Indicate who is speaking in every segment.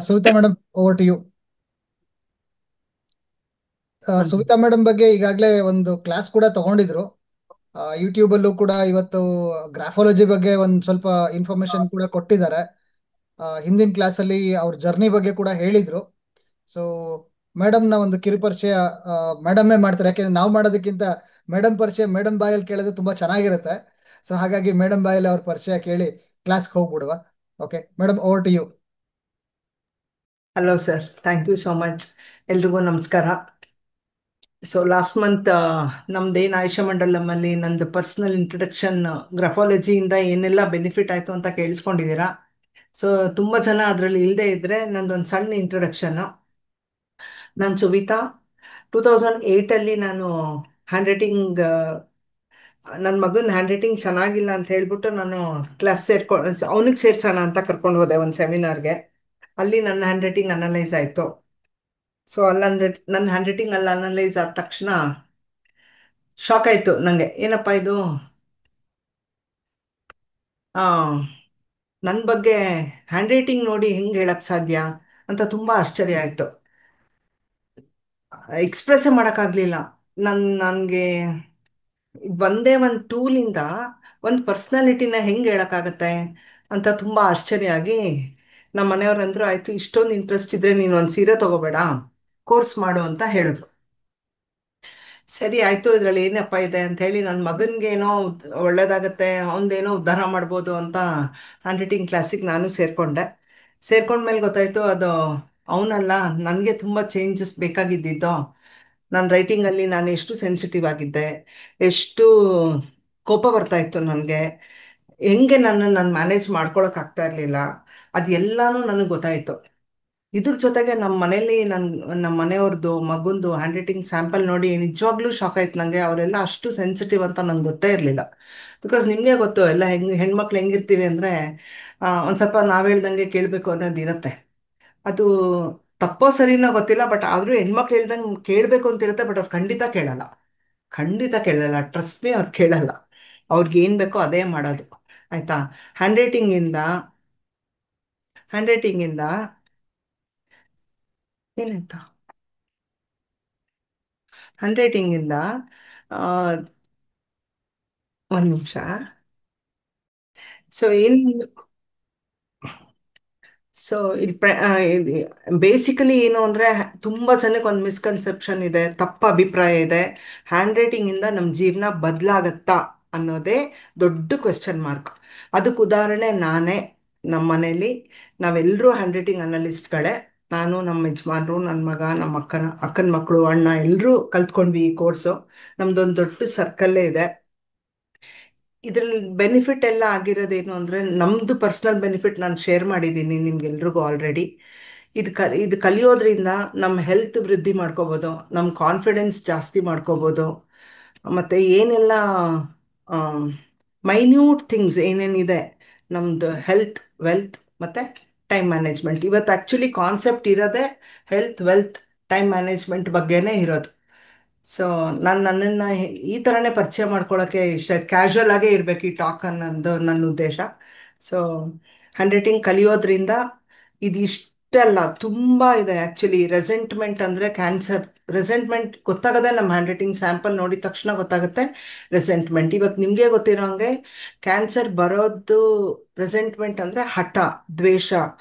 Speaker 1: ಸುವಿತಾ madam, over to you.
Speaker 2: Hmm.
Speaker 1: Suvitha madam ಬಗ್ಗೆ ಈಗಾಗಲೇ ಒಂದು ಕ್ಲಾಸ್ ಕೂಡ ತಗೊಂಡಿದ್ರು. ಯೂಟ್ಯೂಬ್ ಅಲ್ಲೂ ಕೂಡ ಇವತ್ತು ಗ್ರಾಫಾಲಜಿ ಬಗ್ಗೆ ಒಂದು ಸ್ವಲ್ಪ ಇನ್ಫಾರ್ಮೇಶನ್ ಕೂಡ ಕೊಟ್ಟಿದ್ದಾರೆ. ಹಿಂದಿನ ಕ್ಲಾಸಲ್ಲಿ ಅವ್ರ ಜರ್ನಿ ಬಗ್ಗೆ ಕೂಡ ಹೇಳಿದ್ರು. ಸೊ ಮೇಡಮ್ನ ಒಂದು ಕಿರು ಪರಿಚಯ ಮೇಡಮ್ಮೇ ಮಾಡ್ತಾರೆ, ಯಾಕೆಂದ್ರೆ ನಾವು ಮಾಡೋದಕ್ಕಿಂತ ಮೇಡಮ್ ಪರಿಚಯ ಮೇಡಮ್ ಬಾಯಲ್ಲಿ ಕೇಳಿದ್ರೆ ತುಂಬಾ ಚೆನ್ನಾಗಿರುತ್ತೆ. ಸೊ ಹಾಗಾಗಿ ಮೇಡಮ್ ಬಾಯಲ್ಲಿ ಅವ್ರ ಪರಿಚಯ ಕೇಳಿ ಕ್ಲಾಸ್ಗೆ ಹೋಗ್ಬಿಡುವ. Okay madam, over to you.
Speaker 2: Hello sir, thank you so much. ಎಲ್ರಿಗೂ ನಮಸ್ಕಾರ. ಸೊ ಲಾಸ್ಟ್ ಮಂತ್ ನಮ್ದೇನು ಆಯುಷ ಮಂಡಲಮಲ್ಲಿ ನಂದು ಪರ್ಸ್ನಲ್ ಇಂಟ್ರೊಡಕ್ಷನ್ ಗ್ರಫಾಲಜಿಯಿಂದ ಏನೆಲ್ಲ ಬೆನಿಫಿಟ್ ಆಯಿತು ಅಂತ ಕೇಳಿಸ್ಕೊಂಡಿದ್ದೀರಾ. ಸೊ ತುಂಬ ಜನ ಅದರಲ್ಲಿ ಇಲ್ಲದೆ ಇದ್ದರೆ ನಂದೊಂದು ಸಣ್ಣ ಇಂಟ್ರೊಡಕ್ಷನ್ನು. ನಾನು ಸುವಿತಾ. 2008 ನಾನು ಹ್ಯಾಂಡ್ ರೈಟಿಂಗ್, ನನ್ನ ಮಗನ ಹ್ಯಾಂಡ್ ರೈಟಿಂಗ್ ಚೆನ್ನಾಗಿಲ್ಲ ಅಂತ ಹೇಳ್ಬಿಟ್ಟು ನಾನು ಕ್ಲಾಸ್ ಅವನಿಗೆ ಸೇರ್ಸೋಣ ಅಂತ ಕರ್ಕೊಂಡು ಹೋದೆ ಒಂದು ಸೆಮಿನಾರ್ಗೆ. ಅಲ್ಲಿ ನನ್ನ ಹ್ಯಾಂಡ್ ರೈಟಿಂಗ್ ಅನಲೈಸ್ ಆಯಿತು. ಸೊ ನನ್ನ ಹ್ಯಾಂಡ್ ರೈಟಿಂಗ್ ಅಲ್ಲಿ ಅನಲೈಸ್ ಆದ ತಕ್ಷಣ ಶಾಕ್ ಆಯಿತು ನನಗೆ. ಏನಪ್ಪ ಇದು, ನನ್ನ ಬಗ್ಗೆ ಹ್ಯಾಂಡ್ ರೈಟಿಂಗ್ ನೋಡಿ ಹೆಂಗೆ ಹೇಳಕ್ಕೆ ಸಾಧ್ಯ ಅಂತ ತುಂಬ ಆಶ್ಚರ್ಯ ಆಯಿತು. ಎಕ್ಸ್ಪ್ರೆಸ್ಸೇ ಮಾಡೋಕ್ಕಾಗಲಿಲ್ಲ. ನನಗೆ ಒಂದೇ ಒಂದು ಟೂಲಿಂದ ಒಂದು ಪರ್ಸ್ನಾಲಿಟಿನ ಹೆಂಗೆ ಹೇಳೋಕ್ಕಾಗತ್ತೆ ಅಂತ ತುಂಬ ಆಶ್ಚರ್ಯ ಆಗಿ ನಮ್ಮ ಮನೆಯವ್ರಂದ್ರು, ಆಯಿತು ಇಷ್ಟೊಂದು ಇಂಟ್ರೆಸ್ಟ್ ಇದ್ದರೆ ನೀನು ಒಂದು ಸೀರೆ ತೊಗೋಬೇಡ, ಕೋರ್ಸ್ ಮಾಡು ಅಂತ ಹೇಳಿದ್ರು. ಸರಿ ಆಯಿತು, ಇದರಲ್ಲಿ ಏನಪ್ಪ ಇದೆ ಅಂತ ಹೇಳಿ ನನ್ನ ಮಗನಿಗೇನೋ ಒಳ್ಳೇದಾಗತ್ತೆ, ಅವನದೇನೋ ಉದ್ಧಾರ ಮಾಡ್ಬೋದು ಅಂತ ಹ್ಯಾಂಡ್ ರೈಟಿಂಗ್ ಕ್ಲಾಸಿಗೆ ನಾನು ಸೇರಿಕೊಂಡೆ. ಸೇರ್ಕೊಂಡ್ಮೇಲೆ ಗೊತ್ತಾಯಿತು ಅದು ಅವನಲ್ಲ, ನನಗೆ ತುಂಬ ಚೇಂಜಸ್ ಬೇಕಾಗಿದ್ದಿದ್ದು. ನನ್ನ ರೈಟಿಂಗಲ್ಲಿ ನಾನು ಎಷ್ಟು ಸೆನ್ಸಿಟಿವ್ ಆಗಿದ್ದೆ, ಎಷ್ಟು ಕೋಪ ಬರ್ತಾ ಇತ್ತು ನನಗೆ, ಹೆಂಗೆ ನಾನು ಮ್ಯಾನೇಜ್ ಮಾಡ್ಕೊಳಕ್ಕಾಗ್ತಾ ಇರಲಿಲ್ಲ, ಅದೆಲ್ಲನೂ ನನಗೆ ಗೊತ್ತಾಯಿತು. ಇದ್ರ ಜೊತೆಗೆ ನಮ್ಮ ಮನೆಯವ್ರದ್ದು ಮಗುಂದು ಹ್ಯಾಂಡ್ ರೈಟಿಂಗ್ ಸ್ಯಾಂಪಲ್ ನೋಡಿ ನಿಜವಾಗ್ಲೂ ಶಾಕ್ ಆಯ್ತು ನನಗೆ. ಅವರೆಲ್ಲ ಅಷ್ಟು ಸೆನ್ಸಿಟಿವ್ ಅಂತ ನಂಗೆ ಗೊತ್ತೇ ಇರಲಿಲ್ಲ. ಬಿಕಾಸ್ ನಿಮಗೆ ಗೊತ್ತು ಎಲ್ಲ ಹೆಣ್ಮಕ್ಳು ಹೆಂಗಿರ್ತೀವಿ ಅಂದರೆ ಒಂದು ಸ್ವಲ್ಪ ನಾವು ಹೇಳ್ದಂಗೆ ಕೇಳಬೇಕು ಅನ್ನೋದು ಇರುತ್ತೆ. ಅದು ತಪ್ಪೋ ಸರಿನೋ ಗೊತ್ತಿಲ್ಲ, ಬಟ್ ಆದರೂ ಹೆಣ್ಮಕ್ಳು ಹೇಳ್ದಂಗೆ ಕೇಳಬೇಕು ಅಂತಿರುತ್ತೆ. ಬಟ್ ಅವ್ರು ಖಂಡಿತ ಕೇಳಲ್ಲ, ಖಂಡಿತ ಕೇಳಲ್ಲ. ಟ್ರಸ್ಟ್ ಮೀ, ಅವ್ರು ಕೇಳಲ್ಲ. ಅವ್ರಿಗೆ ಏನು ಬೇಕೋ ಅದೇ ಮಾಡೋದು. ಆಯಿತಾ. ಹ್ಯಾಂಡ್ ರೈಟಿಂಗಿಂದ ಹ್ಯಾಂಡ್ ರೈಟಿಂಗಿಂದ ಏನಾಯ್ತಾ ಹ್ಯಾಂಡ್ ರೈಟಿಂಗಿಂದ ಒಂದು ನಿಮಿಷ. ಸೊ ಏನು, ಸೊ ಇದು ಬೇಸಿಕಲಿ ಏನು ಅಂದರೆ, ತುಂಬ ಜನಕ್ಕೆ ಒಂದು ಮಿಸ್ಕನ್ಸೆಪ್ಷನ್ ಇದೆ, ತಪ್ಪ ಅಭಿಪ್ರಾಯ ಇದೆ. ಹ್ಯಾಂಡ್ ರೈಟಿಂಗಿಂದ ನಮ್ಮ ಜೀವನ ಬದಲಾಗತ್ತಾ ಅನ್ನೋದೇ ದೊಡ್ಡ ಕ್ವೆಶ್ಚನ್ ಮಾರ್ಕ್. ಅದಕ್ಕೆ ಉದಾಹರಣೆ ನಾನೇ. ನಮ್ಮ ಮನೇಲಿ ನಾವೆಲ್ಲರೂ ಹ್ಯಾಂಡ್ ರೈಟಿಂಗ್ ಅನಲಿಸ್ಟ್ಗಳೇ. ನಾನು, ನಮ್ಮ ಯಜಮಾನ್ರು, ನನ್ನ ಮಗ, ನಮ್ಮ ಅಕ್ಕನ ಮಕ್ಕಳು, ಅಣ್ಣ ಎಲ್ಲರೂ ಕಲ್ತ್ಕೊಂಡ್ವಿ ಈ ಕೋರ್ಸು. ನಮ್ದೊಂದು ದೊಡ್ಡ ಸರ್ಕಲ್ಲೇ ಇದೆ. ಇದ್ರಲ್ಲಿ ಬೆನಿಫಿಟ್ ಎಲ್ಲ ಆಗಿರೋದೇನು ಅಂದರೆ, ನಮ್ಮದು ಪರ್ಸ್ನಲ್ ಬೆನಿಫಿಟ್ ನಾನು ಶೇರ್ ಮಾಡಿದ್ದೀನಿ ನಿಮ್ಗೆಲ್ರಿಗೂ ಆಲ್ರೆಡಿ. ಇದು ಕಲಿಯೋದ್ರಿಂದ ನಮ್ಮ ಹೆಲ್ತ್ ವೃದ್ಧಿ ಮಾಡ್ಕೋಬೋದು, ನಮ್ಮ ಕಾನ್ಫಿಡೆನ್ಸ್ ಜಾಸ್ತಿ ಮಾಡ್ಕೋಬೋದು. ಮತ್ತು ಏನೆಲ್ಲ ಮೈನ್ಯೂಟ್ ಥಿಂಗ್ಸ್ ಏನೇನಿದೆ ನಮ್ಮದು ಹೆಲ್ತ್, ವೆಲ್ತ್ ಮತ್ತು ಟೈಮ್ ಮ್ಯಾನೇಜ್ಮೆಂಟ್. ಇವತ್ತು ಆ್ಯಕ್ಚುಲಿ ಕಾನ್ಸೆಪ್ಟ್ ಇರೋದೇ ಹೆಲ್ತ್, ವೆಲ್ತ್, ಟೈಮ್ ಮ್ಯಾನೇಜ್ಮೆಂಟ್ ಬಗ್ಗೆನೇ ಇರೋದು. ಸೊ ನನ್ನನ್ನು ಈ ಥರನೇ ಪರಿಚಯ ಮಾಡ್ಕೊಳ್ಳೋಕ್ಕೆ ಇಷ್ಟ. ಕ್ಯಾಶುವಲ್ ಆಗೇ ಇರಬೇಕು ಈ ಟಾಕ್ ಅನ್ನೋದು ನನ್ನ ಉದ್ದೇಶ. ಸೊ ಹ್ಯಾಂಡ್ ರೈಟಿಂಗ್ ಕಲಿಯೋದ್ರಿಂದ ಇದು ಇಷ್ಟೆಲ್ಲ ತುಂಬ ಇದೆ ಆ್ಯಕ್ಚುಲಿ. ರೆಸೆಂಟ್ಮೆಂಟ್ ಅಂದರೆ ಕ್ಯಾನ್ಸರ್. ರೆಸೆಂಟ್ಮೆಂಟ್ ಗೊತ್ತಾಗದೆ ನಮ್ಮ ಹ್ಯಾಂಡ್ ರೈಟಿಂಗ್ ಸ್ಯಾಂಪಲ್ ನೋಡಿದ ತಕ್ಷಣ ಗೊತ್ತಾಗುತ್ತೆ ರೆಸೆಂಟ್ಮೆಂಟ್. ಇವಾಗ ನಿಮಗೆ ಗೊತ್ತಿರೋ ಹಂಗೆ ಕ್ಯಾನ್ಸರ್ ಬರೋದು ರೆಸೆಂಟ್ಮೆಂಟ್ ಅಂದರೆ ಹಠ, ದ್ವೇಷ,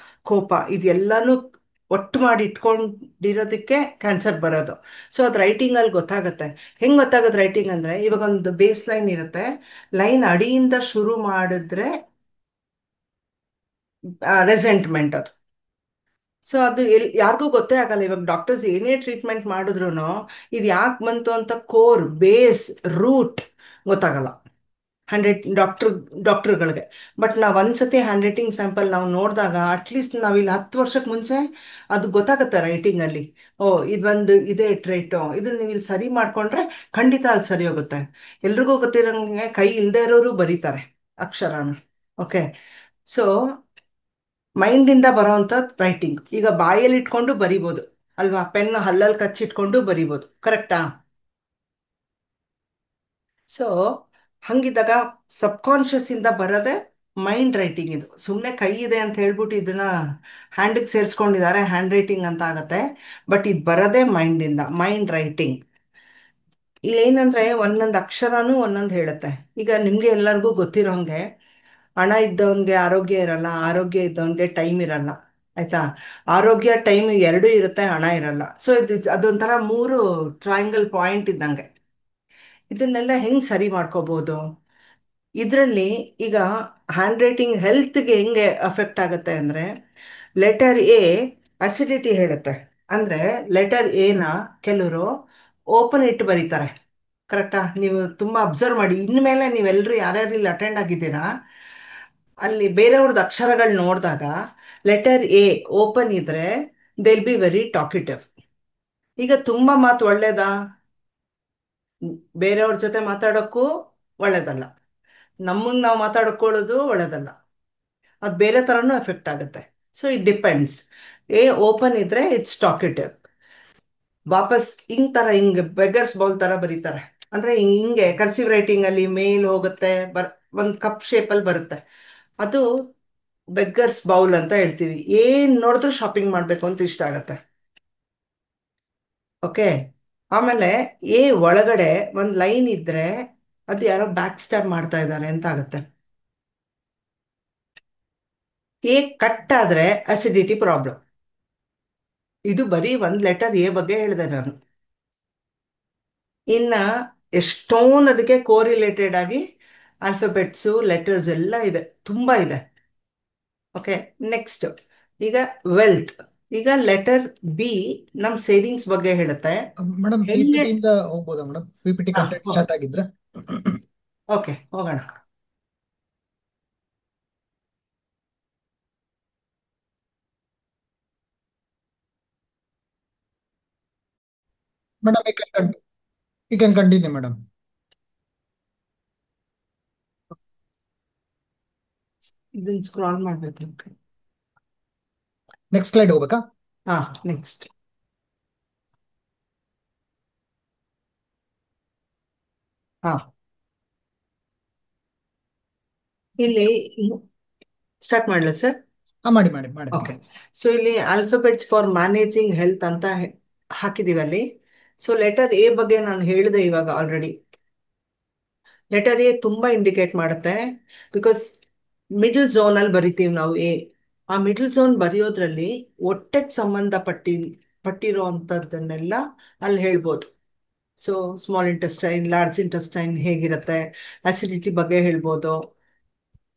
Speaker 2: ಕೋಪ ಇದೆಲ್ಲನೂ ಒಟ್ಟು ಮಾಡಿ ಇಟ್ಕೊಂಡಿರೋದಕ್ಕೆ ಕ್ಯಾನ್ಸರ್ ಬರೋದು. ಸೊ ಅದು ರೈಟಿಂಗಲ್ಲಿ ಗೊತ್ತಾಗುತ್ತೆ. ಹೆಂಗೆ ಗೊತ್ತಾಗೋದು ರೈಟಿಂಗ್ ಅಂದರೆ, ಇವಾಗ ಒಂದು ಬೇಸ್ ಲೈನ್ ಇರುತ್ತೆ, ಲೈನ್ ಅಡಿಯಿಂದ ಶುರು ಮಾಡಿದ್ರೆ ರೆಸೆಂಟ್ಮೆಂಟ್ ಅದು. ಸೊ ಅದು ಯಾರಿಗೂ ಗೊತ್ತೇ ಆಗಲ್ಲ. ಇವಾಗ ಡಾಕ್ಟರ್ಸ್ ಏನೇ ಟ್ರೀಟ್ಮೆಂಟ್ ಮಾಡಿದ್ರು ಇದು ಯಾಕೆ ಬಂತು ಅಂತ ಕೋರ್, ಬೇಸ್, ರೂಟ್ ಗೊತ್ತಾಗಲ್ಲ ಡಾಕ್ಟ್ರುಗಳಿಗೆ. ಬಟ್ ನಾವು ಒಂದ್ಸತಿ ಹ್ಯಾಂಡ್ ರೈಟಿಂಗ್ ಸ್ಯಾಂಪಲ್ ನಾವು ನೋಡಿದಾಗ ಅಟ್ಲೀಸ್ಟ್ ನಾವಿಲ್ಲಿ 10 ವರ್ಷಕ್ಕೆ ಮುಂಚೆ ಅದು ಗೊತ್ತಾಗುತ್ತೆ ರೈಟಿಂಗಲ್ಲಿ. ಓ, ಇದೊಂದು ಇದೇ ಟ್ರೇಟು, ಇದನ್ನ ನೀವು ಇಲ್ಲಿ ಸರಿ ಮಾಡಿಕೊಂಡ್ರೆ ಖಂಡಿತ ಅಲ್ಲಿ ಸರಿ ಹೋಗುತ್ತೆ. ಎಲ್ರಿಗೂ ಗೊತ್ತಿರೋಂಗೆ ಕೈ ಇಲ್ಲದೆ ಇರೋರು ಬರೀತಾರೆ ಅಕ್ಷರನ. ಓಕೆ. ಸೊ ಮೈಂಡಿಂದ ಬರೋವಂಥ ರೈಟಿಂಗ್ ಈಗ ಬಾಯಲ್ಲಿ ಇಟ್ಕೊಂಡು ಬರಿಬೋದು ಅಲ್ವಾ, ಪೆನ್ ಹಲ್ಲಲ್ಲಿ ಕಚ್ಚಿಟ್ಕೊಂಡು ಬರಿಬೋದು, ಕರೆಕ್ಟಾ? ಸೊ ಹಂಗಿದ್ದಾಗ ಸಬ್ಕಾನ್ಷಿಯಸ್ ಇಂದ ಬರೋದೆ ಮೈಂಡ್ ರೈಟಿಂಗ್ ಇದು. ಸುಮ್ಮನೆ ಕೈ ಇದೆ ಅಂತ ಹೇಳ್ಬಿಟ್ಟು ಇದನ್ನ ಹ್ಯಾಂಡಿಗೆ ಸೇರಿಸ್ಕೊಂಡಿದ್ದಾರೆ, ಹ್ಯಾಂಡ್ ರೈಟಿಂಗ್ ಅಂತ ಆಗತ್ತೆ. ಬಟ್ ಇದು ಬರೋದೇ ಮೈಂಡಿಂದ, ಮೈಂಡ್ ರೈಟಿಂಗ್. ಇಲ್ಲೇನಂದ್ರೆ ಒಂದೊಂದು ಅಕ್ಷರನೂ ಒಂದೊಂದು ಹೇಳುತ್ತೆ. ಈಗ ನಿಮ್ಗೆ ಎಲ್ಲರಿಗೂ ಗೊತ್ತಿರೋ ಹಂಗೆ, ಹಣ ಇದ್ದವನ್ಗೆ ಆರೋಗ್ಯ ಇರಲ್ಲ, ಆರೋಗ್ಯ ಇದ್ದವನ್ಗೆ ಟೈಮ್ ಇರಲ್ಲ. ಆಯ್ತಾ? ಆರೋಗ್ಯ ಟೈಮ್ ಎರಡೂ ಇರುತ್ತೆ, ಹಣ ಇರಲ್ಲ. ಸೊ ಅದೊಂಥರ ಮೂರು ಟ್ರಯಾಂಗಲ್ ಪಾಯಿಂಟ್ ಇದ್ದಂಗೆ. ಇದನ್ನೆಲ್ಲ ಹೆಂಗ್ ಸರಿ ಮಾಡ್ಕೋಬಹುದು? ಇದರಲ್ಲಿ ಈಗ ಹ್ಯಾಂಡ್ ರೈಟಿಂಗ್ ಹೆಲ್ತ್ಗೆ ಹೆಂಗೆ ಅಫೆಕ್ಟ್ ಆಗುತ್ತೆ ಅಂದರೆ, ಲೆಟರ್ ಎ ಅಸಿಡಿಟಿ ಹೇಳುತ್ತೆ. ಅಂದರೆ ಲೆಟರ್ ಎನ ಕೆಲವರು ಓಪನ್ ಇಟ್ಟು ಬರೀತಾರೆ. ಕರೆಕ್ಟಾ? ನೀವು ತುಂಬ ಅಬ್ಸರ್ವ್ ಮಾಡಿ, ಇನ್ಮೇಲೆ ನೀವೆಲ್ಲರೂ ಯಾರ್ಯಾರು ಇಲ್ಲಿ ಅಟೆಂಡ್ ಆಗಿದ್ದೀರಾ, ಅಲ್ಲಿ ಬೇರೆಯವ್ರದ್ದು ಅಕ್ಷರಗಳು ನೋಡಿದಾಗ ಲೆಟರ್ ಎ ಓಪನ್ ಇದ್ರೆ ದೇಲ್ ಬಿ ವೆರಿ ಟಾಕಿಟಿವ್. ಈಗ ತುಂಬ ಮಾತು ಒಳ್ಳೇದಾ? ಬೇರೆಯವ್ರ ಜೊತೆ ಮಾತಾಡೋಕ್ಕೂ ಒಳ್ಳೇದಲ್ಲ, ನಮ್ಮಂಗೆ ನಾವು ಮಾತಾಡ್ಕೊಳ್ಳೋದು ಒಳ್ಳೇದಲ್ಲ. ಅದು ಬೇರೆ ಥರನೂ ಎಫೆಕ್ಟ್ ಆಗುತ್ತೆ. So it depends. A open ಇದ್ರೆ ಇಟ್ಸ್ ಟಾಕಿಟಿವ್. ವಾಪಸ್ ಹಿಂಗ್ ಥರ, ಹಿಂಗೆ ಬೆಗರ್ಸ್ ಬೌಲ್ ಥರ ಬರೀತಾರೆ. ಅಂದರೆ ಹಿಂಗೆ ಕರ್ಸಿವ್ ರೈಟಿಂಗಲ್ಲಿ ಮೇಲ್ ಹೋಗುತ್ತೆ, ಒಂದು ಕಪ್ ಶೇಪಲ್ಲಿ ಬರುತ್ತೆ. ಅದು ಬೆಗ್ಗರ್ಸ್ ಬೌಲ್ ಅಂತ ಹೇಳ್ತೀವಿ. ಏನು ನೋಡಿದ್ರು ಶಾಪಿಂಗ್ ಮಾಡಬೇಕು ಅಂತ ಇಷ್ಟ ಆಗತ್ತೆ. ಓಕೆ. ಆಮೇಲೆ ಎ ಒಳಗಡೆ ಒಂದು ಲೈನ್ ಇದ್ರೆ ಅದು ಯಾರೋ ಬ್ಯಾಕ್ ಸ್ಟ್ಯಾಬ್ ಮಾಡ್ತಾ ಇದ್ದಾರೆ ಅಂತ ಆಗುತ್ತೆ. ಎ ಕಟ್ ಆದ್ರೆ ಅಸಿಡಿಟಿ ಪ್ರಾಬ್ಲಮ್. ಇದು ಬರೀ ಒಂದು ಲೆಟರ್ ಎ ಬಗ್ಗೆ ಹೇಳಿದೆ ನಾನು. ಇನ್ನ ಎಷ್ಟೊಂದು ಅದಕ್ಕೆ ಕೋರಿಲೇಟೆಡ್ ಆಗಿ ಆಲ್ಫಾಬೆಟ್ಸು ಲೆಟರ್ಸ್ ಎಲ್ಲ ಇದೆ, ತುಂಬ ಇದೆ. ಓಕೆ. ನೆಕ್ಸ್ಟ್, ಈಗ ವೆಲ್ತ್. ಈಗ ಲೆಟರ್ ಬಿ ನಮ್ಮ ಸೇವಿಂಗ್ಸ್ ಬಗ್ಗೆ ಹೇಳುತ್ತೆ.
Speaker 1: ಮೇಡಮ್ ಪಿ ಪಿ
Speaker 2: ಹೆಂಗೆ?
Speaker 1: ಟಿ ಇಂದ ಹೋಗ್ಬೋದಾ ಮೇಡಮ್? ಪಿ ಪಿ ಟಿ
Speaker 2: ಹಾ,
Speaker 1: ಕಂಟೆಂಟ್ ಸ್ಟಾರ್ಟ್ ಆಗಿದ್ರೆ.
Speaker 2: ಓಕೆ, ಹೋಗೋಣ.
Speaker 1: Madam you can continue madam.
Speaker 2: ಇದನ್ನ ಸ್ಕ್ರಾಲ್ ಮಾಡ್ಬೇಕು.
Speaker 1: ನೆಕ್ಸ್ಟ್ ಸ್ಲೈಡ್ ಹೋಗ್ಬೇಕಾ?
Speaker 2: ಹಾ, ನೆಕ್ಸ್ಟ್. ಹಾ, ಇಲ್ಲಿ ಸ್ಟಾರ್ಟ್ ಮಾಡಲ ಸರ್?
Speaker 1: ಹಾ, ಮಾಡಿ ಮಾಡಿ ಮಾಡಿ
Speaker 2: ಓಕೆ.
Speaker 1: ಮೇಡಮ್.
Speaker 2: ಸೊ ಇಲ್ಲಿ ಆಲ್ಫಾಬೆಟ್ಸ್ ಫಾರ್ ಮ್ಯಾನೇಜಿಂಗ್ ಹೆಲ್ತ್ ಅಂತ ಹಾಕಿದೀವಿ ಅಲ್ಲಿ. ಸೊ ಲೆಟರ್ ಎ ಬಗ್ಗೆ ನಾನು ಹೇಳಿದೆ ಇವಾಗ ಆಲ್ರೆಡಿ. ಲೆಟರ್ ಎ ತುಂಬ ಇಂಡಿಕೇಟ್ ಮಾಡುತ್ತೆ, ಬಿಕಾಸ್ ಮಿಡಲ್ ಝೋನಲ್ಲಿ ಬರಿತೀವಿ ನಾವು ಎ. ಆ ಮಿಡಲ್ ಝೋನ್ ಬರೆಯೋದ್ರಲ್ಲಿ ಹೊಟ್ಟೆಗೆ ಪಟ್ಟಿರೋ ಅಂಥದ್ದನ್ನೆಲ್ಲ ಅಲ್ಲಿ ಹೇಳ್ಬೋದು. So small intestine, large intestine ಹೇಗಿರುತ್ತೆ, ಅಸಿಡಿಟಿ ಬಗ್ಗೆ ಹೇಳ್ಬೋದು.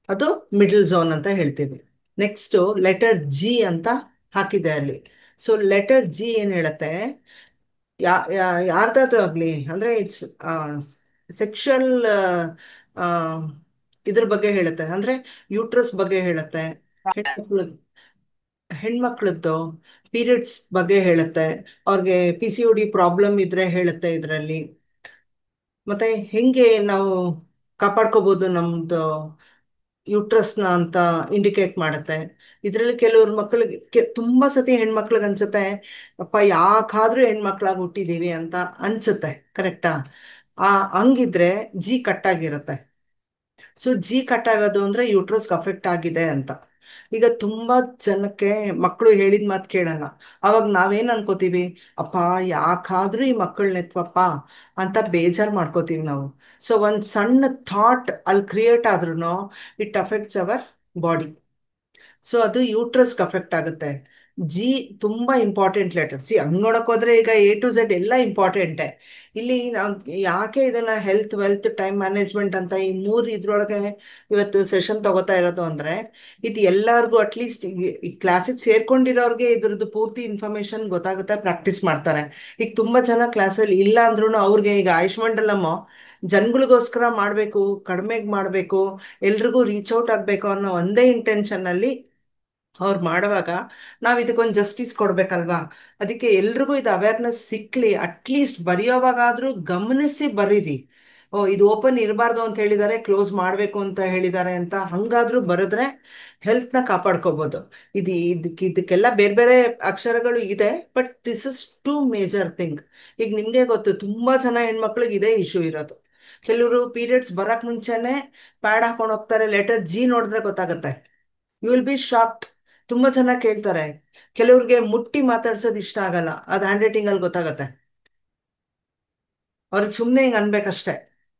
Speaker 2: ಅದು ಮಿಡಲ್ ಝೋನ್ ಅಂತ ಹೇಳ್ತೀವಿ. ನೆಕ್ಸ್ಟು ಲೆಟರ್ ಜಿ ಅಂತ ಹಾಕಿದೆ ಅಲ್ಲಿ. ಸೊ ಲೆಟರ್ ಜಿ ಏನು ಹೇಳುತ್ತೆ, ಯಾರ್ದಾದ್ರೂ ಆಗಲಿ, ಅಂದರೆ ಇಟ್ಸ್ ಸೆಕ್ಷುವಲ್ ಇದ್ರ ಬಗ್ಗೆ ಹೇಳುತ್ತೆ. ಅಂದರೆ ಯೂಟ್ರಸ್ ಬಗ್ಗೆ ಹೇಳುತ್ತೆ, ಹೆಣ್ಮಕ್ಳು ಹೆಣ್ಮಕ್ಳದ್ದು ಪೀರಿಯಡ್ಸ್ ಬಗ್ಗೆ ಹೇಳುತ್ತೆ, ಅವ್ರಿಗೆ P C O D problem ಇದ್ರೆ ಹೇಳುತ್ತೆ ಇದರಲ್ಲಿ. ಮತ್ತೆ ಹೆಂಗೆ ನಾವು ಕಾಪಾಡ್ಕೋಬೋದು ನಮ್ಮದು ಯೂಟ್ರಸ್ನ ಅಂತ ಇಂಡಿಕೇಟ್ ಮಾಡುತ್ತೆ. ಇದರಲ್ಲಿ ಕೆಲವ್ರ ಮಕ್ಕಳಿಗೆ ತುಂಬ ಸತಿ ಹೆಣ್ಮಕ್ಳಿಗೆ ಅನ್ಸುತ್ತೆ, ಅಪ್ಪ ಯಾಕಾದ್ರೂ ಹೆಣ್ಮಕ್ಳಾಗಿ ಹುಟ್ಟಿದೀವಿ ಅಂತ ಅನ್ಸುತ್ತೆ. ಕರೆಕ್ಟಾ? ಹಂಗಿದ್ರೆ ಜಿ ಕಟ್ಟಾಗಿರುತ್ತೆ. ಸೊ ಜಿ ಕಟ್ ಆಗೋದು ಅಂದರೆ ಯೂಟ್ರಸ್ಗೆ ಅಫೆಕ್ಟ್ ಆಗಿದೆ ಅಂತ. ಈಗ ತುಂಬ ಜನಕ್ಕೆ ಮಕ್ಕಳು ಹೇಳಿದ ಮಾತು ಕೇಳಲ್ಲ. ಅವಾಗ ನಾವೇನು ಅನ್ಕೋತೀವಿ, ಅಪ್ಪ ಯಾಕಾದ್ರೂ ಈ ಮಕ್ಕಳನ್ನ ಎತ್ವಪ್ಪ ಅಂತ ಬೇಜಾರು ಮಾಡ್ಕೋತೀವಿ ನಾವು. ಸೊ ಒಂದು ಸಣ್ಣ ಥಾಟ್ ಅಲ್ಲಿ ಕ್ರಿಯೇಟ್ ಆದ್ರೂ it affects our body. So ಅದು ಯೂಟ್ರಸ್ಗೆ ಅಫೆಕ್ಟ್ ಆಗುತ್ತೆ. ಜಿ ತುಂಬ ಇಂಪಾರ್ಟೆಂಟ್ ಲೆಟರ್. ಸಿ ಹಂಗೆ ನೋಡಕ್ ಹೋದ್ರೆ ಈಗ ಎ ಟು ಝೆಡ್ ಎಲ್ಲ ಇಂಪಾರ್ಟೆಂಟೇ. ಇಲ್ಲಿ ನಾವು ಯಾಕೆ ಇದನ್ನ ಹೆಲ್ತ್, ವೆಲ್ತ್, ಟೈಮ್ ಮ್ಯಾನೇಜ್ಮೆಂಟ್ ಅಂತ ಈ ಮೂರು ಇದ್ರೊಳಗೆ ಇವತ್ತು ಸೆಷನ್ ತಗೋತಾ ಇರೋದು ಅಂದರೆ, ಇದು ಎಲ್ಲರಿಗೂ ಅಟ್ಲೀಸ್ಟ್ ಈ ಕ್ಲಾಸಿಗೆ ಸೇರ್ಕೊಂಡಿರೋರಿಗೆ ಇದ್ರದ್ದು ಪೂರ್ತಿ ಇನ್ಫಾರ್ಮೇಶನ್ ಗೊತ್ತಾಗುತ್ತೆ, ಪ್ರಾಕ್ಟೀಸ್ ಮಾಡ್ತಾರೆ. ಈಗ ತುಂಬ ಜನ ಕ್ಲಾಸಲ್ಲಿ ಇಲ್ಲ ಅಂದ್ರೂ ಅವ್ರಿಗೆ ಈಗ ಆಯುಷ್ ಮಂಡಲಮ್ಮ ಜನಗಳಿಗೋಸ್ಕರ ಮಾಡಬೇಕು, ಕಡಿಮೆಗೆ ಮಾಡಬೇಕು, ಎಲ್ರಿಗೂ ರೀಚ್ ಔಟ್ ಆಗಬೇಕು ಅನ್ನೋ ಒಂದೇ ಇಂಟೆನ್ಷನ್ನಲ್ಲಿ ಅವ್ರು ಮಾಡುವಾಗ ನಾವು ಇದಕ್ಕೊಂದು ಜಸ್ಟಿಸ್ ಕೊಡ್ಬೇಕಲ್ವಾ? ಅದಕ್ಕೆ ಎಲ್ರಿಗೂ ಇದು ಅವೇರ್ನೆಸ್ ಸಿಕ್ಲಿ, ಅಟ್ಲೀಸ್ಟ್ ಬರೆಯೋವಾಗಾದರೂ ಗಮನಿಸಿ ಬರೀರಿ. ಓ, ಇದು ಓಪನ್ ಇರಬಾರ್ದು ಅಂತ ಹೇಳಿದ್ದಾರೆ, ಕ್ಲೋಸ್ ಮಾಡಬೇಕು ಅಂತ ಹೇಳಿದ್ದಾರೆ ಅಂತ ಹಂಗಾದ್ರೂ ಬರೆದ್ರೆ ಹೆಲ್ತ್ನ ಕಾಪಾಡ್ಕೋಬೋದು. ಇದಕ್ಕೆಲ್ಲ ಬೇರೆ ಬೇರೆ ಅಕ್ಷರಗಳು ಇದೆ, but this is two major thing. ಈಗ ನಿಮಗೆ ಗೊತ್ತು, ತುಂಬ ಜನ ಹೆಣ್ಮಕ್ಳಿಗೆ ಇದೇ ಇಶ್ಯೂ ಇರೋದು. ಕೆಲವರು ಪೀರಿಯಡ್ಸ್ ಬರಕ್ ಮುಂಚೆನೆ ಪ್ಯಾಡ್ ಹಾಕೊಂಡು ಹೋಗ್ತಾರೆ, ಲೆಟರ್ ಜಿ ನೋಡಿದ್ರೆ ಗೊತ್ತಾಗುತ್ತೆ. You will be shocked. ತುಂಬಾ ಚೆನ್ನಾಗಿ ಕೇಳ್ತಾರೆ. ಕೆಲವ್ರಿಗೆ ಮುಟ್ಟಿ ಮಾತಾಡ್ಸೋದು ಇಷ್ಟ ಆಗಲ್ಲ, ಅದು ಹ್ಯಾಂಡ್ ರೈಟಿಂಗ್ ಅಲ್ಲಿ ಗೊತ್ತಾಗತ್ತೆ. ಅವ್ರಿಗೆ ಸುಮ್ಮನೆ ಹಿಂಗೆ ಅನ್ಬೇಕಷ್ಟೆ,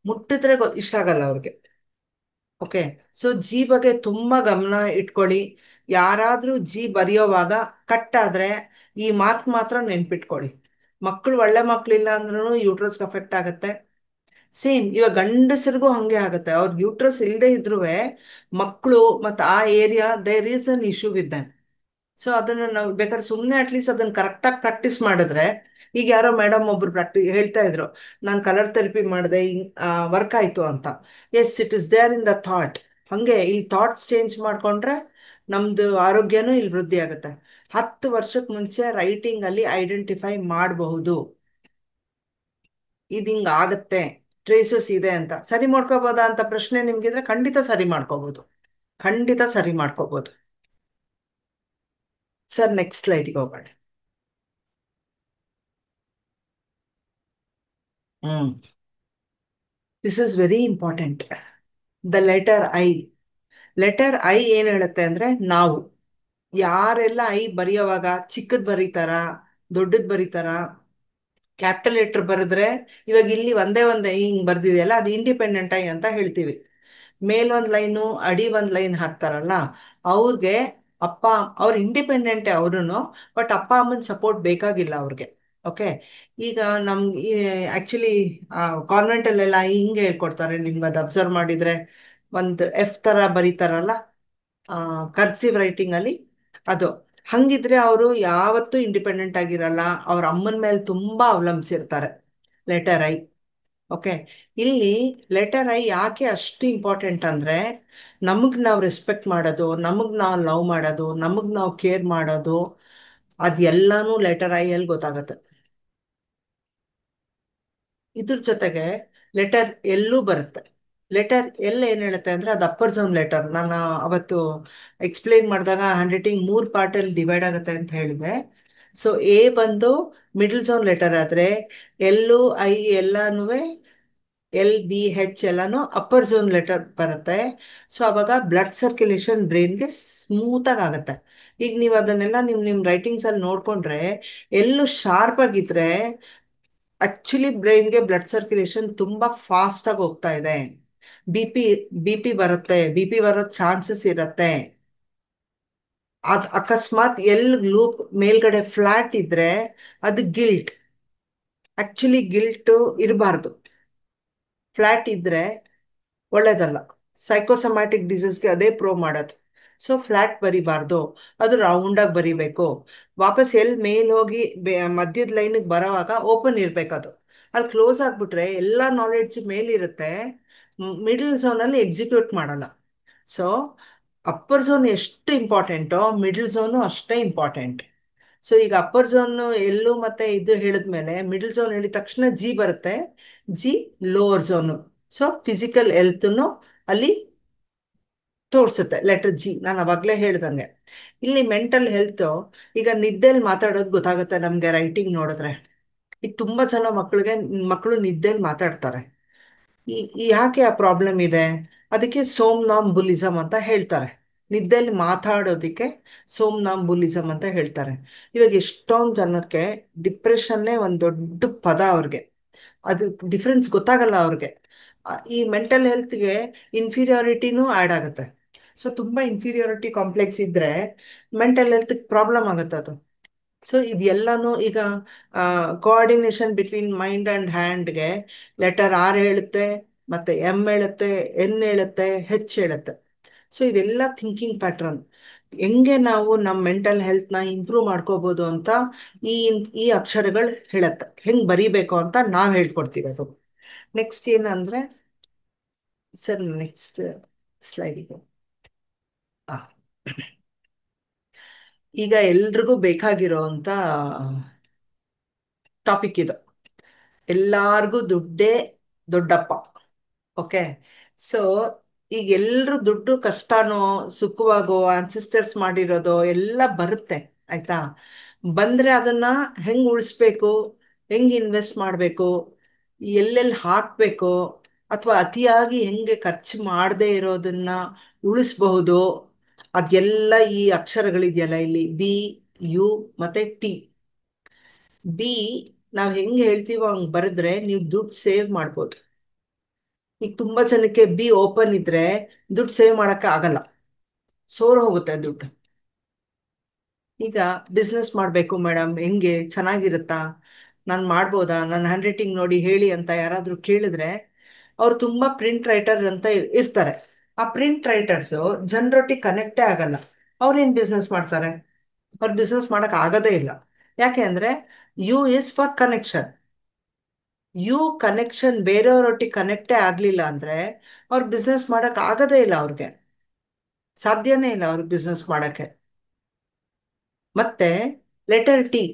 Speaker 2: ಮುಟ್ಟಿದ್ರೆ ಇಷ್ಟ ಆಗಲ್ಲ ಅವ್ರಿಗೆ. ಓಕೆ. ಸೊ ಜಿ ಬಗ್ಗೆ ತುಂಬಾ ಗಮನ ಇಟ್ಕೊಳ್ಳಿ. ಯಾರಾದ್ರೂ ಜಿ ಬರೆಯೋವಾಗ ಕಟ್ ಆದ್ರೆ ಈ ಮಾತು ಮಾತ್ರ ನೆನ್ಪಿಟ್ಕೊಳ್ಳಿ. ಮಕ್ಕಳು ಒಳ್ಳೆ ಮಕ್ಳಿಲ್ಲ ಅಂದ್ರೂ ಯೂಟ್ರಸ್ಗೆ ಅಫೆಕ್ಟ್ ಆಗುತ್ತೆ. ಸೇಮ್ ಇವಾಗ ಗಂಡಸರಿಗೂ ಹಂಗೆ ಆಗುತ್ತೆ. ಅವ್ರ ಯೂಟ್ರಸ್ ಇಲ್ಲದೆ ಇದ್ರೂ ಮಕ್ಕಳು ಮತ್ತು ಆ area there is an issue with them. So ಅದನ್ನ ನಾವು ಬೇಕಾದ್ರೆ ಸುಮ್ಮನೆ ಅಟ್ಲೀಸ್ಟ್ ಅದನ್ನ ಕರೆಕ್ಟಾಗಿ ಪ್ರಾಕ್ಟೀಸ್ ಮಾಡಿದ್ರೆ. ಈಗ ಯಾರೋ ಮೇಡಮ್ ಒಬ್ರು ಹೇಳ್ತಾ ಇದ್ರು, ನಾನು ಕಲರ್ ಥೆರಪಿ ಮಾಡಿದೆ, ವರ್ಕ್ ಆಯ್ತು ಅಂತ. Yes, it is there in the thought. ಹಂಗೆ ಈ ಥಾಟ್ಸ್ ಚೇಂಜ್ ಮಾಡ್ಕೊಂಡ್ರೆ ನಮ್ದು ಆರೋಗ್ಯನೂ ಇಲ್ಲಿ ವೃದ್ಧಿ ಆಗುತ್ತೆ. 10 ವರ್ಷಕ್ಕೆ ಮುಂಚೆ ರೈಟಿಂಗ್ ಅಲ್ಲಿ ಐಡೆಂಟಿಫೈ ಮಾಡಬಹುದು, ಇದು ಹಿಂಗ ಆಗತ್ತೆ, ಟ್ರೇಸಸ್ ಇದೆ ಅಂತ. ಸರಿ ಮಾಡ್ಕೋಬೋದಾ ಅಂತ ಪ್ರಶ್ನೆ ನಿಮ್ಗಿದ್ರೆ ಖಂಡಿತ ಸರಿ ಮಾಡ್ಕೋಬಹುದು, ಖಂಡಿತ ಸರಿ ಮಾಡ್ಕೋಬಹುದು. ಸರ್, ನೆಕ್ಸ್ಟ್ ಸ್ಲೈಡ್ಗೆ ಹೋಗೋಣ. ಹ್ಮ್ this is very important. The letter I. Letter I ಏನ್ ಹೇಳುತ್ತೆ ಅಂದ್ರೆ ನಾವು. ಯಾರೆಲ್ಲ ಐ ಬರೆಯೋವಾಗ ಚಿಕ್ಕದ್ ಬರೀತಾರ, ದೊಡ್ಡದ್ ಬರೀತಾರ, ಕ್ಯಾಪಿಟಲ್ ಲೆಟರ್ ಬರೆದ್ರೆ, ಇವಾಗ ಇಲ್ಲಿ ಒಂದೇ ಒಂದೇ ಹಿಂಗ್ ಬರ್ದಿದೆಯಲ್ಲ, ಅದು ಇಂಡಿಪೆಂಡೆಂಟ್ ಐ ಅಂತ ಹೇಳ್ತೀವಿ. ಮೇಲೊಂದ್ ಲೈನು ಅಡಿ ಒಂದ್ ಲೈನ್ ಹಾಕ್ತಾರಲ್ಲ, ಅವ್ರಿಗೆ ಅಪ್ಪ ಅವ್ರು ಇಂಡಿಪೆಂಡೆಂಟೇ ಅವ್ರು, ಬಟ್ ಅಪ್ಪ ಅಮ್ಮನ ಸಪೋರ್ಟ್ ಬೇಕಾಗಿಲ್ಲ ಅವ್ರಿಗೆ. ಓಕೆ. ಈಗ ನಮ್ಗೆ ಆಕ್ಚುಲಿ ಕಾನ್ವೆಂಟಲ್ಲೆಲ್ಲ ಹಿಂಗೆ ಹೇಳ್ಕೊಡ್ತಾರೆ, ನಿಮ್ಗೆ ಅದು ಅಬ್ಸರ್ವ್ ಮಾಡಿದ್ರೆ ಒಂದು ಎಫ್ ತರ ಬರೀತಾರಲ್ಲ ಕರ್ಸಿವ್ ರೈಟಿಂಗ್ ಅಲ್ಲಿ, ಅದು ಹಂಗಿದ್ರೆ ಅವರು ಯಾವತ್ತೂ ಇಂಡಿಪೆಂಡೆಂಟ್ ಆಗಿರಲ್ಲ, ಅವ್ರ ಅಮ್ಮನ ಮೇಲೆ ತುಂಬಾ ಅವಲಂಬಿಸಿರ್ತಾರೆ. Letter I. ಓಕೆ. ಇಲ್ಲಿ ಲೆಟರ್ ಐ ಯಾಕೆ ಅಷ್ಟು ಇಂಪಾರ್ಟೆಂಟ್ ಅಂದ್ರೆ, ನಮಗ್ ನಾವು ರೆಸ್ಪೆಕ್ಟ್ ಮಾಡೋದು, ನಮಗ್ ನಾವು ಲವ್ ಮಾಡೋದು, ನಮಗ್ ನಾವು ಕೇರ್ ಮಾಡೋದು, ಅದೆಲ್ಲಾನು ಲೆಟರ್ ಐ ಅಲ್ಲಿ ಗೊತ್ತಾಗತ್ತೆ. ಇದ್ರ ಜೊತೆಗೆ ಲೆಟರ್ ಎಲ್ಲೂ ಬರುತ್ತೆ. ಲೆಟರ್ ಎಲ್ ಏನ್ ಹೇಳುತ್ತೆ ಅಂದ್ರೆ, ಅದು ಅಪ್ಪರ್ ಝೋನ್ ಲೆಟರ್. ನಾನು ಅವತ್ತು ಎಕ್ಸ್ಪ್ಲೇನ್ ಮಾಡಿದಾಗ ಹ್ಯಾಂಡ್ ರೈಟಿಂಗ್ 3 ಪಾರ್ಟಲ್ಲಿ ಡಿವೈಡ್ ಆಗುತ್ತೆ ಅಂತ ಹೇಳಿದೆ. ಸೊ ಎ ಬಂದು ಮಿಡಲ್ ಝೋನ್ ಲೆಟರ್ ಆದ್ರೆ, ಎಲ್ಲು ಐ ಎಲ್ಲಾನು, ಎಲ್ ಬಿ ಹೆಚ್ ಎಲ್ಲಾನು ಅಪ್ಪರ್ ಝೋನ್ ಲೆಟರ್ ಬರುತ್ತೆ. ಸೊ ಅವಾಗ ಬ್ಲಡ್ ಸರ್ಕ್ಯುಲೇಷನ್ ಬ್ರೈನ್ಗೆ ಸ್ಮೂತಾಗಿ ಆಗುತ್ತೆ. ಈಗ ನೀವು ಅದನ್ನೆಲ್ಲ ನಿಮ್ಮ ರೈಟಿಂಗ್ಸ್ ಅಲ್ಲಿ ನೋಡ್ಕೊಂಡ್ರೆ, ಎಲ್ಲೂ ಶಾರ್ಪ್ ಆಗಿದ್ರೆ ಆಕ್ಚುಲಿ ಬ್ರೈನ್ಗೆ ಬ್ಲಡ್ ಸರ್ಕ್ಯುಲೇಷನ್ ತುಂಬಾ ಫಾಸ್ಟ್ ಆಗಿ ಹೋಗ್ತಾ ಇದೆ. ಬಿ ಪಿ ಬಿ ಪಿ ಬರುತ್ತೆ, ಬಿ ಪಿ ಬರೋ ಚಾನ್ಸಸ್ ಇರುತ್ತೆ. ಅಕಸ್ಮಾತ್ ಲೂಪ್ ಮೇಲ್ಗಡೆ ಫ್ಲಾಟ್ ಇದ್ರೆ ಅದು ಗಿಲ್ಟ್. ಆಕ್ಚುಲಿ ಗಿಲ್ಟ್ ಇರಬಾರ್ದು. ಫ್ಲಾಟ್ ಇದ್ರೆ ಒಳ್ಳೇದಲ್ಲ. ಸೈಕೋಸೊಮ್ಯಾಟಿಕ್ ಡಿಸೀಸ್ಗೆ ಅದೇ ಪ್ರೋವ್ ಮಾಡೋದು. ಸೊ ಫ್ಲಾಟ್ ಬರಿಬಾರ್ದು, ಅದು ರೌಂಡಾಗಿ ಬರಿಬೇಕು. ವಾಪಸ್ ಮೇಲ್ ಹೋಗಿ ಮಧ್ಯದ ಲೈನಿಗೆ ಬರೋವಾಗ ಓಪನ್ ಇರಬೇಕದು. ಅಲ್ಲಿ ಕ್ಲೋಸ್ ಆಗಿಬಿಟ್ರೆ ಎಲ್ಲ ನಾಲೆಡ್ಜ್ ಮೇಲಿರುತ್ತೆ, ಮಿಡಲ್ ಝೋನಲ್ಲಿ ಎಕ್ಸಿಕ್ಯೂಟ್ ಮಾಡಲ್ಲ. ಸೊ ಅಪ್ಪರ್ ಝೋನ್ ಎಷ್ಟು ಇಂಪಾರ್ಟೆಂಟೋ ಮಿಡಲ್ ಝೋನು ಅಷ್ಟೇ ಇಂಪಾರ್ಟೆಂಟ್. ಸೊ ಈಗ ಅಪ್ಪರ್ ಝೋನ್ ಎಲ್ಲೂ ಮತ್ತೆ ಇದು ಹೇಳಿದ್ಮೇಲೆ ಮಿಡಲ್ ಝೋನ್ ಹೇಳಿದ ತಕ್ಷಣ ಜಿ ಬರುತ್ತೆ. G lower zone. So physical ಹೆಲ್ತ್ನು ಅಲ್ಲಿ ತೋರಿಸುತ್ತೆ ಲೆಟರ್ ಜಿ, ನಾನು ಅವಾಗಲೇ ಹೇಳ್ದಂಗೆ. ಇಲ್ಲಿ ಮೆಂಟಲ್ ಹೆಲ್ತ್. ಈಗ ನಿದ್ದೆಯಲ್ಲಿ ಮಾತಾಡೋದು ಗೊತ್ತಾಗುತ್ತೆ ನಮಗೆ ರೈಟಿಂಗ್ ನೋಡಿದ್ರೆ. ಈಗ ತುಂಬ ಜನ ಮಕ್ಕಳು ನಿದ್ದೆಯಲ್ಲಿ ಮಾತಾಡ್ತಾರೆ. ಯಾಕೆ ಆ ಪ್ರಾಬ್ಲಮ್ ಇದೆ? ಅದಕ್ಕೆ ಸೋಮ್ನಾಂಬುಲಿಸಮ್ ಅಂತ ಹೇಳ್ತಾರೆ. ನಿದ್ದೆಯಲ್ಲಿ ಮಾತಾಡೋದಕ್ಕೆ ಸೋಮ್ನಾಂಬುಲಿಸಮ್ ಅಂತ ಹೇಳ್ತಾರೆ. ಇವಾಗ ಎಷ್ಟೊಂದು ಜನಕ್ಕೆ ಡಿಪ್ರೆಷನ್ನೇ ಒಂದು ದೊಡ್ಡ ಪದ ಅವ್ರಿಗೆ. ಅದು ಡಿಫ್ರೆನ್ಸ್ ಗೊತ್ತಾಗಲ್ಲ ಅವ್ರಿಗೆ. ಈ ಮೆಂಟಲ್ ಹೆಲ್ತ್ಗೆ ಇನ್ಫೀರಿಯಾರಿಟಿನೂ ಆ್ಯಡ್ ಆಗುತ್ತೆ. ಸೊ ತುಂಬ ಇನ್ಫೀರಿಯಾರಿಟಿ ಕಾಂಪ್ಲೆಕ್ಸ್ ಇದ್ದರೆ ಮೆಂಟಲ್ ಹೆಲ್ತ್ ಪ್ರಾಬ್ಲಮ್ ಆಗುತ್ತೆ ಅದು. ಸೊ ಇದೆಲ್ಲಾನು ಈಗ ಕೋಆರ್ಡಿನೇಷನ್ ಬಿಟ್ವೀನ್ ಮೈಂಡ್ ಆ್ಯಂಡ್ ಹ್ಯಾಂಡ್ಗೆ ಲೆಟರ್ ಆರ್ ಹೇಳುತ್ತೆ, ಮತ್ತೆ ಎಮ್ ಹೇಳುತ್ತೆ, ಎನ್ ಹೇಳುತ್ತೆ, ಹೆಚ್ ಹೇಳುತ್ತೆ. ಸೊ ಇದೆಲ್ಲ ಥಿಂಕಿಂಗ್ ಪ್ಯಾಟ್ರನ್. ಹೆಂಗೆ ನಾವು ನಮ್ಮ ಮೆಂಟಲ್ ಹೆಲ್ತ್ನ ಇಂಪ್ರೂವ್ ಮಾಡ್ಕೋಬೋದು ಅಂತ ಈ ಈ ಅಕ್ಷರಗಳು ಹೇಳುತ್ತೆ. ಹೆಂಗೆ ಬರೀಬೇಕು ಅಂತ ನಾವು ಹೇಳ್ಕೊಡ್ತೀವಿ ಅದು. ನೆಕ್ಸ್ಟ್ ಏನಂದ್ರೆ, ಸರ್ ನೆಕ್ಸ್ಟ್ ಸ್ಲೈಡಿಗೆ. ಈಗ ಎಲ್ರಿಗೂ ಬೇಕಾಗಿರೋ ಅಂತ ಟಾಪಿಕ್ ಇದು. ಎಲ್ಲಾರ್ಗೂ ದುಡ್ಡೇ ದೊಡ್ಡಪ್ಪ. ಓಕೆ. ಸೊ ಈಗ ಎಲ್ರು ದುಡ್ಡು ಕಷ್ಟನೋ ಸುಖವಾಗೋ ಆನ್ಸಿಸ್ಟರ್ಸ್ ಮಾಡಿರೋದೋ ಎಲ್ಲ ಬರುತ್ತೆ, ಆಯ್ತಾ. ಬಂದ್ರೆ ಅದನ್ನ ಹೆಂಗ್ ಉಳಿಸ್ಬೇಕು, ಹೆಂಗ್ ಇನ್ವೆಸ್ಟ್ ಮಾಡಬೇಕು, ಎಲ್ಲೆಲ್ಲಿ ಹಾಕ್ಬೇಕು, ಅಥವಾ ಅತಿಯಾಗಿ ಹೆಂಗೆ ಖರ್ಚು ಮಾಡದೇ ಇರೋದನ್ನ ಉಳಿಸ್ಬಹುದು, ಅದೆಲ್ಲ ಈ ಅಕ್ಷರಗಳಿದೆಯಲ್ಲ ಇಲ್ಲಿ ಬಿ, ಯು ಮತ್ತೆ ಟಿ. ಬಿ ನಾವು ಹೆಂಗೆ ಹೇಳ್ತೀವೋ ಹಂಗೆ ಬರೆದ್ರೆ ನೀವು ದುಡ್ಡು ಸೇವ್ ಮಾಡ್ಬೋದು. ಈಗ ತುಂಬಾ ಜನಕ್ಕೆ ಬಿ ಓಪನ್ ಇದ್ರೆ ದುಡ್ಡು ಸೇವ್ ಮಾಡಕ್ಕೆ ಆಗಲ್ಲ, ಸೋರ್ ಹೋಗುತ್ತೆ ದುಡ್ಡು. ಈಗ ಬಿಸ್ನೆಸ್ ಮಾಡಬೇಕು ಮೇಡಮ್, ಹೆಂಗೆ ಚೆನ್ನಾಗಿರುತ್ತಾ, ನಾನು ಮಾಡ್ಬೋದಾ, ನನ್ನ ಹ್ಯಾಂಡ್ ರೈಟಿಂಗ್ ನೋಡಿ ಹೇಳಿ ಅಂತ ಯಾರಾದರೂ ಕೇಳಿದ್ರೆ ಅವ್ರು ತುಂಬ ಪ್ರಿಂಟ್ ರೈಟರ್ ಅಂತ ಇರ್ತಾರೆ. ಆ ಪ್ರಿಂಟ್ ರೈಟರ್ಸು ಜನರೊಟ್ಟಿಗೆ ಕನೆಕ್ಟೇ ಆಗಲ್ಲ. ಅವ್ರೇನು ಬಿಸ್ನೆಸ್ ಮಾಡ್ತಾರೆ? ಅವ್ರು ಬಿಸ್ನೆಸ್ ಮಾಡೋಕೆ ಆಗೋದೇ ಇಲ್ಲ. ಯಾಕೆ ಅಂದರೆ U is for connection. U connection ಬೇರೆಯವರೊಟ್ಟಿಗೆ ಕನೆಕ್ಟೇ ಆಗಲಿಲ್ಲ ಅಂದರೆ ಅವ್ರು ಬಿಸ್ನೆಸ್ ಮಾಡೋಕೆ ಆಗೋದೇ ಇಲ್ಲ, ಅವ್ರಿಗೆ ಸಾಧ್ಯನೇ ಇಲ್ಲ ಅವ್ರಿಗೆ ಬಿಸ್ನೆಸ್ ಮಾಡೋಕ್ಕೆ. ಮತ್ತೆ ಲೆಟರ್ ಟಿ.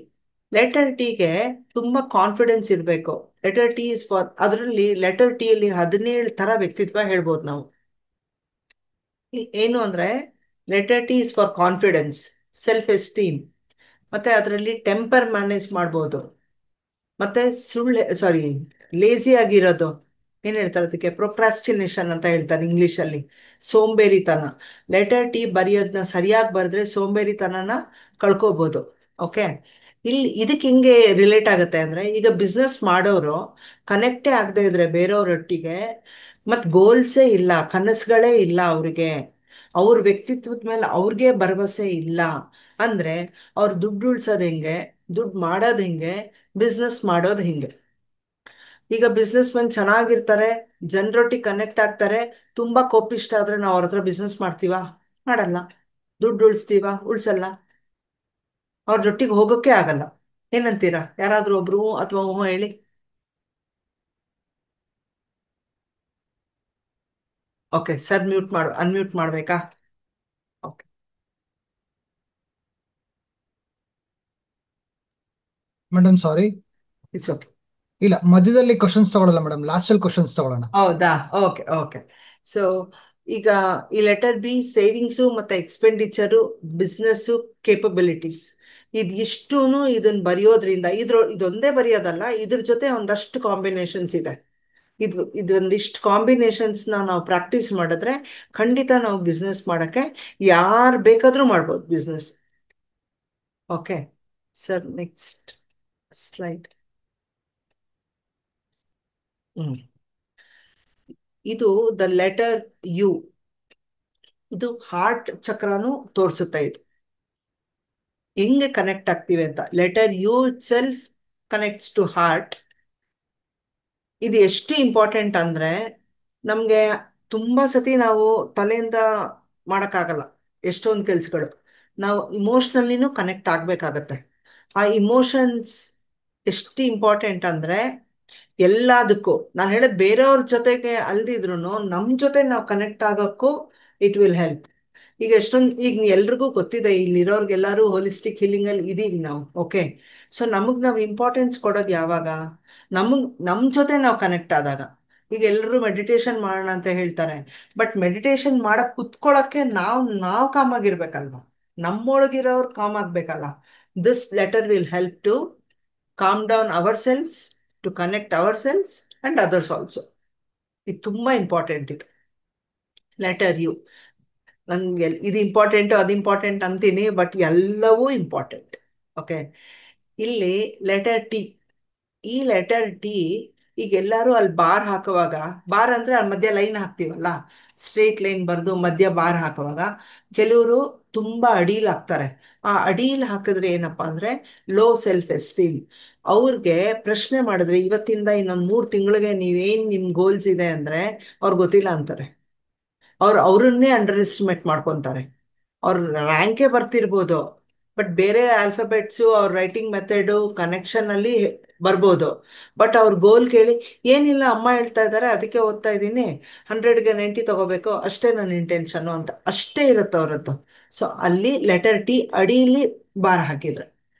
Speaker 2: ಲೆಟರ್ ಟಿಗೆ ತುಂಬ ಕಾನ್ಫಿಡೆನ್ಸ್ ಇರಬೇಕು. ಲೆಟರ್ ಟಿ ಇಸ್ ಫಾರ್, ಅದರಲ್ಲಿ ಲೆಟರ್ ಟಿಯಲ್ಲಿ 17 ಥರ ವ್ಯಕ್ತಿತ್ವ ಹೇಳ್ಬೋದು ನಾವು. ಏನು ಅಂದರೆ letter T is for confidence, self esteem, ಮತ್ತು ಅದರಲ್ಲಿ ಟೆಂಪರ್ ಮ್ಯಾನೇಜ್ ಮಾಡ್ಬೋದು. ಮತ್ತೆ ಸಾರಿ, ಲೇಸಿ ಆಗಿರೋದು, ಏನು ಹೇಳ್ತಾರೆ ಅದಕ್ಕೆ, ಪ್ರೊಕ್ರಾಸ್ಟಿನೇಷನ್ ಅಂತ ಹೇಳ್ತಾರೆ ಇಂಗ್ಲೀಷಲ್ಲಿ, ಸೋಂಬೇರಿತನ. ಲೆಟರ್ ಟಿ ಬರೆಯೋದನ್ನ ಸರಿಯಾಗಿ ಬರೆದ್ರೆ ಸೋಂಬೇರಿತನನ ಕಳ್ಕೊಬೋದು. ಓಕೆ, ಇಲ್ಲಿ ಇದಕ್ಕೆ ಹಿಂಗೆ ರಿಲೇಟ್ ಆಗುತ್ತೆ ಅಂದರೆ, ಈಗ ಬಿಸ್ನೆಸ್ ಮಾಡೋರು ಕನೆಕ್ಟೇ ಆಗದೆ ಇದ್ರೆ ಬೇರೆಯವ್ರೊಟ್ಟಿಗೆ, ಮತ್ತು ಗೋಲ್ಸೇ ಇಲ್ಲ, ಕನಸುಗಳೇ ಇಲ್ಲ ಅವರಿಗೆ, ಅವ್ರ ವ್ಯಕ್ತಿತ್ವದ ಮೇಲೆ ಅವ್ರಿಗೆ ಭರವಸೆ ಇಲ್ಲ ಅಂದರೆ ಅವ್ರು ದುಡ್ಡು ಉಳ್ಸೋದು ಹೆಂಗೆ, ದುಡ್ಡು ಮಾಡೋದು ಹೆಂಗೆ, ಬಿಸ್ನೆಸ್ ಮಾಡೋದು ಹಿಂಗೆ. ಈಗ ಬಿಸ್ನೆಸ್ ಮನ್ ಚೆನ್ನಾಗಿರ್ತಾರೆ, ಜನರೊಟ್ಟಿಗೆ ಕನೆಕ್ಟ್ ಆಗ್ತಾರೆ, ತುಂಬಾ ಕೋಪಿಷ್ಟ ಆದ್ರೆ ನಾವು ಅವ್ರ ಹತ್ರ ಬಿಸ್ನೆಸ್ ಮಾಡ್ತೀವಾ? ಮಾಡಲ್ಲ. ದುಡ್ಡು ಉಳಿಸ್ತೀವಾ? ಉಳ್ಸಲ್ಲ. ಅವ್ರ ಜೊಟ್ಟಿಗೆ ಹೋಗೋಕೆ ಆಗಲ್ಲ. ಏನಂತೀರಾ ಯಾರಾದ್ರೂ ಒಬ್ರು, ಅಥವಾ ಹ್ಞೂ ಹೇಳಿ. ಓಕೆ ಸರ್, ಅನ್ಮ್ಯೂಟ್ ಮಾಡ್ಬೇಕಾ? Okay,
Speaker 1: madam sorry.
Speaker 2: It's okay.
Speaker 1: ಇಲ್ಲ, ಮಧ್ಯದಲ್ಲಿ ಕ್ವಶನ್ಸ್ ತಗೊಳ್ಳಲ್ಲ ಮೇಡಮ್, ಲಾಸ್ಟಲ್ಲಿ ಕ್ವಶನ್ಸ್ ತಗೊಳ್ಳೋಣ.
Speaker 2: ಹೌದಾ? Okay okay. ಸೊ ಈಗ ಈ ಲೆಟರ್ ಬಿ ಸೇವಿಂಗ್ಸು ಮತ್ತು ಎಕ್ಸ್ಪೆಂಡಿಚರು, ಬಿಸ್ನೆಸ್ಸು, ಕೇಪಬಿಲಿಟೀಸ್, ಇದು ಇಷ್ಟೂ ಇದನ್ನು ಬರೆಯೋದ್ರಿಂದ ಇದೊಂದೇ ಬರೆಯೋದಲ್ಲ, ಇದ್ರ ಜೊತೆ ಒಂದಷ್ಟು ಕಾಂಬಿನೇಷನ್ಸ್ ಇದೆ. ಇದೊಂದಿಷ್ಟು ಕಾಂಬಿನೇಷನ್ಸ್ನ ನಾವು ಪ್ರಾಕ್ಟೀಸ್ ಮಾಡಿದ್ರೆ ಖಂಡಿತ ನಾವು ಬಿಸ್ನೆಸ್ ಮಾಡೋಕ್ಕೆ ಯಾರು ಬೇಕಾದರೂ ಮಾಡ್ಬೋದು business. Okay sir, next slide. ಹ್ಞೂ, ಇದು ದ ಲೆಟರ್ ಯು. ಇದು ಹಾರ್ಟ್ ಚಕ್ರನು ತೋರಿಸುತ್ತೆ. ಇದು ಹೆಂಗೆ ಕನೆಕ್ಟ್ ಆಗ್ತೀವಿ ಅಂತ. Letter U itself connects to heart. ಇದು ಎಷ್ಟು ಇಂಪಾರ್ಟೆಂಟ್ ಅಂದರೆ, ನಮಗೆ ತುಂಬ ಸತಿ ನಾವು ತಲೆಯಿಂದ ಮಾಡೋಕ್ಕಾಗಲ್ಲ ಎಷ್ಟೊಂದು ಕೆಲ್ಸಗಳು, ನಾವು ಇಮೋಷ್ನಲ್ಲಿನೂ ಕನೆಕ್ಟ್ ಆಗಬೇಕಾಗತ್ತೆ. ಆ ಇಮೋಷನ್ಸ್ ಎಷ್ಟು ಇಂಪಾರ್ಟೆಂಟ್ ಅಂದರೆ, ಎಲ್ಲದಕ್ಕೂ ನಾನು ಹೇಳೋದು ಬೇರೆಯವ್ರ ಜೊತೆಗೆ ಅಲ್ದಿದ್ರು ನಮ್ಮ ಜೊತೆ ನಾವು ಕನೆಕ್ಟ್ ಆಗೋಕ್ಕೂ ಇಟ್ ವಿಲ್ ಹೆಲ್ಪ್. ಈಗ ಈಗ ಎಲ್ರಿಗೂ ಗೊತ್ತಿದೆ, ಇಲ್ಲಿರೋರ್ಗೆಲ್ಲರೂ ಹೋಲಿಸ್ಟಿಕ್ ಹೀಲಿಂಗಲ್ಲಿ ಇದ್ದೀವಿ ನಾವು. ಓಕೆ, ಸೊ ನಾವು ಇಂಪಾರ್ಟೆನ್ಸ್ ಕೊಡೋದು ಯಾವಾಗ? ನಮ್ಮ ಜೊತೆ ನಾವು ಕನೆಕ್ಟ್ ಆದಾಗ. ಈಗ ಎಲ್ಲರೂ ಮೆಡಿಟೇಷನ್ ಮಾಡೋಣ ಅಂತ ಹೇಳ್ತಾರೆ, ಬಟ್ ಮೆಡಿಟೇಷನ್ ಮಾಡಕ್ಕೆ ಕುತ್ಕೊಳ್ಳೋಕ್ಕೆ ನಾವು ಕಾಮ್ ಆಗಿರ್ಬೇಕಲ್ವ, ನಮ್ಮೊಳಗಿರೋರು ಕಾಮ್ ಆಗಬೇಕಲ್ಲ. This letter will help to calm down ourselves, to connect ourselves and others also. ಇದು ತುಂಬ ಇಂಪಾರ್ಟೆಂಟ್ ಇದು ಲೆಟರ್ ಯು. ನನ್ಗೆ ಇದು ಇಂಪಾರ್ಟೆಂಟು ಅದು ಇಂಪಾರ್ಟೆಂಟ್ ಅಂತೀನಿ, ಬಟ್ ಎಲ್ಲವೂ ಇಂಪಾರ್ಟೆಂಟ್. ಓಕೆ, ಇಲ್ಲಿ ಲೆಟರ್ ಟಿ. ಈ ಲೆಟರ್ ಟಿ, ಈಗ ಎಲ್ಲರೂ ಅಲ್ಲಿ ಬಾರ್ ಹಾಕುವಾಗ, ಬಾರ್ ಅಂದರೆ ಅಲ್ಲಿ ಮಧ್ಯ ಲೈನ್ ಹಾಕ್ತೀವಲ್ಲ, ಸ್ಟ್ರೇಟ್ ಲೈನ್ ಬರೆದು ಮಧ್ಯ ಬಾರ್ ಹಾಕುವಾಗ ಕೆಲವರು ತುಂಬ ಅಡೀಲ್ ಹಾಕ್ತಾರೆ. ಆ ಅಡೀಲ್ ಹಾಕಿದ್ರೆ ಏನಪ್ಪ ಅಂದರೆ ಲೋ ಸೆಲ್ಫ್ ಎಸ್ಟೀಮ್. ಅವ್ರಿಗೆ ಪ್ರಶ್ನೆ ಮಾಡಿದ್ರೆ ಇವತ್ತಿಂದ ಇನ್ನೊಂದು 3 ತಿಂಗಳಿಗೆ ನೀವೇನು ನಿಮ್ಮ ಗೋಲ್ಸ್ ಇದೆ ಅಂದರೆ ಅವ್ರಿಗೆ ಗೊತ್ತಿಲ್ಲ ಅಂತಾರೆ. ಅವರನ್ನೇ ಅಂಡರ್ ಎಸ್ಟಿಮೇಟ್ ಮಾಡ್ಕೊತಾರೆ. ಅವ್ರ ರ್ಯಾಂಕೇ ಬರ್ತಿರ್ಬೋದು, ಬಟ್ ಬೇರೆ ಆಲ್ಫಾಬೆಟ್ಸು ಅವ್ರ ರೈಟಿಂಗ್ ಮೆಥಡು ಕನೆಕ್ಷನಲ್ಲಿ ಬರ್ಬೋದು, ಬಟ್ ಅವ್ರ ಗೋಲ್ ಕೇಳಿ ಏನಿಲ್ಲ ಅಮ್ಮ ಹೇಳ್ತಾ ಇದ್ದಾರೆ ಅದಕ್ಕೆ ಓದ್ತಾ ಇದ್ದೀನಿ, 100ಗೆ 90 ತಗೋಬೇಕು ಅಷ್ಟೇ ನನ್ನ ಇಂಟೆನ್ಷನ್ನು ಅಂತ ಅಷ್ಟೇ ಇರುತ್ತೆ ಅವರದ್ದು. ಸೊ ಅಲ್ಲಿ ಲೆಟರ್ ಟಿ ಅಡಿಯಲ್ಲಿ ಬಾರ್ ಹಾಕಿದ್ರೆ,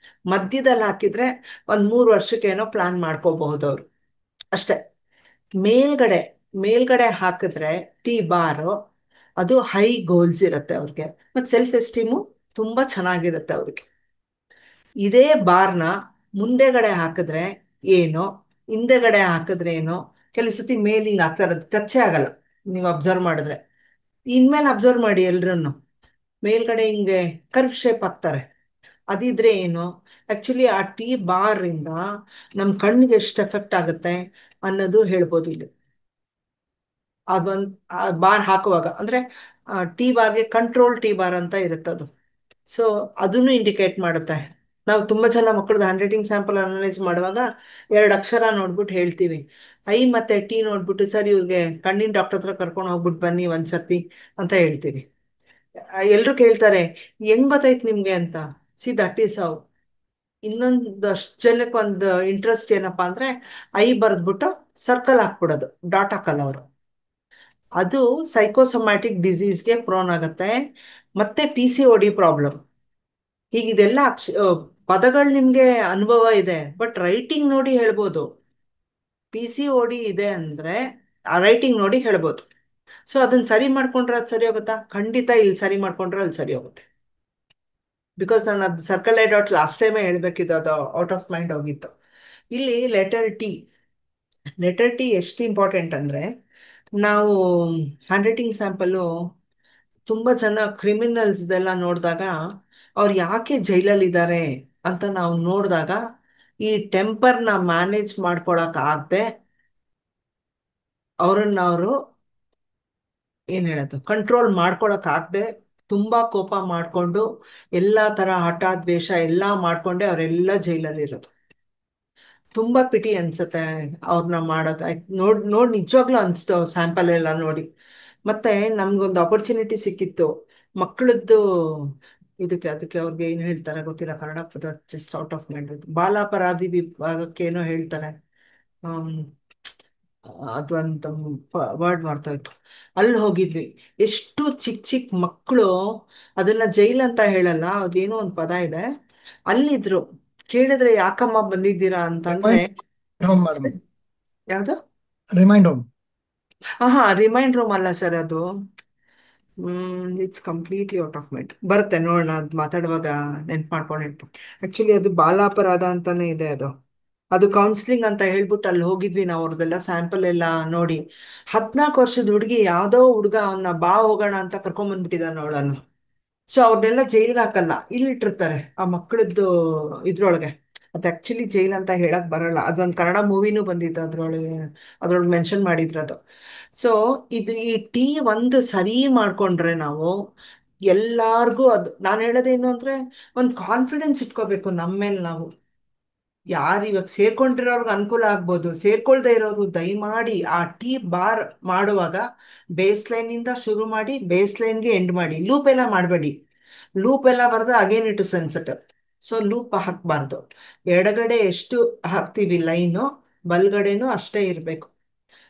Speaker 2: ಮಧ್ಯದಲ್ಲಿ ಹಾಕಿದ್ರೆ ಒಂದು 3 ವರ್ಷಕ್ಕೆ ಏನೋ ಪ್ಲಾನ್ ಮಾಡ್ಕೋಬಹುದು ಅವರು ಅಷ್ಟೇ. ಮೇಲ್ಗಡೆ ಮೇಲ್ಗಡೆ ಹಾಕಿದ್ರೆ ಟಿ ಬಾರು, ಅದು ಹೈ ಗೋಲ್ಸ್ ಇರುತ್ತೆ ಅವ್ರಿಗೆ, ಮತ್ತು ಸೆಲ್ಫ್ ಎಸ್ಟೀಮು ತುಂಬ ಚೆನ್ನಾಗಿರುತ್ತೆ ಅವ್ರಿಗೆ. ಇದೇ ಬಾರ್ನ ಮುಂದೆಗಡೆ ಹಾಕಿದ್ರೆ ಏನೋ, ಹಿಂದೆಗಡೆ ಹಾಕಿದ್ರೆ ಏನೋ, ಕೆಲವು ಸತಿ ಮೇಲ್ ಹಿಂಗೆ ಆಗ್ತಾ ಇರೋದು ಟಚ್ಚೇ ಆಗಲ್ಲ. ನೀವು ಅಬ್ಸರ್ವ್ ಮಾಡಿದ್ರೆ ಇನ್ಮೇಲೆ ಅಬ್ಸರ್ವ್ ಮಾಡಿ ಎಲ್ರನ್ನು ಮೇಲ್ಗಡೆ ಹಿಂಗೆ ಕರ್ವ್ ಶೇಪ್ ಹಾಕ್ತಾರೆ. ಅದಿದ್ರೆ ಏನು, ಆಕ್ಚುಲಿ ಆ ಟೀ ಬಾರ್ ಇಂದ ನಮ್ಮ ಕಣ್ಣಿಗೆ ಎಷ್ಟು ಎಫೆಕ್ಟ್ ಆಗುತ್ತೆ ಅನ್ನೋದು ಹೇಳ್ಬೋದು ಇಲ್ಲಿ. ಅದೊಂದು ಆ ಬಾರ್ ಹಾಕುವಾಗ ಅಂದ್ರೆ ಟೀ ಬಾರ್ಗೆ ಕಂಟ್ರೋಲ್ ಟೀ ಬಾರ್ ಅಂತ ಇರುತ್ತೆ ಅದು. ಸೊ ಅದನ್ನು ಇಂಡಿಕೇಟ್ ಮಾಡುತ್ತೆ. ನಾವು ತುಂಬ ಜನ ಮಕ್ಕಳದ್ದು ಹ್ಯಾಂಡ್ ರೈಟಿಂಗ್ ಸ್ಯಾಂಪಲ್ ಅನಲೈಸ್ ಮಾಡುವಾಗ ಎರಡು ಅಕ್ಷರ ನೋಡ್ಬಿಟ್ಟು ಹೇಳ್ತೀವಿ. ಐ ಮತ್ತೆ ಟಿ ನೋಡ್ಬಿಟ್ಟು ಸರ್ ಇವ್ರಿಗೆ ಕಣ್ಣಿನ ಡಾಕ್ಟರ್ ಹತ್ರ ಕರ್ಕೊಂಡು ಹೋಗ್ಬಿಟ್ಟು ಬನ್ನಿ ಒಂದ್ಸತಿ ಅಂತ ಹೇಳ್ತೀವಿ. ಎಲ್ರು ಕೇಳ್ತಾರೆ ಹೆಂಗ್ ಗೊತ್ತಾಯ್ತು ನಿಮ್ಗೆ ಅಂತ. See that is how. ಇನ್ನೊಂದು ಅಷ್ಟು ಜನಕ್ಕೆ ಒಂದು ಇಂಟ್ರೆಸ್ಟ್ ಏನಪ್ಪಾ ಅಂದ್ರೆ ಐ ಬರೆದ್ಬಿಟ್ಟು ಸರ್ಕಲ್ ಹಾಕ್ಬಿಡೋದು, ಡಾಟ್ ಹಾಕಲ್ಲ ಅವರು. ಅದು ಸೈಕೋಸೊಮ್ಯಾಟಿಕ್ ಡಿಸೀಸ್ಗೆ ಪ್ರೋನ್ ಆಗುತ್ತೆ. ಮತ್ತೆ P C O D problem. ಹೀಗಿದೆಲ್ಲ ಪದಗಳು ನಿಮ್ಗೆ ಅನುಭವ ಇದೆ, ಬಟ್ ರೈಟಿಂಗ್ ನೋಡಿ ಹೇಳ್ಬೋದು. ಪಿ ಸಿ ಒ ಡಿ ಇದೆ ಅಂದ್ರೆ ಆ ರೈಟಿಂಗ್ ನೋಡಿ ಹೇಳ್ಬೋದು. ಸೊ ಅದನ್ನ ಸರಿ ಮಾಡ್ಕೊಂಡ್ರೆ ಅದು ಸರಿ ಹೋಗುತ್ತಾ? ಖಂಡಿತ ಇಲ್ಲಿ ಸರಿ ಮಾಡ್ಕೊಂಡ್ರೆ ಅಲ್ಲಿ ಸರಿ ಹೋಗುತ್ತೆ. ಬಿಕಾಸ್ ನಾನು ಅದು ಸರ್ಕಲ್ ಐ ಡಾಟ್ ಲಾಸ್ಟ್ ಟೈಮೇ ಹೇಳ್ಬೇಕಿದ್ದು, ಅದು ಔಟ್ ಆಫ್ ಮೈಂಡ್ ಹೋಗಿತ್ತು. ಇಲ್ಲಿ ಲೆಟರ್ ಟಿ. ಲೆಟರ್ ಟಿ ಎಷ್ಟು ಇಂಪಾರ್ಟೆಂಟ್ ಅಂದರೆ, ನಾವು ಹ್ಯಾಂಡ್ ರೈಟಿಂಗ್ ಸ್ಯಾಂಪಲ್ಲು ತುಂಬ ಜನ ಕ್ರಿಮಿನಲ್ಸ್ದೆಲ್ಲ ನೋಡಿದಾಗ ಅವ್ರು ಯಾಕೆ ಜೈಲಲ್ಲಿದ್ದಾರೆ ಅಂತ ನಾವು ನೋಡಿದಾಗ ಈ ಟೆಂಪರ್ನ ಮ್ಯಾನೇಜ್ ಮಾಡ್ಕೊಳಕ್ಕಾಗದೆ ಅವರು ಏನು ಹೇಳೋದು ಕಂಟ್ರೋಲ್ ಮಾಡ್ಕೊಳಕ್ಕಾಗದೆ ತುಂಬ ಕೋಪ ಮಾಡಿಕೊಂಡು ಎಲ್ಲ ಥರ ಹಠ ದ್ವೇಷ ಎಲ್ಲ ಮಾಡಿಕೊಂಡೆ ಅವರೆಲ್ಲ ಜೈಲಲ್ಲಿರೋದು. ತುಂಬ ಪಿಟಿ ಅನ್ಸುತ್ತೆ ಅವ್ರನ್ನ ಮಾಡೋದು. ನೋಡಿ ನಿಜವಾಗ್ಲೂ ಅನಿಸ್ತು ಸ್ಯಾಂಪಲ್ ಎಲ್ಲ ನೋಡಿ. ಮತ್ತೆ ನಮ್ಗೊಂದು ಆಪರ್ಚುನಿಟಿ ಸಿಕ್ಕಿತ್ತು ಮಕ್ಕಳದ್ದು ಇದಕ್ಕೆ, ಅದಕ್ಕೆ ಅವ್ರಿಗೆ ಏನು ಹೇಳ್ತಾರೆ ಗೊತ್ತಿಲ್ಲ ಕನ್ನಡ ಪದ, ಜಸ್ಟ್ ಔಟ್ ಆಫ್ ಮೈಂಡ್. ಬಾಲಾಪರಾಧಿ ವಿಭಾಗಕ್ಕೆ ಏನೋ ಹೇಳ್ತಾರೆ. ಆಮ್, ಅದು ಅಂತ ವರ್ಡ್ ಮಾಡ್ತಾಯಿತ್ತು. ಅಲ್ಲಿ ಹೋಗಿದ್ವಿ. ಎಷ್ಟು ಚಿಕ್ಕ ಚಿಕ್ಕ ಮಕ್ಕಳು, ಅದನ್ನ ಜೈಲ್ ಅಂತ ಹೇಳಲ್ಲ, ಅದೇನೋ ಒಂದು ಪದ ಇದೆ. ಅಲ್ಲಿದ್ರು. ಕೇಳಿದ್ರೆ ಯಾಕಮ್ಮ ಬಂದಿದ್ದೀರಾ ಅಂತಂದ್ರೆ
Speaker 1: ರಿಮೈಂಡ್ ಹೋಮ್ ಮೇಡಮ್.
Speaker 2: ಯಾವುದು?
Speaker 1: Remind home.
Speaker 2: ಹಾ, ರಿಮೈಂಡ್ ರೂಮ್ ಅಲ್ಲ ಸರ್ ಅದು. It's completely out of mind. ಬರುತ್ತೆ ನೋಡೋಣ, ಅದು ಮಾತಾಡುವಾಗ ನೆನ್ಪು ಮಾಡ್ಕೊಂಡು ಹೇಳ್ತೀನಿ. ಆ್ಯಕ್ಚುಲಿ ಅದು ಬಾಲಾಪರಾಧ ಅಂತಾನೆ ಇದೆ ಅದು. ಅದು ಕೌನ್ಸ್ಲಿಂಗ್ ಅಂತ ಹೇಳ್ಬಿಟ್ಟು ಅಲ್ಲಿ ಹೋಗಿದ್ವಿ ನಾವು, ಅವ್ರದ್ದೆಲ್ಲ ಸ್ಯಾಂಪಲ್ ಎಲ್ಲ ನೋಡಿ. 14 ವರ್ಷದ ಹುಡುಗಿ ಯಾವುದೋ ಹುಡುಗ ಅವನ್ನ ಬಾ ಹೋಗೋಣ ಅಂತ ಕರ್ಕೊಂಬಂದ್ಬಿಟ್ಟಿದ್ದಾನೆ ಅವಳನ್ನು. ಸೊ ಅವ್ರನ್ನೆಲ್ಲ ಜೈಲ್ಗೆ ಹಾಕಲ್ಲ, ಇಲ್ಲಿಟ್ಟಿರ್ತಾರೆ ಆ ಮಕ್ಕಳದ್ದು ಇದ್ರೊಳಗೆ. ಅದು ಆ್ಯಕ್ಚುಲಿ ಜೈಲ್ ಅಂತ ಹೇಳಕ್ ಬರಲ್ಲ. ಅದೊಂದು ಕನ್ನಡ ಮೂವಿನೂ ಬಂದಿತ್ತು ಅದ್ರೊಳಗೆ ಮೆನ್ಷನ್ ಮಾಡಿದ್ರು ಅದು. ಸೊ ಇದು ಈ ಟೀ ಒಂದು ಸರಿ ಮಾಡ್ಕೊಂಡ್ರೆ ನಾವು ಎಲ್ಲಾರ್ಗೂ, ಅದು ನಾನು ಹೇಳೋದೇನು ಅಂದ್ರೆ ಒಂದು ಕಾನ್ಫಿಡೆನ್ಸ್ ಇಟ್ಕೋಬೇಕು ನಮ್ಮ ಮೇಲೆ ನಾವು. ಯಾರು ಇವಾಗ ಸೇರ್ಕೊಂಡಿರೋರ್ಗೆ ಅನುಕೂಲ ಆಗ್ಬೋದು, ಸೇರ್ಕೊಳ್ದೇ ಇರೋರು ದಯಮಾಡಿ ಆ ಟೀ ಬಾರ್ ಮಾಡುವಾಗ ಬೇಸ್ ಲೈನಿಂದ ಶುರು ಮಾಡಿ ಬೇಸ್ ಲೈನ್ಗೆ ಎಂಡ್ ಮಾಡಿ. ಲೂಪ್ ಎಲ್ಲ ಮಾಡಬೇಡಿ. ಲೂಪ್ ಎಲ್ಲ ಬರೆದ್ರೆ again it sensitive. So loop ಹಾಕಬಾರ್ದು. ಎಡಗಡೆ ಎಷ್ಟು ಹಾಕ್ತೀವಿ ಲೈನು, ಬಲ್ಗಡೆನೂ ಅಷ್ಟೇ ಇರಬೇಕು.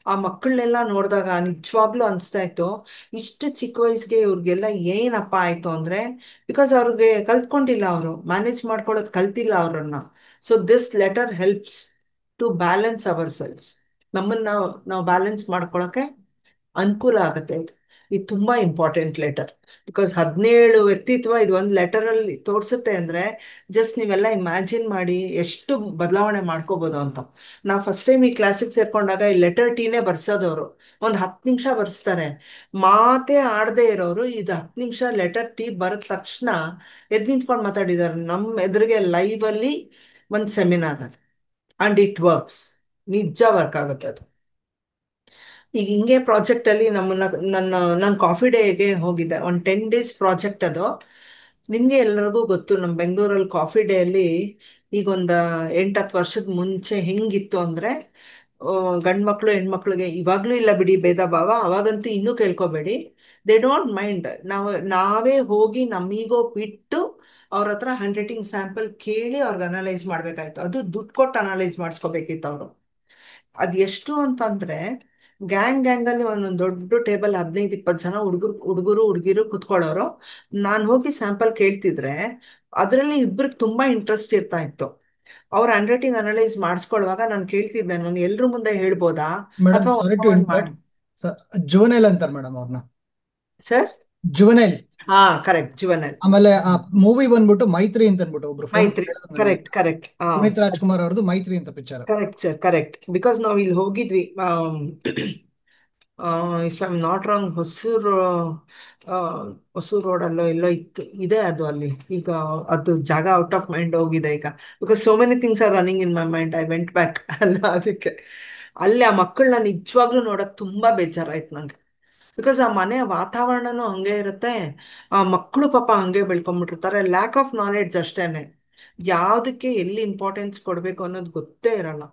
Speaker 2: ಆ ಮಕ್ಕಳನ್ನೆಲ್ಲ ನೋಡಿದಾಗ ನಿಜವಾಗ್ಲೂ ಅನಿಸ್ತಾ ಇತ್ತು, ಇಷ್ಟು ಚಿಕ್ಕ ವಯಸ್ಸಿಗೆ ಇವ್ರಿಗೆಲ್ಲ ಏನಪ್ಪ ಆಯಿತು ಅಂದರೆ, ಬಿಕಾಸ್ ಅವ್ರಿಗೆ ಕಲ್ತ್ಕೊಂಡಿಲ್ಲ, ಅವರು ಮ್ಯಾನೇಜ್ ಮಾಡ್ಕೊಳ್ಳೋದು ಕಲ್ತಿಲ್ಲ ಅವರನ್ನು. So this letter helps to balance ourselves. ನಮ್ಮನ್ನು ನಾವು ಬ್ಯಾಲೆನ್ಸ್ ಮಾಡ್ಕೊಳ್ಳೋಕ್ಕೆ ಅನುಕೂಲ ಆಗುತ್ತೆ. ಇದು ತುಂಬ ಇಂಪಾರ್ಟೆಂಟ್ ಲೆಟರ್. ಬಿಕಾಸ್ 17 ವ್ಯಕ್ತಿತ್ವ ಇದು ಒಂದು ಲೆಟರಲ್ಲಿ ತೋರಿಸುತ್ತೆ ಅಂದರೆ, ಜಸ್ಟ್ ನೀವೆಲ್ಲ ಇಮ್ಯಾಜಿನ್ ಮಾಡಿ ಎಷ್ಟು ಬದಲಾವಣೆ ಮಾಡ್ಕೋಬೋದು ಅಂತ. ನಾವು ಫಸ್ಟ್ ಟೈಮ್ ಈ ಕ್ಲಾಸಿಗೆ ಸೇರ್ಕೊಂಡಾಗ ಈ ಲೆಟರ್ ಟೀನೇ ಬರ್ಸೋದವರು ಒಂದು 10 ನಿಮಿಷ ಬರ್ಸ್ತಾರೆ. ಮಾತೇ ಆಡದೇ ಇರೋರು ಇದು 10 ನಿಮಿಷ ಲೆಟರ್ ಟೀ ಬರೆದ ತಕ್ಷಣ ಎದ್ದು ನಿಂತ್ಕೊಂಡು ಮಾತಾಡಿದ್ದಾರೆ ನಮ್ಮ ಎದುರಿಗೆ ಲೈವಲ್ಲಿ ಒಂದು ಸೆಮಿನಾರ್. And it works. ನಿಜ ವರ್ಕ್ ಆಗುತ್ತೆ ಅದು. ಈಗ ಹಿಂಗೆ ಪ್ರಾಜೆಕ್ಟಲ್ಲಿ ನಾನು ಕಾಫಿ ಡೇಗೆ ಹೋಗಿದ್ದೆ. ಒಂದು 10 ಡೇಸ್ ಪ್ರಾಜೆಕ್ಟ್ ಅದು. ನಿಮಗೆ ಎಲ್ಲರಿಗೂ ಗೊತ್ತು ನಮ್ಮ ಬೆಂಗಳೂರಲ್ಲಿ ಕಾಫಿ ಡೇ ಅಲ್ಲಿ ಈಗ ಒಂದು 8-10 ವರ್ಷದ ಮುಂಚೆ ಹೆಂಗಿತ್ತು ಅಂದರೆ, ಗಂಡು ಮಕ್ಕಳು ಹೆಣ್ಮಕ್ಳಿಗೆ ಇವಾಗಲೂ ಇಲ್ಲ ಬಿಡಿ ಭೇದ ಭಾವ, ಅವಾಗಂತೂ ಇನ್ನೂ ಕೇಳ್ಕೊಬೇಡಿ. They don't mind. ನಾವೇ ಹೋಗಿ ನಮಗೋ ಬಿಟ್ಟು ಅವ್ರ ಹತ್ರ ಹ್ಯಾಂಡ್ ರೈಟಿಂಗ್ ಸ್ಯಾಂಪಲ್ ಕೇಳಿ ಅವ್ರಿಗೆ ಅನಲೈಸ್ ಮಾಡಬೇಕಾಯ್ತು. ಅದು ದುಡ್ಡು ಕೊಟ್ಟು ಅನಲೈಸ್ ಮಾಡಿಸ್ಕೋಬೇಕಿತ್ತು ಅವರು. ಅದು ಎಷ್ಟು ಅಂತಂದ್ರೆ, ಗ್ಯಾಂಗಲ್ಲಿ ಒಂದೊಂದು ದೊಡ್ಡ ಟೇಬಲ್ 15-20 ಜನ ಹುಡುಗರು ಹುಡುಗಿರು ಕುತ್ಕೊಳ್ಳೋರು. ನಾನು ಹೋಗಿ ಸ್ಯಾಂಪಲ್ ಕೇಳ್ತಿದ್ರೆ ಅದರಲ್ಲಿ ಇಬ್ಬರಿಗೆ ತುಂಬಾ ಇಂಟ್ರೆಸ್ಟ್ ಇರ್ತಾ ಇತ್ತು. ಅವ್ರ ಹ್ಯಾಂಡ್ ರೈಟಿಂಗ್ ಅನಲೈಸ್ ಮಾಡಿಸ್ಕೊಳ್ಳುವಾಗ ನಾನು ಕೇಳ್ತಿದ್ದೆ, ನಾನು ಎಲ್ರ ಮುಂದೆ ಹೇಳ್ಬೋದಾ
Speaker 1: ಮೇಡಮ್
Speaker 2: ಅಥವಾ
Speaker 1: ಸಾರಿ ಟು
Speaker 2: ಒಂದು
Speaker 1: ಇಂಟರಪ್ಟ್.
Speaker 2: ಮಾಡಿ.
Speaker 1: ಜೋನೆಲ್ ಅಂತಾರೆ ಮೇಡಮ್ ಅವ್ರನ್ನ.
Speaker 2: Sir
Speaker 1: juvenile.
Speaker 2: ಹಾ, ಕರೆಕ್ಟ್, ಜುವೆನಲ್.
Speaker 1: ಆಮೇಲೆ ಆ ಮೂವಿ ಬಂದ್ಬಿಟ್ಟು ಮೈತ್ರಿ ಅಂತ ಅಂದ್ಬಿಟ್ಟು, ಒಬ್ರು ಫೋಟೋ
Speaker 2: ಮೈತ್ರಿ.
Speaker 1: ಹೇಳಿದ್ರು ನನಗೆ.
Speaker 2: Correct, correct. ಹಾ,
Speaker 1: ಪುನೀತ್ ರಾಜ್ಕುಮಾರ್ ಅವ್ರದ್ದು ಮೈತ್ರಿ ಅಂತ picture.
Speaker 2: Correct sir, correct. Because ನಾವು ಇಲ್ಲಿ ಹೋಗಿದ್ವಿ, if I am not wrong, Hosur, ಆ, ಹೊಸೂರು ರೋಡಲ್ಲೋ ಎಲ್ಲೋ ಇತ್ತು, ಇದೆ ಅದು ಅಲ್ಲಿ. ಈಗ ಅದು ಜಾಗ ಔಟ್ ಆಫ್ ಮೈಂಡ್ ಹೋಗಿದೆ ಈಗ. Because so many things are running in my mind, I went back ಅಲ್ಲ ಅದಕ್ಕೆ. ಅಲ್ಲಿ ಆ ಮಕ್ಕಳನ್ನ ನಿಜವಾಗ್ಲೂ ನೋಡಕ್ ತುಂಬಾ ಬೇಜಾರಾಯ್ತು ನಂಗೆ. ಬಿಕಾಸ್ ಆ ಮನೆ ವಾತಾವರಣನೂ ಹಂಗೆ ಇರುತ್ತೆ, ಆ ಮಕ್ಕಳು ಪಾಪ ಹಂಗೆ ಬೆಳ್ಕೊಂಡ್ಬಿಟ್ಟಿರ್ತಾರೆ. ಲ್ಯಾಕ್ ಆಫ್ ನಾಲೆಡ್ಜ್ ಅಷ್ಟೇನೆ, ಯಾವುದಕ್ಕೆ ಎಲ್ಲಿ ಇಂಪಾರ್ಟೆನ್ಸ್ ಕೊಡಬೇಕು ಅನ್ನೋದು ಗೊತ್ತೇ ಇರಲ್ಲ.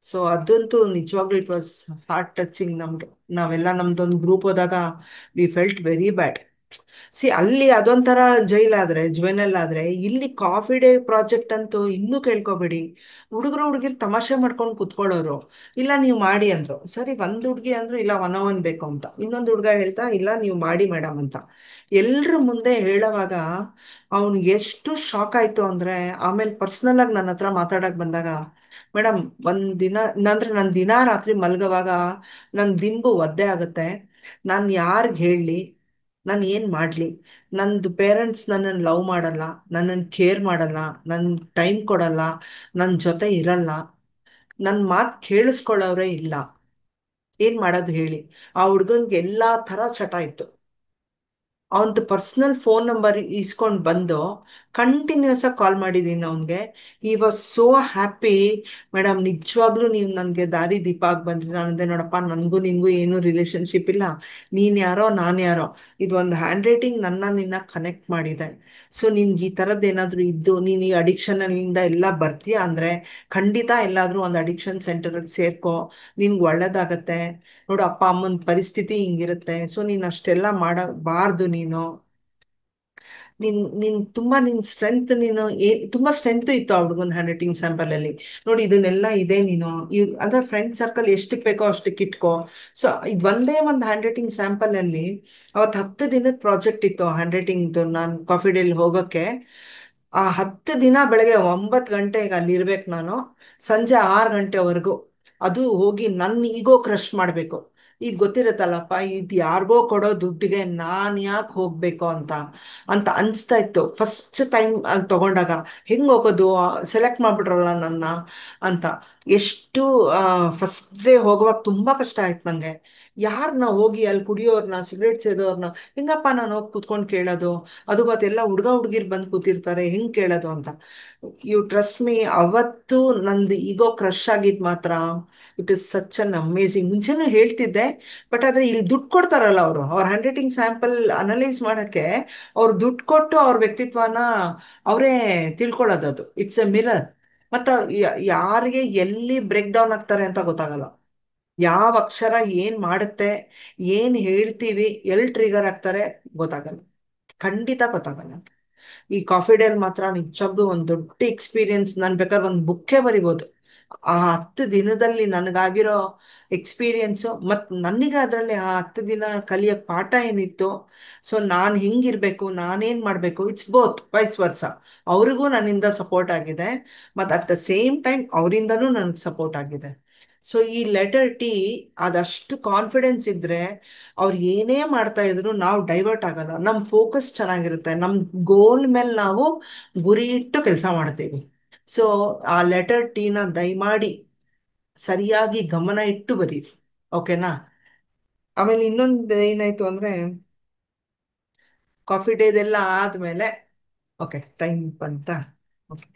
Speaker 2: ಸೊ ಅದಂತೂ ನಿಜವಾಗ್ಲೂ ಇಟ್ ವಾಸ್ ಹಾರ್ಟ್ ಟಚಿಂಗ್ ನಮ್ಗೆ. ನಾವೆಲ್ಲ ನಮ್ದೊಂದು ಗ್ರೂಪ್ ಹೋದಾಗ we felt very bad. C, ಅಲ್ಲಿ ಅದೊಂಥರ ಜೈಲಾದ್ರೆ, ಜುವೆನಲ್ ಆದ್ರೆ, ಇಲ್ಲಿ ಕಾಫಿ ಡೇ ಪ್ರಾಜೆಕ್ಟ್ ಅಂತೂ ಇನ್ನೂ ಕೇಳ್ಕೊಬೇಡಿ. ಹುಡುಗರು ಹುಡುಗಿರು ತಮಾಷೆ ಮಾಡ್ಕೊಂಡು ಕುತ್ಕೊಳ್ಳೋರು. ಇಲ್ಲ ನೀವು ಮಾಡಿ ಅಂದ್ರು, ಸರಿ. ಒಂದ್ ಹುಡುಗಿ ಅಂದ್ರು ಇಲ್ಲ ಒನ್ ಬೇಕು ಅಂತ, ಇನ್ನೊಂದು ಹುಡುಗ ಹೇಳ್ತಾ ಇಲ್ಲ ನೀವು ಮಾಡಿ ಮೇಡಮ್ ಅಂತ. ಎಲ್ರ ಮುಂದೆ ಹೇಳೋವಾಗ ಅವ್ನಿಗೆ ಎಷ್ಟು ಶಾಕ್ ಆಯ್ತು ಅಂದ್ರೆ, ಆಮೇಲೆ ಪರ್ಸ್ನಲ್ ಆಗಿ ನನ್ನ ಹತ್ರ ಮಾತಾಡಕ್ ಬಂದಾಗ, ಮೇಡಮ್ ಒಂದ್ ದಿನ, ಅಂದ್ರೆ ನನ್ನ ದಿನ ರಾತ್ರಿ ಮಲ್ಗೋವಾಗ ನನ್ನ ದಿಂಬು ಒದ್ದೆ ಆಗುತ್ತೆ. ನಾನು ಯಾರಿಗೆ ಹೇಳಲಿ, ನಾನು ಏನು ಮಾಡಲಿ? ನಂದು ಪೇರೆಂಟ್ಸ್ ನನ್ನನ್ನು ಲವ್ ಮಾಡಲ್ಲ, ನನ್ನನ್ನು ಕೇರ್ ಮಾಡಲ್ಲ, ನನ್ನ ಟೈಮ್ ಕೊಡಲ್ಲ, ನನ್ನ ಜೊತೆ ಇರಲ್ಲ, ನನ್ನ ಮಾತು ಕೇಳಿಸ್ಕೊಳ್ಳೋರೇ ಇಲ್ಲ. ಏನು ಮಾಡೋದು ಹೇಳಿ? ಆ ಹುಡ್ಗನ್ಗೆ ಎಲ್ಲ ಥರ ಚಟ ಇತ್ತು. ಅವನದು ಪರ್ಸ್ನಲ್ ಫೋನ್ ನಂಬರ್ ಇಸ್ಕೊಂಡು ಬಂದು ಕಂಟಿನ್ಯೂಸ್ ಆಗಿ ಕಾಲ್ ಮಾಡಿದ್ದೀನಿ ಅವನಿಗೆ. ಈ ವಾಸ್ ಸೋ ಹ್ಯಾಪಿ. ಮೇಡಮ್ ನಿಜವಾಗ್ಲೂ ನೀವು ನನಗೆ ದಾರಿ ದೀಪ ಆಗಿ ಬಂದ್ರಿ. ನಾನಂದೆ, ನೋಡಪ್ಪ, ನನಗೂ ನಿನಗೂ ಏನೂ ರಿಲೇಷನ್ಶಿಪ್ ಇಲ್ಲ, ನೀನು ಯಾರೋ ನಾನು ಯಾರೋ, ಇದು ಒಂದು ಹ್ಯಾಂಡ್ ರೈಟಿಂಗ್ ನನ್ನ ನಿನ್ನ ಕನೆಕ್ಟ್ ಮಾಡಿದೆ. ಸೊ ನಿನ್ಗೆ ಈ ಥರದ್ದು ಏನಾದರೂ ಇದ್ದು ನೀನು ಈ ಅಡಿಕ್ಷನ್ನಿಂದ ಎಲ್ಲ ಬರ್ತೀಯಾ ಅಂದರೆ ಖಂಡಿತ ಎಲ್ಲಾದರೂ ಒಂದು ಅಡಿಕ್ಷನ್ ಸೆಂಟರ್ಗೆ ಸೇರ್ಕೋ, ನಿನ್ಗೆ ಒಳ್ಳೇದಾಗತ್ತೆ. ನೋಡು, ಅಪ್ಪ ಅಮ್ಮನ ಪರಿಸ್ಥಿತಿ ಹಿಂಗಿರುತ್ತೆ, ಸೊ ನೀನು ಅಷ್ಟೆಲ್ಲ ಮಾಡಬಾರ್ದು. ನೀನ್ ತುಂಬಾ ನಿನ್ ಸ್ಟ್ರೆಂತ್, ನೀನು ತುಂಬಾ ಸ್ಟ್ರೆಂತ್ ಇತ್ತು ಆ ಹುಡುಗನ ಹ್ಯಾಂಡ್ ರೈಟಿಂಗ್ ಸ್ಯಾಂಪಲ್ ಅಲ್ಲಿ. ನೋಡಿ ಇದನ್ನೆಲ್ಲ ಇದೆ, ನೀನು ಅದ ಫ್ರೆಂಡ್ ಸರ್ಕಲ್ ಎಷ್ಟಕ್ಕೆ ಬೇಕೋ ಅಷ್ಟಕ್ಕೆ ಇಟ್ಕೋ. ಸೊ ಇದು ಒಂದೇ ಒಂದು ಹ್ಯಾಂಡ್ ರೈಟಿಂಗ್ ಸ್ಯಾಂಪಲ್ ಅಲ್ಲಿ ಅವತ್ತು 10 ದಿನದ ಪ್ರಾಜೆಕ್ಟ್ ಇತ್ತು ಹ್ಯಾಂಡ್ ರೈಟಿಂಗ್. ನಾನು ಕಾಫಿ ಡೇಲಿ ಹೋಗೋಕ್ಕೆ ಆ 10 ದಿನ ಬೆಳಗ್ಗೆ 9 ಗಂಟೆಗೆ ಅಲ್ಲಿ ಇರ್ಬೇಕು ನಾನು, ಸಂಜೆ 6 ಗಂಟೆವರೆಗೂ. ಅದು ಹೋಗಿ ನನ್ನ ಈಗೋ ಕ್ರಶ್ ಮಾಡಬೇಕು. ಈಗ ಗೊತ್ತಿರುತ್ತಲ್ಲಪ್ಪ, ಇದು ಯಾರಿಗೋ ಕೊಡೋ ದುಡ್ಡಿಗೆ ನಾನು ಯಾಕೆ ಹೋಗ್ಬೇಕು ಅಂತ ಅಂತ ಅನಿಸ್ತಾ ಇತ್ತು ಫಸ್ಟ್ ಟೈಮ್ ಅಲ್ಲಿ ತಗೊಂಡಾಗ. ಹೆಂಗೆ ಹೋಗೋದು, ಸೆಲೆಕ್ಟ್ ಮಾಡಿಬಿಟ್ರಲ್ಲ ನನ್ನ ಅಂತ. ಎಷ್ಟು ಫಸ್ಟ್ ಡೇ ಹೋಗುವಾಗ ತುಂಬ ಕಷ್ಟ ಆಯ್ತು ನನಗೆ. ಯಾರನ್ನ ಹೋಗಿ ಅಲ್ಲಿ ಕುಡಿಯೋರ್ನ, ಸಿಗರೇಟ್ ಸೇದೋರ್ನ ಹೆಂಗಪ್ಪ ನಾನು ಹೋಗಿ ಕೂತ್ಕೊಂಡು ಕೇಳೋದು? ಅದು ಮತ್ತೆಲ್ಲ ಹುಡುಗ ಹುಡುಗಿರು ಬಂದು ಕೂತಿರ್ತಾರೆ, ಹೆಂಗೆ ಕೇಳೋದು ಅಂತ. ಯು ಟ್ರಸ್ಟ್ ಮೀ, ಅವತ್ತು ನಂದು ಈಗೋ ಕ್ರಶ್ ಆಗಿದ್ದು ಮಾತ್ರ it is such an amazing. ಮುಂಚೆನೂ ಹೇಳ್ತಿದ್ದೆ, ಬಟ್ ಆದರೆ ಇಲ್ಲಿ ದುಡ್ಡು ಕೊಡ್ತಾರಲ್ಲ ಅವರು, ಅವ್ರ ಹ್ಯಾಂಡ್ ರೈಟಿಂಗ್ ಸ್ಯಾಂಪಲ್ ಅನಲೈಸ್ ಮಾಡೋಕ್ಕೆ ಅವ್ರು ದುಡ್ಡು ಕೊಟ್ಟು ಅವ್ರ ವ್ಯಕ್ತಿತ್ವನ ಅವರೇ ತಿಳ್ಕೊಳ್ಳೋದು. ಅದು ಇಟ್ಸ್ ಎ ಮಿರರ್. ಮತ್ತು ಯಾರಿಗೆ ಎಲ್ಲಿ ಬ್ರೇಕ್ ಡೌನ್ ಆಗ್ತಾರೆ ಅಂತ ಗೊತ್ತಾಗಲ್ಲ. ಯಾವ ಅಕ್ಷರ ಏನು ಮಾಡುತ್ತೆ, ಏನು ಹೇಳ್ತೀವಿ, ಎಲ್ಲಿ ಟ್ರಿಗರ್ ಆಗ್ತಾರೆ ಗೊತ್ತಾಗಲ್ಲ, ಖಂಡಿತ ಗೊತ್ತಾಗಲ್ಲ. ಈ ಕಾಫಿ ಡೇಲ್ ಮಾತ್ರ ನಿಜವಾಗ್ಲೂ ಒಂದು ದೊಡ್ಡ ಎಕ್ಸ್ಪೀರಿಯನ್ಸ್. ನಾನು ಬೇಕಾದ್ರೆ ಒಂದು ಬುಕ್ಕೇ ಬರಿಬೋದು ಆ 10 ದಿನದಲ್ಲಿ ನನಗಾಗಿರೋ ಎಕ್ಸ್ಪೀರಿಯನ್ಸು, ಮತ್ತು ನನಗೆ ಅದರಲ್ಲಿ ಆ 10 ದಿನ ಕಲಿಯೋ ಪಾಠ ಏನಿತ್ತು. ಸೊ ನಾನು ಹಿಂಗಿರಬೇಕು, ನಾನೇನು ಮಾಡಬೇಕು, ಇಟ್ಸ್ ಬೋತ್ ವೈಸ್ ವರ್ಸ. ಅವ್ರಿಗೂ ನನ್ನಿಂದ ಸಪೋರ್ಟ್ ಆಗಿದೆ, ಮತ್ತು ಅಟ್ ದ ಸೇಮ್ ಟೈಮ್ ಅವರಿಂದನೂ ನನಗೆ ಸಪೋರ್ಟ್ ಆಗಿದೆ. ಸೊ ಈ ಲೆಟರ್ ಟಿ ಅದಷ್ಟು ಕಾನ್ಫಿಡೆನ್ಸ್ ಇದ್ದರೆ ಅವ್ರು ಏನೇ ಮಾಡ್ತಾ ಇದ್ರು ನಾವು ಡೈವರ್ಟ್ ಆಗಲ್ಲ, ನಮ್ಮ ಫೋಕಸ್ ಚೆನ್ನಾಗಿರುತ್ತೆ, ನಮ್ಮ ಗೋಲ್ ಮೇಲೆ ನಾವು ಗುರಿ ಇಟ್ಟು ಕೆಲಸ ಮಾಡ್ತೀವಿ. ಸೊ ಆ ಲೆಟರ್ ಟೀನ ದಯಮಾಡಿ ಸರಿಯಾಗಿ ಗಮನ ಇಟ್ಟು ಬರೀರಿ, ಓಕೆನಾ? ಆಮೇಲೆ ಇನ್ನೊಂದು ಏನಾಯ್ತು ಅಂದರೆ, ಕಾಫಿ ಡೇದೆಲ್ಲ ಆದಮೇಲೆ, ಓಕೆ ಟೈಮ್ ಬಂತ, ಓಕೆ,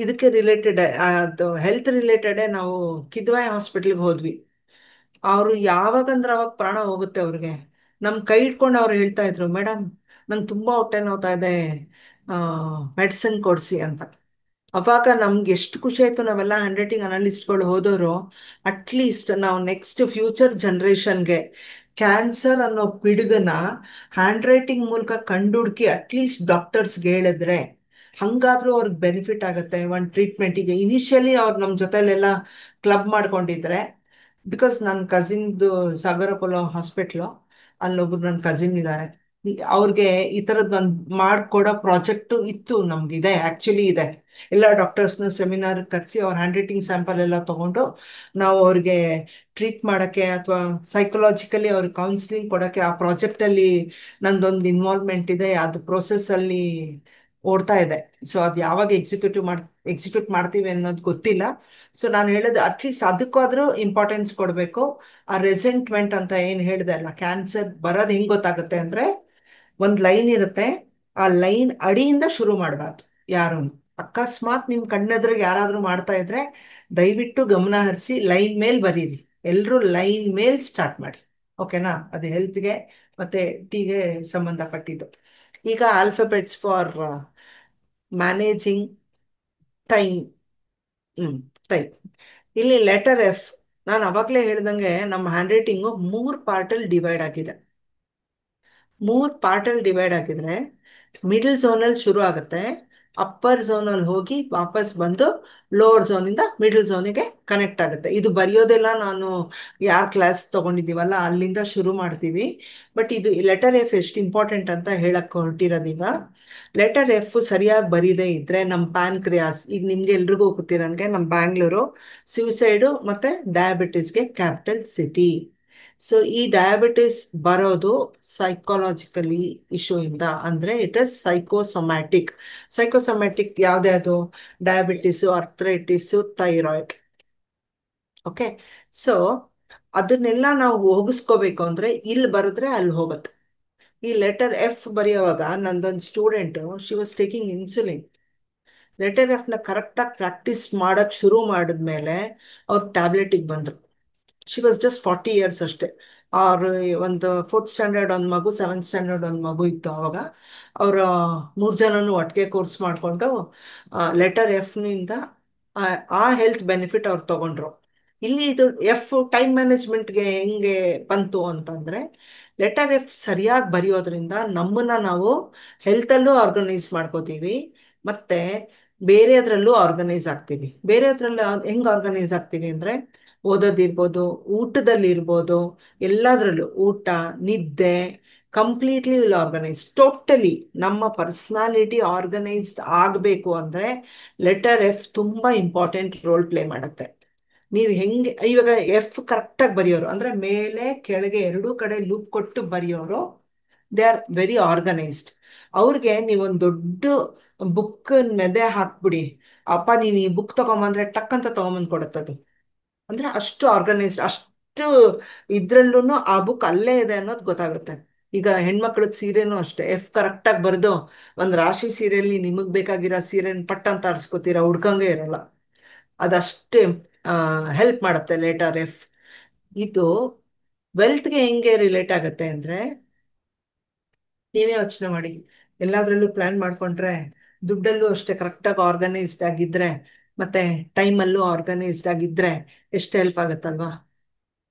Speaker 2: ಇದಕ್ಕೆ ರಿಲೇಟೆಡ್, ಅದು ಹೆಲ್ತ್ ರಿಲೇಟೆಡೇ ನಾವು ಕಿದ್ವಾಯಿ ಹಾಸ್ಪಿಟ್ಲಿಗೆ ಹೋದ್ವಿ. ಅವರು ಯಾವಾಗಂದ್ರೆ ಅವಾಗ ಪ್ರಾಣ ಹೋಗುತ್ತೆ ಅವ್ರಿಗೆ. ನಮ್ಮ ಕೈ ಇಟ್ಕೊಂಡು ಅವ್ರು ಹೇಳ್ತಾ ಇದ್ರು, ಮೇಡಮ್ ನಂಗೆ ತುಂಬ ಹೊಟ್ಟೆ ನೋವ್ತಾ ಇದೆ, ಮೆಡಿಸಿನ್ ಕೊಡಿಸಿ ಅಂತ. ಅವಾಗ ನಮ್ಗೆ ಎಷ್ಟು ಖುಷಿ ಆಯಿತು. ನಾವೆಲ್ಲ ಹ್ಯಾಂಡ್ ರೈಟಿಂಗ್ ಅನಲಿಸ್ಟ್ಗಳು ಹೋದವರು, ಅಟ್ಲೀಸ್ಟ್ ನಾವು ನೆಕ್ಸ್ಟ್ ಫ್ಯೂಚರ್ ಜನ್ರೇಷನ್ಗೆ ಕ್ಯಾನ್ಸರ್ ಅನ್ನೋ ಪಿಡುಗನ್ನ ಹ್ಯಾಂಡ್ ರೈಟಿಂಗ್ ಮೂಲಕ ಕಂಡುಹುಡುಕಿ ಅಟ್ಲೀಸ್ಟ್ ಡಾಕ್ಟರ್ಸ್ಗೆ ಹೇಳಿದ್ರೆ ಹಂಗಾದ್ರೂ ಅವ್ರಿಗೆ ಬೆನಿಫಿಟ್ ಆಗುತ್ತೆ ಒಂದು ಟ್ರೀಟ್ಮೆಂಟಿಗೆ. ಇನಿಷಿಯಲಿ ಅವ್ರು ನಮ್ಮ ಜೊತೆಲೆಲ್ಲ ಕ್ಲಬ್ ಮಾಡ್ಕೊಂಡಿದ್ರೆ, ಬಿಕಾಸ್ ನನ್ನ ಕಸಿನ್ದು ಸಾಗರ ಪೊಲೋ ಹಾಸ್ಪಿಟ್ಲು, ಅಲ್ಲೊಬ್ರು ನನ್ನ ಕಸಿನ್ ಇದ್ದಾರೆ. ಅವ್ರಿಗೆ ಈ ಥರದ್ದು ಒಂದು ಮಾಡಿಕೊಡೋ ಪ್ರಾಜೆಕ್ಟು ಇತ್ತು, ನಮಗಿದೆ ಆ್ಯಕ್ಚುಲಿ ಇದೆ. ಎಲ್ಲ ಡಾಕ್ಟರ್ಸ್ನ ಸೆಮಿನಾರ್ ಕರೆಸಿ ಅವ್ರ ಹ್ಯಾಂಡ್ ರೈಟಿಂಗ್ ಸ್ಯಾಂಪಲ್ ಎಲ್ಲ ತೊಗೊಂಡು ನಾವು ಅವ್ರಿಗೆ ಟ್ರೀಟ್ ಮಾಡೋಕ್ಕೆ ಅಥವಾ ಸೈಕಲಾಜಿಕಲಿ ಅವ್ರಿಗೆ ಕೌನ್ಸಿಲಿಂಗ್ ಕೊಡೋಕ್ಕೆ ಆ ಪ್ರಾಜೆಕ್ಟಲ್ಲಿ ನಂದೊಂದು ಇನ್ವಾಲ್ವ್ಮೆಂಟ್ ಇದೆ. ಅದು ಪ್ರೋಸೆಸ್ಸಲ್ಲಿ ಓಡ್ತಾ ಇದೆ. ಸೊ ಅದು ಯಾವಾಗ ಎಕ್ಸಿಕ್ಯೂಟ್ ಮಾಡ್ತೀವಿ ಅನ್ನೋದು ಗೊತ್ತಿಲ್ಲ. ಸೊ ನಾನು ಹೇಳೋದು ಅಟ್ಲೀಸ್ಟ್ ಅದಕ್ಕಾದ್ರೂ ಇಂಪಾರ್ಟೆನ್ಸ್ ಕೊಡಬೇಕು. ಆ ರೆಸೆಂಟ್ಮೆಂಟ್ ಅಂತ ಏನು ಹೇಳಿದೆ ಅಲ್ಲ, ಕ್ಯಾನ್ಸರ್ ಬರೋದು ಹೆಂಗೆ ಗೊತ್ತಾಗುತ್ತೆ ಅಂದರೆ, ಒಂದು ಲೈನ್ ಇರುತ್ತೆ, ಆ ಲೈನ್ ಅಡಿಯಿಂದ ಶುರು ಮಾಡಬಾರ್ದು ಯಾರೂ. ಅಕಸ್ಮಾತ್ ನಿಮ್ಮ ಕಣ್ಣೆದ್ರಿಗೆ ಯಾರಾದರೂ ಮಾಡ್ತಾ ಇದ್ರೆ ದಯವಿಟ್ಟು ಗಮನ ಹರಿಸಿ ಲೈನ್ ಮೇಲೆ ಬರೀರಿ. ಎಲ್ಲರೂ ಲೈನ್ ಮೇಲ್ ಸ್ಟಾರ್ಟ್ ಮಾಡಿ. ಓಕೆನಾ? ಅದು ಹೆಲ್ತ್ಗೆ ಮತ್ತೆ ಟೀಗೆ ಸಂಬಂಧಪಟ್ಟಿದ್ದು. ಈಗ alphabets for managing time. Time. ಇಲ್ಲಿ ಲೆಟರ್ ಎಫ್, ನಾನು ಅವಾಗಲೇ ಹೇಳ್ದಂಗೆ ನಮ್ಮ ಹ್ಯಾಂಡ್ ರೈಟಿಂಗು 3 ಪಾರ್ಟಲ್ಲಿ ಡಿವೈಡ್ ಆಗಿದೆ. 3 ಪಾರ್ಟಲ್ಲಿ ಡಿವೈಡ್ ಆಗಿದ್ರೆ ಮಿಡಲ್ ಝೋನಲ್ಲಿ ಶುರು ಆಗುತ್ತೆ, ಅಪ್ಪರ್ ಝೋನಲ್ಲಿ ಹೋಗಿ ವಾಪಸ್ ಬಂದು ಲೋವರ್ ಝೋನಿಂದ ಮಿಡಲ್ ಝೋನಿಗೆ ಕನೆಕ್ಟ್ ಆಗುತ್ತೆ. ಇದು ಬರೆಯೋದೆಲ್ಲ ನಾನು ಯಾರು ಕ್ಲಾಸ್ ತೊಗೊಂಡಿದ್ದೀವಲ್ಲ ಅಲ್ಲಿಂದ ಶುರು ಮಾಡ್ತೀವಿ. ಬಟ್ ಇದು ಲೆಟರ್ ಎಫ್ ಎಷ್ಟು ಇಂಪಾರ್ಟೆಂಟ್ ಅಂತ ಹೇಳಕ್ಕೆ ಹೊರಟಿರೋದೀಗ. ಲೆಟರ್ ಎಫ್ ಸರಿಯಾಗಿ ಬರೀದೇ ಇದ್ದರೆ ನಮ್ಮ ಪ್ಯಾನ್ಕ್ರಿಯಾಸ್, ಈಗ ನಿಮಗೆ ಎಲ್ರಿಗೂ ಗೊತ್ತಿರೋಂಗೆ ನಮ್ಮ ಬ್ಯಾಂಗ್ಳೂರು ಸ್ಯೂಸೈಡು ಮತ್ತು ಡಯಾಬಿಟಿಸ್ಗೆ ಕ್ಯಾಪಿಟಲ್ ಸಿಟಿ. ಸೊ ಈ ಡಯಾಬಿಟಿಸ್ ಬರೋದು ಸೈಕಾಲಜಿಕಲಿ ಇಶ್ಯೂ ಇಂದ, ಅಂದರೆ ಇಟ್ ಇಸ್ ಸೈಕೋಸೊಮ್ಯಾಟಿಕ್. ಸೈಕೋಸೊಮ್ಯಾಟಿಕ್ ಯಾವುದ್ಯಾವುದು? Diabetes, arthritis, thyroid. Okay. So ಅದನ್ನೆಲ್ಲ ನಾವು ಹೋಗಿಸ್ಕೋಬೇಕು ಅಂದರೆ ಇಲ್ಲಿ ಬರೆದ್ರೆ ಅಲ್ಲಿ ಹೋಗುತ್ತೆ. ಈ ಲೆಟರ್ ಎಫ್ ಬರೆಯೋವಾಗ ನಂದೊಂದು student, she was taking insulin. Letter ಎಫ್ನ ಕರೆಕ್ಟಾಗಿ ಪ್ರಾಕ್ಟೀಸ್ ಮಾಡೋಕ್ಕೆ ಶುರು ಮಾಡಿದ್ಮೇಲೆ ಅವ್ರು ಟ್ಯಾಬ್ಲೆಟಿಗೆ ಬಂದರು. ಶಿ ವಾಸ್ ಜಸ್ಟ್ 40 years ಅಷ್ಟೇ. ಅವ್ರು ಒಂದು 4th ಸ್ಟ್ಯಾಂಡರ್ಡ್ ಒಂದು ಮಗು, 7th ಸ್ಟ್ಯಾಂಡರ್ಡ್ ಒಂದು ಮಗು ಇತ್ತು ಅವಾಗ. ಅವರ 3 ಜನನೂ ಒಟ್ಟಿಗೆ ಕೋರ್ಸ್ ಮಾಡಿಕೊಂಡು ಲೆಟರ್ ಎಫ್ನಿಂದ ಆ ಹೆಲ್ತ್ ಬೆನಿಫಿಟ್ ಅವ್ರು ತಗೊಂಡ್ರು. ಇಲ್ಲಿ ಇದು ಎಫ್ ಟೈಮ್ ಮ್ಯಾನೇಜ್ಮೆಂಟ್ಗೆ ಹೆಂಗೆ ಬಂತು ಅಂತಂದರೆ, ಲೆಟರ್ ಎಫ್ ಸರಿಯಾಗಿ ಬರೆಯೋದ್ರಿಂದ ನಮ್ಮನ್ನು ನಾವು ಹೆಲ್ತಲ್ಲೂ ಆರ್ಗನೈಸ್ ಮಾಡ್ಕೋತೀವಿ ಮತ್ತು ಬೇರೆದ್ರಲ್ಲೂ ಆರ್ಗನೈಸ್ ಆಗ್ತೀವಿ. ಬೇರೆದ್ರಲ್ಲಿ ಹೆಂಗೆ ಆರ್ಗನೈಸ್ ಆಗ್ತೀವಿ ಅಂದರೆ, ಓದೋದಿರ್ಬೋದು, ಊಟದಲ್ಲಿರ್ಬೋದು, ಎಲ್ಲದರಲ್ಲೂ ಊಟ, ನಿದ್ದೆ, ಕಂಪ್ಲೀಟ್ಲಿ ವಿಲ್ ಆರ್ಗನೈಸ್. ಟೋಟಲಿ ನಮ್ಮ ಪರ್ಸ್ನಾಲಿಟಿ ಆರ್ಗನೈಸ್ಡ್ ಆಗಬೇಕು ಅಂದರೆ ಲೆಟರ್ ಎಫ್ ತುಂಬ ಇಂಪಾರ್ಟೆಂಟ್ ರೋಲ್ ಪ್ಲೇ ಮಾಡುತ್ತೆ. ನೀವು ಹೆಂಗೆ ಇವಾಗ ಎಫ್ ಕರೆಕ್ಟಾಗಿ ಬರೆಯೋರು ಅಂದರೆ ಮೇಲೆ ಕೆಳಗೆ ಎರಡೂ ಕಡೆ ಲೂಪ್ ಕೊಟ್ಟು ಬರೆಯೋರು, ದೇ ಆರ್ ವೆರಿ ಆರ್ಗನೈಸ್ಡ್. ಅವ್ರಿಗೆ ನೀವೊಂದು ದೊಡ್ಡ ಬುಕ್ ಮೆದೆ ಹಾಕ್ಬಿಡಿ, ಅಪ್ಪ ನೀನು ಈ ಬುಕ್ ತೊಗೊಂಬಂದ್ರೆ ಟಕ್ ಅಂತ ತೊಗೊಂಬಂದು ಕೊಡುತ್ತದು. ಅಂದರೆ ಅಷ್ಟು ಆರ್ಗನೈಸ್ಡ್, ಅಷ್ಟು ಇದ್ರಲ್ಲೂ ಆ ಬುಕ್ ಅಲ್ಲೇ ಇದೆ ಅನ್ನೋದು ಗೊತ್ತಾಗುತ್ತೆ. ಈಗ ಹೆಣ್ಮಕ್ಳಿಗೆ ಸೀರೆನೂ ಅಷ್ಟೇ, ಎಫ್ ಕರೆಕ್ಟಾಗಿ ಬರೆದು ಒಂದು ರಾಶಿ ಸೀರೆಯಲ್ಲಿ ನಿಮಗೆ ಬೇಕಾಗಿರೋ ಸೀರೆನ ಪಟ್ ಅಂತ ಆರಿಸ್ಕೋತೀರ, ಹುಡ್ಕಂಗೆ ಇರಲ್ಲ. ಅದಷ್ಟೇ ಹೆಲ್ಪ್ ಮಾಡುತ್ತೆ ಲೆಟರ್ ಎಫ್. ಇದು ವೆಲ್ತ್ಗೆ ಹೆಂಗೆ ರಿಲೇಟ್ ಆಗುತ್ತೆ ಅಂದರೆ, ನೀವೇ ಯೋಚನೆ ಮಾಡಿ, ಎಲ್ಲದರಲ್ಲೂ ಪ್ಲ್ಯಾನ್ ಮಾಡಿಕೊಂಡ್ರೆ, ದುಡ್ಡಲ್ಲೂ ಅಷ್ಟೇ ಕರೆಕ್ಟಾಗಿ ಆರ್ಗನೈಸ್ಡ್ ಆಗಿದ್ದರೆ, ಮತ್ತು ಟೈಮಲ್ಲೂ ಆರ್ಗನೈಸ್ಡ್ ಆಗಿದ್ದರೆ ಎಷ್ಟು ಹೆಲ್ಪ್ ಆಗುತ್ತಲ್ವಾ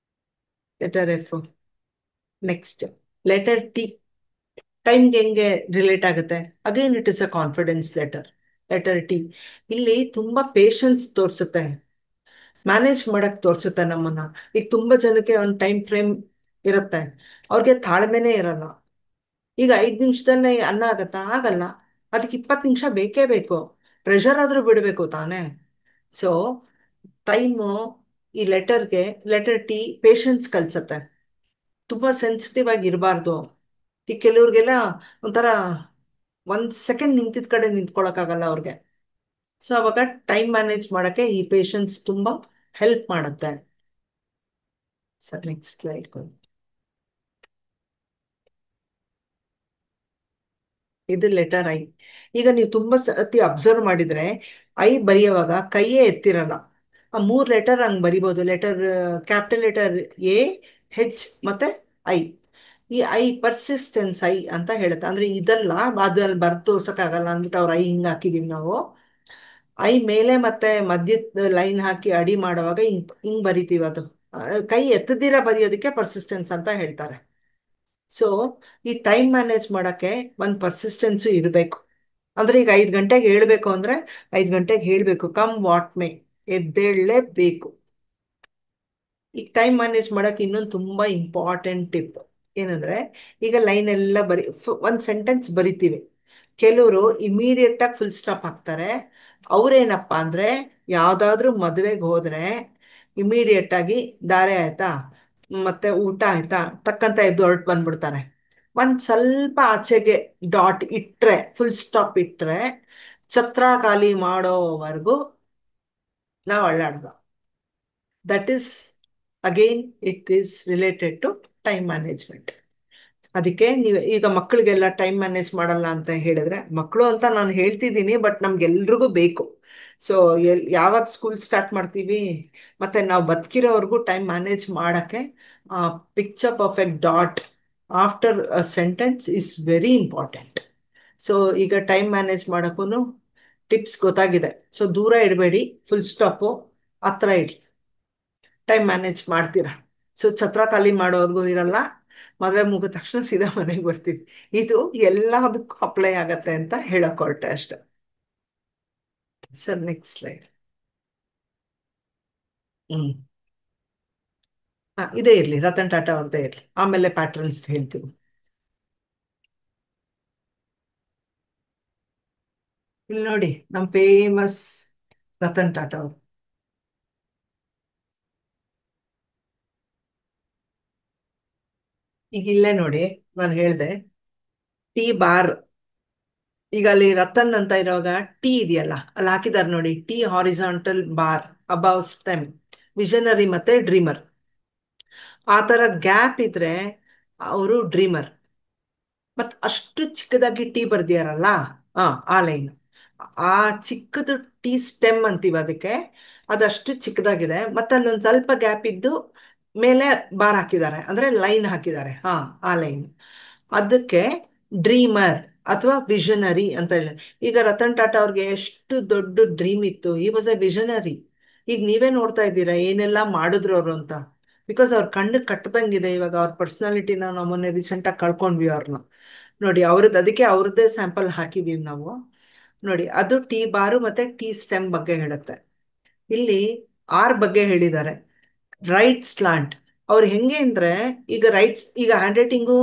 Speaker 2: letter F. Next letter T, ಟೈಮ್ಗೆ ಹೆಂಗೆ ರಿಲೇಟ್ ಆಗುತ್ತೆ? Again it is a confidence letter. Letter T ಇಲ್ಲಿ ತುಂಬ ಪೇಷನ್ಸ್ ತೋರಿಸುತ್ತೆ, ಮ್ಯಾನೇಜ್ ಮಾಡಕ್ಕೆ ತೋರಿಸುತ್ತೆ ನಮ್ಮನ್ನ. ಈಗ ತುಂಬ ಜನಕ್ಕೆ ಒಂದು ಟೈಮ್ ಫ್ರೇಮ್ ಇರುತ್ತೆ, ಅವ್ರಿಗೆ ತಾಳ್ಮೆನೇ ಇರಲ್ಲ. ಈಗ 5 ನಿಮಿಷದಲ್ಲೇ ಅನ್ನ ಆಗತ್ತಾ? ಆಗಲ್ಲ. ಅದಕ್ಕೆ 20 ನಿಮಿಷ ಬೇಕೇ ಬೇಕು. ಪ್ರೆಷರ್ ಆದರೂ ಬಿಡಬೇಕು ತಾನೇ. ಸೊ ಟೈಮು ಈ ಲೆಟರ್ ಟಿ ಪೇಷನ್ಸ್ ಕಲಿಸುತ್ತೆ. ತುಂಬ ಸೆನ್ಸಿಟಿವ್ ಆಗಿ ಇರಬಾರ್ದು. ಈಗ ಕೆಲವ್ರಿಗೆಲ್ಲ ಒಂಥರ 1 ಸೆಕೆಂಡ್ ನಿಂತಿದ್ದ ಕಡೆ ನಿಂತ್ಕೊಳ್ಳೋಕ್ಕಾಗಲ್ಲ ಅವ್ರಿಗೆ. ಸೊ ಅವಾಗ ಟೈಮ್ ಮ್ಯಾನೇಜ್ ಮಾಡೋಕ್ಕೆ ಈ ಪೇಷನ್ಸ್ ತುಂಬ ಹೆಲ್ಪ್ ಮಾಡುತ್ತೆ. Sir next slide. ಇದು ಲೆಟರ್ ಐ. ಈಗ ನೀವು ತುಂಬ ಸತಿ ಅಬ್ಸರ್ವ್ ಮಾಡಿದರೆ ಐ ಬರೆಯುವಾಗ ಕೈಯೇ ಎತ್ತಿರಲ್ಲ. ಆ 3 ಲೆಟರ್ ಹಂಗೆ ಬರಿಬೋದು. ಕ್ಯಾಪಿಟಲ್ ಲೆಟರ್ ಎ, ಹೆಚ್ ಮತ್ತು ಐ. ಈ ಐ ಪರ್ಸಿಸ್ಟೆನ್ಸ್ ಐ ಅಂತ ಹೇಳುತ್ತೆ. ಅಂದರೆ ಇದೆಲ್ಲ ಅದಲ್ಲಿ ಬರ್ದು ತೋರ್ಸೋಕ್ಕಾಗಲ್ಲ ಅಂದ್ಬಿಟ್ಟು ಅವ್ರು ಐ ಹಿಂಗೆ ಹಾಕಿದ್ದೀವಿ ನಾವು. ಐ ಮೇಲೆ ಮತ್ತೆ ಮಧ್ಯದ ಲೈನ್ ಹಾಕಿ ಅಡಿ ಮಾಡುವಾಗ ಹಿಂಗೆ ಬರಿತೀವಿ. ಅದು ಕೈ ಎತ್ತದಿರ ಬರೆಯೋದಕ್ಕೆ ಪರ್ಸಿಸ್ಟೆನ್ಸ್ ಅಂತ ಹೇಳ್ತಾರೆ. ಸೊ ಈ ಟೈಮ್ ಮ್ಯಾನೇಜ್ ಮಾಡೋಕ್ಕೆ ಒಂದು ಪರ್ಸಿಸ್ಟೆನ್ಸು ಇರಬೇಕು. ಅಂದರೆ ಈಗ 5 ಗಂಟೆಗೆ ಹೇಳಬೇಕು ಅಂದರೆ 5 ಗಂಟೆಗೆ ಹೇಳಬೇಕು, ಕಮ್ ವಾಟ್ ಮೇ, ಎದ್ದೇಳಲೇಬೇಕು. ಈಗ ಟೈಮ್ ಮ್ಯಾನೇಜ್ ಮಾಡೋಕ್ಕೆ ಇನ್ನೊಂದು ತುಂಬ ಇಂಪಾರ್ಟೆಂಟ್ ಟಿಪ್. ಏನಂದ್ರೆ, ಈಗ ಲೈನ್ ಎಲ್ಲ ಒಂದು ಸೆಂಟೆನ್ಸ್ ಬರಿತೀವಿ. ಕೆಲವರು ಇಮಿಡಿಯೇಟ್ ಆಗಿ ಫುಲ್ ಸ್ಟಾಪ್ ಹಾಕ್ತಾರೆ. ಅವ್ರೇನಪ್ಪ ಅಂದ್ರೆ, ಯಾವ್ದಾದ್ರೂ ಮದುವೆಗೆ ಹೋದ್ರೆ ಇಮಿಡಿಯೇಟ್ ಆಗಿ ದಾರೆ ಆಯ್ತಾ, ಮತ್ತೆ ಊಟ ಆಯ್ತಾ, ಟಕ್ಕಂತ ಎದ್ದು ಹೊರಟು ಬಂದ್ಬಿಡ್ತಾರೆ. ಒಂದ್ ಸ್ವಲ್ಪ ಆಚೆಗೆ ಡಾಟ್ ಇಟ್ರೆ, ಫುಲ್ ಸ್ಟಾಪ್ ಇಟ್ರೆ, ಛತ್ರ ಖಾಲಿ ಮಾಡೋವರೆಗೂ ನಾವು ಅಳ್ಳಾಡ್ದ. That is again it is related to time management. ಅದಕ್ಕೆ ನೀವು ಈಗ ಮಕ್ಕಳಿಗೆಲ್ಲ ಟೈಮ್ ಮ್ಯಾನೇಜ್ ಮಾಡಲ್ಲ ಅಂತ ಹೇಳಿದ್ರೆ, ಮಕ್ಕಳು ಅಂತ ನಾನು ಹೇಳ್ತಿದ್ದೀನಿ, ಬಟ್ ನಮ್ಗೆಲ್ರಿಗೂ ಬೇಕು. ಸೊ ಯಾವಾಗ ಸ್ಕೂಲ್ ಸ್ಟಾರ್ಟ್ ಮಾಡ್ತೀವಿ ಮತ್ತೆ ನಾವು ಬದುಕಿರೋವರೆಗೂ ಟೈಮ್ ಮ್ಯಾನೇಜ್ ಮಾಡೋಕ್ಕೆ picture perfect dot after a sentence is very important. So ಈಗ ಟೈಮ್ ಮ್ಯಾನೇಜ್ ಮಾಡೋಕ್ಕೂ ಟಿಪ್ಸ್ ಗೊತ್ತಾಗಿದೆ. ಸೊ ದೂರ ಇಡಬೇಡಿ, ಫುಲ್ ಸ್ಟಾಪು ಹತ್ರ ಇಡಿ, ಟೈಮ್ ಮ್ಯಾನೇಜ್ ಮಾಡ್ತೀರಾ. ಸೊ ಛತ್ರ ಖಾಲಿ ಮಾಡೋವರೆಗೂ ಇರಲ್ಲ, ಮದುವೆ ಮುಗಿದ ತಕ್ಷಣ ಸೀದಾ ಮನೆಗೆ ಬರ್ತೀವಿ. ಇದು ಎಲ್ಲದಕ್ಕೂ ಅಪ್ಲೈ ಆಗತ್ತೆ ಅಂತ ಹೇಳಕ್ ಹೊರಟೆ ಅಷ್ಟೆ. Sir next slide. ಹ್ಮ್. ಇದೇ ಇರಲಿ, ರತನ್ ಟಾಟಾ ಅವ್ರದ್ದೇ ಇರಲಿ, ಆಮೇಲೆ ಪ್ಯಾಟ್ರನ್ಸ್ ಹೇಳ್ತೀವಿ. ಇಲ್ಲಿ ನೋಡಿ, ನಮ್ಮ ಫೇಮಸ್ ರತನ್ ಟಾಟಾ ಅವರು. ಈಗ ಇಲ್ಲೇ ನೋಡಿ, ನಾನು ಹೇಳಿದೆ ಟೀ ಬಾರ್. ಈಗ ಅಲ್ಲಿ ರತನ್ ಅಂತ ಇರುವಾಗ ಟಿ ಇದೆಯಲ್ಲ, ಅಲ್ಲಿ ಹಾಕಿದ್ದಾರೆ ನೋಡಿ, T horizontal bar above stem, visionary ಮತ್ತೆ ಡ್ರೀಮರ್. ಆ ಥರ ಗ್ಯಾಪ್ ಇದ್ರೆ ಅವರು ಡ್ರೀಮರ್. ಮತ್ತು ಅಷ್ಟು ಚಿಕ್ಕದಾಗಿ ಟೀ ಬರ್ದಿಯಾರಲ್ಲ, ಆ ಲೈನ್, ಆ ಚಿಕ್ಕದು ಟೀ ಸ್ಟೆಮ್ ಅಂತೀವಿ ಅದಕ್ಕೆ, ಅದಷ್ಟು ಚಿಕ್ಕದಾಗಿದೆ. ಮತ್ತು ಅಲ್ಲೊಂದು ಸ್ವಲ್ಪ ಗ್ಯಾಪ್ ಇದ್ದು ಮೇಲೆ ಬಾರ್ ಹಾಕಿದ್ದಾರೆ, ಅಂದರೆ ಲೈನ್ ಹಾಕಿದ್ದಾರೆ, ಆ ಲೈನ್, ಅದಕ್ಕೆ ಡ್ರೀಮರ್ ಅಥವಾ ವಿಷನರಿ ಅಂತ ಹೇಳಿ. ಈಗ ರತನ್ ಟಾಟಾ ಅವ್ರಿಗೆ ಎಷ್ಟು ದೊಡ್ಡ ಡ್ರೀಮ್ ಇತ್ತು, ಈ ವಾಸ್ ಎ ವಿಷನರಿ. ಈಗ ನೀವೇ ನೋಡ್ತಾ ಇದ್ದೀರಾ ಏನೆಲ್ಲ ಮಾಡಿದ್ರು ಅವರು ಅಂತ. ಬಿಕಾಸ್ ಅವ್ರ ಕಣ್ಣು ಕಟ್ಟದಂಗಿದೆ. ಇವಾಗ ಅವ್ರ ಪರ್ಸ್ನಾಲಿಟಿನ ನಾವು ಮೊನ್ನೆ ರೀಸೆಂಟಾಗಿ ಕಳ್ಕೊಂಡ್ವಿ ಅವ್ರನ್ನ. ನೋಡಿ ಅವ್ರದ್ದು, ಅದಕ್ಕೆ ಅವ್ರದ್ದೇ ಸ್ಯಾಂಪಲ್ ಹಾಕಿದೀವಿ ನಾವು. ನೋಡಿ, ಅದು ಟೀ ಬಾರು ಮತ್ತೆ ಟೀ ಸ್ಟೆಮ್ ಬಗ್ಗೆ ಹೇಳುತ್ತೆ. ಇಲ್ಲಿ ಆರ್ ಬಗ್ಗೆ ಹೇಳಿದ್ದಾರೆ, ರೈಟ್ ಸ್ಲಾಂಟ್. ಅವ್ರು ಹೆಂಗೆ ಅಂದ್ರೆ, ಈಗ ಈಗ ಹ್ಯಾಂಡ್ ರೈಟಿಂಗು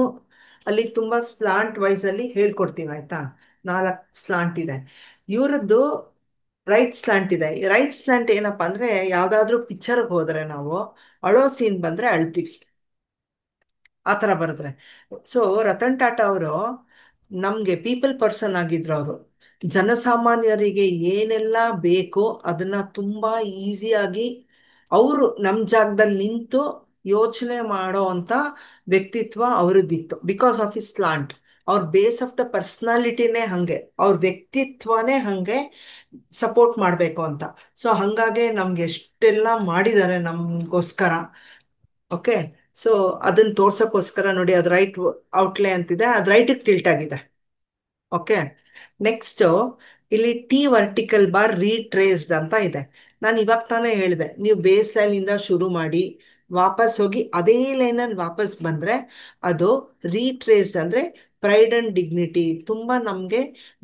Speaker 2: ಅಲ್ಲಿ ತುಂಬಾ ಸ್ಲಾಂಟ್ ವೈಸ್ ಅಲ್ಲಿ ಹೇಳ್ಕೊಡ್ತೀವಿ ಆಯ್ತಾ. 4 ಸ್ಲಾಂಟ್ ಇದೆ. ಇವರದ್ದು ರೈಟ್ ಸ್ಲಾಂಟ್ ಇದೆ. ರೈಟ್ ಸ್ಲಾಂಟ್ ಏನಪ್ಪಾ ಅಂದ್ರೆ, ಯಾವ್ದಾದ್ರು ಪಿಕ್ಚರ್ಗೆ ಹೋದ್ರೆ ನಾವು ಅಳೋ ಸೀನ್ ಬಂದ್ರೆ ಅಳ್ತೀವಿ, ಆ ಥರ ಬರೆದ್ರೆ. ಸೊ ರತನ್ ಟಾಟಾ ಅವರು ನಮಗೆ ಪೀಪಲ್ ಪರ್ಸನ್ ಆಗಿದ್ರು. ಅವರು ಜನಸಾಮಾನ್ಯರಿಗೆ ಏನೆಲ್ಲ ಬೇಕೋ ಅದನ್ನ ತುಂಬಾ ಈಸಿಯಾಗಿ ಅವರು ನಮ್ಮ ಜಾಗದಲ್ಲಿ ನಿಂತು ಯೋಚನೆ ಮಾಡೋ ಅಂಥ ವ್ಯಕ್ತಿತ್ವ ಅವರದ್ದಿತ್ತು. ಬಿಕಾಸ್ ಆಫ್ ಇಸ್ ಸ್ಲಾಂಟ್, ಅವ್ರ ಬೇಸ್ ಆಫ್ ದ ಪರ್ಸ್ನಾಲಿಟಿನೇ ಹಾಗೆ, ಅವ್ರ ವ್ಯಕ್ತಿತ್ವನೇ ಹಾಗೆ ಸಪೋರ್ಟ್ ಮಾಡಬೇಕು ಅಂತ. ಸೊ ಹಾಗಾಗಿ ನಮ್ಗೆ ಎಷ್ಟೆಲ್ಲ ಮಾಡಿದ್ದಾರೆ ನಮಗೋಸ್ಕರ. ಓಕೆ. ಸೊ ಅದನ್ನ ತೋರ್ಸೋಕ್ಕೋಸ್ಕರ ನೋಡಿ, ಅದು ರೈಟ್ ಔಟ್ಲೇ ಅಂತಿದೆ, ಅದು ರೈಟಿಗೆ ಟಿಲ್ಟ್ ಆಗಿದೆ. ಓಕೆ. ನೆಕ್ಸ್ಟು ಇಲ್ಲಿ ಟಿ ವರ್ಟಿಕಲ್ ಬಾರ್ ರೀಟ್ರೇಸ್ಡ್ ಅಂತ ಇದೆ. ನಾನು ಇವಾಗ ತಾನೇ ಹೇಳಿದೆ, ನೀವು ಬೇಸ್ ಲೈನಿಂದ ಶುರು ಮಾಡಿ ವಾಪಸ್ ಹೋಗಿ ಅದೇ ಲೈನಲ್ಲಿ ವಾಪಸ್ ಬಂದರೆ ಅದು ರೀಟ್ರೇಸ್ಡ್ ಅಂದರೆ ಪ್ರೈಡ್ ಆ್ಯಂಡ್ ಡಿಗ್ನಿಟಿ. ತುಂಬ ನಮಗೆ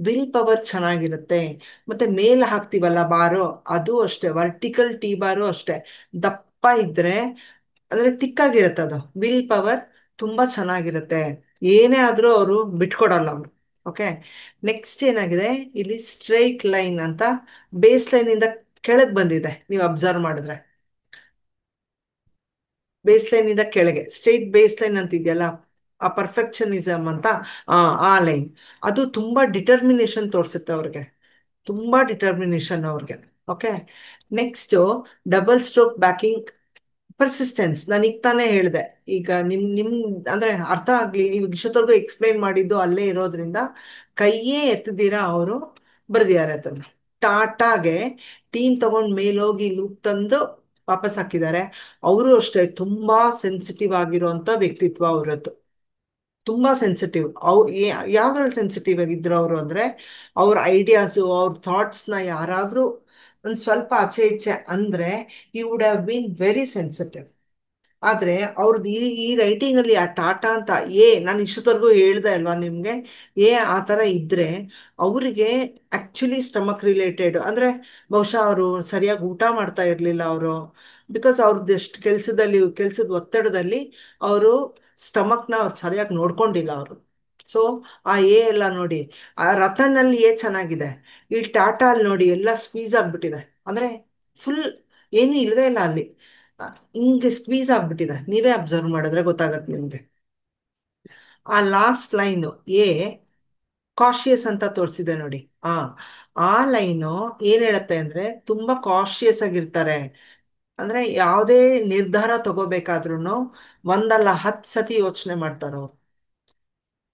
Speaker 2: ವಿಲ್ ಪವರ್ ಚೆನ್ನಾಗಿರುತ್ತೆ. ಮತ್ತು ಮೇಲೆ ಹಾಕ್ತೀವಲ್ಲ ಬಾರು, ಅದು ಅಷ್ಟೇ, ವರ್ಟಿಕಲ್ ಟಿ ಬಾರು ಅಷ್ಟೇ, ದಪ್ಪ ಇದ್ದರೆ ಅಂದರೆ ತಿಕ್ಕಾಗಿರುತ್ತೆ, ಅದು ವಿಲ್ ಪವರ್ ತುಂಬ ಚೆನ್ನಾಗಿರುತ್ತೆ. ಏನೇ ಆದರೂ ಅವರು ಬಿಟ್ಕೊಡಲ್ಲ ಅವರು. ಓಕೆ. ನೆಕ್ಸ್ಟ್ ಏನಾಗಿದೆ, ಇಲ್ಲಿ ಸ್ಟ್ರೈಟ್ ಲೈನ್ ಅಂತ ಬೇಸ್ ಲೈನಿಂದ ಕೆಳಗೆ ಬಂದಿದೆ, ನೀವು ಅಬ್ಸರ್ವ್ ಮಾಡಿದ್ರೆ. ಬೇಸ್ ಲೈನಿಂದ ಕೆಳಗೆ ಸ್ಟ್ರೈಟ್ ಬೇಸ್ ಲೈನ್ ಅಂತ ಇದೆಯಲ್ಲ, ಆ ಪರ್ಫೆಕ್ಷನಿಸಮ್ ಅಂತ, ಆ ಲೈನ್, ಅದು ತುಂಬ ಡಿಟರ್ಮಿನೇಷನ್ ತೋರಿಸುತ್ತೆ ಅವ್ರಿಗೆ, ತುಂಬ ಡಿಟರ್ಮಿನೇಷನ್ ಅವ್ರಿಗೆ. Okay. Next double stroke backing persistence. ನಾನು ಈಗ ತಾನೇ ಹೇಳಿದೆ. ಈಗ ನಿಮ್ ಅಂದ್ರೆ ಅರ್ಥ ಆಗ್ಲಿ, ಇವಾಗ ಇಷ್ಟೊತ್ತವರೆಗೂ ಎಕ್ಸ್ಪ್ಲೈನ್ ಮಾಡಿದ್ದು ಅಲ್ಲೇ ಇರೋದ್ರಿಂದ ಕೈಯೇ ಎತ್ತದಿರಾ ಅವರು ಬರ್ದಿದ್ದಾರೆ ಅದನ್ನ. ಟಾಟಾಗೆ ಟೀನ್ ತಗೊಂಡು ಮೇಲೋಗಿ ಲೂಪ್ ತಂದು ವಾಪಸ್ ಹಾಕಿದ್ದಾರೆ. ಅವರು ಅಷ್ಟೇ ತುಂಬಾ ಸೆನ್ಸಿಟಿವ್ ಆಗಿರುವಂತ ವ್ಯಕ್ತಿತ್ವ ಅವರದ್ದು, ತುಂಬಾ ಸೆನ್ಸಿಟಿವ್. ಯಾವ್ದ್ರಲ್ಲಿ ಸೆನ್ಸಿಟಿವ್ ಆಗಿದ್ರು ಅವರು ಅಂದ್ರೆ, ಅವ್ರ ಐಡಿಯಾಸು, ಅವ್ರ ಥಾಟ್ಸ್ನ ಯಾರಾದ್ರೂ ಒಂದು ಸ್ವಲ್ಪ ಆಚೆ ಈಚೆ ಅಂದ್ರೆ you would have been very sensitive. ಆದರೆ ಅವ್ರದ್ದು ಈ ರೈಟಿಂಗಲ್ಲಿ ಆ ಟಾಟಾ ಅಂತ ನಾನು ಇಷ್ಟೊತ್ತವರೆಗೂ ಹೇಳ್ದೆ ಅಲ್ವಾ ನಿಮಗೆ, ಆ ಥರ ಇದ್ದರೆ ಅವರಿಗೆ ಆ್ಯಕ್ಚುಲಿ ಸ್ಟಮಕ್ ರಿಲೇಟೆಡ್ ಅಂದರೆ ಬಹುಶಃ ಅವರು ಸರಿಯಾಗಿ ಊಟ ಮಾಡ್ತಾ ಇರಲಿಲ್ಲ ಅವರು. ಬಿಕಾಸ್ ಅವ್ರದ್ದು ಎಷ್ಟು ಕೆಲಸದ ಒತ್ತಡದಲ್ಲಿ ಅವರು ಸ್ಟಮಕ್ನ ಅವ್ರು ಸರಿಯಾಗಿ ನೋಡ್ಕೊಂಡಿಲ್ಲ ಅವರು. ಸೊ ಆ ಎ ಎಲ್ಲ ನೋಡಿ, ಆ ರತನಲ್ಲಿ ಎ ಚೆನ್ನಾಗಿದೆ, ಈ ಟಾಟಾ ಅಲ್ಲಿ ನೋಡಿ ಎಲ್ಲ ಸ್ಕ್ವೀಸ್ ಆಗ್ಬಿಟ್ಟಿದೆ. ಅಂದರೆ ಫುಲ್ ಏನೂ ಇಲ್ವೇ ಇಲ್ಲ ಅಲ್ಲಿ. ಆ, ಹಿಂಗೆ ಸ್ಕ್ವೀಸ್ ಆಗ್ಬಿಟ್ಟಿದೆ, ನೀವೇ ಅಬ್ಸರ್ವ್ ಮಾಡಿದ್ರೆ ಗೊತ್ತಾಗತ್ತೆ ನಿಮಗೆ. ಆ ಲಾಸ್ಟ್ ಲೈನು ಎ ಕಾಶಿಯಸ್ ಅಂತ ತೋರಿಸಿದೆ ನೋಡಿ. ಆ ಆ ಲೈನು ಏನ್ ಹೇಳತ್ತೆ ಅಂದ್ರೆ ತುಂಬಾ ಕಾಶಿಯಸ್ ಆಗಿರ್ತಾರೆ. ಅಂದ್ರೆ ಯಾವುದೇ ನಿರ್ಧಾರ ತಗೋಬೇಕಾದ್ರೂ ಒಂದಲ್ಲ 10 ಸತಿ ಯೋಚನೆ ಮಾಡ್ತಾರ ಅವ್ರು.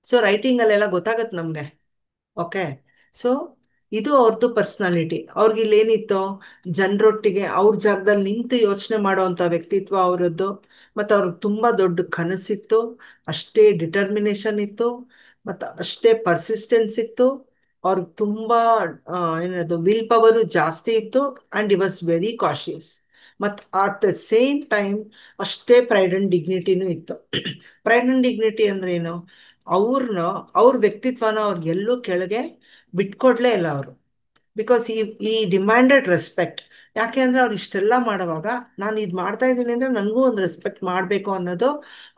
Speaker 2: ಸೊ ರೈಟಿಂಗ್ ಅಲ್ಲೆಲ್ಲ ಗೊತ್ತಾಗತ್ತೆ ನಮ್ಗೆ. ಓಕೆ. ಸೊ ಇದು ಅವ್ರದ್ದು ಪರ್ಸ್ನಾಲಿಟಿ. ಅವ್ರಿಗೆ ಇಲ್ಲೇನಿತ್ತು, ಜನರೊಟ್ಟಿಗೆ ಅವ್ರ ಜಾಗದಲ್ಲಿ ನಿಂತು ಯೋಚನೆ ಮಾಡೋವಂಥ ವ್ಯಕ್ತಿತ್ವ ಅವರದ್ದು. ಮತ್ತು ಅವ್ರಿಗೆ ತುಂಬ ದೊಡ್ಡ ಕನಸಿತ್ತು, ಅಷ್ಟೇ ಡಿಟರ್ಮಿನೇಷನ್ ಇತ್ತು, ಮತ್ತು ಅಷ್ಟೇ ಪರ್ಸಿಸ್ಟೆನ್ಸ್ ಇತ್ತು. ಅವ್ರಿಗೆ ತುಂಬ ಏನದು ವಿಲ್ ಪವರು ಜಾಸ್ತಿ ಇತ್ತು. And he was very cautious. ಮತ್ತು ಅಟ್ ದ ಸೇಮ್ ಟೈಮ್ ಅಷ್ಟೇ ಪ್ರೈಡ್ ಆ್ಯಂಡ್ ಡಿಗ್ನಿಟಿನೂ ಇತ್ತು. ಪ್ರೈಡ್ ಆ್ಯಂಡ್ ಡಿಗ್ನಿಟಿ ಅಂದ್ರೆ ಏನು, ಅವ್ರನ್ನ ಅವ್ರ ವ್ಯಕ್ತಿತ್ವನ ಅವ್ರಿಗೆ ಎಲ್ಲೂ ಕೆಳಗೆ ಬಿಟ್ಕೊಡ್ಲೇ ಇಲ್ಲ ಅವರು. ಬಿಕಾಸ್ ಈ ಡಿಮ್ಯಾಂಡೆಡ್ ರೆಸ್ಪೆಕ್ಟ್. ಯಾಕೆ ಅಂದರೆ ಅವ್ರು ಇಷ್ಟೆಲ್ಲ ಮಾಡುವಾಗ ನಾನು ಇದು ಮಾಡ್ತಾ ಇದ್ದೀನಿ ಅಂದರೆ ನನಗೂ ಒಂದು ರೆಸ್ಪೆಕ್ಟ್ ಮಾಡಬೇಕು ಅನ್ನೋದು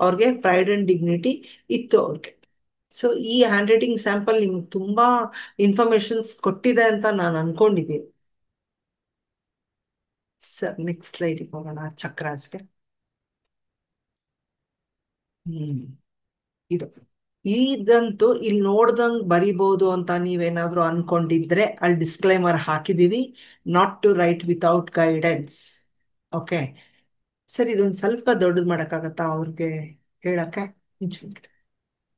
Speaker 2: ಅವ್ರಿಗೆ ಪ್ರೈಡ್ ಆ್ಯಂಡ್ ಡಿಗ್ನಿಟಿ ಇತ್ತು ಅವ್ರಿಗೆ. ಸೊ ಈ ಹ್ಯಾಂಡ್ ರೈಟಿಂಗ್ ಸ್ಯಾಂಪಲ್ ನಿಮ್ಗೆ ತುಂಬ ಇನ್ಫಾರ್ಮೇಶನ್ಸ್ ಕೊಟ್ಟಿದೆ ಅಂತ ನಾನು ಅನ್ಕೊಂಡಿದ್ದೀನಿ. ಸರ್ ನೆಕ್ಸ್ಟ್ ಸ್ಲೈಡಿಗೆ ಹೋಗೋಣ, ಚಕ್ರಾಸ್ಗೆ. ಹ್ಮ್ ಇದು ಇದಂತೂ ಇಲ್ಲಿ ನೋಡ್ದಂಗ್ ಬರಿಬೋದು ಅಂತ ನೀವೇನಾದ್ರೂ ಅನ್ಕೊಂಡಿದ್ರೆ ಅಲ್ಲಿ ಡಿಸ್ಕ್ಲೈಮರ್ ಹಾಕಿದೀವಿ, not to write without guidance. Okay sir, ಇದೊಂದು ಸ್ವಲ್ಪ ದೊಡ್ಡದು ಮಾಡೋಕ್ಕಾಗತ್ತಾ ಅವ್ರಿಗೆ ಹೇಳಕ್ಕೆ?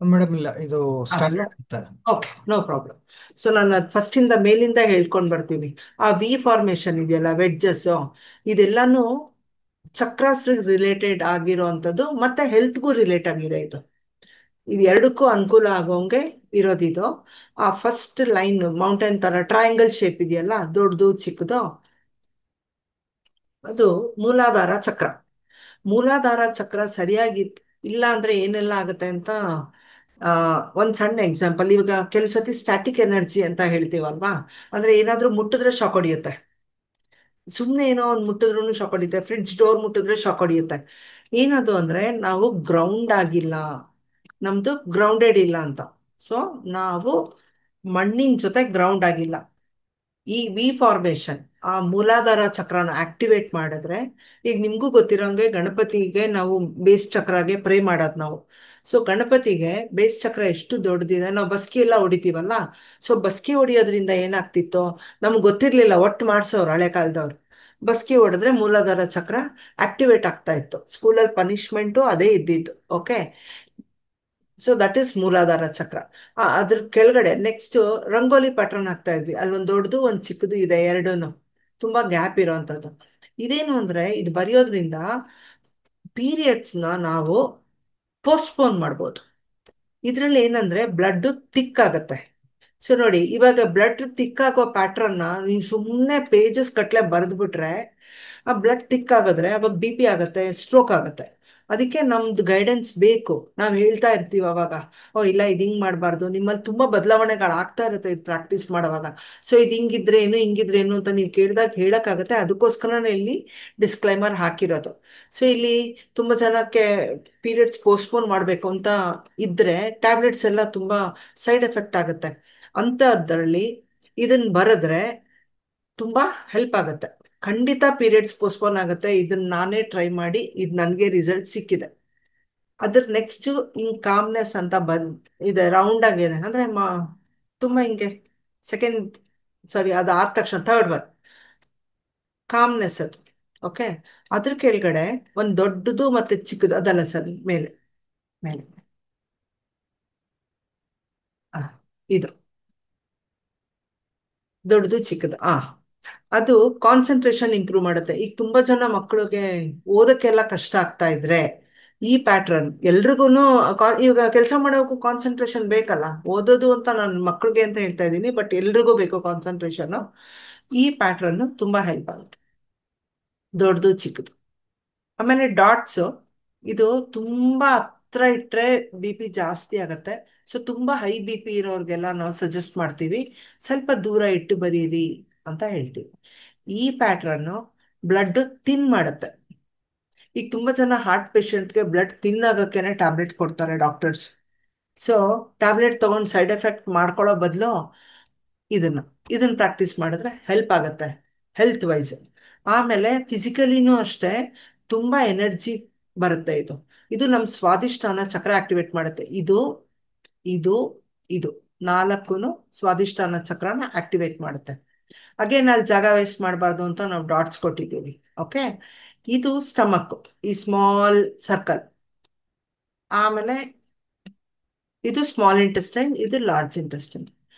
Speaker 1: ಮೇಡಮ್ ಇಲ್ಲ, ಇದು
Speaker 2: ಆಗಲ್ಲ.
Speaker 1: ಸ್ಟ್ಯಾಂಡರ್ಡ್ ಅಂತ.
Speaker 2: Okay, no problem. ಸೊ ನಾನು ಅದು ಫಸ್ಟಿಂದ ಮೇಲಿಂದ ಹೇಳ್ಕೊಂಡು ಬರ್ತೀನಿ. ಆ ವಿ ಫಾರ್ಮೇಶನ್ ಇದೆಯಲ್ಲ, ವೆಡ್ಜಸ್, ಇದೆಲ್ಲಾನು ಚಕ್ರಾಸ್ ರಿಲೇಟೆಡ್ ಆಗಿರೋ ಅಂಥದ್ದು, ಮತ್ತೆ ಹೆಲ್ತ್ಗೂ ರಿಲೇಟ್ ಆಗಿದೆ ಇದು. ಇದು ಎರಡಕ್ಕೂ ಅನುಕೂಲ ಆಗೋಂಗೆ ಇರೋದಿದು. ಆ ಫಸ್ಟ್ ಲೈನ್ ಮೌಂಟೇನ್ ತರ ಟ್ರಯಾಂಗಲ್ ಶೇಪ್ ಇದೆಯಲ್ಲ, ದೊಡ್ಡದು ಚಿಕ್ಕದು, ಅದು ಮೂಲಾಧಾರ ಚಕ್ರ. ಮೂಲಾಧಾರ ಚಕ್ರ ಸರಿಯಾಗಿ ಇಲ್ಲ ಅಂದ್ರೆ ಏನೆಲ್ಲ ಆಗುತ್ತೆ ಅಂತ ಒಂದ್ ಸಣ್ಣ ಎಕ್ಸಾಂಪಲ್. ಇವಾಗ ಕೆಲವು ಸತಿ ಸ್ಟ್ಯಾಟಿಕ್ ಎನರ್ಜಿ ಅಂತ ಹೇಳ್ತೀವಲ್ವಾ, ಅಂದ್ರೆ ಏನಾದ್ರೂ ಮುಟ್ಟಿದ್ರೆ ಶಾಕ್ ಹೊಡಿಯುತ್ತೆ. ಸುಮ್ಮನೆ ಏನೋ ಒಂದು ಮುಟ್ಟಿದ್ರು ಶಾಕ್ ಹೊಡಿಯುತ್ತೆ, ಫ್ರಿಡ್ಜ್ ಡೋರ್ ಮುಟ್ಟಿದ್ರೆ ಶಾಕ್ ಹೊಡಿಯುತ್ತೆ. ಏನದು ಅಂದ್ರೆ ನಾವು ಗ್ರೌಂಡ್ ಆಗಿಲ್ಲ, ನಮ್ದು ಗ್ರೌಂಡೆಡ್ ಇಲ್ಲ ಅಂತ. ಸೊ ನಾವು ಮಣ್ಣಿನ ಜೊತೆ ಗ್ರೌಂಡ್ ಆಗಿಲ್ಲ. ಈ ವಿ ಫಾರ್ಮೇಶನ್ ಆ ಮೂಲಾಧಾರ ಚಕ್ರನ ಆಕ್ಟಿವೇಟ್ ಮಾಡಿದ್ರೆ, ಈಗ ನಿಮ್ಗೂ ಗೊತ್ತಿರೋಂಗೆ ಗಣಪತಿಗೆ ನಾವು ಬೇಸ್ ಚಕ್ರಗೆ ಪ್ರೇ ಮಾಡೋದು ನಾವು. ಸೊ ಗಣಪತಿಗೆ ಬೇಸ್ ಚಕ್ರ ಎಷ್ಟು ದೊಡ್ಡದಿದೆ, ನಾವು ಬಸ್ಕಿ ಎಲ್ಲ ಹೊಡಿತೀವಲ್ಲ, ಸೊ ಬಸ್ಕಿ ಹೊಡಿಯೋದ್ರಿಂದ ಏನಾಗ್ತಿತ್ತು ನಮ್ಗೆ ಗೊತ್ತಿರ್ಲಿಲ್ಲ, ಒಟ್ಟು ಮಾಡ್ಸೋರು ಹಳೆ ಕಾಲದವ್ರು. ಬಸ್ಕಿ ಹೊಡೆದ್ರೆ ಮೂಲಾಧಾರ ಚಕ್ರ ಆಕ್ಟಿವೇಟ್ ಆಗ್ತಾ ಇತ್ತು. ಸ್ಕೂಲಲ್ಲಿ ಪನಿಷ್ಮೆಂಟು ಅದೇ ಇದ್ದಿದ್ದು. ಓಕೆ. ಸೊ ದಟ್ ಈಸ್ ಮೂಲಾಧಾರ ಚಕ್ರ. ಅದ್ರ ಕೆಳಗಡೆ ನೆಕ್ಸ್ಟ್ ರಂಗೋಲಿ ಪ್ಯಾಟರ್ನ್ ಹಾಕ್ತಾ ಇದ್ವಿ, ಅಲ್ಲೊಂದು ದೊಡ್ಡದು ಒಂದು ಚಿಕ್ಕದು ಇದೆ, ಎರಡೂನು ತುಂಬಾ ಗ್ಯಾಪ್ ಇರೋವಂಥದ್ದು. ಇದೇನು ಅಂದ್ರೆ ಇದು ಬರೆಯೋದ್ರಿಂದ ಪೀರಿಯಡ್ಸ್ನ ನಾವು ಪೋಸ್ಟ್ಪೋನ್ ಮಾಡ್ಬೋದು. ಇದರಲ್ಲಿ ಏನಂದ್ರೆ ಬ್ಲಡ್ ಥಿಕ್ ಆಗತ್ತೆ. ಸೊ ನೋಡಿ, ಇವಾಗ ಬ್ಲಡ್ ಥಿಕ್ ಆಗೋ ಪ್ಯಾಟ್ರನ್ನ ನೀವು ಸುಮ್ಮನೆ ಪೇಜಸ್ ಕಟ್ಲೆ ಬರೆದ್ಬಿಟ್ರೆ, ಆ ಬ್ಲಡ್ ಥಿಕ್ ಆಗಿದ್ರೆ ಅವಾಗ ಬಿ ಪಿ ಆಗುತ್ತೆ, ಸ್ಟ್ರೋಕ್ ಆಗುತ್ತೆ. ಅದಕ್ಕೆ ನಮ್ದು ಗೈಡೆನ್ಸ್ ಬೇಕು. ನಾವು ಹೇಳ್ತಾ ಇರ್ತೀವಿ ಅವಾಗ, ಓ ಇಲ್ಲ ಇದು ಹಿಂಗೆ ಮಾಡಬಾರ್ದು, ನಿಮ್ಮಲ್ಲಿ ತುಂಬ ಬದಲಾವಣೆಗಳಾಗ್ತಾ ಇರುತ್ತೆ ಇದು ಪ್ರಾಕ್ಟೀಸ್ ಮಾಡೋವಾಗ. ಸೊ ಇದು ಹಿಂಗಿದ್ರೇನು ಹಿಂಗಿದ್ರೇನು ಅಂತ ನೀವು ಕೇಳಿದಾಗ ಹೇಳೋಕ್ಕಾಗತ್ತೆ. ಅದಕ್ಕೋಸ್ಕರನೇ ಇಲ್ಲಿ ಡಿಸ್ಕ್ಲೈಮರ್ ಹಾಕಿರೋದು. ಸೊ ಇಲ್ಲಿ ತುಂಬ ಜನಕ್ಕೆ ಪೀರಿಯಡ್ಸ್ ಪೋಸ್ಟ್ಪೋನ್ ಮಾಡಬೇಕು ಅಂತ ಇದ್ರೆ ಟ್ಯಾಬ್ಲೆಟ್ಸ್ ಎಲ್ಲ ತುಂಬ ಸೈಡ್ ಎಫೆಕ್ಟ್ ಆಗುತ್ತೆ. ಅಂಥದ್ರಲ್ಲಿ ಇದನ್ನ ಬರೆದ್ರೆ ತುಂಬ ಹೆಲ್ಪ್ ಆಗುತ್ತೆ. ಖಂಡಿತ ಪೀರಿಯಡ್ಸ್ ಪೋಸ್ಟ್ಪೋನ್ ಆಗುತ್ತೆ. ಇದನ್ನ ನಾನೇ ಟ್ರೈ ಮಾಡಿ ಇದು ನನಗೆ ರಿಸಲ್ಟ್ ಸಿಕ್ಕಿದೆ. ಅದ್ರ ನೆಕ್ಸ್ಟ್ ಹಿಂಗ್ ಕಾಮ್ನೆಸ್ ಅಂತ ಇದೆ, ರೌಂಡ್ ಆಗಿದೆ ಅಂದ್ರೆ ತುಂಬ ಹಿಂಗೆ ಸೆಕೆಂಡ್, ಸಾರಿ ಅದು ಆದ ತಕ್ಷಣ ಥರ್ಡ್ ಒನ್ ಕಾಮ್ನೆಸ್ ಅದು. ಓಕೆ. ಅದ್ರ ಕೆಳಗಡೆ ಒಂದು ದೊಡ್ಡದು ಮತ್ತೆ ಚಿಕ್ಕದು, ಅದಲ್ಲ ಸರ್, ಮೇಲೆ ಮೇಲೆ ಆ, ಇದು ದೊಡ್ಡದು ಚಿಕ್ಕದು. ಅದು ಕಾನ್ಸಂಟ್ರೇಷನ್ ಇಂಪ್ರೂವ್ ಮಾಡುತ್ತೆ. ಈಗ ತುಂಬಾ ಜನ ಮಕ್ಕಳಿಗೆ ಓದಕ್ಕೆಲ್ಲ ಕಷ್ಟ ಆಗ್ತಾ ಇದ್ರೆ ಈ ಪ್ಯಾಟ್ರನ್ ಎಲ್ರಿಗೂ, ಇವಾಗ ಕೆಲಸ ಮಾಡೋಕ್ಕೂ ಕಾನ್ಸಂಟ್ರೇಷನ್ ಬೇಕಲ್ಲ, ಓದೋದು ಅಂತ ನಾನು ಮಕ್ಕಳಿಗೆ ಅಂತ ಹೇಳ್ತಾ ಇದ್ದೀನಿ, ಬಟ್ ಎಲ್ರಿಗೂ ಬೇಕು ಕಾನ್ಸಂಟ್ರೇಷನ್. ಈ ಪ್ಯಾಟ್ರನ್ ತುಂಬಾ ಹೆಲ್ಪ್ ಆಗುತ್ತೆ, ದೊಡ್ಡದು ಚಿಕ್ಕದು. ಆಮೇಲೆ ಡಾಟ್ಸು, ಇದು ತುಂಬಾ ಹತ್ರ ಇಟ್ಟರೆ ಬಿ ಪಿ ಜಾಸ್ತಿ ಆಗತ್ತೆ. ಸೊ ತುಂಬಾ ಹೈ ಬಿ ಪಿ ಇರೋರಿಗೆಲ್ಲ ನಾವು ಸಜೆಸ್ಟ್ ಮಾಡ್ತೀವಿ ಸ್ವಲ್ಪ ದೂರ ಇಟ್ಟು ಬರೀರಿ ಅಂತ ಹೇಳ್ತೀವಿ. ಈ ಪ್ಯಾಟ್ರನ್ನು ಬ್ಲಡ್ ಥಿನ್ ಮಾಡುತ್ತೆ. ಈಗ ತುಂಬ ಜನ ಹಾರ್ಟ್ ಪೇಷಂಟ್ಗೆ ಬ್ಲಡ್ ತಿನ್ನಾಗಕ್ಕೇನೆ ಟ್ಯಾಬ್ಲೆಟ್ ಕೊಡ್ತಾರೆ ಡಾಕ್ಟರ್ಸ್. ಸೊ ಟ್ಯಾಬ್ಲೆಟ್ ತೊಗೊಂಡು ಸೈಡ್ ಎಫೆಕ್ಟ್ ಮಾಡ್ಕೊಳ್ಳೋ ಬದಲು ಇದನ್ನು ಇದನ್ನು ಪ್ರಾಕ್ಟೀಸ್ ಮಾಡಿದ್ರೆ ಹೆಲ್ಪ್ ಆಗುತ್ತೆ ಹೆಲ್ತ್ ವೈಸ್. ಆಮೇಲೆ ಫಿಸಿಕಲಿನೂ ಅಷ್ಟೇ ತುಂಬ ಎನರ್ಜಿ ಬರುತ್ತೆ ಇದು. ಇದು ನಮ್ಮ ಸ್ವಾದಿಷ್ಟಾನ ಚಕ್ರ ಆಕ್ಟಿವೇಟ್ ಮಾಡುತ್ತೆ. ಇದು ಇದು ಇದು ನಾಲ್ಕು ಸ್ವಾದಿಷ್ಟಾನ ಚಕ್ರನ ಆಕ್ಟಿವೇಟ್ ಮಾಡುತ್ತೆ. ಅಗೇನ್ ಅಲ್ಲಿ ಜಾಗ ವೇಸ್ಟ್ ಮಾಡಬಾರ್ದು ಅಂತ ನಾವು ಡಾಟ್ಸ್ ಕೊಟ್ಟಿದ್ದೀವಿ. ಓಕೆ, ಇದು ಸ್ಟಮಕ್, ಈ ಸ್ಮಾಲ್ ಸರ್ಕಲ್. ಆಮೇಲೆ ಇದು ಸ್ಮಾಲ್ ಇಂಟೆಸ್ಟೈನ್, ಇದು ಲಾರ್ಜ್ ಇಂಟೆಸ್ಟೈನ್.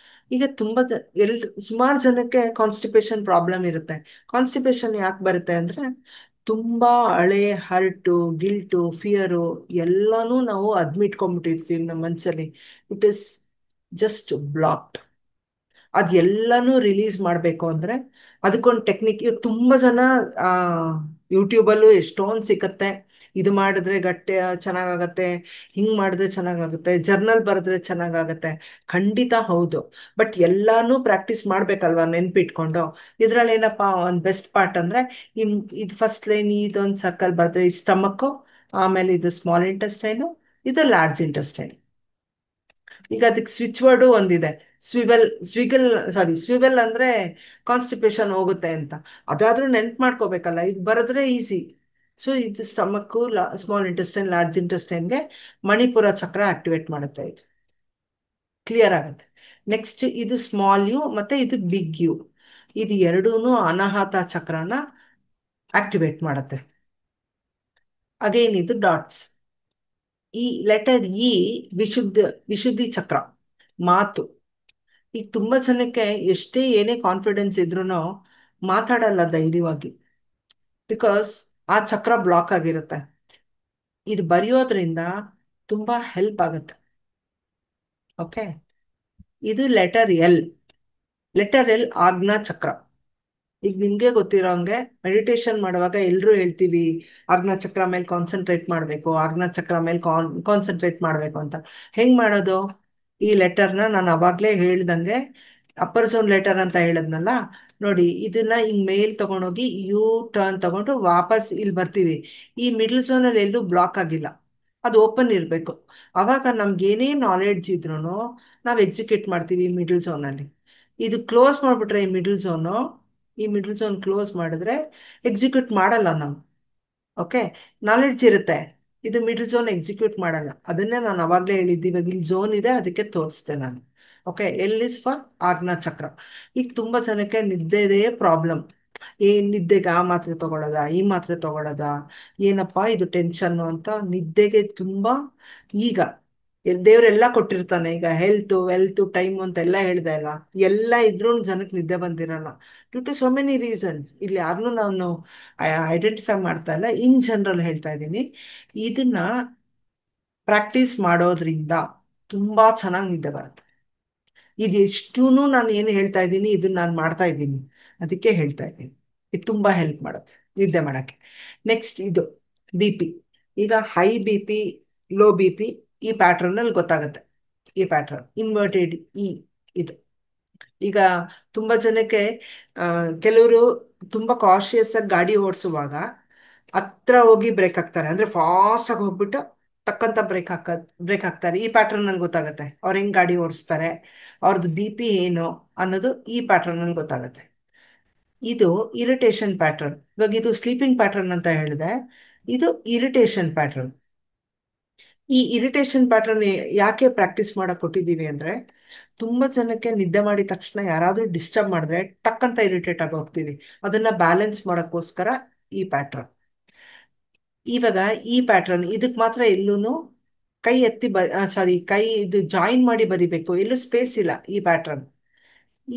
Speaker 2: ಈಗ ತುಂಬ ಸುಮಾರು ಜನಕ್ಕೆ ಕಾನ್ಸ್ಟಿಪೇಷನ್ ಪ್ರಾಬ್ಲಮ್ ಇರುತ್ತೆ. ಕಾನ್ಸ್ಟಿಪೇಷನ್ ಯಾಕೆ ಬರುತ್ತೆ ಅಂದರೆ ತುಂಬ ಹಳೆ ಹರ್ಟು, ಗಿಲ್ಟು, ಫಿಯರು ಎಲ್ಲನೂ ನಾವು ಅದ್ಮಿಟ್ಕೊಂಡ್ಬಿಟ್ಟಿರ್ತೀವಿ ನಮ್ಮ ಮನಸ್ಸಲ್ಲಿ. It is just blocked. ಅದೆಲ್ಲನೂ ರಿಲೀಸ್ ಮಾಡಬೇಕು ಅಂದರೆ ಅದಕ್ಕೊಂದು ಟೆಕ್ನಿಕ್. ಇವಾಗ ತುಂಬ ಜನ ಯೂಟ್ಯೂಬಲ್ಲೂ ಎಷ್ಟೊಂದು ಸಿಕ್ಕತ್ತೆ. ಇದು ಮಾಡಿದ್ರೆ ಗಟ್ಟೆ ಚೆನ್ನಾಗಾಗತ್ತೆ, ಹಿಂಗೆ ಮಾಡಿದ್ರೆ ಚೆನ್ನಾಗಾಗುತ್ತೆ, ಜರ್ನಲ್ ಬರೆದ್ರೆ ಚೆನ್ನಾಗಾಗತ್ತೆ. ಖಂಡಿತ ಹೌದು. ಬಟ್ ಎಲ್ಲನೂ ಪ್ರಾಕ್ಟೀಸ್ ಮಾಡಬೇಕಲ್ವ ನೆನ್ಪಿಟ್ಕೊಂಡು. ಇದರಲ್ಲಿ ಏನಪ್ಪ ಒಂದು ಬೆಸ್ಟ್ ಪಾರ್ಟ್ ಅಂದರೆ ಇದು ಫಸ್ಟ್ ಲೈನ್ ಇದೊಂದು ಸರ್ಕಲ್ ಬರೆದ್ರೆ ಈ ಸ್ಟಮಕ್ಕು, ಆಮೇಲೆ ಇದು ಸ್ಮಾಲ್ ಇಂಟೆಸ್ಟೈನು, ಇದು ಲಾರ್ಜ್ ಇಂಟೆಸ್ಟೈನ್. ಈಗ ಅದಕ್ಕೆ ಸ್ವಿಚ್ ವರ್ಡು ಒಂದಿದೆ, ಸ್ವಿವೆಲ್ ಅಂದರೆ ಕಾನ್ಸ್ಟಿಪೇಷನ್ ಹೋಗುತ್ತೆ ಅಂತ. ಅದಾದರೂ ನೆನ್ಪು ಮಾಡ್ಕೋಬೇಕಲ್ಲ, ಇದು ಬರೆದ್ರೆ ಈಸಿ. ಸೊ ಇದು stomach, small intestine, large ಇಂಟೆಸ್ಟೈನ್ಗೆ Manipur ಚಕ್ರ ಆಕ್ಟಿವೇಟ್ ಮಾಡುತ್ತೆ. ಇದು ಕ್ಲಿಯರ್ ಆಗುತ್ತೆ. ನೆಕ್ಸ್ಟ್ ಇದು ಸ್ಮಾಲ್ ಯು ಮತ್ತು ಇದು ಬಿಗ್ ಯು, ಇದು ಎರಡೂ ಅನಾಹತ ಚಕ್ರನ ಆಕ್ಟಿವೇಟ್ ಮಾಡುತ್ತೆ. ಅಗೇನ್ ಇದು ಡಾಟ್ಸ್. ಈ ಲೆಟರ್ ಇ ವಿಶುದ್ಧಿ ಚಕ್ರ, ಮಾತು. ಈಗ ತುಂಬ ಜನಕ್ಕೆ ಎಷ್ಟೇ ಏನೇ ಕಾನ್ಫಿಡೆನ್ಸ್ ಇದ್ರೂ ಮಾತಾಡಲ್ಲ ಧೈರ್ಯವಾಗಿ, ಬಿಕಾಸ್ ಆ ಚಕ್ರ ಬ್ಲಾಕ್ ಆಗಿರುತ್ತೆ. ಇದು ಬರೆಯೋದ್ರಿಂದ ತುಂಬ ಹೆಲ್ಪ್ ಆಗುತ್ತೆ. ಓಕೆ, ಇದು ಲೆಟರ್ ಎಲ್. ಲೆಟರ್ ಎಲ್ ಆಜ್ಞಾ ಚಕ್ರ. ಈಗ ನಿಮಗೆ ಗೊತ್ತಿರೋ ಹಂಗೆ ಮೆಡಿಟೇಷನ್ ಮಾಡುವಾಗ ಎಲ್ಲರೂ ಹೇಳ್ತೀವಿ ಆಜ್ಞಾಚಕ್ರ ಮೇಲೆ ಕಾನ್ಸಂಟ್ರೇಟ್ ಮಾಡಬೇಕು, ಆಜ್ಞಾಚಕ್ರ ಮೇಲೆ ಕಾನ್ಸಂಟ್ರೇಟ್ ಮಾಡಬೇಕು ಅಂತ. ಹೆಂಗೆ ಮಾಡೋದು? ಈ ಲೆಟರ್ನ ನಾನು ಅವಾಗಲೇ ಹೇಳ್ದಂಗೆ ಅಪ್ಪರ್ ಝೋನ್ ಲೆಟರ್ ಅಂತ ಹೇಳಿದ್ನಲ್ಲ, ನೋಡಿ ಇದನ್ನ ಹಿಂಗೆ ಮೇಲ್ ತೊಗೊಂಡೋಗಿ ಯು ಟರ್ನ್ ತೊಗೊಂಡು ವಾಪಸ್ ಇಲ್ಲಿ ಬರ್ತೀವಿ. ಈ ಮಿಡ್ಲ್ ಝೋನಲ್ಲಿ ಎಲ್ಲೂ ಬ್ಲಾಕ್ ಆಗಿಲ್ಲ, ಅದು ಓಪನ್ ಇರಬೇಕು. ಆವಾಗ ನಮ್ಗೆ ಏನೇ ನಾಲೆಡ್ಜ್ ಇದ್ರೂ ನಾವು ಎಕ್ಸಿಕ್ಯೂಟ್ ಮಾಡ್ತೀವಿ ಈ ಮಿಡ್ಲ್ ಝೋನಲ್ಲಿ. ಇದು ಕ್ಲೋಸ್ ಮಾಡಿಬಿಟ್ರೆ ಈ ಮಿಡ್ಲ್ ಝೋನ್ ಕ್ಲೋಸ್ ಮಾಡಿದ್ರೆ ಎಕ್ಸಿಕ್ಯೂಟ್ ಮಾಡಲ್ಲ ನಾವು. ಓಕೆ, ನಾಲೆಡ್ಜ್ ಇರುತ್ತೆ, ಇದು ಮಿಡ್ಲ್ ಝೋನ್ ಎಕ್ಸಿಕ್ಯೂಟ್ ಮಾಡಲ್ಲ. ಅದನ್ನೇ ನಾನು ಅವಾಗಲೇ ಹೇಳಿದ್ದೆ, ಇವಾಗ ಇಲ್ಲಿ ಝೋನ್ ಇದೆ ಅದಕ್ಕೆ ತೋರಿಸ್ದೆ ನಾನು. ಓಕೆ, ಎಲ್ ಇಸ್ ಫಾರ್ ಆಜ್ಞಾ ಚಕ್ರ. ಈಗ ತುಂಬ ಜನಕ್ಕೆ ನಿದ್ದೆದೇ ಪ್ರಾಬ್ಲಮ್. ನಿದ್ದೆಗೆ ಆ ಮಾತ್ರೆ ತಗೊಳ್ಳೋದ, ಈ ಮಾತ್ರೆ ತಗೊಳ್ಳೋದ, ಏನಪ್ಪ ಇದು ಟೆನ್ಷನ್ನು ಅಂತ ನಿದ್ದೆಗೆ ತುಂಬ. ಈಗ ದೇವರೆಲ್ಲ ಕೊಟ್ಟಿರ್ತಾನೆ, ಈಗ ಹೆಲ್ತು ವೆಲ್ತು ಟೈಮು ಅಂತೆಲ್ಲ ಹೇಳ್ದೆ ಅಲ್ವಾ, ಎಲ್ಲ ಇದ್ರೂ ಜನಕ್ಕೆ ನಿದ್ದೆ ಬಂದಿರಲ್ಲ due to so many reasons. ಇಲ್ಲಿ ಯಾರನ್ನೂ ನಾನು ಐಡೆಂಟಿಫೈ ಮಾಡ್ತಾ ಇಲ್ಲ, ಇನ್ ಜನರಲ್ ಹೇಳ್ತಾ ಇದ್ದೀನಿ. ಇದನ್ನ ಪ್ರಾಕ್ಟೀಸ್ ಮಾಡೋದ್ರಿಂದ ತುಂಬ ಚೆನ್ನಾಗಿ ನಿದ್ದೆ ಬರುತ್ತೆ. ಇದೆಷ್ಟೂ ನಾನು ಏನು ಹೇಳ್ತಾ ಇದ್ದೀನಿ ಇದನ್ನ ನಾನು ಮಾಡ್ತಾ ಇದ್ದೀನಿ, ಅದಕ್ಕೆ ಹೇಳ್ತಾ ಇದ್ದೀನಿ. ಇದು ತುಂಬ ಹೆಲ್ಪ್ ಮಾಡುತ್ತೆ ನಿದ್ದೆ ಮಾಡೋಕ್ಕೆ. ನೆಕ್ಸ್ಟ್ ಇದು ಬಿ ಪಿ. ಈಗ high B P, low B P ಈ ಪ್ಯಾಟ್ರನಲ್ಲಿ ಗೊತ್ತಾಗುತ್ತೆ. ಈ ಪ್ಯಾಟ್ರನ್ ಇನ್ವರ್ಟೆಡ್ ಇ ಇದು. ಈಗ ತುಂಬ ಜನಕ್ಕೆ ಕೆಲವರು ತುಂಬ ಕಾಶಿಯಸ್ ಆಗಿ ಗಾಡಿ ಓಡಿಸುವಾಗ ಹತ್ರ ಹೋಗಿ ಬ್ರೇಕ್ ಹಾಕ್ತಾರೆ, ಅಂದರೆ ಫಾಸ್ಟಾಗಿ ಹೋಗ್ಬಿಟ್ಟು ಟಕ್ಕಂತ ಬ್ರೇಕ್ ಹಾಕ್ತಾರೆ. ಈ ಪ್ಯಾಟ್ರನ್ ನಂಗೆ ಗೊತ್ತಾಗುತ್ತೆ ಅವ್ರು ಹೆಂಗೆ ಗಾಡಿ ಓಡಿಸ್ತಾರೆ, ಅವ್ರದ್ದು ಬಿ ಪಿ ಏನು ಅನ್ನೋದು ಈ ಪ್ಯಾಟ್ರನ್ ನಂಗೆ ಗೊತ್ತಾಗುತ್ತೆ. ಇದು ಇರಿಟೇಷನ್ ಪ್ಯಾಟ್ರನ್. ಇವಾಗ ಇದು ಸ್ಲೀಪಿಂಗ್ ಪ್ಯಾಟ್ರನ್ ಅಂತ ಹೇಳಿದೆ, ಇದು ಇರಿಟೇಷನ್ ಪ್ಯಾಟ್ರನ್. ಈ ಇರಿಟೇಷನ್ ಪ್ಯಾಟ್ರನ್ ಯಾಕೆ ಪ್ರಾಕ್ಟೀಸ್ ಮಾಡಕ್ಕೆ ಕೊಟ್ಟಿದ್ದೀವಿ ಅಂದರೆ, ತುಂಬ ಜನಕ್ಕೆ ನಿದ್ದೆ ಮಾಡಿದ ತಕ್ಷಣ ಯಾರಾದರೂ ಡಿಸ್ಟರ್ಬ್ ಮಾಡಿದ್ರೆ ಟಕ್ ಅಂತ ಇರಿಟೇಟ್ ಆಗಿ ಹೋಗ್ತೀವಿ. ಅದನ್ನು ಬ್ಯಾಲೆನ್ಸ್ ಮಾಡೋಕ್ಕೋಸ್ಕರ ಈ ಪ್ಯಾಟ್ರನ್. ಇವಾಗ ಈ ಪ್ಯಾಟ್ರನ್ ಇದಕ್ಕೆ ಮಾತ್ರ ಎಲ್ಲೂ ಕೈ ಎತ್ತಿ ಕೈ ಇದು ಜಾಯಿನ್ ಮಾಡಿ ಬರಿಬೇಕು, ಎಲ್ಲೂ ಸ್ಪೇಸ್ ಇಲ್ಲ ಈ ಪ್ಯಾಟ್ರನ್.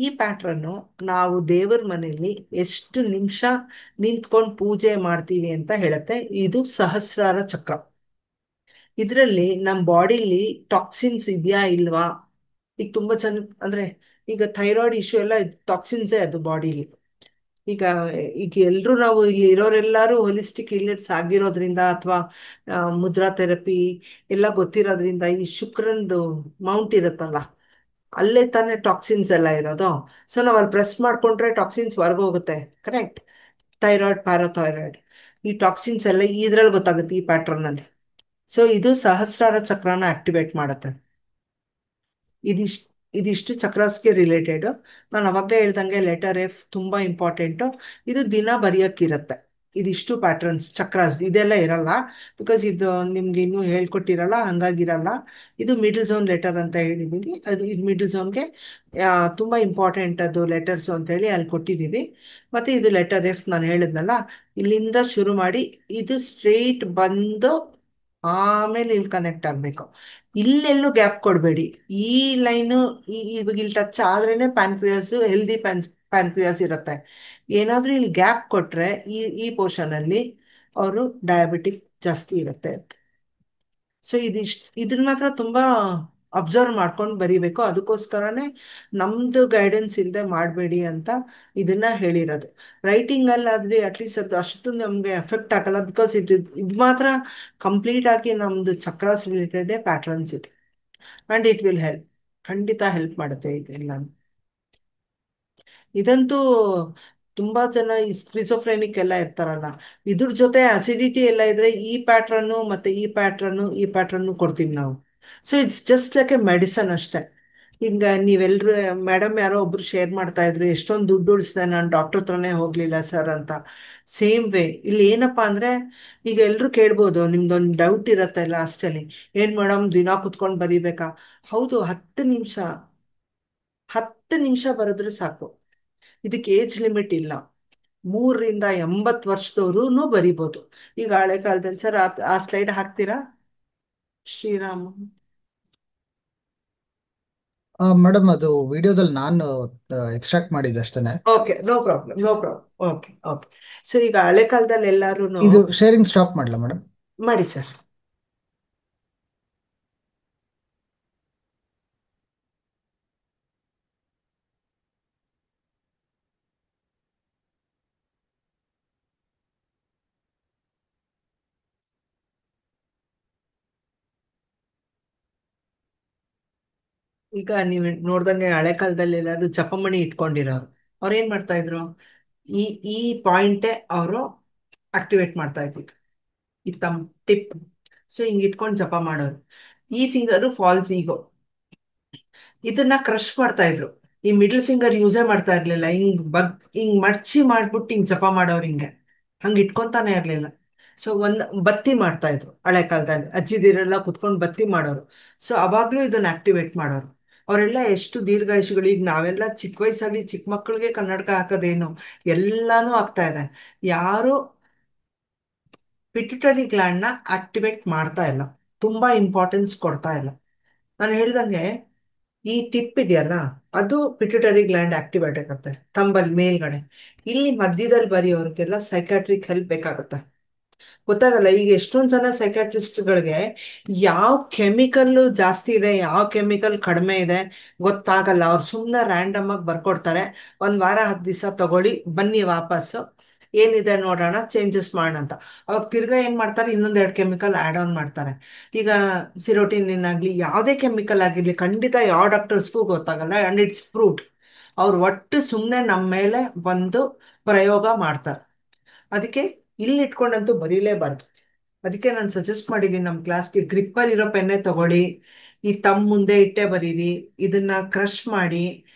Speaker 2: ಈ ಪ್ಯಾಟ್ರನ್ನು ನಾವು ದೇವರ ಮನೆಯಲ್ಲಿ ಎಷ್ಟು ನಿಮಿಷ ನಿಂತ್ಕೊಂಡು ಪೂಜೆ ಮಾಡ್ತೀವಿ ಅಂತ ಹೇಳುತ್ತೆ. ಇದು ಸಹಸ್ರಾರ ಚಕ್ರ. ಇದರಲ್ಲಿ ನಮ್ಮ ಬಾಡಿಲಿ ಟಾಕ್ಸಿನ್ಸ್ ಇದೆಯಾ ಇಲ್ವಾ. ಈಗ ತುಂಬ ಜನ ಅಂದರೆ ಈಗ ಥೈರಾಯ್ಡ್ ಇಶ್ಯೂ ಎಲ್ಲ ಟಾಕ್ಸಿನ್ಸೇ ಅದು ಬಾಡಿಲಿ. ಈಗ ಈಗ ಎಲ್ಲರೂ ನಾವು ಇಲ್ಲಿ ಇರೋರೆಲ್ಲರೂ ಹೋಲಿಸ್ಟಿಕ್ ಇಲಿಟ್ಸ್ ಆಗಿರೋದ್ರಿಂದ ಅಥವಾ ಮುದ್ರಾ ಥೆರಪಿ ಎಲ್ಲ ಗೊತ್ತಿರೋದ್ರಿಂದ ಈ ಶುಕ್ರನ್ದು ಮೌಂಟ್ ಇರುತ್ತಲ್ಲ, ಅಲ್ಲೇ ತಾನೇ ಟಾಕ್ಸಿನ್ಸ್ ಎಲ್ಲ ಇರೋದು. ಸೊ ನಾವು ಅಲ್ಲಿ ಪ್ರೆಸ್ ಮಾಡಿಕೊಂಡ್ರೆ ಟಾಕ್ಸಿನ್ಸ್ ಹೊರಗೆ ಹೋಗುತ್ತೆ. Correct, thyroid parathyroid. ಈ ಟಾಕ್ಸಿನ್ಸ್ ಎಲ್ಲ ಇದ್ರಲ್ಲಿ ಗೊತ್ತಾಗುತ್ತೆ, ಈ ಪ್ಯಾಟ್ರನ್ ಅಲ್ಲಿ. ಸೊ ಇದು ಸಹಸ್ರಾರ ಚಕ್ರನ ಆಕ್ಟಿವೇಟ್ ಮಾಡುತ್ತೆ. ಇದಿಷ್ಟು ಇದಿಷ್ಟು ಚಕ್ರಾಸ್ಗೆ ರಿಲೇಟೆಡ್. ನಾನು ಅವಾಗಲೇ ಹೇಳ್ದಂಗೆ ಲೆಟರ್ ಎಫ್ ತುಂಬ ಇಂಪಾರ್ಟೆಂಟು. ಇದು ದಿನ ಬರೆಯೋಕ್ಕಿರತ್ತೆ. ಇದಿಷ್ಟು ಪ್ಯಾಟ್ರನ್ಸ್ ಚಕ್ರಾಸ್ ಇದೆಲ್ಲ ಇರಲ್ಲ, ಬಿಕಾಸ್ ಇದು ನಿಮ್ಗೆ ಇನ್ನೂ ಹೇಳ್ಕೊಟ್ಟಿರಲ್ಲ, ಹಂಗಾಗಿರಲ್ಲ. ಇದು ಮಿಡಲ್ ಝೋನ್ ಲೆಟರ್ ಅಂತ ಹೇಳಿದ್ದೀನಿ. ಇದು ಮಿಡಲ್ ಝೋನ್ಗೆ ತುಂಬ ಇಂಪಾರ್ಟೆಂಟ್ ಅದು ಲೆಟರ್ಸು ಅಂತೇಳಿ ಅಲ್ಲಿ ಕೊಟ್ಟಿದ್ದೀವಿ. ಮತ್ತು ಇದು ಲೆಟರ್ ಎಫ್ ನಾನು ಹೇಳಿದ್ನಲ್ಲ, ಇಲ್ಲಿಂದ ಶುರು ಮಾಡಿ ಇದು ಸ್ಟ್ರೈಟ್ ಬಂದು ಆಮೇಲೆ ಇಲ್ಲಿ ಕನೆಕ್ಟ್ ಆಗಬೇಕು. ಇಲ್ಲೆಲ್ಲೂ ಗ್ಯಾಪ್ ಕೊಡಬೇಡಿ. ಈ ಲೈನು ಇವಾಗ ಇಲ್ಲಿ ಟಚ್ ಆದ್ರೇನೆ ಪ್ಯಾನ್ಕ್ರಿಯಾಸ್ ಹೆಲ್ದಿ ಪ್ಯಾನ್ಕ್ರಿಯಾಸ್ ಇರುತ್ತೆ. ಏನಾದರೂ ಇಲ್ಲಿ ಗ್ಯಾಪ್ ಕೊಟ್ಟರೆ ಈ ಪೋರ್ಷನಲ್ಲಿ ಅವರು ಡಯಾಬಿಟಿಕ್ ಜಾಸ್ತಿ ಇರುತ್ತೆ. ಸೊ ಇದನ್ನ ಮಾತ್ರ ತುಂಬ ಅಬ್ಸರ್ವ್ ಮಾಡ್ಕೊಂಡು ಬರಿಬೇಕು. ಅದಕ್ಕೋಸ್ಕರನೇ ನಮ್ಮದು ಗೈಡೆನ್ಸ್ ಇಲ್ಲದೆ ಮಾಡಬೇಡಿ ಅಂತ ಇದನ್ನ ಹೇಳಿರೋದು. ರೈಟಿಂಗಲ್ಲಾದರೆ ಅಟ್ಲೀಸ್ಟ್ ಅದು ಅಷ್ಟು ನಮಗೆ ಎಫೆಕ್ಟ್ ಆಗಲ್ಲ, ಬಿಕಾಸ್ ಇದು ಮಾತ್ರ ಕಂಪ್ಲೀಟ್ ಆಗಿ ನಮ್ಮದು ಚಕ್ರಾಸ್ ರಿಲೇಟೆಡೇ ಪ್ಯಾಟ್ರನ್ಸ್ ಇದೆ. ಆ್ಯಂಡ್ ಇಟ್ ವಿಲ್ ಹೆಲ್ಪ್, ಖಂಡಿತ ಹೆಲ್ಪ್ ಮಾಡುತ್ತೆ ಇದೆಲ್ಲ. ಇದಂತೂ ತುಂಬಾ ಜನ ಈ ಸ್ಕ್ರಿಸೋಫ್ರೆನಿಕ್ ಎಲ್ಲ ಇರ್ತಾರಲ್ಲ, ಇದ್ರ ಜೊತೆ ಅಸಿಡಿಟಿ ಎಲ್ಲ ಇದ್ರೆ ಈ ಪ್ಯಾಟ್ರನ್ನು ಕೊಡ್ತೀವಿ ನಾವು. So it's just like A medicine ಅಷ್ಟೇ. ಈಗ ನೀವೆಲ್ಲರೂ, ಮೇಡಮ್ ಯಾರೋ ಒಬ್ರು ಶೇರ್ ಮಾಡ್ತಾ ಇದ್ರು, ಎಷ್ಟೊಂದು ದುಡ್ಡು ಉಳಿಸಿದೆ ನಾನು ಡಾಕ್ಟರ್ ಹತ್ರನೇ ಹೋಗ್ಲಿಲ್ಲ ಸರ್ ಅಂತ. ಸೇಮ್ ವೇ ಇಲ್ಲಿ ಏನಪ್ಪಾ ಅಂದ್ರೆ, ಈಗ ಎಲ್ರು ಕೇಳ್ಬೋದು, ನಿಮ್ದೊಂದು ಡೌಟ್ ಇರತ್ತೆ ಲಾಸ್ಟಲ್ಲಿ, ಏನ್ ಮೇಡಮ್ ದಿನ ಕುತ್ಕೊಂಡು ಬರೀಬೇಕಾ? ಹೌದು, 10 ನಿಮಿಷ, 10 ನಿಮಿಷ ಬರೆದ್ರೆ ಸಾಕು. ಇದಕ್ಕೆ ಏಜ್ ಲಿಮಿಟ್ ಇಲ್ಲ. 3 ರಿಂದ 80 ವರ್ಷದವರು ಬರಿಬೋದು. ಈಗ ಹಳೆ ಕಾಲದಲ್ಲಿ ಸರ್ ಆ ಸ್ಲೈಡ್ ಹಾಕ್ತೀರಾ ಶ್ರೀರಾಮ್?
Speaker 1: ಮೇಡಮ್ ಅದು ವಿಡಿಯೋದಲ್ಲಿ ನಾನು ಎಕ್ಸ್ಟ್ರಾಕ್ಟ್ ಮಾಡಿದ್ದೆ ಅಷ್ಟೇನೆ.
Speaker 2: Okay, no problem, no problem. Okay, okay. So ಈಗ ಹಳೆ ಕಾಲದಲ್ಲಿ ಎಲ್ಲಾರು
Speaker 1: ಇದು ಶೇರಿಂಗ್ ಸ್ಟಾಪ್ ಮಾಡಲ ಮೇಡಮ್?
Speaker 2: ಮಾಡಿ ಸರ್. ಈಗ ನೀವು ನೋಡ್ದಂಗೆ ಹಳೆ ಕಾಲದಲ್ಲಿ ಎಲ್ಲಾದ್ರು ಜಪಮಣಿ ಇಟ್ಕೊಂಡಿರೋರು, ಅವ್ರು ಏನ್ ಮಾಡ್ತಾ ಇದ್ರು, ಈ ಈ ಪಾಯಿಂಟೇ ಅವರು ಆಕ್ಟಿವೇಟ್ ಮಾಡ್ತಾ ಇದ್ದಿದ್ದು, ಈ ತಮ್ಮ ಟಿಪ್. ಸೊ ಹಿಂಗ್ ಇಟ್ಕೊಂಡು ಜಪ ಮಾಡೋರು. ಈ ಫಿಂಗರು ಫಾಲ್ಸ್ ಈಗೋ, ಇದನ್ನ ಕ್ರಶ್ ಮಾಡ್ತಾ ಇದ್ರು. ಈ ಮಿಡಲ್ ಫಿಂಗರ್ ಯೂಸೇ ಮಾಡ್ತಾ ಇರ್ಲಿಲ್ಲ. ಹಿಂಗ್ ಮಡ್ಚಿ ಮಾಡ್ಬಿಟ್ಟು ಹಿಂಗ್ ಜಪ ಮಾಡೋರು, ಹಂಗೆ ಇಟ್ಕೊಂತಾನೆ ಇರ್ಲಿಲ್ಲ. ಸೊ ಬತ್ತಿ ಮಾಡ್ತಾ ಇದ್ರು ಹಳೆ ಕಾಲದಲ್ಲಿ, ಅಜ್ಜಿದಿರೆಲ್ಲ ಕುತ್ಕೊಂಡು ಬತ್ತಿ ಮಾಡೋರು. ಸೊ ಅವಾಗ್ಲೂ ಇದನ್ನ ಆಕ್ಟಿವೇಟ್ ಮಾಡೋರು. ಅವರೆಲ್ಲ ಎಷ್ಟು ದೀರ್ಘಾಯುಷಿಗಳು. ಈಗ ನಾವೆಲ್ಲ ಚಿಕ್ಕ ವಯಸ್ಸಲ್ಲಿ ಚಿಕ್ಕ ಮಕ್ಕಳಿಗೆ ಕನ್ನಡಕ ಹಾಕೋದೇನು, ಎಲ್ಲಾನು ಆಗ್ತಾ ಇದೆ. ಯಾರು ಪಿಟ್ಯುಟರಿ ಗ್ಲ್ಯಾಂಡ್ನ ಆಕ್ಟಿವೇಟ್ ಮಾಡ್ತಾ ಇಲ್ಲ, ತುಂಬಾ ಇಂಪಾರ್ಟೆನ್ಸ್ ಕೊಡ್ತಾ ಇಲ್ಲ. ನಾನು ಹೇಳ್ದಂಗೆ ಈ ಟಿಪ್ ಇದೆಯಲ್ಲ, ಅದು ಪಿಟ್ಯುಟರಿ ಗ್ಲ್ಯಾಂಡ್ ಆಕ್ಟಿವೇಟ್ ಆಗುತ್ತೆ ತಂಬಲ್ ಮೇಲ್ಗಡೆ. ಇಲ್ಲಿ ಮಧ್ಯದಲ್ಲಿ ಬರೆಯೋರಿಗೆಲ್ಲ ಸೈಕಾಟ್ರಿಕ್ ಹೆಲ್ಪ್ ಬೇಕಾಗುತ್ತೆ. ಗೊತ್ತಾಗಲ್ಲ. ಈಗ ಎಷ್ಟೊಂದು ಜನ ಸೈಕಾಟ್ರಿಸ್ಟ್ಗಳಿಗೆ ಯಾವ ಕೆಮಿಕಲ್ ಜಾಸ್ತಿ ಇದೆ, ಯಾವ ಕೆಮಿಕಲ್ ಕಡಿಮೆ ಇದೆ ಗೊತ್ತಾಗಲ್ಲ. ಅವ್ರು ಸುಮ್ಮನೆ ರ್ಯಾಂಡಮ್ ಆಗಿ ಬರ್ಕೊಡ್ತಾರೆ, 1 ವಾರ 10 ದಿವಸ ತಗೊಳ್ಳಿ ಬನ್ನಿ ವಾಪಸ್ಸು, ಏನಿದೆ ನೋಡೋಣ ಚೇಂಜಸ್ ಮಾಡೋಣ ಅಂತ. ಅವಾಗ ತಿರ್ಗಾ ಏನು ಮಾಡ್ತಾರೆ, ಇನ್ನೊಂದೆರಡು ಕೆಮಿಕಲ್ ಆ್ಯಡ್ ಆನ್ ಮಾಡ್ತಾರೆ. ಈಗ ಸಿರೋಟಿನಿನ್ ಆಗಲಿ ಯಾವುದೇ ಕೆಮಿಕಲ್ ಆಗಿರಲಿ, ಖಂಡಿತ ಯಾವ ಡಾಕ್ಟರ್ಸ್ಗೂ ಗೊತ್ತಾಗಲ್ಲ. And it's proved. ಅವ್ರು ಒಟ್ಟು ಸುಮ್ಮನೆ ನಮ್ಮ ಮೇಲೆ ಒಂದು ಪ್ರಯೋಗ ಮಾಡ್ತಾರೆ. ಅದಕ್ಕೆ ಇಲ್ಲಿ ಇಟ್ಕೊಂಡಂತೂ ಬರೀಲೇಬಾರ್ದು. ಅದಕ್ಕೆ ನಾನು ಸಜೆಸ್ಟ್ ಮಾಡಿದ್ದೀನಿ ನಮ್ಮ ಕ್ಲಾಸ್ಗೆ, ಗ್ರಿಪ್ಪರ್ ಇರೋ ಪೆನ್ನೇ ತಗೊಳ್ಳಿ, ಈ ತಮ್ಮ ಮುಂದೆ ಇಟ್ಟೆ ಬರೀರಿ, ಇದನ್ನ ಕ್ರಶ್ ಮಾಡಿ,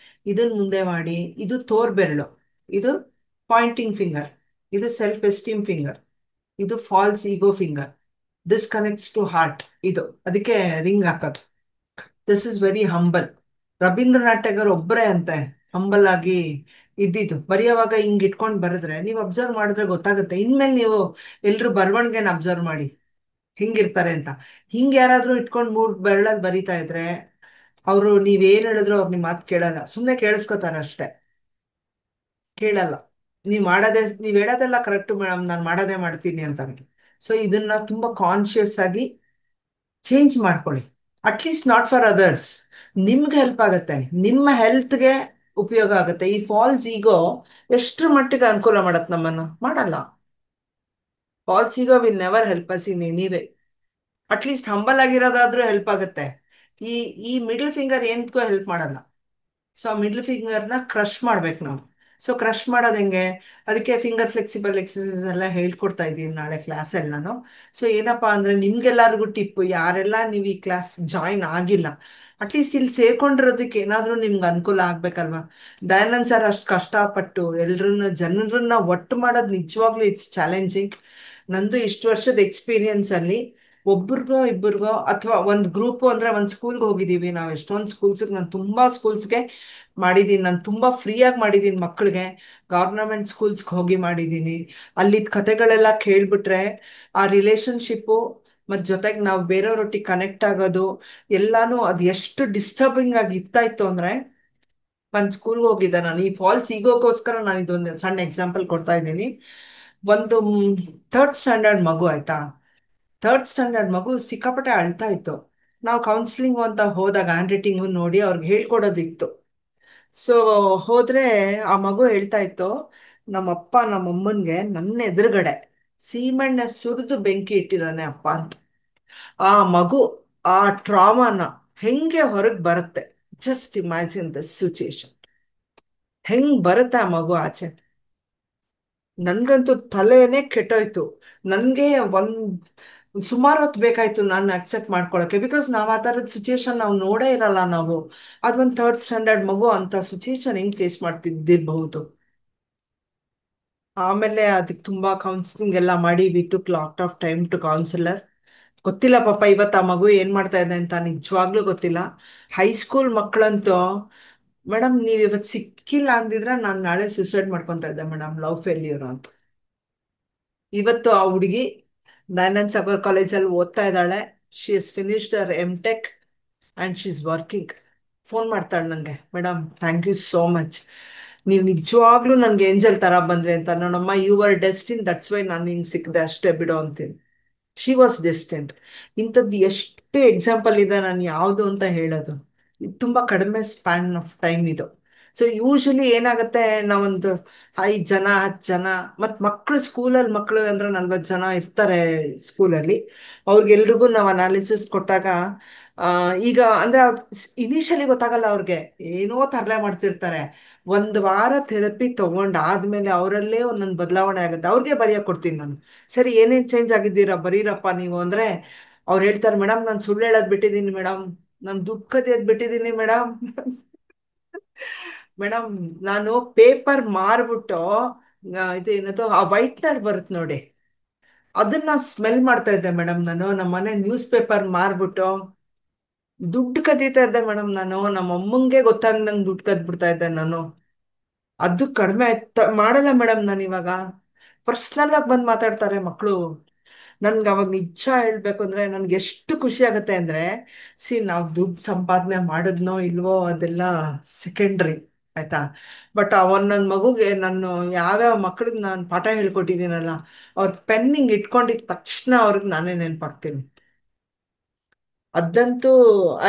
Speaker 2: ಇದನ್ನ ಮುಂದೆ ಮಾಡಿ. ಇದು ತೋರ್ ಬೆರಳು, ಇದು ಪಾಯಿಂಟಿಂಗ್ ಫಿಂಗರ್, ಇದು ಸೆಲ್ಫ್ ಎಸ್ಟೀಮ್ ಫಿಂಗರ್, ಇದು false ego finger. This connects to heart. ಇದು ಅದಕ್ಕೆ ರಿಂಗ್ ಹಾಕೋದು. This is very humble. Rabindranath Tagore ಒಬ್ಬರೇ ಅಂತೆ ಹಂಬಲ್ ಆಗಿ ಇದ್ದಿದ್ದು. ಬರೆಯೋವಾಗ ಹಿಂಗ್ ಇಟ್ಕೊಂಡು ಬರೆದ್ರೆ ನೀವು ಅಬ್ಸರ್ವ್ ಮಾಡಿದ್ರೆ ಗೊತ್ತಾಗುತ್ತೆ. ಇನ್ಮೇಲೆ ನೀವು ಎಲ್ರು ಬರವಣಿಗೆನ ಅಬ್ಸರ್ವ್ ಮಾಡಿ ಹಿಂಗಿರ್ತಾರೆ ಅಂತ. ಹಿಂಗ್ ಯಾರಾದ್ರೂ ಇಟ್ಕೊಂಡು 3 ಬೆರಳಲ್ಲಿ ಬರಿತಾ ಇದ್ರೆ, ಅವರು ನೀವೇನ್ ಹೇಳಿದ್ರು ಅವ್ರು ನಿಮ್ಮ ಮಾತು ಕೇಳಲ್ಲ, ಸುಮ್ಮನೆ ಕೇಳಿಸ್ಕೊತಾರೆ ಅಷ್ಟೇ, ಕೇಳಲ್ಲ. ನೀವ್ ಹೇಳೋದೆಲ್ಲ ಕರೆಕ್ಟ್ ಮೇಡಮ್, ನಾನು ಮಾಡೋದೇ ಮಾಡ್ತೀನಿ ಅಂತಾರೆ. ಸೊ ಇದನ್ನ ತುಂಬಾ ಕಾನ್ಶಿಯಸ್ ಆಗಿ ಚೇಂಜ್ ಮಾಡ್ಕೊಳ್ಳಿ. ಅಟ್ಲೀಸ್ಟ್ ನಾಟ್ ಫಾರ್ ಅದರ್ಸ್, ನಿಮ್ಗೆ ಹೆಲ್ಪ್ ಆಗುತ್ತೆ, ನಿಮ್ಮ ಹೆಲ್ತ್ಗೆ ಉಪಯೋಗ ಆಗುತ್ತೆ. ಈ ಫಾಲ್ಸ್ ಈಗೋ ಎಷ್ಟ್ರ ಮಟ್ಟಿಗೆ ಅನುಕೂಲ ಮಾಡತ್ ನಮ್ಮನ್ನು? ಮಾಡಲ್ಲ. False ego will never help us in any way. At least humble ಆಗಿರೋದಾದ್ರೂ ಹೆಲ್ಪ್ ಆಗುತ್ತೆ. ಈ ಈ ಮಿಡಲ್ ಫಿಂಗರ್ ಏನ್ಕೋ ಹೆಲ್ಪ್ ಮಾಡಲ್ಲ. ಸೊ ಆ ಮಿಡಲ್ ಫಿಂಗರ್ನ ಕ್ರಶ್ ಮಾಡ್ಬೇಕು ನಾವು. ಸೊ ಕ್ರಷ್ ಮಾಡೋದು ಹೆಂಗೆ, ಅದಕ್ಕೆ ಫಿಂಗರ್ ಫ್ಲೆಕ್ಸಿಬಲ್ ಎಕ್ಸಸೈಸ್ ಎಲ್ಲ ಹೇಳ್ಕೊಡ್ತಾ ಇದ್ದೀನಿ ನಾಳೆ ಕ್ಲಾಸಲ್ಲಿ ನಾನು. ಸೊ ಏನಪ್ಪಾ ಅಂದರೆ ನಿಮ್ಗೆಲ್ಲರಿಗೂ ಟಿಪ್ಪು, ಯಾರೆಲ್ಲ ನೀವು ಈ ಕ್ಲಾಸ್ ಜಾಯಿನ್ ಆಗಿಲ್ಲ, ಅಟ್ಲೀಸ್ಟ್ ಇಲ್ಲಿ ಸೇರ್ಕೊಂಡಿರೋದಕ್ಕೆ ಏನಾದರೂ ನಿಮ್ಗೆ ಅನುಕೂಲ ಆಗ್ಬೇಕಲ್ವಾ. ದಯಾನಂದ್ ಸರ್ ಅಷ್ಟು ಕಷ್ಟಪಟ್ಟು ಜನರನ್ನ ಒಟ್ಟು ಮಾಡೋದು ನಿಜವಾಗ್ಲೂ ಇಟ್ಸ್ ಚಾಲೆಂಜಿಂಗ್. ನಂದು ಇಷ್ಟು ವರ್ಷದ ಎಕ್ಸ್ಪೀರಿಯನ್ಸಲ್ಲಿ ಒಬ್ರಿಗೋ ಇಬ್ಬರಿಗೋ ಅಥವಾ ಒಂದು ಗ್ರೂಪು ಅಂದರೆ ಒಂದು ಸ್ಕೂಲ್ಗೆ ಹೋಗಿದ್ದೀವಿ ನಾವು, ಎಷ್ಟೊಂದು ಸ್ಕೂಲ್ಸ್ಗೆ, ನಾನು ತುಂಬ ಸ್ಕೂಲ್ಸ್ಗೆ ಮಾಡಿದ್ದೀನಿ. ನಾನು ತುಂಬ ಫ್ರೀಯಾಗಿ ಮಾಡಿದ್ದೀನಿ ಮಕ್ಕಳಿಗೆ. ಗೌರ್ನಮೆಂಟ್ ಸ್ಕೂಲ್ಸ್ಗೆ ಹೋಗಿ ಮಾಡಿದ್ದೀನಿ. ಅಲ್ಲಿದ್ದ ಕತೆಗಳೆಲ್ಲ ಕೇಳಿಬಿಟ್ರೆ ಆ ರಿಲೇಶನ್ಶಿಪ್ಪು ಮತ್ತು ಜೊತೆಗೆ ನಾವು ಬೇರೆಯವ್ರೊಟ್ಟಿಗೆ ಕನೆಕ್ಟ್ ಆಗೋದು ಎಲ್ಲಾನು ಅದು ಎಷ್ಟು ಡಿಸ್ಟರ್ಬಿಂಗ್ ಆಗಿ ಇತ್ತಾಯಿತ್ತು ಅಂದರೆ, ಒಂದು ಸ್ಕೂಲ್ಗೆ ಹೋಗಿದ್ದೆ ನಾನು. ಈ ಫಾಲ್ಸ್ ಈಗೋಕ್ಕೋಸ್ಕರ ನಾನು ಇದೊಂದು ಸಣ್ಣ ಎಕ್ಸಾಂಪಲ್ ಕೊಡ್ತಾ ಇದ್ದೀನಿ. ಒಂದು ಥರ್ಡ್ ಸ್ಟ್ಯಾಂಡರ್ಡ್ ಮಗು ಆಯ್ತಾ, ಥರ್ಡ್ ಸ್ಟ್ಯಾಂಡರ್ಡ್ ಮಗು ಸಿಕ್ಕಾಪಟ್ಟೆ ಅಳ್ತಾ ಇತ್ತು. ನಾವು ಕೌನ್ಸಿಲಿಂಗು ಅಂತ ಹೋದಾಗ ಹ್ಯಾಂಡ್ ರೈಟಿಂಗು ನೋಡಿ ಅವ್ರಿಗೆ ಹೇಳ್ಕೊಡೋದಿತ್ತು. ಸೊ ಹೋದ್ರೆ ಆ ಮಗು ಹೇಳ್ತಾ ಇತ್ತು, ನಮ್ಮಪ್ಪ ನಮ್ಮಮ್ಮನಿಗೆ ನನ್ನ ಎದುರುಗಡೆ ಸೀಮೆಣ್ಣೆ ಸುರಿದು ಬೆಂಕಿ ಇಟ್ಟಿದ್ದಾನೆ ಅಪ್ಪ ಅಂತ. ಆ ಮಗು ಆ ಟ್ರಾಮಾನ ಹೆಂಗೆ ಹೊರಗೆ ಬರುತ್ತೆ, ಜಸ್ಟ್ ಇಮ್ಯಾಜಿನ್ ದ ಸಿಚುಯೇಷನ್, ಹೆಂಗ್ ಬರುತ್ತೆ ಆ ಮಗು ಆಚೆ. ನನ್ಗಂತೂ ತಲೆನೇ ಕೆಟ್ಟೋಯ್ತು. ನನಗೆ ಸುಮಾರು ಹೊತ್ತು ಬೇಕಾಯ್ತು ನಾನು ಅಕ್ಸೆಪ್ಟ್ ಮಾಡ್ಕೊಳಕ್ಕೆ, ಬಿಕಾಸ್ ನಾವು ಆ ಥರದ ಸಿಚುಯೇಷನ್ ನಾವು ನೋಡೇ ಇರಲ್ಲ ನಾವು. ಅದೊಂದು ಥರ್ಡ್ ಸ್ಟ್ಯಾಂಡರ್ಡ್ ಮಗು ಅಂತ ಸಿಚುಯೇಷನ್ ಹೆಂಗ್ ಫೇಸ್ ಮಾಡ್ತಿದ್ದಿರಬಹುದು. ಆಮೇಲೆ ಅದಕ್ಕೆ ತುಂಬಾ ಕೌನ್ಸಿಲಿಂಗ್ ಎಲ್ಲ ಮಾಡಿ we took lot of time to counsellor. ಗೊತ್ತಿಲ್ಲ ಪಾಪ ಇವತ್ತು ಆ ಮಗು ಏನ್ ಮಾಡ್ತಾ ಇದೆ ಅಂತ ನಿಜವಾಗ್ಲೂ ಗೊತ್ತಿಲ್ಲ. ಹೈಸ್ಕೂಲ್ ಮಕ್ಕಳಂತೂ, ಮೇಡಮ್ ನೀವು ಇವತ್ತು ಸಿಕ್ಕಿಲ್ಲ ಅಂದಿದ್ರೆ ನಾನು ನಾಳೆ ಸೂಸೈಡ್ ಮಾಡ್ಕೊತಾ ಇದ್ದೆ ಮೇಡಮ್, ಲವ್ ಫೇಲ್ಯೂರ್ ಅಂತ. ಇವತ್ತು ಆ ಹುಡುಗಿ ದಯಾನಂದ್ ಸಾಗರ್ ಕಾಲೇಜಲ್ಲಿ ಓದ್ತಾ ಇದ್ದಾಳೆ. She is finished her M.Tech and she is working. Phone ಮಾಡ್ತಾಳೆ ನನಗೆ, madam thank you so much, ನೀವು ನಿಜವಾಗ್ಲೂ ನನಗೆ ಏಂಜಲ್ ಥರ ಬಂದ್ರಿ ಅಂತ. ನನ್ನಮ್ಮ you are destiny, that's why ನಾನು ಹಿಂಗೆ ಸಿಕ್ಕಿದೆ ಅಷ್ಟೇ ಬಿಡು ಅಂತೀನಿ. She was distant. ಇಂಥದ್ದು ಎಷ್ಟು ಎಕ್ಸಾಂಪಲ್ ಇದೆ, ನಾನು ಯಾವುದು ಅಂತ ಹೇಳೋದು. ಇದು ತುಂಬ ಕಡಿಮೆ ಸ್ಪ್ಯಾನ್ ಆಫ್ ಟೈಮ್ ಇದು. ಸೊ ಯೂಶಲಿ ಏನಾಗುತ್ತೆ, ನಾವೊಂದು 5 ಜನ 10 ಜನ, ಮತ್ತು ಮಕ್ಕಳು ಸ್ಕೂಲಲ್ಲಿ ಮಕ್ಕಳು ಅಂದರೆ 40 ಜನ ಇರ್ತಾರೆ ಸ್ಕೂಲಲ್ಲಿ. ಅವ್ರಿಗೆಲ್ರಿಗೂ ನಾವು ಅನಾಲಿಸಿಸ್ ಕೊಟ್ಟಾಗ ಈಗ ಅಂದರೆ ಇನಿಷಿಯಲಿ ಗೊತ್ತಾಗಲ್ಲ ಅವ್ರಿಗೆ, ಏನೋ ತರಲೆ ಮಾಡ್ತಿರ್ತಾರೆ. ಒಂದು ವಾರ ಥೆರಪಿ ತೊಗೊಂಡಾದ್ಮೇಲೆ ಅವರಲ್ಲೇ ಒಂದೊಂದು ಬದಲಾವಣೆ ಆಗುತ್ತೆ. ಅವ್ರಿಗೆ ಬರೆಯೋಕೆ ಕೊಡ್ತೀನಿ ನಾನು, ಸರಿ ಏನೇನು ಚೇಂಜ್ ಆಗಿದ್ದೀರಾ ಬರೀರಪ್ಪ ನೀವು ಅಂದರೆ, ಅವ್ರು ಹೇಳ್ತಾರೆ ಮೇಡಮ್ ನಾನು ಸುಳ್ಳು ಹೇಳೋದು ಬಿಟ್ಟಿದ್ದೀನಿ ಮೇಡಮ್, ನಾನು ದುಡ್ಡು ಕದಿಯೋದು ಬಿಟ್ಟಿದ್ದೀನಿ ಮೇಡಮ್. ಮೇಡಮ್ ನಾನು ಪೇಪರ್ ಮಾರ್ಬಿಟ್ಟು ಇದು ಏನದು ಆ ವೈಟ್ನರ್ ಬರುತ್ತೆ ನೋಡಿ, ಅದನ್ನ ಸ್ಮೆಲ್ ಮಾಡ್ತಾ ಇದ್ದೆ ಮೇಡಮ್. ನಾನು ನಮ್ಮ ಮನೆ ನ್ಯೂಸ್ ಪೇಪರ್ ಮಾರ್ಬಿಟ್ಟು ದುಡ್ಡು ಕದೀತಾ ಇದ್ದೆ ಮೇಡಮ್. ನಾನು ನಮ್ಮ ಅಮ್ಮಂಗೆ ಗೊತ್ತಾಗ್ದಂಗೆ ದುಡ್ಡು ಕದ್ಬಿಡ್ತಾ ಇದ್ದೆ ನಾನು. ಅದು ಕಡಿಮೆ ಮಾಡಲ್ಲ ಮೇಡಮ್. ನಾನು ಇವಾಗ ಪರ್ಸ್ನಲ್ ಆಗಿ ಬಂದು ಮಾತಾಡ್ತಾರೆ ಮಕ್ಕಳು. ನನ್ಗೆ ಅವಾಗ ನಿಜ ಹೇಳ್ಬೇಕು ಅಂದ್ರೆ ನನ್ಗೆ ಎಷ್ಟು ಖುಷಿ ಆಗುತ್ತೆ ಅಂದ್ರೆ, ನಾವು ದುಡ್ಡು ಸಂಪಾದನೆ ಮಾಡಿದ್ನೋ ಇಲ್ವೋ ಅದೆಲ್ಲ ಸೆಕೆಂಡ್ರಿ, ಆಯ್ತಾ. ಬಟ್ ಆ ಒಂದೊಂದು ಮಗುಗೆ ನಾನು ಯಾವ್ಯಾವ ಮಕ್ಳಿಗೆ ನಾನು ಪಾಠ ಹೇಳ್ಕೊಟ್ಟಿದ್ದೀನಲ್ಲ, ಅವ್ರ ಪೆನ್ನಿಂಗ್ ಇಟ್ಕೊಂಡಿದ ತಕ್ಷಣ ಅವ್ರಿಗೆ ನಾನೇ ನೆನಪಾಗ್ತೀನಿ. ಅದಂತೂ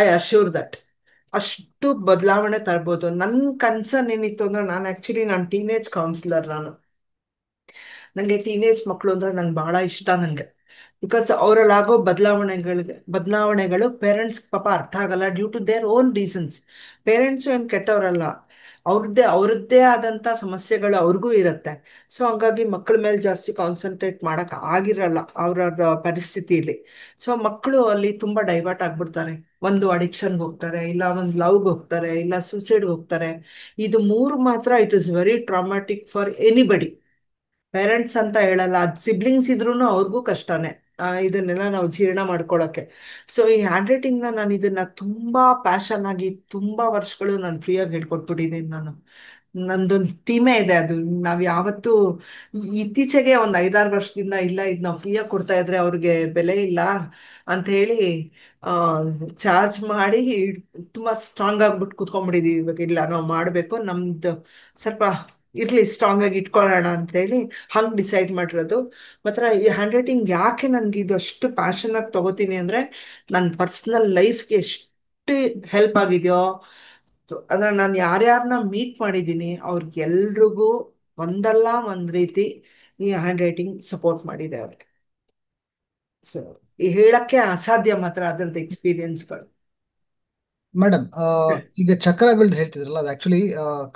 Speaker 2: ಐ ಅಶ್ಯೂರ್ ದಟ್ ಅಷ್ಟು ಬದಲಾವಣೆ ತರ್ಬೋದು. ನನ್ನ ಕನ್ಸರ್ನ್ ಏನಿತ್ತು ಅಂದ್ರೆ, ನಾನು ಟೀನೇಜ್ ಕೌನ್ಸಿಲರ್ ನಾನು. ನನಗೆ ಟೀನೇಜ್ ಮಕ್ಕಳು ಅಂದ್ರೆ ನಂಗೆ ಭಾಳ ಇಷ್ಟ ನನಗೆ. ಬಿಕಾಸ್ ಅವರಲ್ಲಾಗೋ ಬದಲಾವಣೆಗಳು ಪೇರೆಂಟ್ಸ್ ಪಾಪ ಅರ್ಥ ಆಗಲ್ಲ, due to their own reasons. Parents ಏನು ಕೆಟ್ಟವರಲ್ಲ, ಅವ್ರದ್ದೇ ಆದಂಥ ಸಮಸ್ಯೆಗಳು ಅವ್ರಿಗೂ ಇರುತ್ತೆ. ಸೊ ಹಂಗಾಗಿ ಮಕ್ಕಳ ಮೇಲೆ ಜಾಸ್ತಿ ಕಾನ್ಸಂಟ್ರೇಟ್ ಮಾಡೋಕೆ ಆಗಿರಲ್ಲ ಅವರದ ಪರಿಸ್ಥಿತಿಯಲ್ಲಿ. ಸೊ ಮಕ್ಕಳು ಅಲ್ಲಿ ತುಂಬ ಡೈವರ್ಟ್ ಆಗ್ಬಿಡ್ತಾರೆ. ಒಂದು ಅಡಿಕ್ಷನ್ಗೆ ಹೋಗ್ತಾರೆ, ಇಲ್ಲ ಒಂದು ಲವ್ಗೆ ಹೋಗ್ತಾರೆ, ಇಲ್ಲ ಸೂಸೈಡ್ಗೆ ಹೋಗ್ತಾರೆ. ಇದು ಮೂರು ಮಾತ್ರ it is very traumatic for anybody. Parents ಅಂತ ಹೇಳಲ್ಲ, ಅದು ಸಿಬ್ಲಿಂಗ್ಸ್ ಇದ್ರೂ ಅವ್ರಿಗೂ ಕಷ್ಟನೇ ಇದನ್ನೆಲ್ಲ ನಾವು ಜೀರ್ಣ ಮಾಡ್ಕೊಳ್ಳೋಕ್ಕೆ. ಸೊ ಈ ಹ್ಯಾಂಡ್ ರೈಟಿಂಗ್ನ ನಾನು ಇದನ್ನ ತುಂಬ ಪ್ಯಾಷನ್ ಆಗಿ ತುಂಬ ವರ್ಷಗಳು ನಾನು ಫ್ರೀಯಾಗಿ ಹೇಳ್ಕೊಟ್ಬಿಟ್ಟಿದ್ದೀನಿ ನಾನು. ನಂದೊಂದು ಟೀಮೇ ಇದೆ ಅದು. ನಾವು ಯಾವತ್ತೂ ಇತ್ತೀಚೆಗೆ ಒಂದು 5-6 ವರ್ಷದಿಂದ ಇಲ್ಲ, ಇದು ನಾವು ಫ್ರೀಯಾಗಿ ಕೊಡ್ತಾ ಇದ್ರೆ ಅವ್ರಿಗೆ ಬೆಲೆ ಇಲ್ಲ ಅಂತ ಹೇಳಿ ಚಾರ್ಜ್ ಮಾಡಿ ತುಂಬ ಸ್ಟ್ರಾಂಗ್ ಆಗ್ಬಿಟ್ಟು ಕೂತ್ಕೊಂಡ್ಬಿಟ್ಟಿದೀವಿ. ಇವಾಗ ಇಲ್ಲ ನಾವು ಮಾಡಬೇಕು, ನಮ್ದು ಸ್ವಲ್ಪ ಇರಲಿ ಸ್ಟ್ರಾಂಗ್ ಆಗಿ ಇಟ್ಕೊಳ್ಳೋಣ ಅಂತೇಳಿ ಹಂಗೆ ಡಿಸೈಡ್ ಮಾಡಿರೋದು. ಮಾತ್ರ ಈ ಹ್ಯಾಂಡ್ ರೈಟಿಂಗ್ ಯಾಕೆ ನನಗೆ ಇದು ಅಷ್ಟು ಪ್ಯಾಷನಾಗಿ ತೊಗೋತೀನಿ ಅಂದರೆ, ನನ್ನ ಪರ್ಸ್ನಲ್ ಲೈಫ್ಗೆ ಎಷ್ಟು ಹೆಲ್ಪ್ ಆಗಿದೆಯೋ. ಅಂದರೆ ನಾನು ಯಾರ್ಯಾರನ್ನ ಮೀಟ್ ಮಾಡಿದ್ದೀನಿ ಅವ್ರಿಗೆಲ್ರಿಗೂ ಒಂದಲ್ಲ ಒಂದು ರೀತಿ ಈ ಹ್ಯಾಂಡ್ ರೈಟಿಂಗ್ ಸಪೋರ್ಟ್ ಮಾಡಿದೆ ಅವ್ರಿಗೆ. ಸೊ ಈ ಹೇಳಕ್ಕೆ ಅಸಾಧ್ಯ ಮಾತ್ರ ಅದರದ್ದು ಎಕ್ಸ್ಪೀರಿಯನ್ಸ್ಗಳು.
Speaker 1: ಮೇಡಮ್, ಈಗ ಚಕ್ರಗಳದ್ದು ಹೇಳ್ತಿದ್ರಲ್ಲ, ಅದು ಆಕ್ಚುಲಿ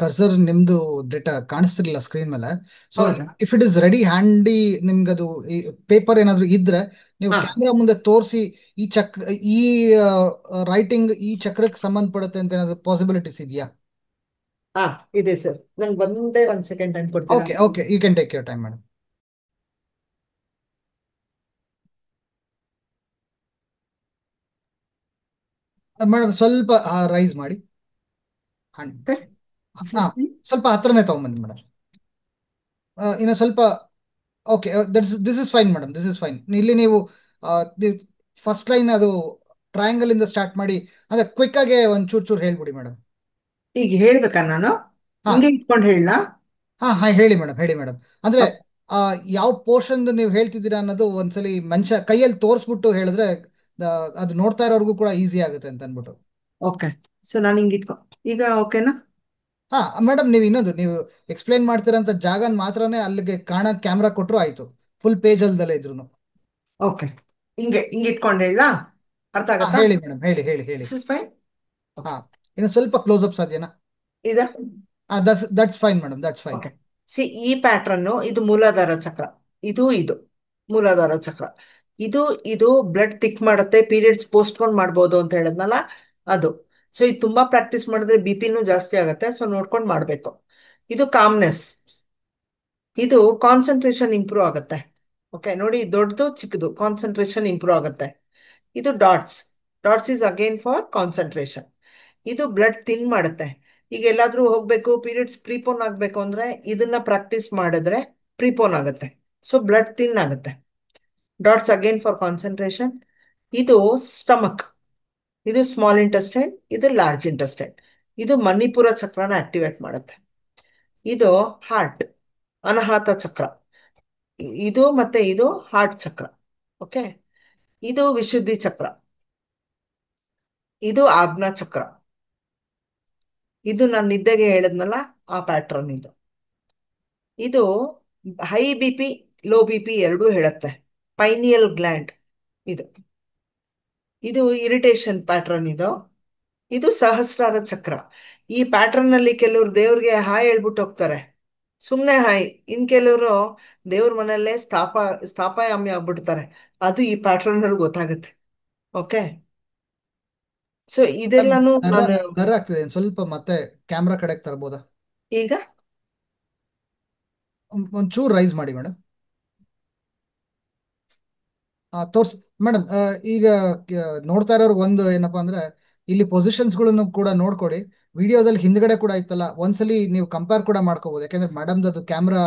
Speaker 1: ಕರ್ಸರ್ ನಿಮ್ದು ಡೇಟಾ ಕಾಣಿಸ್ತಿರ್ಲಿಲ್ಲ ಸ್ಕ್ರೀನ್ ಮೇಲೆ. ಸೊ
Speaker 2: ಹೌದಾ?
Speaker 1: If it is ready handy, ನಿಮ್ಗದು ಪೇಪರ್ ಏನಾದ್ರು ಇದ್ರೆ ನೀವು
Speaker 2: ಹಾ.
Speaker 1: ಕ್ಯಾಮ್ರಾ ಮುಂದೆ ತೋರಿಸಿ, ಈ ಈ ರೈಟಿಂಗ್ ಈ ಚಕ್ರಕ್ಕೆ ಸಂಬಂಧಪಡುತ್ತೆ ಅಂತ ಏನಾದ್ರು ಪಾಸಿಬಿಲಿಟೀಸ್ ಇದೆಯಾ?
Speaker 2: ಹಾ, ಇದೆ ಸರ್. ನಂಗೆ ಒಂದೇ ಒಂದ್ ಸೆಕೆಂಡ್ ಟೈಮ್ ಕೊಡ್ತೀರಾ?
Speaker 1: Okay, okay, you can take your time madam. Madam, ಸ್ವಲ್ಪ ರೈಸ್ ಮಾಡಿ ಹ್ಯಾಂಡ್.
Speaker 2: Okay.
Speaker 1: ಹಾ,
Speaker 2: This is me.
Speaker 1: ಸ್ವಲ್ಪ ಹತ್ರನೇ ತಗೊಂಬನ್ನಿ ಮೇಡಮ್. ಇನ್ನು ಸ್ವಲ್ಪ. Okay, this is fine madam, this is fine. ಇಲ್ಲಿ ನೀವು ಫಸ್ಟ್ ಲೈನ್ ಅದು ಟ್ರಯಾಂಗಲ್ ಇಂದ ಸ್ಟಾರ್ಟ್ ಮಾಡಿ, ಅದೇ ಕ್ವಿಕ್ ಆಗಿ ಒಂದು ಚೂರ್ ಚೂರ್ ಹೇಳ್ಬಿಡಿ ಮೇಡಮ್.
Speaker 2: ಈಗ ಹೇಳ್ಬೇಕಾ ನಾನು?
Speaker 1: ಹಾ,
Speaker 2: ಹಿಂಗೆ ಇಟ್ಕೊಂಡು ಹೇಳಲಾ?
Speaker 1: ಹಾ, ಹಾ, ಹೇಳಿ ಮೇಡಮ್, ಹೇಳಿ ಮೇಡಮ್. ಅಂದ್ರೆ ಆ, ಯಾವ ಪೋರ್ಷನ್ ನೀವು ಹೇಳ್ತಿದ್ದೀರಾ ಅನ್ನೋದು ಒಂದ್ಸಲಿ ಮನುಷ್ಯ ಕೈಯಲ್ಲಿ ತೋರಿಸ್ಬಿಟ್ಟು ಹೇಳಿದ್ರೆ ಅದು ನೋಡ್ತಾ ಇರೋರ್ಗೂ ಕೂಡ ಈಸಿ ಆಗುತ್ತೆ ಅಂತ ಅನ್ಬಿಟ್ಟು.
Speaker 2: ಓಕೆ. ಸೊ ನಾನು ಹಿಂಗೆ ಈಗ ಓಕೆನಾ?
Speaker 1: ಹಾ ಮೇಡಮ್, ನೀವು ಇನ್ನೊಂದು ನೀವು ಎಕ್ಸ್ಪ್ಲೈನ್ ಮಾಡ್ತಿರೋಂಥ ಜಾಗನ ಮಾತ್ರನೇ ಅಲ್ಲಿಗೆ ಕಾಣಕ್ ಕ್ಯಾಮ್ರಾ ಕೊಟ್ಟರು ಆಯ್ತು, ಫುಲ್ ಪೇಜ್ ಅಲ್ದಲ್ಲೇ ಇದ್ರು.
Speaker 2: ಓಕೆ. ಹಿಂಗೆ ಹಿಂಗೆ ಇಟ್ಕೊಂಡು ಹೇಳಲಾ? ಅರ್ಥ
Speaker 1: ಹಾ,
Speaker 2: ಆಗತ್ತಾ?
Speaker 1: ಹೇಳಿ ಮೇಡಮ್, ಹೇಳಿ, ಹೇಳಿ, ಹೇಳಿ.
Speaker 2: This is fine.
Speaker 1: ಹಾ,
Speaker 2: ಓಕೆ.
Speaker 1: ಇನ್ನು ಸ್ವಲ್ಪ ಕ್ಲೋಸ್ ಅಪ್ ಸಾಧ್ಯನಾ?
Speaker 2: ಇದ.
Speaker 1: That's fine madam, that's fine.
Speaker 2: Okay. C, ಈ ಪ್ಯಾಟ್ರನ್ನು ಇದು ಮೂಲಾಧಾರ ಚಕ್ರ. ಇದು ಮೂಲಾಧಾರ ಚಕ್ರ. ಇದು ಇದು ಬ್ಲಡ್ ಥಿಕ್ ಮಾಡುತ್ತೆ, ಪೀರಿಯಡ್ಸ್ ಪೋಸ್ಟ್ಪೋನ್ ಮಾಡ್ಬೋದು ಅಂತ ಹೇಳಿದ್ನಲ್ಲ, ಅದು. ಸೊ ಇದು ತುಂಬಾ ಪ್ರಾಕ್ಟೀಸ್ ಮಾಡಿದ್ರೆ ಬಿ ಪಿನೂ ಜಾಸ್ತಿ ಆಗುತ್ತೆ, ಸೊ ನೋಡ್ಕೊಂಡು ಮಾಡಬೇಕು. ಇದು ಕಾಮ್ನೆಸ್. ಇದು ಕಾನ್ಸಂಟ್ರೇಷನ್ ಇಂಪ್ರೂವ್ ಆಗುತ್ತೆ. ಓಕೆ, ನೋಡಿ, ದೊಡ್ಡದು ಚಿಕ್ಕದು ಕಾನ್ಸಂಟ್ರೇಷನ್ ಇಂಪ್ರೂವ್ ಆಗುತ್ತೆ. ಇದು dots. Dots is again for concentration. ಇದು ಬ್ಲಡ್ ಥಿನ್ ಮಾಡುತ್ತೆ. ಈಗ ಎಲ್ಲಾದ್ರೂ ಹೋಗ್ಬೇಕು, ಪೀರಿಯಡ್ಸ್ ಪ್ರೀಪೋನ್ ಆಗಬೇಕು ಅಂದ್ರೆ ಇದನ್ನ ಪ್ರಾಕ್ಟೀಸ್ ಮಾಡಿದ್ರೆ ಪ್ರೀಪೋನ್ ಆಗುತ್ತೆ. ಸೊ ಬ್ಲಡ್ ಥಿನ್ ಆಗುತ್ತೆ. Dots again for concentration. ಇದು ಸ್ಟಮಕ್. ಇದು ಸ್ಮಾಲ್ ಇಂಟೆಸ್ಟೈನ್, ಇದು ಲಾರ್ಜ್ ಇಂಟೆಸ್ಟೈನ್. ಇದು ಮಣಿಪುರ ಚಕ್ರನ ಆಕ್ಟಿವೇಟ್ ಮಾಡುತ್ತೆ. ಇದು ಹಾರ್ಟ್, ಅನಾಹತ ಚಕ್ರ. ಇದು ಮತ್ತೆ ಇದು ಹಾರ್ಟ್ ಚಕ್ರ. ಓಕೆ. ಇದು ವಿಶುದ್ಧಿ ಚಕ್ರ. ಇದು ಆಜ್ಞಾ ಚಕ್ರ. ಇದು ನಾನು ನಿದ್ದೆಗೆ ಹೇಳಿದ್ನಲ್ಲ, ಆ ಪ್ಯಾಟ್ರನ್ ಇದು. ಇದು high B P, low B P ಎರಡೂ ಹೇಳುತ್ತೆ. ಪೈನಿಯಲ್ ಗ್ಲ್ಯಾಂಡ್ ಇದು. ಇದು ಇರಿಟೇಷನ್ ಪ್ಯಾಟ್ರನ್ ಇದು. ಇದು ಸಹಸ್ರಾರ ಚಕ್ರ. ಈ ಪ್ಯಾಟ್ರನ್ ಅಲ್ಲಿ ಕೆಲವರು ದೇವ್ರಿಗೆ ಹಾಯ್ ಹೇಳ್ಬಿಟ್ಟು ಹೋಗ್ತಾರೆ, ಸುಮ್ಮನೆ ಹಾಯ್. ಇನ್ ಕೆಲವರು ದೇವ್ರ ಮನೆಯಲ್ಲೇ ಸ್ಥಾಪಯಾಮಿ ಆಗ್ಬಿಡ್ತಾರೆ. ಅದು ಈ ಪ್ಯಾಟ್ರನ್ ಅಲ್ಲಿ ಗೊತ್ತಾಗುತ್ತೆ. ಓಕೆ. ಸೊ
Speaker 1: ಮೇಡಮ್,
Speaker 2: ಇದೆಲ್ಲಾನು ನಾನು
Speaker 1: ಬ್ಲರ್ ಆಗ್ತಿದೆ, ಸ್ವಲ್ಪ ಮತ್ತೆ ಕ್ಯಾಮ್ರಾ ಕಡೆಗೆ ತರ್ಬೋದಾ?
Speaker 2: ಈಗ
Speaker 1: ಒಂಚೂರು ರೈಸ್ ಮಾಡಿ ಮೇಡಮ್. ತೋರ್ಸಿ ಮೇಡಮ್. ಈಗ ನೋಡ್ತಾ ಇರೋರ್ಗೆ ಒಂದು ಏನಪ್ಪಾ ಅಂದ್ರೆ, ಇಲ್ಲಿ ಪೊಸಿಷನ್ಸ್ಗಳನ್ನು ಕೂಡ ನೋಡ್ಕೊಳ್ಳಿ. ವಿಡಿಯೋದಲ್ಲಿ ಹಿಂದ್ಗಡೆ ಕೂಡ ಇತ್ತಲ್ಲ, ಒಂದ್ಸಲಿ ನೀವು ಕಂಪೇರ್ ಕೂಡ ಮಾಡ್ಕೋಬಹುದು. ಯಾಕಂದ್ರೆ ಮೇಡಮ್ದು ಅದು ಕ್ಯಾಮ್ರಾ,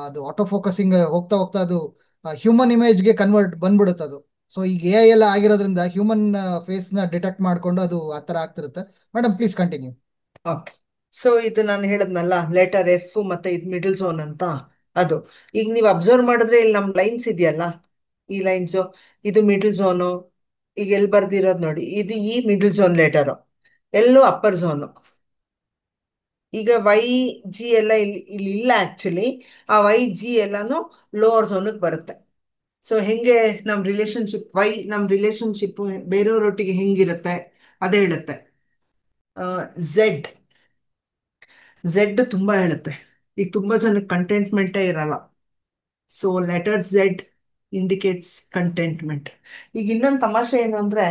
Speaker 1: ಅದು ಆಟೋ ಫೋಕಸಿಂಗ್ ಹೋಗ್ತಾ ಹೋಗ್ತಾ ಅದು ಹ್ಯೂಮನ್ ಇಮೇಜ್ಗೆ ಕನ್ವರ್ಟ್ ಬಂದ್ಬಿಡುತ್ತೆ ಅದು. ಸೊ ಈಗ ಎ ಎಲ್ಲ ಆಗಿರೋದ್ರಿಂದ ಹ್ಯೂಮನ್ ಫೇಸ್ ನ ಡಿಟೆಕ್ಟ್ ಮಾಡ್ಕೊಂಡು ಅದು ಆ ಥರ ಆಗ್ತಿರುತ್ತೆ. Madam, please continue.
Speaker 2: Okay. So ಇದು ನಾನು ಹೇಳದ್ನಲ್ಲ, ಲೆಟರ್ ಎಫ್ ಮತ್ತೆ ಇದು ಮಿಡಲ್ ಝೋನ್ ಅಂತ. ಅದು ಈಗ ನೀವು ಅಬ್ಸರ್ವ್ ಮಾಡಿದ್ರೆ ಇಲ್ಲಿ ನಮ್ ಲೈನ್ಸ್ ಇದೆಯಲ್ಲ, ಈ ಲೈನ್ಸ್, ಇದು ಮಿಡಲ್ ಝೋನು. ಈಗ ಎಲ್ಲಿ ಬರ್ದಿರೋದು ನೋಡಿ, ಇದು ಈ ಮಿಡಲ್ ಝೋನ್ ಲೆಟರು, ಎಲ್ಲೂ ಅಪ್ಪರ್ ಝೋನು. ಈಗ ವೈ ಜಿ ಎಲ್ಲ ಇಲ್ಲಿ ಇಲ್ಲಿ ಇಲ್ಲ ಆಕ್ಚುಲಿ. ಆ ವೈ ಜಿ ಎಲ್ಲಾನು ಲೋವರ್ ಝೋನಿಗೆ ಬರುತ್ತೆ. ಸೊ ಹೆಂಗೆ ನಮ್ ರಿಲೇಶನ್ಶಿಪ್ ಬೇರೆಯವ್ರೊಟ್ಟಿಗೆ ಹೆಂಗಿರುತ್ತೆ ಅದೇ ಹೇಳುತ್ತೆ. ಝೆಡ್ ಝೆಡ್ ತುಂಬಾ ಹೇಳುತ್ತೆ. ಈಗ ತುಂಬಾ ಜನಕ್ಕೆ ಕಂಟೆಂಟ್ಮೆಂಟೇ ಇರಲ್ಲ. So letter Z indicates contentment. ಈಗ ಇನ್ನೊಂದು ತಮಾಷೆ ಏನು ಅಂದ್ರೆ,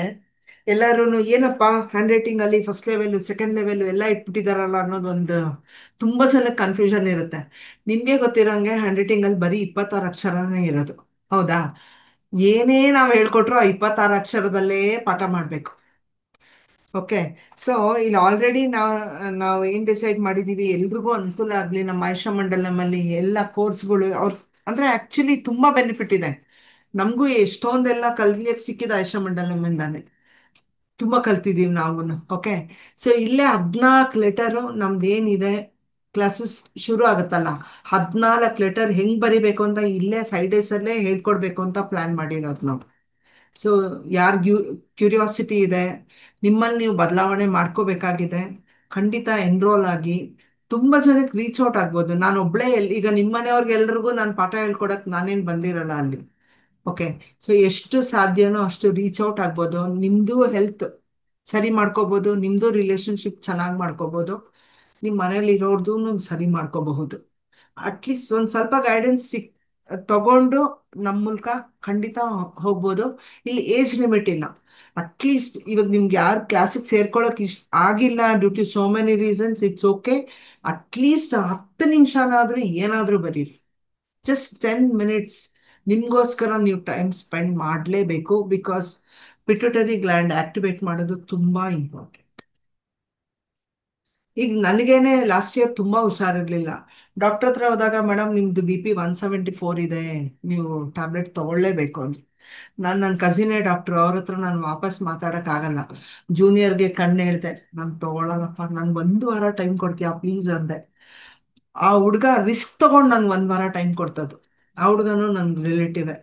Speaker 2: ಎಲ್ಲರೂ ಏನಪ್ಪಾ ಹ್ಯಾಂಡ್ ರೈಟಿಂಗ್ ಅಲ್ಲಿ ಫಸ್ಟ್ ಲೆವೆಲ್ ಸೆಕೆಂಡ್ ಲೆವೆಲ್ ಎಲ್ಲ ಇಟ್ಬಿಟ್ಟಿದಾರಲ್ಲ ಅನ್ನೋದು ಒಂದು ತುಂಬಾ ಜನಕ್ಕೆ ಕನ್ಫ್ಯೂಷನ್ ಇರುತ್ತೆ. ನಿಮ್ಗೆ ಗೊತ್ತಿರೋಂಗೆ ಹ್ಯಾಂಡ್ ರೈಟಿಂಗ್ ಅಲ್ಲಿ ಬರೀ 26 ಅಕ್ಷರನೇ ಇರೋದು. ಹೌದಾ? ಏನೇ ನಾವು ಹೇಳ್ಕೊಟ್ರು ಆ 26 ಅಕ್ಷರದಲ್ಲೇ ಪಾಠ ಮಾಡಬೇಕು. ಓಕೆ. ಸೊ ಇಲ್ಲಿ ಆಲ್ರೆಡಿ ನಾವು ಏನ್ ಡಿಸೈಡ್ ಮಾಡಿದೀವಿ, ಎಲ್ರಿಗೂ ಅನುಕೂಲ ಆಗ್ಲಿ, ನಮ್ಮ ಆಯುಷ ಮಂಡಲಮಲ್ಲಿ ಎಲ್ಲ ಕೋರ್ಸ್ಗಳು ಅಂದ್ರೆ ಆಕ್ಚುಲಿ ತುಂಬಾ ಬೆನಿಫಿಟ್ ಇದೆ. ನಮಗೂ ಎಷ್ಟೊಂದೆಲ್ಲ ಕಲಿಯಕ್ಕೆ ಸಿಕ್ಕಿದ ಆಯುಷ ಮಂಡಲಮಿಂದಾನೆ. ತುಂಬಾ ಕಲ್ತಿದೀವಿ ನಾವು. ಓಕೆ. ಸೊ ಇಲ್ಲೇ 14 ಲೆಟರು ನಮ್ದು ಏನಿದೆ, ಕ್ಲಾಸಸ್ ಶುರು ಆಗುತ್ತಲ್ಲ, 14 ಲೆಟರ್ ಹೆಂಗ್ ಬರಿಬೇಕು ಅಂತ ಇಲ್ಲೇ 5 days ಅಲ್ಲೇ ಹೇಳ್ಕೊಡ್ಬೇಕು ಅಂತ ಪ್ಲಾನ್ ಮಾಡಿರೋದು ನಾವು. ಸೊ ಯಾರಿಗೂ ಕ್ಯೂರಿಯಾಸಿಟಿ ಇದೆ, ನಿಮ್ಮಲ್ಲಿ ನೀವು ಬದಲಾವಣೆ ಮಾಡ್ಕೋಬೇಕಾಗಿದೆ, ಖಂಡಿತ ಎನ್ರೋಲ್ ಆಗಿ. ತುಂಬಾ ಜನಕ್ಕೆ ರೀಚ್ ಔಟ್ ಆಗ್ಬೋದು. ನಾನು ಒಬ್ಳೇ ಈಗ ನಿಮ್ಮನೆಯವ್ರಿಗೆ ಎಲ್ರಿಗೂ ನಾನು ಪಾಠ ಹೇಳ್ಕೊಡಕ್ ನಾನೇನು ಬಂದಿರಲ್ಲ ಅಲ್ಲಿ. ಓಕೆ. ಸೊ ಎಷ್ಟು ಸಾಧ್ಯನೋ ಅಷ್ಟು ರೀಚ್ ಔಟ್ ಆಗ್ಬೋದು. ನಿಮ್ದು ಹೆಲ್ತ್ ಸರಿ ಮಾಡ್ಕೋಬೋದು, ನಿಮ್ಮದು ರಿಲೇಶನ್ಶಿಪ್ ಚೆನ್ನಾಗಿ ಮಾಡ್ಕೋಬೋದು, ನಿಮ್ಮ ಮನೇಲಿ ಇರೋರ್ದು ಸರಿ ಮಾಡ್ಕೋಬಹುದು. ಅಟ್ಲೀಸ್ಟ್ ಒಂದು ಸ್ವಲ್ಪ ಗೈಡೆನ್ಸ್ ತಗೊಂಡು ನಮ್ಮ ಮೂಲಕ ಖಂಡಿತ ಹೋಗ್ಬೋದು. ಇಲ್ಲಿ ಏಜ್ ಲಿಮಿಟ್ ಇಲ್ಲ. ಅಟ್ಲೀಸ್ಟ್ ಇವಾಗ ನಿಮ್ಗೆ ಯಾರು ಕ್ಲಾಸಿಗೆ ಸೇರ್ಕೊಳ್ಳೋಕೆ ಆಗಿಲ್ಲ due to so many reasons, it's okay. At least 10 ನಿಮಿಷನಾದ್ರೂ ಏನಾದರೂ ಬರೀರಿ. ಜಸ್ಟ್ 10 ಮಿನಿಟ್ಸ್ ನಿಮಗೋಸ್ಕರ ನೀವು ಟೈಮ್ ಸ್ಪೆಂಡ್ ಮಾಡಲೇಬೇಕು. ಬಿಕಾಸ್ ಪಿಟ್ಯೂಟರಿ ಗ್ಲ್ಯಾಂಡ್ ಆಕ್ಟಿವೇಟ್ ಮಾಡೋದು ತುಂಬ ಇಂಪಾರ್ಟೆಂಟ್. ಈಗ ನನಗೇನೆ ಲಾಸ್ಟ್ ಇಯರ್ ತುಂಬ ಹುಷಾರಿರ್ಲಿಲ್ಲ. ಡಾಕ್ಟರ್ ಹತ್ರ ಹೋದಾಗ ಮೇಡಮ್ ನಿಮ್ದು BP 174 ಇದೆ, ನೀವು ಟ್ಯಾಬ್ಲೆಟ್ ತಗೊಳ್ಳೇಬೇಕು ಅಂದ್ರು. ನನ್ನ ಕಸಿನೇ ಡಾಕ್ಟ್ರು, ಅವ್ರ ಹತ್ರ ನಾನು ವಾಪಸ್ ಮಾತಾಡೋಕ್ಕಾಗಲ್ಲ. ಜೂನಿಯರ್ಗೆ ಕಣ್ಣು ಹೇಳ್ದೆ, ನಾನು ತಗೊಳ್ಳಲ್ಲಪ್ಪ, ನನ್ಗೆ 1 ವಾರ ಟೈಮ್ ಕೊಡ್ತೀಯಾ ಪ್ಲೀಸ್ ಅಂದೆ. ಆ ಹುಡುಗ ರಿಸ್ಕ್ ತಗೊಂಡು ನಂಗೆ 1 ವಾರ ಟೈಮ್ ಕೊಡ್ತದ್ದು. ಆ ಹುಡುಗನು ನನ್ನ ರಿಲೇಟಿವೇ.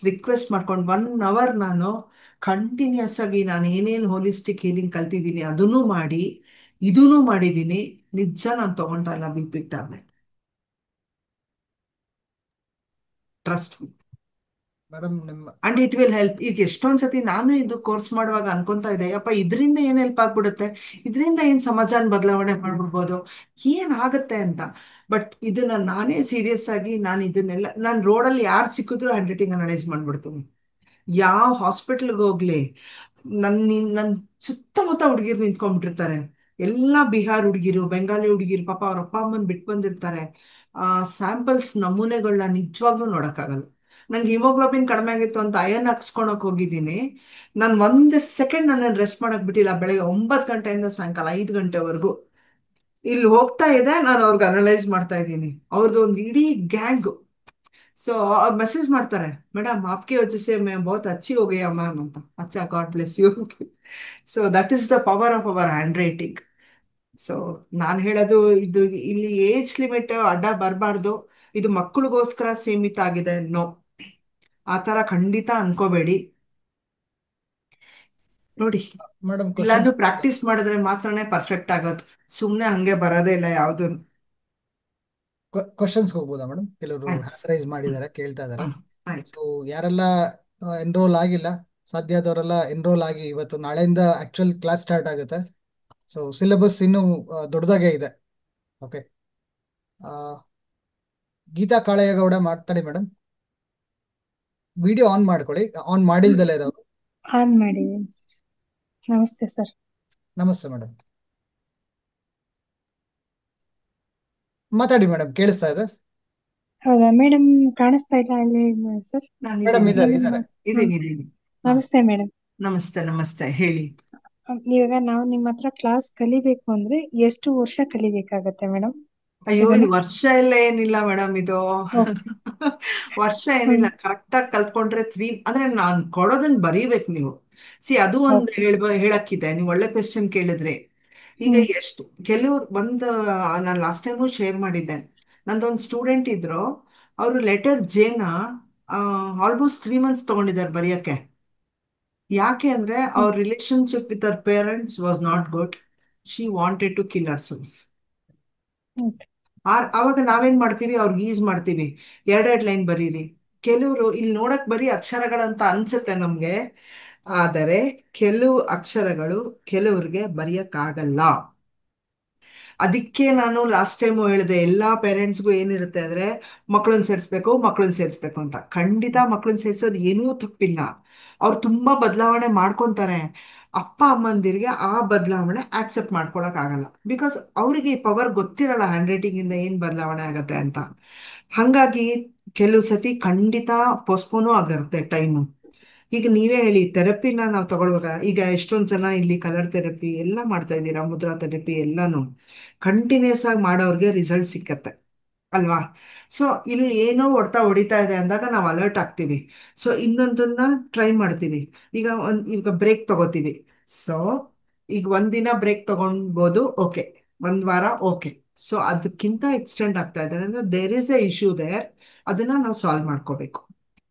Speaker 2: ರಿಕ್ವೆಸ್ಟ್ ಮಾಡ್ಕೊಂಡು 1 ಅವರ್ ನಾನು ಕಂಟಿನ್ಯೂಸ್ ಆಗಿ ನಾನು ಏನೇನು ಹೋಲಿಸ್ಟಿಕ್ ಹೀಲಿಂಗ್ ಕಲ್ತಿದ್ದೀನಿ ಅದನ್ನೂ ಮಾಡಿ, ಇದೂ ಮಾಡಿದ್ದೀನಿ. ನಿಜ ನಾನು ತಗೊಳ್ತಾ ಇಲ್ಲ BP ಟ್ಯಾಬ್ಲೆಟ್. ಟ್ರಸ್ಟ್.
Speaker 1: ಮೇಡಮ್ ನಿಮ್ಮ
Speaker 2: ಅಂಡ್ ಇಟ್ ವಿಲ್ ಹೆಲ್ಪ್. ಈಗ ಎಷ್ಟೊಂದ್ ಸತಿ ನಾನು ಇದು ಕೋರ್ಸ್ ಮಾಡುವಾಗ ಅನ್ಕೊಂತಾ ಇದ್ದೆ, ಅಪ್ಪ ಇದರಿಂದ ಏನ್ ಹೆಲ್ಪ್ ಆಗ್ಬಿಡುತ್ತೆ, ಇದರಿಂದ ಏನ್ ಸಮಾಜನ ಬದಲಾವಣೆ ಮಾಡ್ಬಿಡ್ಬೋದು, ಏನಾಗುತ್ತೆ ಅಂತ. ಬಟ್ ಇದನ್ನ ನಾನೇ ಸೀರಿಯಸ್ ಆಗಿ ನಾನು ಇದನ್ನೆಲ್ಲ ನಾನು ರೋಡಲ್ಲಿ ಯಾರು ಸಿಕ್ಕಿದ್ರು ಹ್ಯಾಂಡ್ ರೈಟಿಂಗ್ ಅನಲೈಸ್ ಮಾಡ್ಬಿಡ್ತೀನಿ. ಯಾವ ಹಾಸ್ಪಿಟ್ಲ್ಗೆ ಹೋಗ್ಲಿ ನನ್ನ ಸುತ್ತಮುತ್ತ ಹುಡುಗಿರು ನಿಂತ್ಕೊಂಡ್ಬಿಟ್ಟಿರ್ತಾರೆ. ಎಲ್ಲ ಬಿಹಾರ್ ಹುಡುಗಿರು, ಬೆಂಗಾಲಿ ಹುಡುಗಿರು, ಪಾಪ ಅವ್ರ ಅಪ್ಪ ಅಮ್ಮನ್ ಬಿಟ್ಟು ಬಂದಿರ್ತಾರೆ. ಆ ಸ್ಯಾಂಪಲ್ಸ್ ನಮೂನೆಗಳನ್ನ ನಿಜವಾಗ್ಲೂ ನೋಡಕ್ಕಾಗಲ್ಲ. ನಂಗೆ ಹಿಮೋಗ್ಲೋಬಿನ್ ಕಡಿಮೆ ಆಗಿತ್ತು ಅಂತ ಅಯನ್ ಹಾಕ್ಸ್ಕೊಳಕ್ ಹೋಗಿದ್ದೀನಿ. ನಾನು 1 ಸೆಕೆಂಡ್ ನನ್ನನ್ನು ರೆಸ್ಟ್ ಮಾಡಕ್ ಬಿಟ್ಟಿಲ್ಲ. ಬೆಳಗ್ಗೆ 9 ಗಂಟೆಯಿಂದ ಸಾಯಂಕಾಲ 5 ಗಂಟೆವರೆಗೂ ಇಲ್ಲಿ ಹೋಗ್ತಾ ಇದೆ, ನಾನು ಅವ್ರಿಗೆ ಅನಲೈಸ್ ಮಾಡ್ತಾ ಇದ್ದೀನಿ. ಅವ್ರದ್ದು ಒಂದು ಇಡೀ ಗ್ಯಾಂಗ್. ಸೊ ಅವ್ರು ಮೆಸೇಜ್ ಮಾಡ್ತಾರೆ, ಮೇಡಮ್ आपकी वजह से मैं बहुत अच्छी हो गया मैम ಅಂತ. ಅಚ್ಚಾ, God bless you. So that is the power of our handwriting. So ನಾನು ಹೇಳೋದು ಇದು, ಇಲ್ಲಿ ಏಜ್ ಲಿಮಿಟ್ ಅಡ್ಡ ಬರಬಾರ್ದು. ಇದು ಮಕ್ಕಳಿಗೋಸ್ಕರ ಸೀಮಿತ ಆಗಿದೆ, ನೋ, ಆ ಥರ ಖಂಡಿತ ಅನ್ಕೋಬೇಡಿ. ನೋಡಿ,
Speaker 1: ಮೇಡಮ್ ಕ್ವಶನ್ಸ್
Speaker 2: ಎಲ್ಲಾದ್ರೂ ಪ್ರಾಕ್ಟೀಸ್ ಮಾಡಿದ್ರೆ ಮಾತ್ರನೇ ಪರ್ಫೆಕ್ಟ್ ಆಗೋದು. ಸುಮ್ಮನೆ ಹಂಗೆ ಬರೋದೇ ಇಲ್ಲ ಯಾವುದು.
Speaker 1: ಕ್ವಶನ್ಸ್ಗೆ ಹೋಗ್ಬೋದಾ ಮೇಡಮ್? ಕೆಲವರು
Speaker 2: ಆಯ್ತು
Speaker 1: ಹ್ಯಾಂಡ್
Speaker 2: ಸರ್.
Speaker 1: ರೈಸ್ ಮಾಡಿದ್ದಾರೆ, ಕೇಳ್ತಾ ಇದ್ದಾರೆ.
Speaker 2: ಹ್ಮ್. ಆಯ್ತು.
Speaker 1: ಸೊ ಯಾರೆಲ್ಲ ಎನ್ರೋಲ್ ಆಗಿಲ್ಲ, ಸಾಧ್ಯ ಆದವರೆಲ್ಲ ಎನ್ರೋಲ್ ಆಗಿ. ಇವತ್ತು ನಾಳೆಯಿಂದ ಆಕ್ಚುಯಲ್ ಕ್ಲಾಸ್ ಸ್ಟಾರ್ಟ್ ಆಗುತ್ತೆ. ಸೊ ಸಿಲೆಬಸ್ ಇನ್ನೂ ದೊಡ್ಡದಾಗೆ ಇದೆ. ಓಕೆ. ಗೀತಾ ಕಾಳೆಯಗೌಡ ಮಾತಾಡಿ ಮೇಡಮ್. ವಿಡಿಯೋ ಆನ್ ಮಾಡ್ಕೊಳ್ಳಿ, ಆನ್ ಮಾಡಿಲ್ದಲೇ ಇರೋರು.
Speaker 3: ಆನ್ ಮಾಡಿದ್ದೀನಿ ಸರ್. ನಮಸ್ತೆ ಸರ್.
Speaker 1: ನಮಸ್ತೆ ಮೇಡಮ್, ಮಾತಾಡಿ ಮೇಡಮ್, ಕೇಳಿಸ್ತಾ ಇದೆ.
Speaker 3: ಹೌದಾ ಮೇಡಮ್? ಕಾಣಿಸ್ತಾ ಇಲ್ಲ ಅಲ್ಲಿ ಸರ್.
Speaker 2: ನಾನು
Speaker 1: ಮೇಡಮ್
Speaker 2: ಇದ್ದೀನಿ,
Speaker 1: ಇದ್ದಾರೆ
Speaker 3: ನಿಮ್ಮ
Speaker 1: ಇದ್ದಾರೆ.
Speaker 3: ಹ್ಮ್.
Speaker 2: ಇದ್ದೀನಿ. ಹಾ,
Speaker 3: ನಮಸ್ತೆ ಮೇಡಮ್.
Speaker 2: ನಮಸ್ತೆ ನಮಸ್ತೆ, ಹೇಳಿ.
Speaker 3: ಇವಾಗ ನಾವು ನಿಮ್ಮ ಹತ್ರ ಕ್ಲಾಸ್ ಕಲಿಬೇಕು ಅಂದ್ರೆ ಎಷ್ಟು ವರ್ಷ ಕಲಿಬೇಕಾಗತ್ತೆ ಮೇಡಮ್
Speaker 2: ಅಯ್ಯೋ,
Speaker 3: ಇದನ್ನ?
Speaker 2: ಇದು ವರ್ಷ ಎಲ್ಲ ಏನಿಲ್ಲ ಮೇಡಮ್, ಇದು
Speaker 3: ಓಕೆ.
Speaker 2: ವರ್ಷ
Speaker 3: ಹ್ಮ್.
Speaker 2: ಏನಿಲ್ಲ. ಕರೆಕ್ಟಾಗಿ ಕಲ್ತ್ಕೊಂಡ್ರೆ ಅಂದ್ರೆ ನಾನು ಕೊಡೋದನ್ನ ಬರೀಬೇಕು ನೀವು. ಅದು ಒಂದು
Speaker 3: ಓಕೆ.
Speaker 2: ಹೇಳಕ್ಕಿದೆ. ನೀವು ಒಳ್ಳೆ ಕ್ವೆಶ್ಚನ್ ಕೇಳಿದ್ರಿ. ಈಗ
Speaker 3: ಹ್ಮ್.
Speaker 2: ಎಷ್ಟು ಕೆಲವ್ರು ನಾನು ಲಾಸ್ಟ್ ಟೈಮು ಶೇರ್ ಮಾಡಿದ್ದೆ. ನಂದೊಂದು ಸ್ಟೂಡೆಂಟ್ ಇದ್ರು, ಅವರು ಲೆಟರ್ ಜೇನ ಆಲ್ಮೋಸ್ಟ್ 3 ಮಂತ್ಸ್ ತಗೊಂಡಿದ್ದಾರೆ ಬರೆಯಕ್ಕೆ. ಯಾಕೆ ಅಂದ್ರೆ
Speaker 3: ಹ್ಮ್.
Speaker 2: ಅವ್ರ relationship with her parents was not good. She wanted to kill herself.
Speaker 3: Okay.
Speaker 2: ಆವಾಗ ನಾವೇನ್ ಮಾಡ್ತೀವಿ, ಅವ್ರಿಗೆ ಈಸ್ ಮಾಡ್ತೀವಿ, 2 2 ಲೈನ್ ಬರೀರಿ. ಕೆಲವರು ಇಲ್ಲಿ ನೋಡಕ್ ಬರೀ ಅಕ್ಷರಗಳಂತ ಅನ್ಸುತ್ತೆ ನಮ್ಗೆ, ಆದರೆ ಕೆಲವು ಅಕ್ಷರಗಳು ಕೆಲವ್ರಿಗೆ ಬರೆಯಕ್ಕಾಗಲ್ಲ. ಅದಕ್ಕೆ ನಾನು ಲಾಸ್ಟ್ ಟೈಮು ಹೇಳಿದೆ, ಎಲ್ಲಾ ಪೇರೆಂಟ್ಸ್ಗೂ ಏನಿರುತ್ತೆ ಅಂದ್ರೆ ಮಕ್ಕಳನ್ನ ಸೇರಿಸ್ಬೇಕು ಅಂತ. ಖಂಡಿತ ಮಕ್ಕಳನ್ನ ಸೇರಿಸೋದು ಏನೂ ತಪ್ಪಿಲ್ಲ. ಅವ್ರು ತುಂಬಾ ಬದಲಾವಣೆ ಮಾಡ್ಕೊಂತಾರೆ. ಅಪ್ಪ ಅಮ್ಮಂದಿರಿಗೆ ಆ ಬದಲಾವಣೆ ಆಕ್ಸೆಪ್ಟ್ ಮಾಡ್ಕೊಳಕ್ ಆಗಲ್ಲ. ಬಿಕಾಸ್ ಅವರಿಗೆ ಈ ಪವರ್ ಗೊತ್ತಿರಲ್ಲ, ಹ್ಯಾಂಡ್ ರೈಟಿಂಗ್ ಇಂದ ಏನ್ ಬದಲಾವಣೆ ಆಗತ್ತೆ ಅಂತ. ಹಂಗಾಗಿ ಕೆಲವು ಸತಿ ಖಂಡಿತ ಪೋಸ್ಟ್ಪೋನು ಆಗಿರುತ್ತೆ ಟೈಮು. ಈಗ ನೀವೇ ಹೇಳಿ, ಥೆರಪಿನ ನಾವು ತಗೊಳ್ಳುವಾಗ ಈಗ ಎಷ್ಟೊಂದು ಜನ ಇಲ್ಲಿ ಕಲರ್ ಥೆರಪಿ ಎಲ್ಲ ಮಾಡ್ತಾ ಇದ್ದೀರಾ, ಮುದ್ರಾ ಥೆರಪಿ ಎಲ್ಲಾನು ಕಂಟಿನ್ಯೂಸ್ ಆಗಿ ಮಾಡೋರ್ಗೆ ರಿಸಲ್ಟ್ ಸಿಕ್ಕತ್ತೆ ಅಲ್ವಾ? ಸೊ ಇಲ್ಲಿ ಏನೋ ಹೊಡ್ತಾ ಹೊಡಿತಾ ಇದೆ ಅಂದಾಗ ನಾವು ಅಲರ್ಟ್ ಆಗ್ತೀವಿ. ಸೊ ಇನ್ನೊಂದನ್ನ ಟ್ರೈ ಮಾಡ್ತೀವಿ. ಈಗ ಬ್ರೇಕ್ ತಗೋತೀವಿ. ಸೊ ಈಗ 1 ದಿನ ಬ್ರೇಕ್ ತಗೊಳ್ಬೋದು, ಓಕೆ. 1 ವಾರ, ಓಕೆ. ಸೊ ಅದಕ್ಕಿಂತ ಎಕ್ಸ್ಟೆಂಡ್ ಆಗ್ತಾ ಇದೆ ಅಂದ್ರೆ there is a issue there. ಅದನ್ನ ನಾವು ಸಾಲ್ವ್ ಮಾಡ್ಕೋಬೇಕು.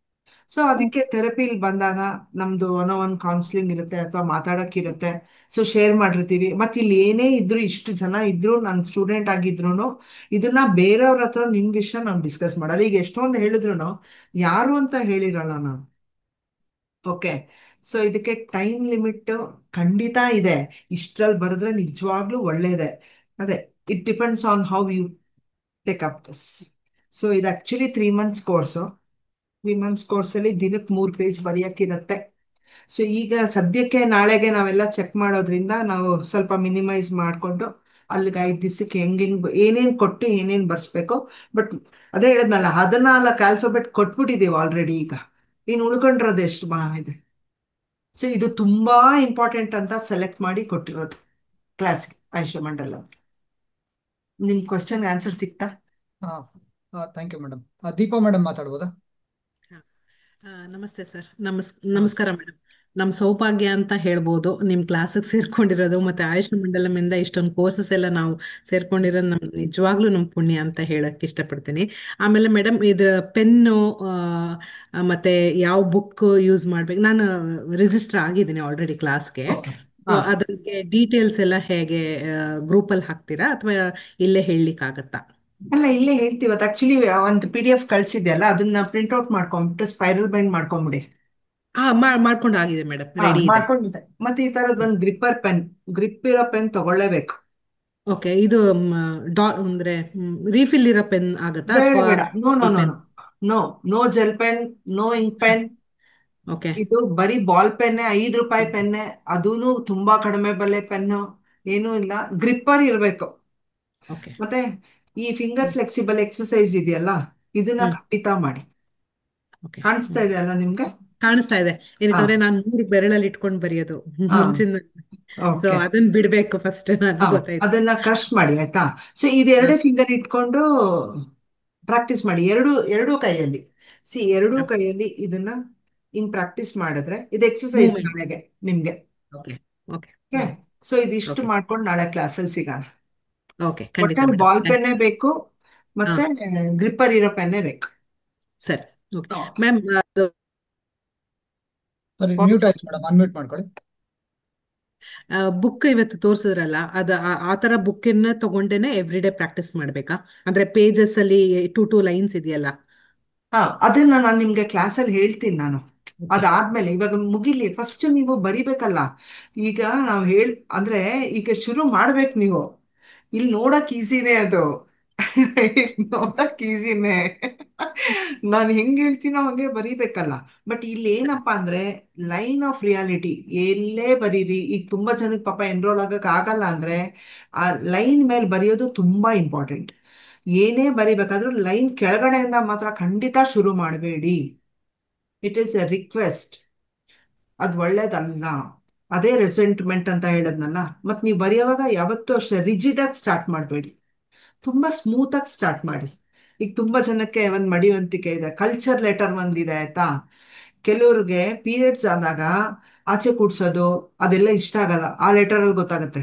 Speaker 2: ಸೊ ಅದಕ್ಕೆ ಥೆರಪಿಲಿ ಬಂದಾಗ ನಮ್ದು ಒನ್ ಕೌನ್ಸಿಲಿಂಗ್ ಇರುತ್ತೆ ಅಥವಾ ಮಾತಾಡಕ್ಕಿರುತ್ತೆ. ಸೊ ಶೇರ್ ಮಾಡಿರ್ತೀವಿ. ಮತ್ತೆ ಇಲ್ಲಿ ಏನೇ ಇದ್ರು, ಇಷ್ಟು ಜನ ಇದ್ರು, ನನ್ನ ಸ್ಟೂಡೆಂಟ್ ಆಗಿದ್ರು, ಇದನ್ನ ಬೇರೆಯವ್ರ ಹತ್ರ ನಿಮ್ ವಿಷಯ ನಾವು ಡಿಸ್ಕಸ್ ಮಾಡಲ್ಲ. ಈಗ ಎಷ್ಟೊಂದು ಹೇಳಿದ್ರು ಯಾರು ಅಂತ ಹೇಳಿರಲ್ಲ ನಾವು. ಓಕೆ. ಸೊ ಇದಕ್ಕೆ ಟೈಮ್ ಲಿಮಿಟ್ ಖಂಡಿತ ಇದೆ. ಇಷ್ಟರಲ್ಲಿ ಬರೆದ್ರೆ ನಿಜವಾಗ್ಲೂ ಒಳ್ಳೇದೆ. ಅದೇ, it depends on how you take up this. So ಇದು ಆಕ್ಚುಲಿ 3 ಮಂತ್ಸ್ ಕೋರ್ಸು. 3 ಮಂತ್ಸ್ ಕೋರ್ಸಲ್ಲಿ ದಿನಕ್ಕೆ 3 ಪೇಜ್ ಬರೆಯೋಕ್ಕಿರುತ್ತೆ. ಸೊ ಈಗ ಸದ್ಯಕ್ಕೆ ನಾಳೆಗೆ ನಾವೆಲ್ಲ ಚೆಕ್ ಮಾಡೋದ್ರಿಂದ ನಾವು ಸ್ವಲ್ಪ ಮಿನಿಮೈಸ್ ಮಾಡಿಕೊಂಡು ಅಲ್ಲಿಗೆ 5 ದಿವಸಕ್ಕೆ ಹೆಂಗೆ ಏನೇನು ಕೊಟ್ಟು ಏನೇನು ಬರ್ಸ್ಬೇಕು. ಬಟ್ ಅದೇ ಹೇಳದ್ನಲ್ಲ, 14 ಆಲ್ಫಾಬೆಟ್ ಕೊಟ್ಬಿಟ್ಟಿದ್ದೀವಿ ಆಲ್ರೆಡಿ. ಈಗ ಇನ್ನು ಉಳ್ಕೊಂಡಿರೋದು ಎಷ್ಟು ಇದೆ. ಸೊ ಇದು ತುಂಬಾ ಇಂಪಾರ್ಟೆಂಟ್ ಅಂತ ಸೆಲೆಕ್ಟ್ ಮಾಡಿ ಕೊಟ್ಟಿರೋದು ಕ್ಲಾಸ್ಗೆ ಆಯುಷ ಮಂಡಲ. ನಿಮ್ ಕ್ವಶನ್ ಆನ್ಸರ್ ಸಿಕ್ತಾ?
Speaker 1: ಹಾ, thank you madam. Deepa madam ಮಾತಾಡ್ಬೋದಾ?
Speaker 4: ಹಾ. ನಮಸ್ತೆ ಸರ್.
Speaker 1: ನಮಸ್ತೆ.
Speaker 4: ನಮಸ್ಕಾರ ಮೇಡಮ್. ನಮ್ಮ ಸೌಭಾಗ್ಯ ಅಂತ ಹೇಳ್ಬೋದು ನಿಮ್ಮ ಕ್ಲಾಸಿಗೆ ಸೇರ್ಕೊಂಡಿರೋದು, ಮತ್ತೆ ಆಯುಷ್ ಮಂಡಲಮಿಂದ ಇಷ್ಟೊಂದು ಕೋರ್ಸಸ್ ಎಲ್ಲ ನಾವು ಸೇರ್ಕೊಂಡಿರೋದು ನಮ್ ನಿಜವಾಗ್ಲೂ ನಮ್ಮ ಪುಣ್ಯ ಅಂತ ಹೇಳಕ್ ಇಷ್ಟಪಡ್ತೀನಿ. ಆಮೇಲೆ ಮೇಡಮ್ ಇದ್ರ ಪೆನ್ನು ಮತ್ತೆ ಯಾವ ಬುಕ್ ಯೂಸ್ ಮಾಡ್ಬೇಕು, ನಾನು ರಿಜಿಸ್ಟರ್ ಆಗಿದ್ದೀನಿ ಆಲ್ರೆಡಿ ಕ್ಲಾಸ್ಗೆ.
Speaker 2: ಓಕೆ.
Speaker 4: ಸೊ
Speaker 2: ಹಾ,
Speaker 4: ಅದಕ್ಕೆ ಡೀಟೇಲ್ಸ್ ಎಲ್ಲ ಹೇಗೆ ಗ್ರೂಪಲ್ಲಿ ಹಾಕ್ತೀರಾ ಅಥವಾ ಇಲ್ಲೇ ಹೇಳಲಿಕ್ಕಾಗತ್ತಾ?
Speaker 2: ಅಲ್ಲ ಇಲ್ಲೇ ಹೇಳ್ತೀವಿ. ಅದು ಆಕ್ಚುಲಿ ಒಂದು PDF ಕಳ್ಸಿದ್ಯಲ್ಲ, ಅದನ್ನ ಪ್ರಿಂಟ್ ಔಟ್ ಮಾಡ್ಕೊಂಡ್ಬಿಟ್ಟು ಸ್ಪೈರಲ್ ಬೈಂಡ್ ಮಾಡ್ಕೊಂಬಿಡಿ.
Speaker 4: ಮಾಡ್ಕೊಂಡು ಆಗಿದೆ ಮೇಡಮ್,
Speaker 2: ಹಾ,
Speaker 4: ರೆಡಿ ಇದೆ.
Speaker 2: ಮಾಡ್ಕೊಂಡಿದ್ದೆ. ಮತ್ತೆ ಈ ತರದ್ ಒಂದು ಗ್ರಿಪ್ಪರ್ ಪೆನ್, ಗ್ರಿಪ್ ಇರೋ ಪೆನ್ ತಗೊಳ್ಳೇಬೇಕು.
Speaker 4: ಓಕೆ, ಇದು ಅಂದ್ರೆ ರೀಫಿಲ್ ಇರೋ ಪೆನ್ ಆಗತ್ತಾ
Speaker 2: ಬೇಡ
Speaker 4: ಅಥವಾ
Speaker 2: ಬೇಡ, no no no
Speaker 4: pen?
Speaker 2: No no. No gel pen, no ink pen.
Speaker 4: Okay.
Speaker 2: ಇದು ಬರೀ ಬಾಲ್ ಪೆನ್ನೆ, 5 ರೂಪಾಯಿ ಪೆನ್ನೆ. ಅದೂನು ತುಂಬಾ ಕಡಿಮೆ ಬೆಲೆ ಪೆನ್ನು. ಏನೂ ಇಲ್ಲ, ಗ್ರಿಪ್ಪರ್ ಇರಬೇಕು.
Speaker 4: ಓಕೆ.
Speaker 2: ಮತ್ತೆ ಈ ಫಿಂಗರ್ ಫ್ಲೆಕ್ಸಿಬಲ್ ಎಕ್ಸಸೈಸ್ ಇದೆಯಲ್ಲ, ಇದನ್ನ
Speaker 4: ಹ್ಮ್.
Speaker 2: ಖಂಡಿತ ಮಾಡಿ.
Speaker 4: ಓಕೆ.
Speaker 2: ಕಾಣಿಸ್ತಾ ಇದೆಯಲ್ಲ ನಿಮ್ಗೆ?
Speaker 4: ಕಾಣಿಸ್ತಾ ಇದೆ.
Speaker 2: ಹಾ
Speaker 4: ಏನಕ್ಕಂದ್ರೆ ನಾನು 3 ಬೆರಳಲ್ಲಿ ಇಟ್ಕೊಂಡು ಬರೆಯೋದು
Speaker 2: ಹಾ,
Speaker 4: ಮುಂಚಿನ. So
Speaker 2: okay.
Speaker 4: ಅದನ್ನ ಬಿಡ್ಬೇಕು ಫಸ್ಟ್,
Speaker 2: ಹಾ,
Speaker 4: ನನಗೆ ಗೊತ್ತಾಯ್ತು.
Speaker 2: ಅದನ್ನ ಕ್ರಶ್ ಮಾಡಿ ಆಯ್ತಾ. ಸೊ ಇದು
Speaker 4: ಹಾ.
Speaker 2: 2 ಫಿಂಗರ್ ಇಟ್ಕೊಂಡು ಪ್ರಾಕ್ಟೀಸ್ ಮಾಡಿ, ಎರಡು ಎರಡೂ ಕೈಯಲ್ಲಿ. ಎರಡೂ ಕೈಯಲ್ಲಿ ಇದನ್ನ ಹಿಂಗ್ ಪ್ರಾಕ್ಟೀಸ್ ಮಾಡಿದ್ರೆ ಇದು ಎಕ್ಸಸೈಸ್
Speaker 4: ಮೂಮೆಂಟ್.
Speaker 2: ನಾಳೆಗೆ ನಿಮ್ಗೆ.
Speaker 4: ಓಕೆ. ಓಕೆ.
Speaker 2: ಓಕೆ. ಸೊ ಇದಿಷ್ಟು
Speaker 4: ಓಕೆ.
Speaker 2: ಮಾಡ್ಕೊಂಡು ನಾಳೆ ಕ್ಲಾಸಲ್ಲಿ ಸಿಗೋಣ.
Speaker 4: ಓಕೆ, ಖಂಡಿತ
Speaker 2: ಒಟ್ಟಲ್ಲಿ
Speaker 4: ಮೇಡಮ್.
Speaker 2: ಬಾಲ್ ಪೆನ್ನೇ ಬೇಕು,
Speaker 4: ಹಾ,
Speaker 2: ಮತ್ತೆ ಗ್ರಿಪ್ಪರ್ ಇರೋ ಪೆನ್ನೇ ಬೇಕು.
Speaker 4: ಸರಿ. Okay
Speaker 2: okay.
Speaker 4: ಮ್ಯಾಮ್.
Speaker 1: ಸರಿ, ಮ್ಯೂಟ್ ಆಯ್ತು ಮೇಡಮ್, ಅನ್ಮ್ಯೂಟ್ ಮಾಡ್ಕೊಳ್ಳಿ.
Speaker 4: ಬುಕ್ ಇವತ್ತು ತೋರಿಸಿದ್ರಲ್ಲ, ಅದು ಆ ತರ ಬುಕ್ಕನ್ನ ತಗೊಂಡೇನೆ ಎವ್ರಿ ಡೇ ಪ್ರಾಕ್ಟೀಸ್ ಮಾಡ್ಬೇಕಾ? ಅಂದ್ರೆ ಪೇಜಸ್ ಅಲ್ಲಿ 2 ಲೈನ್ಸ್ ಇದೆಯಲ್ಲ.
Speaker 2: ಹಾ, ಅದನ್ನ ನಾನು ನಿಮ್ಗೆ ಕ್ಲಾಸಲ್ಲಿ ಹೇಳ್ತೀನಿ ನಾನು.
Speaker 4: ಓಕೆ.
Speaker 2: ಅದಾದ್ಮೇಲೆ ಇವಾಗ ಮುಗಿಲಿ, ಫಸ್ಟ್ ನೀವು ಬರಿಬೇಕಲ್ಲ. ಈಗ ನಾವು ಅಂದ್ರೆ ಈಗ ಶುರು ಮಾಡ್ಬೇಕು ನೀವು. ಇಲ್ಲಿ ನೋಡಕ್ ಈಸಿನೇ ಅದು. ನೋಡಕ್ ಈಸಿನೇ. ನಾನು ಹೆಂಗ್ ಹೇಳ್ತೀನೋ ಹಂಗೆ ಬರಿಬೇಕಲ್ಲ. ಬಟ್ ಇಲ್ಲಿ ಏನಪ್ಪಾ ಅಂದ್ರೆ, ಲೈನ್ ಆಫ್ ರಿಯಾಲಿಟಿ ಎಲ್ಲೇ ಬರೀರಿ. ಈಗ ತುಂಬಾ ಜನಕ್ಕೆ ಪಾಪ ಎನ್ರೋಲ್ ಆಗಕ್ ಆಗಲ್ಲ ಅಂದ್ರೆ ಆ ಲೈನ್ ಮೇಲೆ ಬರೆಯೋದು ತುಂಬಾ ಇಂಪಾರ್ಟೆಂಟ್. ಏನೇ ಬರಿಬೇಕಾದ್ರೂ ಲೈನ್ ಕೆಳಗಡೆಯಿಂದ ಮಾತ್ರ ಖಂಡಿತ ಶುರು ಮಾಡಬೇಡಿ. It is A request. ಅದು ಒಳ್ಳೇದಲ್ಲ. ಅದೇ ರೆಸೆಂಟ್ಮೆಂಟ್ ಅಂತ ಹೇಳದ್ನಲ್ಲ. ಮತ್ತು ನೀವು ಬರೆಯುವಾಗ ಯಾವತ್ತೂ ಅಷ್ಟೇ ರಿಜಿಡ್ ಆಗಿ ಸ್ಟಾರ್ಟ್ ಮಾಡಬೇಡಿ, ತುಂಬಾ ಸ್ಮೂತ್ ಆಗಿ ಸ್ಟಾರ್ಟ್ ಮಾಡಿ. ಈಗ ತುಂಬಾ ಜನಕ್ಕೆ ಒಂದು ಮಡಿವಂತಿಕೆ ಇದೆ, ಕಲ್ಚರ್ ಲೆಟರ್ ಒಂದಿದೆ ಆಯ್ತಾ. ಕೆಲವ್ರಿಗೆ ಪೀರಿಯಡ್ಸ್ ಆದಾಗ ಆಚೆ ಕೂಡ್ಸೋದು ಅದೆಲ್ಲ ಇಷ್ಟ ಆಗಲ್ಲ, ಆ ಲೆಟರಲ್ಲಿ ಗೊತ್ತಾಗುತ್ತೆ.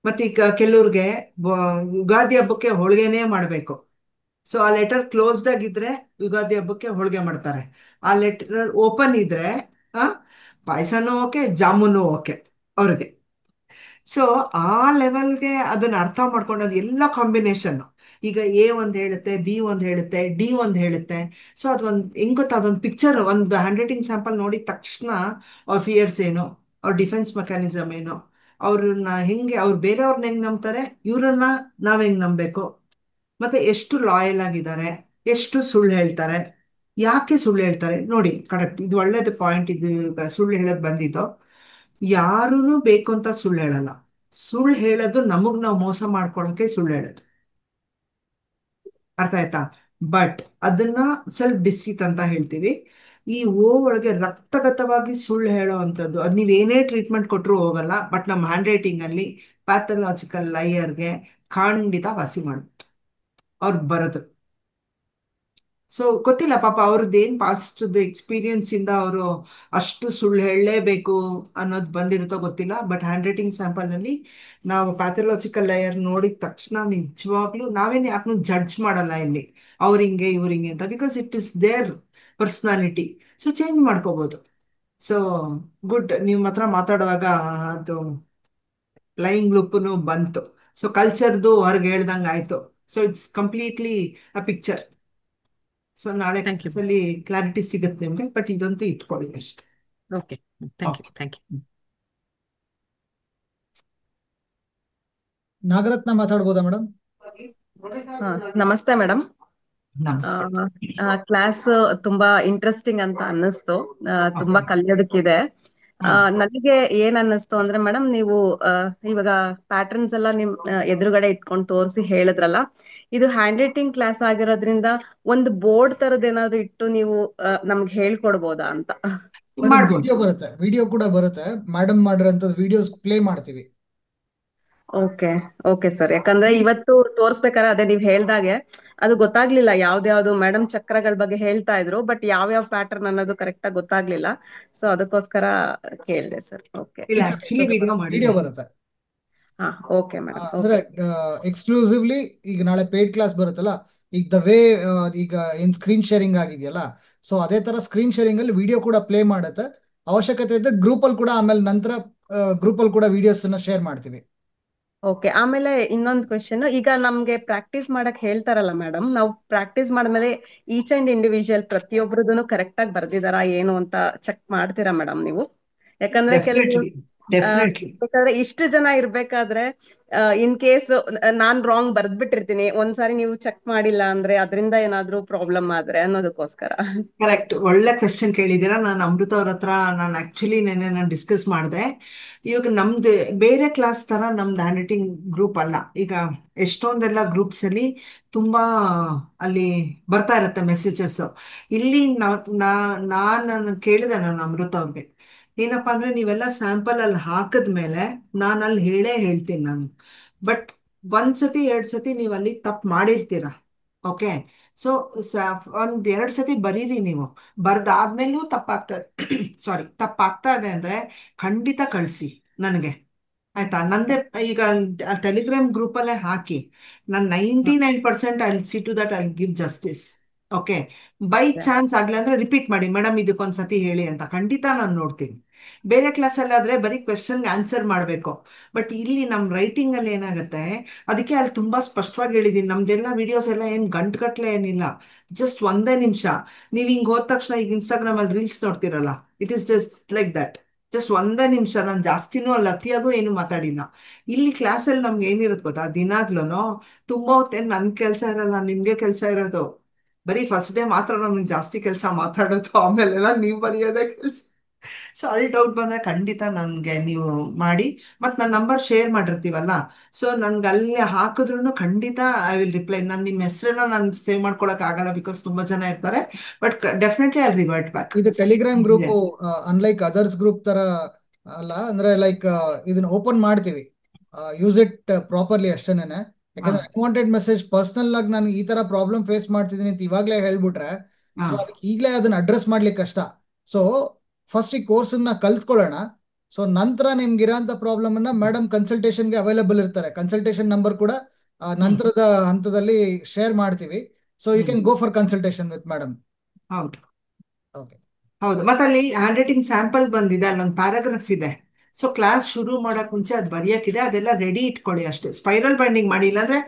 Speaker 2: ಮತ್ತೆ ಈಗ ಕೆಲವ್ರಿಗೆ ಯುಗಾದಿ ಹಬ್ಬಕ್ಕೆ ಹೋಳಿಗೆನೇ ಮಾಡಬೇಕು. ಸೊ ಆ ಲೆಟರ್ ಕ್ಲೋಸ್ಡ್ ಆಗಿದ್ರೆ ಯುಗಾದಿ ಹಬ್ಬಕ್ಕೆ ಹೋಳಿಗೆ ಮಾಡ್ತಾರೆ. ಆ ಲೆಟರ್ ಓಪನ್ ಇದ್ರೆ ಆ ಪಾಯಸನೂ ಓಕೆ, ಜಾಮೂನು ಓಕೆ ಅವ್ರಿಗೆ. ಸೊ ಆ ಲೆವೆಲ್ಗೆ ಅದನ್ನ ಅರ್ಥ ಮಾಡ್ಕೊಂಡು ಅದು ಎಲ್ಲ ಕಾಂಬಿನೇಷನ್. ಈಗ A ಒಂದು ಹೇಳುತ್ತೆ, B ಒಂದು ಹೇಳುತ್ತೆ, D ಒಂದು ಹೇಳುತ್ತೆ. ಸೊ ಅದೊಂದು ಹೆಂಗ್ ಗೊತ್ತಾ, ಅದೊಂದು ಪಿಕ್ಚರ್, ಒಂದು ಹ್ಯಾಂಡ್ ರೈಟಿಂಗ್ ಸ್ಯಾಂಪಲ್ ನೋಡಿದ ತಕ್ಷಣ ಅವ್ರ ಫಿಯರ್ಸ್ ಏನು, ಅವ್ರ ಡಿಫೆನ್ಸ್ ಮೆಕ್ಯಾನಿಸಮ್ ಏನು, ಅವ್ರನ್ನ ಹೆಂಗೆ, ಅವ್ರು ಬೇರೆಯವ್ರನ್ನ ಹೆಂಗ್ ನಂಬ್ತಾರೆ, ಇವ್ರನ್ನ ನಾವ್ ಹೆಂಗ್ ನಂಬಬೇಕು, ಮತ್ತೆ ಎಷ್ಟು ಲಾಯಲ್ ಆಗಿದ್ದಾರೆ, ಎಷ್ಟು ಸುಳ್ಳು ಹೇಳ್ತಾರೆ, ಯಾಕೆ ಸುಳ್ಳು ಹೇಳ್ತಾರೆ ನೋಡಿ. ಕರೆಕ್ಟ್, ಇದು ಒಳ್ಳೇದು ಪಾಯಿಂಟ್. ಇದು ಈಗ ಸುಳ್ಳು ಹೇಳೋದು ಬಂದಿದ್ದು, ಯಾರೂ ಬೇಕು ಅಂತ ಸುಳ್ಳು ಹೇಳಲ್ಲ. ಸುಳ್ಳು ಹೇಳೋದು ನಮಗ್ ನಾವು ಮೋಸ ಮಾಡ್ಕೊಳಕ್ಕೆ ಸುಳ್ಳು ಹೇಳೋದು. ಅರ್ಥ ಆಯ್ತಾ? ಬಟ್ ಅದನ್ನ ಸೆಲ್ಫ್ ಡಿಸೀಟ್ ಅಂತ ಹೇಳ್ತೀವಿ. ಈ ಒಳಗೆ ರಕ್ತಗತವಾಗಿ ಸುಳ್ಳು ಹೇಳೋ ಅಂಥದ್ದು, ಅದು ನೀವೇನೇ ಟ್ರೀಟ್ಮೆಂಟ್ ಕೊಟ್ಟರು ಹೋಗಲ್ಲ. ಬಟ್ ನಮ್ಮ ಹ್ಯಾಂಡ್ ರೈಟಿಂಗ್ ಅಲ್ಲಿ ಪ್ಯಾಥಲಾಜಿಕಲ್ ಲೈಯರ್ಗೆ ಖಂಡಿತ ವಾಸಿ ಮಾಡುತ್ತೆ ಅವ್ರು ಬರೋದು. ಸೊ ಗೊತ್ತಿಲ್ಲ ಪಾಪ ಅವ್ರದ್ದು ಏನು ಪಾಸ್ಟ್ ಎಕ್ಸ್ಪೀರಿಯನ್ಸ್ ಇಂದ ಅವರು ಅಷ್ಟು ಸುಳ್ಳು ಹೇಳಲೇಬೇಕು ಅನ್ನೋದು ಬಂದಿರುತ್ತೋ ಗೊತ್ತಿಲ್ಲ. ಬಟ್ ಹ್ಯಾಂಡ್ ರೈಟಿಂಗ್ ಸ್ಯಾಂಪಲ್ನಲ್ಲಿ ನಾವು ಪ್ಯಾಥಲಾಜಿಕಲ್ ಲೇಯರ್ ನೋಡಿದ ತಕ್ಷಣ ನಿಜವಾಗ್ಲೂ ನಾವೇನು ಯಾಕೂ ಜಡ್ಜ್ ಮಾಡಲ್ಲ ಇಲ್ಲಿ, ಅವ್ರ ಹಿಂಗೆ ಇವ್ರ ಹಿಂಗೆ ಅಂತ. Because it is their personality. So change ಮಾಡ್ಕೋಬೋದು. ಸೊ ಗುಡ್, ನಿಮ್ಮ ಹತ್ರ ಮಾತಾಡುವಾಗ ಅದು ಲೈಂಗ್ ಲುಪ್ನು ಬಂತು. ಸೊ ಕಲ್ಚರ್ದು ಹೊರಗೆ ಹೇಳ್ದಂಗೆ ಆಯ್ತು. So it's completely a picture. So ನಾಳೆ
Speaker 4: ಥ್ಯಾಂಕ್ ಯು.
Speaker 2: ಕ್ಲಾಸಲ್ಲಿ ಕ್ಲಾರಿಟಿ ಸಿಗುತ್ತೆ ನಿಮಗೆ, ಬಟ್ ಇದಂತೂ ಇಟ್ಕೊಳ್ಳಿ ಅಷ್ಟೇ.
Speaker 4: Okay, thank you,
Speaker 2: okay.
Speaker 4: Thank you.
Speaker 1: Nagaratna ಮಾತಾಡ್ಬೋದಾ ಮೇಡಮ್?
Speaker 5: ಹಾ, ನಮಸ್ತೆ ಮೇಡಮ್.
Speaker 2: ನಮಸ್ತೆ.
Speaker 5: ಕ್ಲಾಸ್ ತುಂಬಾ ಇಂಟ್ರೆಸ್ಟಿಂಗ್ ಅಂತ ಅನ್ನಿಸ್ತು. ತುಂಬಾ
Speaker 2: ಓಕೆ.
Speaker 5: ಕಲಿಯೋದಕ್ಕಿದೆ.
Speaker 2: ಹಾ.
Speaker 5: ನನಗೆ ಏನ್ ಅನ್ನಿಸ್ತು ಅಂದ್ರೆ ಮೇಡಮ್, ನೀವು ಇವಾಗ ಪ್ಯಾಟರ್ನ್ಸ್ ಎಲ್ಲ ನಿಮ್ ಎದುರುಗಡೆ ಇಟ್ಕೊಂಡು ತೋರಿಸಿ ಹೇಳಿದ್ರಲ್ಲ, ಇದು ಹ್ಯಾಂಡ್ ರೈಟಿಂಗ್ ಕ್ಲಾಸ್ ಆಗಿರೋದ್ರಿಂದ ಒಂದು ಬೋರ್ಡ್ ತರದ್ ಏನಾದ್ರು ಇಟ್ಟು ನೀವು ನಮ್ಗೆ ಹೇಳ್ಕೊಡ್ಬೋದಾ ಅಂತ.
Speaker 1: ಮೇಡಮ್
Speaker 2: ಮಾಡ್ಬೋದು.
Speaker 1: ವಿಡಿಯೋ ಬರುತ್ತೆ, ವಿಡಿಯೋ ಕೂಡ ಬರುತ್ತೆ. ಮೇಡಮ್ ಮಾಡಿರೋಂಥದ್ದು ವಿಡಿಯೋಸ್ ಪ್ಲೇ ಮಾಡ್ತೀವಿ.
Speaker 5: Okay, okay sir. ಯಾಕಂದ್ರೆ ಇವತ್ತು ತೋರ್ಸ್ಬೇಕಾದ್ರೆ ಅದೇ ನೀವ್ ಹೇಳ್ದಾಗೆ ಅದು ಗೊತ್ತಾಗ್ಲಿಲ್ಲ, ಯಾವ್ದ್ಯಾವ್ದು ಮೇಡಮ್ ಚಕ್ರಗಳ ಬಗ್ಗೆ ಹೇಳ್ತಾ ಇದ್ರು, ಬಟ್ ಯಾವ್ಯಾವ ಪ್ಯಾಟರ್ನ್ ಅನ್ನೋದು ಕರೆಕ್ಟ್ ಆಗಿ ಗೊತ್ತಾಗ್ಲಿಲ್ಲ. ಸೊ ಅದಕ್ಕೋಸ್ಕರ ಕೇಳಿದೆ ಸರ್. ಓಕೆ,
Speaker 2: ಇಲ್ಲ, ಆಕ್ಚುಲಿ ವಿಡಿಯೋ
Speaker 1: ವಿಡಿಯೋ
Speaker 2: ಮಾಡಿದ್ದೀನಿ.
Speaker 1: ಬರುತ್ತೆ.
Speaker 5: ಹಾ, ಓಕೆ ಮೇಡಮ್.
Speaker 1: ಅಂದ್ರೆ
Speaker 5: ಓಕೆ,
Speaker 1: ಎಕ್ಸ್ಕ್ಲೂಸಿವ್ಲಿ ಈಗ ನಾಳೆ ಪೇಡ್ ಕ್ಲಾಸ್ ಬರುತ್ತಲ್ಲ, ಈಗ ದ ವೇ ಈಗ ಏನ್ ಸ್ಕ್ರೀನ್ ಶೇರಿಂಗ್ ಆಗಿದೆಯಲ್ಲ, ಸೊ ಅದೇ ತರ ಸ್ಕ್ರೀನ್ ಶೇರಿಂಗ್ ಅಲ್ಲಿ ವಿಡಿಯೋ ಕೂಡ ಪ್ಲೇ ಮಾಡುತ್ತೆ. ಅವಶ್ಯಕತೆ ಇದ್ದ ಗ್ರೂಪ್ ಅಲ್ಲಿ ಕೂಡ, ಆಮೇಲೆ ನಂತರ ಗ್ರೂಪ್ ಅಲ್ಲಿ ಕೂಡ ವಿಡಿಯೋಸ್ ಶೇರ್ ಮಾಡ್ತೀವಿ.
Speaker 5: ಓಕೆ. ಆಮೇಲೆ ಇನ್ನೊಂದು ಕ್ವೆಶನ್, ಈಗ ನಮ್ಗೆ ಪ್ರಾಕ್ಟೀಸ್ ಮಾಡಕ್ ಹೇಳ್ತಾರಲ್ಲ ಮೇಡಮ್, ನಾವು ಪ್ರಾಕ್ಟೀಸ್ ಮಾಡಿದ್ಮೇಲೆ ಈಚ್ ಅಂಡ್ ಇಂಡಿವಿಜುವಲ್ ಪ್ರತಿಯೊಬ್ಬರದನ್ನು ಕರೆಕ್ಟ್ ಆಗಿ ಬರ್ದಿದಾರಾ ಏನು ಅಂತ ಚೆಕ್ ಮಾಡ್ತೀರಾ ಮೇಡಮ್ ನೀವು? ಯಾಕಂದ್ರೆ ಕೆಲವು
Speaker 2: ಡೆಫಿನೆಟ್ಲಿ, ಡೆಫಿನೆಟ್ಲಿ.
Speaker 5: ಬೇಕಾದ್ರೆ ಇಷ್ಟು ಜನ ಇರ್ಬೇಕಾದ್ರೆ ಇನ್ ಕೇಸ್ ನಾನ್ ರಾಂಗ್ ಬರ್ದ್ಬಿಟ್ಟಿರ್ತೀನಿ, ಒಂದ್ಸಾರಿ ನೀವು ಚೆಕ್ ಮಾಡಿಲ್ಲ ಅಂದ್ರೆ ಅದರಿಂದ ಏನಾದ್ರೂ ಪ್ರಾಬ್ಲಮ್ ಆದ್ರೆ ಅನ್ನೋದಕ್ಕೋಸ್ಕರ.
Speaker 2: ಕರೆಕ್ಟ್, ಒಳ್ಳೆ ಕ್ವೆಶ್ಚನ್ ಕೇಳಿದ್ದೀರಾ. ನಾನು ಅಮೃತ ಅವ್ರ ಹತ್ರ ನಾನು ಆಕ್ಚುಲಿ ನೆನ್ನೆ ನಾನು ಡಿಸ್ಕಸ್ ಮಾಡಿದೆ. ಇವಾಗ ನಮ್ದು ಬೇರೆ ಕ್ಲಾಸ್ ತರ ನಮ್ದು ಹ್ಯಾಂಡ್ ರೈಟಿಂಗ್ ಗ್ರೂಪ್ ಅಲ್ಲ. ಈಗ ಎಷ್ಟೊಂದೆಲ್ಲ ಗ್ರೂಪ್ಸ್ ಅಲ್ಲಿ ತುಂಬಾ ಅಲ್ಲಿ ಬರ್ತಾ ಇರುತ್ತೆ ಮೆಸೇಜಸ್. ಇಲ್ಲಿ ನಾನು ಕೇಳಿದೆ, ನಾನು ಅಮೃತ ಅವ್ರಿಗೆ, ಏನಪ್ಪಾ ಅಂದ್ರೆ ನೀವೆಲ್ಲ ಸ್ಯಾಂಪಲ್ ಅಲ್ಲಿ ಹಾಕಿದ್ಮೇಲೆ ನಾನು ಅಲ್ಲಿ ಹೇಳ್ತೀನಿ ನಾನು. ಬಟ್ ಒಂದ್ಸತಿ 2 ಸತಿ ನೀವು ಅಲ್ಲಿ ತಪ್ಪು ಮಾಡಿರ್ತೀರ. ಓಕೆ. ಸೊ ಒಂದ್ 2 ಸತಿ ಬರೀರಿ ನೀವು. ಬರ್ದಾದ್ಮೇಲೂ ತಪ್ಪಾಗ್ತದೆ ಸಾರಿ, ತಪ್ಪಾಗ್ತಾ ಇದೆ ಅಂದ್ರೆ ಖಂಡಿತ ಕಳಿಸಿ ನನಗೆ, ಆಯ್ತಾ? ನಂದೇ ಈಗ ಟೆಲಿಗ್ರಾಮ್ ಗ್ರೂಪ್ ಅಲ್ಲೇ ಹಾಕಿ. ನಾನು 99% I see to that I give justice. Okay. By chance ಆಗ್ಲಿ ಅಂದ್ರೆ ರಿಪೀಟ್ ಮಾಡಿ, ಮೇಡಮ್ ಇದಕ್ಕೊಂದ್ಸತಿ ಹೇಳಿ ಅಂತ, ಖಂಡಿತ ನಾನು ನೋಡ್ತೀನಿ. ಬೇರೆ ಕ್ಲಾಸಲ್ಲಿ ಆದ್ರೆ ಬರೀ ಕ್ವೆಶನ್ಗೆ ಆನ್ಸರ್ ಮಾಡಬೇಕು. ಬಟ್ ಇಲ್ಲಿ ನಮ್ಮ ರೈಟಿಂಗ್ ಅಲ್ಲಿ ಏನಾಗುತ್ತೆ, ಅದಕ್ಕೆ ಅಲ್ಲಿ ತುಂಬಾ ಸ್ಪಷ್ಟವಾಗಿ ಹೇಳಿದೀನಿ. ನಮ್ದೆಲ್ಲ ವಿಡಿಯೋಸ್ ಎಲ್ಲ ಏನ್ ಗಂಟುಗಟ್ಲೆ ಏನಿಲ್ಲ, ಜಸ್ಟ್ 1 ನಿಮಿಷ. ನೀವ್ ಹಿಂಗ್ ಹೋದ ತಕ್ಷಣ ಈಗ ಇನ್ಸ್ಟಾಗ್ರಾಮ್ ಅಲ್ಲಿ ರೀಲ್ಸ್ ನೋಡ್ತಿರಲ್ಲ, it is just like that. Just 1 ನಿಮಿಷ. ನಾನು ಜಾಸ್ತಿನೂ ಅಲ್ಲ, ಅತಿಯಾಗೂ ಏನು ಮಾತಾಡಿಲ್ಲ. ಇಲ್ಲಿ ಕ್ಲಾಸಲ್ಲಿ ನಮ್ಗೆ ಏನಿರುತ್ತೆ ಗೊತ್ತಾ, ದಿನಾಗ್ಲೂ ತುಂಬಾ ಹೊತ್ತೇನು ನನ್ ಕೆಲಸ ಇರಲ್ಲ, ನಿಮ್ಗೆ ಕೆಲಸ ಇರೋದು. ಬರೀ ಫಸ್ಟ್ ಡೇ ಮಾತ್ರ ನಮ್ಗೆ ಜಾಸ್ತಿ ಕೆಲಸ ಮಾತಾಡೋದು, ಆಮೇಲೆಲ್ಲ ನೀವು ಬರೆಯೋದೇ ಕೆಲಸ. ಸೊ ಅಲ್ಲಿ ಡೌಟ್ ಬಂದ್ರೆ ಖಂಡಿತ ನನ್ಗೆ ನೀವು ಮಾಡಿ. ಮತ್ತು ನನ್ನ ನಂಬರ್ ಶೇರ್ ಮಾಡಿರ್ತೀವಲ್ಲ, ಸೊ ನನ್ಗೆ ಅಲ್ಲಿ ಹಾಕಿದ್ರು ಖಂಡಿತ ಐ ವಿಲ್ ರಿಪ್ಲೈ. ನಾನು ನಿಮ್ಮ ಹೆಸರನ್ನ ನಾನು ಸೇವ್ ಮಾಡ್ಕೊಳಕ್ ಆಗಲ್ಲ, ಬಿಕಾಸ್ ತುಂಬಾ ಜನ ಇರ್ತಾರೆ. But definitely I revert back.
Speaker 1: ಇದು Telegram group unlike others group ತರ ಅಲ್ಲ. ಅಂದ್ರೆ ಲೈಕ್ ಇದನ್ನ ಓಪನ್ ಮಾಡ್ತೀವಿ, ಯೂಸ್ ಇಟ್ ಪ್ರಾಪರ್ಲಿ ಅಷ್ಟೇನೆ. ಯಾಕಂದ್ರೆ ಅನ್ವಾಂಟೆಡ್ ಮೆಸೇಜ್ ಪರ್ಸನಲ್ ಆಗಿ ನಾನು ಈ ತರ ಪ್ರಾಬ್ಲಮ್ ಫೇಸ್ ಮಾಡ್ತಿದ್ದೀನಿ ಅಂತ ಇವಾಗ್ಲೇ ಹೇಳ್ಬಿಟ್ರೆ, ಸೊ ಅದಕ್ಕೆ ಈಗಲೇ ಅದನ್ನ ಅಡ್ರೆಸ್ ಮಾಡ್ಲಿಕ್ಕೆ ಕಷ್ಟ. ಸೊ ಫಸ್ಟ್ ಈ ಕೋರ್ಸ್ ನ ಕಲ್ತ್ಕೊಳ್ಳೋಣ. ಸೊ ನಂತರ ನಿಮ್ಗೆ ಇರೋಂಥ ಪ್ರಾಬ್ಲಮ್ ಅನ್ನ ಮೇಡಮ್ ಕನ್ಸಲ್ಟೇಷನ್ಗೆ ಅವೈಲೇಬಲ್ ಇರ್ತಾರೆ. ಕನ್ಸಲ್ಟೇಷನ್ ನಂಬರ್ ಕೂಡ ನಂತರದ ಹಂತದಲ್ಲಿ ಶೇರ್ ಮಾಡ್ತೀವಿ. So you can go for consultation with madam.
Speaker 2: ಹೌದು,
Speaker 1: ಓಕೆ.
Speaker 2: ಹೌದು. ಮತ್ತೆ ಅಲ್ಲಿ ಹ್ಯಾಂಡ್ ರೈಟಿಂಗ್ ಸ್ಯಾಂಪಲ್ ಬಂದಿದೆ, ಅಲ್ಲೊಂದು ಪ್ಯಾರಾಗ್ರಾಫ್ ಇದೆ. ಸೊ ಕ್ಲಾಸ್ ಶುರು ಮಾಡಕ್ ಮುಂಚೆ ಅದು ಬರೆಯೋಕ್ಕಿದೆ, ಅದೆಲ್ಲ ರೆಡಿ ಇಟ್ಕೊಳ್ಳಿ ಅಷ್ಟೇ. ಸ್ಪೈರಲ್ ಬೈಂಡಿಂಗ್ ಮಾಡಿ, ಇಲ್ಲಾಂದ್ರೆ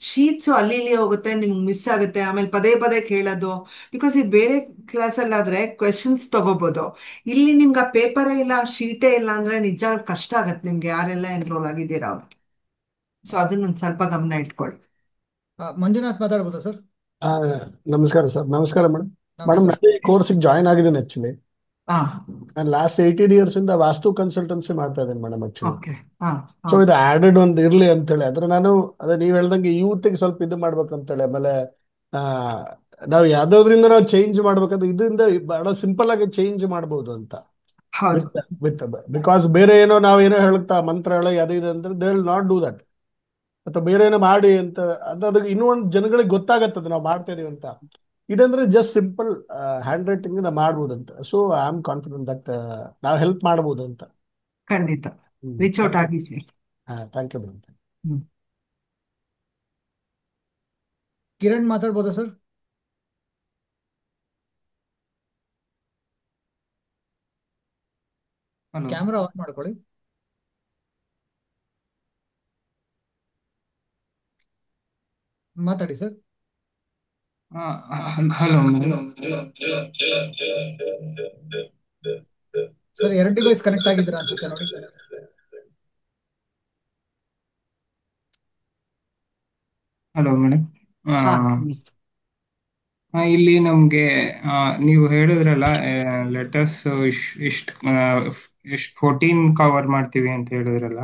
Speaker 2: ಶೀಟ್ಸು ಅಲ್ಲಿ ಇಲ್ಲಿ ಹೋಗುತ್ತೆ, ನಿಮ್ಗೆ ಮಿಸ್ ಆಗುತ್ತೆ, ಆಮೇಲೆ ಪದೇ ಪದೇ ಕೇಳೋದು. ಬಿಕಾಸ್ ಇದು ಬೇರೆ ಕ್ಲಾಸಲ್ಲಾದರೆ ಕ್ವೆಶನ್ಸ್ ತಗೋಬೋದು. ಇಲ್ಲಿ ನಿಮ್ಗೆ ಆ ಪೇಪರೇ ಇಲ್ಲ, ಶೀಟೇ ಇಲ್ಲ ಅಂದ್ರೆ ನಿಜ ಕಷ್ಟ ಆಗತ್ತೆ ನಿಮ್ಗೆ, ಯಾರೆಲ್ಲ ಎನ್ರೋಲ್ ಆಗಿದ್ದೀರಾ ಅವ್ರು. ಸೊ ಅದನ್ನೊಂದು ಸ್ವಲ್ಪ ಗಮನ ಇಟ್ಕೊಳ್ಳಿ.
Speaker 1: ಮಂಜುನಾಥ್ ಮಾತಾಡ್ಬೋದಾ ಸರ್?
Speaker 6: ಆ, ನಮಸ್ಕಾರ ಸರ್. ನಮಸ್ಕಾರ ಮೇಡಮ್. ಮೇಡಮ್,
Speaker 1: ನಮಸ್ತೆ.
Speaker 6: ನಾನು ಈ ಕೋರ್ಸಿಗೆ ಜಾಯ್ನ್ ಆಗಿದ್ದೀನಿ ಆ್ಯಕ್ಚುಲಿ.
Speaker 2: ಹಾ,
Speaker 6: ನಾನು ಲಾಸ್ಟ್ 18 years ಇಂದ ವಾಸ್ತು ಕನ್ಸಲ್ಟೆನ್ಸಿ ಮಾಡ್ತಾ ಇದ್ದೀನಿ ಮೇಡಮ್ ಆ್ಯಕ್ಚುಲಿ.
Speaker 2: ಓಕೆ. ಹಾ,
Speaker 6: ಸೊ ಇದು ಆ್ಯಡೆಡ್ ಒಂದು ಇರಲಿ ಅಂತೇಳಿ, ಆದರೆ ನಾನು ಅದೇ ನೀವು ಹೇಳ್ದಂಗೆ ಯೂತ್ಗೆ ಸ್ವಲ್ಪ ಇದು ಮಾಡ್ಬೇಕಂತೇಳಿ. ಆಮೇಲೆ ಆ, ನಾವು ಯಾವುದೋದ್ರಿಂದ ನಾವು ಚೇಂಜ್ ಮಾಡ್ಬೇಕಂದ್ರೆ ಇದರಿಂದ ಬಹಳ ಸಿಂಪಲ್ ಆಗಿ ಚೇಂಜ್ ಮಾಡ್ಬೋದು ಅಂತ.
Speaker 2: ಹೌದು,
Speaker 6: ವಿತ್ ಬಿಕಾಸ್ ಬೇರೆ ಏನೋ ನಾವು ಏನೋ ಹೇಳ್ತಾ ಮಂತ್ರ ಹೇಳೋ ಅದು ಇದು ಅಂದ್ರೆ they will not do that. ಅಥವಾ ಬೇರೆ ಏನೋ ಮಾಡಿ ಅಂತ ಅದಕ್ಕೆ ಇನ್ನೂ ಒಂದು ಜನಗಳಿಗೆ ಗೊತ್ತಾಗತ್ತದ ನಾವು ಮಾಡ್ತಾ ಇದೀವಿ ಅಂತ. ಇದಂದ್ರೆ ಜಸ್ಟ್ ಸಿಂಪಲ್ ಹ್ಯಾಂಡ್ ರೈಟಿಂಗ್ ನಾವು ಮಾಡ್ಬೋದು ಅಂತ. So I am confident that ನಾವು ಹೆಲ್ಪ್ ಮಾಡ್ಬೋದು ಅಂತ.
Speaker 2: ಖಂಡಿತ ರೀಚ್ ಔಟ್ ಆಗಿ sir.
Speaker 6: Thank you madam.
Speaker 1: Kiran ಮಾತಾಡ್ಬೋದಾ ಸರ್? ಕ್ಯಾಮ್ರಾ ಆನ್ ಮಾಡ್ಕೊಳ್ಳಿ. ಮಾತಾಡಿ sir.
Speaker 7: Hello madam.
Speaker 1: Sir 2 device connect ಆಗಿದ್ದೀರಾ ಅನ್ಸುತ್ತೆ ನೋಡಿ.
Speaker 7: Hello madam.
Speaker 2: ಹಾ
Speaker 7: ಇಲ್ಲಿ ನಮಗೆ ನೀವು ಹೇಳಿದ್ರಲ್ಲ ಲೆಟರ್ಸ್ ಇಷ್ಟು 14 ಕವರ್ ಮಾಡ್ತೀವಿ ಅಂತ ಹೇಳಿದ್ರಲ್ಲ.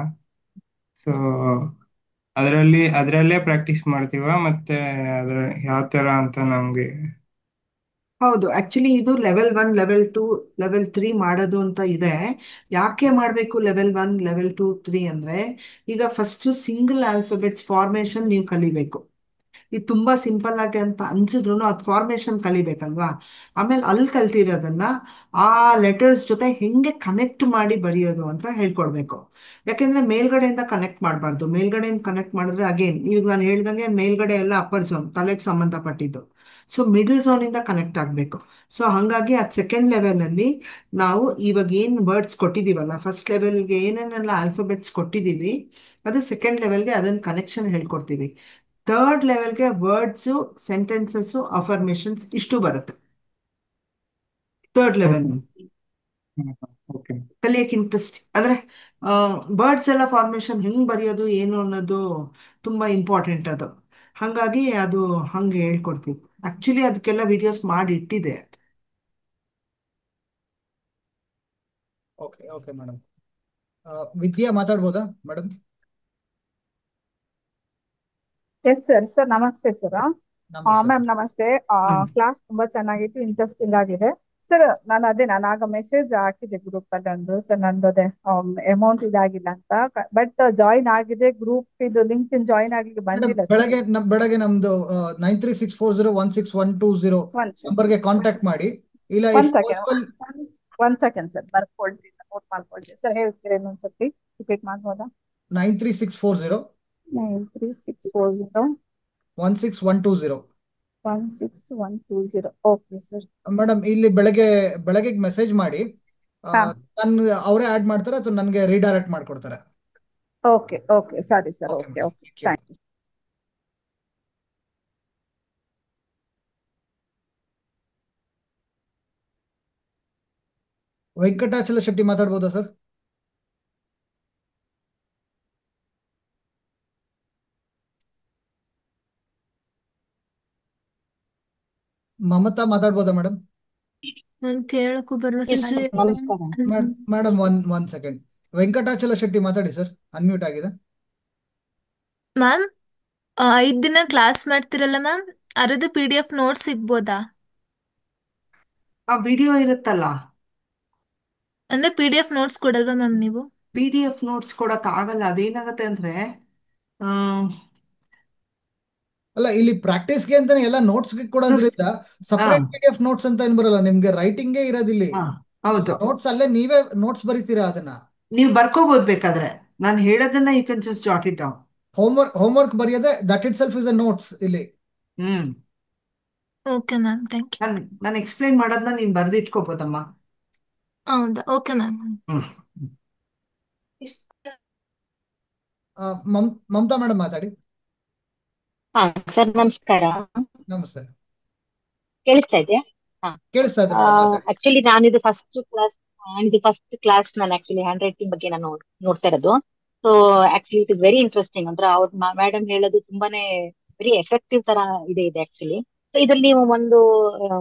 Speaker 7: ಸೊ ಅದರಲ್ಲೇ ಪ್ರಾಕ್ಟೀಸ್ ಮಾಡ್ತೀವ ಮತ್ತೆ ಅದ್ರ ಯಾವ ತರ ಅಂತ ನಮ್ಗೆ.
Speaker 2: ಹೌದು, ಆಕ್ಚುಲಿ ಇದು ಲೆವೆಲ್ 1, ಲೆವೆಲ್ 2, ಲೆವೆಲ್ 3 ಮಾಡೋದು ಅಂತ ಇದೆ. ಯಾಕೆ ಮಾಡಬೇಕು ಲೆವೆಲ್ 1, ಲೆವೆಲ್ 2, 3 ಅಂದರೆ, ಈಗ ಫಸ್ಟ್ ಸಿಂಗಲ್ ಆಲ್ಫಾಬೆಟ್ಸ್ ಫಾರ್ಮೇಷನ್ ನೀವು ಕಲಿಬೇಕು. ಇದು ತುಂಬ ಸಿಂಪಲ್ ಆಗಿ ಅಂತ ಅನ್ಸಿದ್ರು ಅದು ಫಾರ್ಮೇಷನ್ ಕಲಿಬೇಕಲ್ವಾ. ಆಮೇಲೆ ಅಲ್ಲಿ ಕಲ್ತಿರೋದನ್ನ ಆ ಲೆಟರ್ಸ್ ಜೊತೆ ಹೆಂಗೆ ಕನೆಕ್ಟ್ ಮಾಡಿ ಬರೆಯೋದು ಅಂತ ಹೇಳ್ಕೊಡ್ಬೇಕು. ಯಾಕೆಂದ್ರೆ ಮೇಲ್ಗಡೆಯಿಂದ ಕನೆಕ್ಟ್ ಮಾಡಬಾರ್ದು. ಮೇಲ್ಗಡೆಯಿಂದ ಕನೆಕ್ಟ್ ಮಾಡಿದ್ರೆ ಅಗೇನ್ ಈಗ ನಾನು ಹೇಳ್ದಂಗೆ ಮೇಲ್ಗಡೆ ಎಲ್ಲ ಅಪ್ಪರ್ ಝೋನ್ ತಲೆಗೆ ಸಂಬಂಧಪಟ್ಟಿದ್ದು. ಸೊ ಮಿಡಲ್ ಝೋನಿಂದ ಕನೆಕ್ಟ್ ಆಗಬೇಕು. ಸೊ ಹಾಗಾಗಿ ಅದು ಸೆಕೆಂಡ್ ಲೆವೆಲಲ್ಲಿ ನಾವು ಇವಾಗ ಏನು ವರ್ಡ್ಸ್ ಕೊಟ್ಟಿದ್ದೀವಲ್ಲ, ಫಸ್ಟ್ ಲೆವೆಲ್ಗೆ ಏನೇನೆಲ್ಲ ಆಲ್ಫಾಬೆಟ್ಸ್ ಕೊಟ್ಟಿದ್ದೀವಿ ಅದು ಸೆಕೆಂಡ್ ಲೆವೆಲ್ಗೆ ಅದನ್ನು ಕನೆಕ್ಷನ್ ಹೇಳ್ಕೊಡ್ತೀವಿ. ಥರ್ಡ್ ಲೆವೆಲ್ಗೆ ವರ್ಡ್ಸು, ಸೆಂಟೆನ್ಸಸ್ಸು, ಅಫರ್ಮೇಷನ್ಸ್ ಇಷ್ಟು ಬರುತ್ತೆ ಥರ್ಡ್ ಲೆವೆಲ್.
Speaker 7: ಓಕೆ.
Speaker 2: ಕಲಿಯಕ್ಕೆ ಇಂಟ್ರೆಸ್ಟ್ ಅಂದರೆ ವರ್ಡ್ಸ್ ಎಲ್ಲ ಫಾರ್ಮೇಷನ್ ಹೆಂಗೆ ಬರೆಯೋದು ಏನು ಅನ್ನೋದು ತುಂಬ ಇಂಪಾರ್ಟೆಂಟ್ ಅದು. ಹಾಗಾಗಿ ಅದು ಹಂಗೆ ಹೇಳ್ಕೊಡ್ತೀವಿ. ಆ್ಯಕ್ಚುಲಿ ಅದಕ್ಕೆಲ್ಲ ವಿಡಿಯೋಸ್ ಮಾಡಿ ಇಟ್ಟಿದೆ.
Speaker 1: Okay okay madam. ವಿದ್ಯಾ ಮಾತಾಡ್ಬೋದಾ ಮೇಡಮ್?
Speaker 8: Yes sir. ಸರ್ ನಮಸ್ತೆ ಸರ್.
Speaker 1: ನಮಸ್ತೆ.
Speaker 8: ಮ್ಯಾಮ್ ನಮಸ್ತೆ. ಕ್ಲಾಸ್ ತುಂಬಾ ಚೆನ್ನಾಗಿತ್ತು, ಇಂಟ್ರೆಸ್ಟಿಂಗ್ ಆಗಿದೆ ಸರ್. ನಾನು ಆಗ ಮೆಸೇಜ್ ಹಾಕಿದೆ ಗ್ರೂಪ್ ಅಲ್ಲಿ ಒಂದು, ಸರ್ ನಂದು ಅದೇ ಅಮೌಂಟ್ ಇದಾಗಿಲ್ಲ ಅಂತ. ಬಟ್ ಜಾಯಿನ್ ಆಗಿದೆ ಗ್ರೂಪ್, ಇದು ಲಿಂಕ್ ಜಾಯಿನ್ ಆಗಿ
Speaker 1: ಮೇಡಮ್
Speaker 8: ಬಂದಿಲ್ಲ
Speaker 1: ಬೆಳಗ್ಗೆ ನಮ್ದು 9364016120
Speaker 8: ಒನ್
Speaker 1: ನಂಬರ್ಗೆ ಕಾಂಟ್ಯಾಕ್ಟ್ ಮಾಡಿ. ಇಲ್ಲ if possible
Speaker 8: one second sir, ಬರ್ಕೊಳ್ತೀನಿ, ನೋಟ್ ಮಾಡ್ಕೊಳ್ತೀನಿ ಸರ್. ಹೇಳ್ತೀರಾ ಇನ್ನೊಂದ್ಸತಿ ರಿಪೀಟ್ ಮಾಡ್ಬೋದಾ?
Speaker 1: 93640
Speaker 8: 93640
Speaker 1: 16120.
Speaker 8: 16120. Okay sir.
Speaker 1: ಮೇಡಮ್ ಇಲ್ಲಿ ಬೆಳಗ್ಗೆ ಮೆಸೇಜ್ ಮಾಡಿ,
Speaker 8: ಹಾ
Speaker 1: ಅವರೇ ಆಡ್ ಮಾಡ್ತಾರೆ ಅಥವಾ ನನಗೆ ರೀಡೈರೆಕ್ಟ್ ಮಾಡ್ಕೊಡ್ತಾರೆ.
Speaker 8: ಓಕೆ ಓಕೆ ಸರಿ sir.
Speaker 1: Okay,
Speaker 8: okay
Speaker 1: ma'am.
Speaker 8: Okay
Speaker 1: Thank you.
Speaker 8: Thank you.
Speaker 1: Venkatachala Shetty ಮಾತಾಡ್ಬೋದಾ ಸರ್? ಮಮತಾ ಮಾತಾಡ್ಬೋದಾ ಮೇಡಮ್?
Speaker 9: ಒಂದ್ ಕೇಳಕ್ಕೂ ಬರುವ
Speaker 5: ನಮಸ್ಕಾರ.
Speaker 1: Madam one second. Venkatachala Shetty ಮಾತಾಡಿ ಸರ್, ಅನ್ಮ್ಯೂಟ್ ಆಗಿದೆ.
Speaker 9: ಮ್ಯಾಮ್ 5 ದಿನ ಕ್ಲಾಸ್ ಮಾಡ್ತಿರಲ್ಲ ಮ್ಯಾಮ್, ಅದ್ರದ್ದು PDF ನೋಟ್ಸ್ ಸಿಗ್ಬೋದಾ?
Speaker 2: ಆ ವಿಡಿಯೋ ಇರುತ್ತಲ್ಲ,
Speaker 9: ಅಂದ್ರೆ PDF ನೋಟ್ಸ್ ಕೊಡಲ್ವಾ ಮ್ಯಾಮ್ ನೀವು?
Speaker 2: PDF ನೋಟ್ಸ್ ಕೊಡೋಕ್ಕಾಗಲ್ಲ. ಅದೇನಾಗುತ್ತೆ ಅಂದರೆ
Speaker 1: ಅಲ್ಲ, ಇಲ್ಲಿ ಪ್ರಾಕ್ಟೀಸ್ಗೆ ಅಂತಾನೆ ಎಲ್ಲ ನೋಟ್ಸ್ ಕೊಡೋದ್ರಿಂದ ಸಪರೇಟ್ PDF ನೋಟ್ಸ್ ಅಂತ ಏನ್ ಬರಲ್ಲ. ನಿಮ್ಗೆ ರೈಟಿಂಗೇ ಇರೋದಿಲ್ಲಿ.
Speaker 2: ಹೌದು,
Speaker 1: ನೋಟ್ಸ್ ಅಲ್ಲೇ ನೀವೇ ನೋಟ್ಸ್ ಬರೀತೀರಾ. ಅದನ್ನ
Speaker 2: ನೀವು ಬರ್ಕೋಬಹುದು ಬೇಕಾದ್ರೆ. ನಾನು ಹೇಳೋದನ್ನ you can just jot it down.
Speaker 1: Homework ಬರೆಯೋದೇ that itself is a notes ಇಲ್ಲಿ.
Speaker 9: Okay ma'am, thank you.
Speaker 2: ನಾನು ಎಕ್ಸ್ಪ್ಲೈನ್ ಮಾಡೋದನ್ನ ನೀನು ಬರೆದು ಇಟ್ಕೋಬೋದಮ್ಮ.
Speaker 9: ಹೌದಾ? Okay ma'am.
Speaker 1: ಮಮತಾ ಮೇಡಮ್ ಮಾತಾಡಿ.
Speaker 10: ಹಾ ಸರ್, ನಮಸ್ಕಾರ.
Speaker 1: ನಮಸ್ತೆ.
Speaker 10: ಕೇಳಿಸ್ತಾ ಇದೆಯಾ?
Speaker 1: ಕೇಳಿಸ್ತಾ ಇದೆ ಮೇಡಮ್, ಮಾತಾಡಿ.
Speaker 10: ಆಕ್ಚುಲಿ ಫಸ್ಟ್ ಕ್ಲಾಸ್ ನಾನು ಆಕ್ಚುಲಿ ಹ್ಯಾಂಡ್ ರೈಟಿಂಗ್ ಬಗ್ಗೆ ನಾನು ನೋಡ್ತಾ ಇರೋದು. So actually it is very interesting. ಅಂದ್ರೆ ಅವ್ರ ಮೇಡಮ್ ಹೇಳೋದು ತುಂಬಾನೇ ವೆರಿ ಎಫೆಕ್ಟಿವ್ ತರ ಇದೆ ಆಕ್ಚುಲಿ. ಸೊ ಇದ್ರಲ್ಲಿ ನೀವು ಒಂದು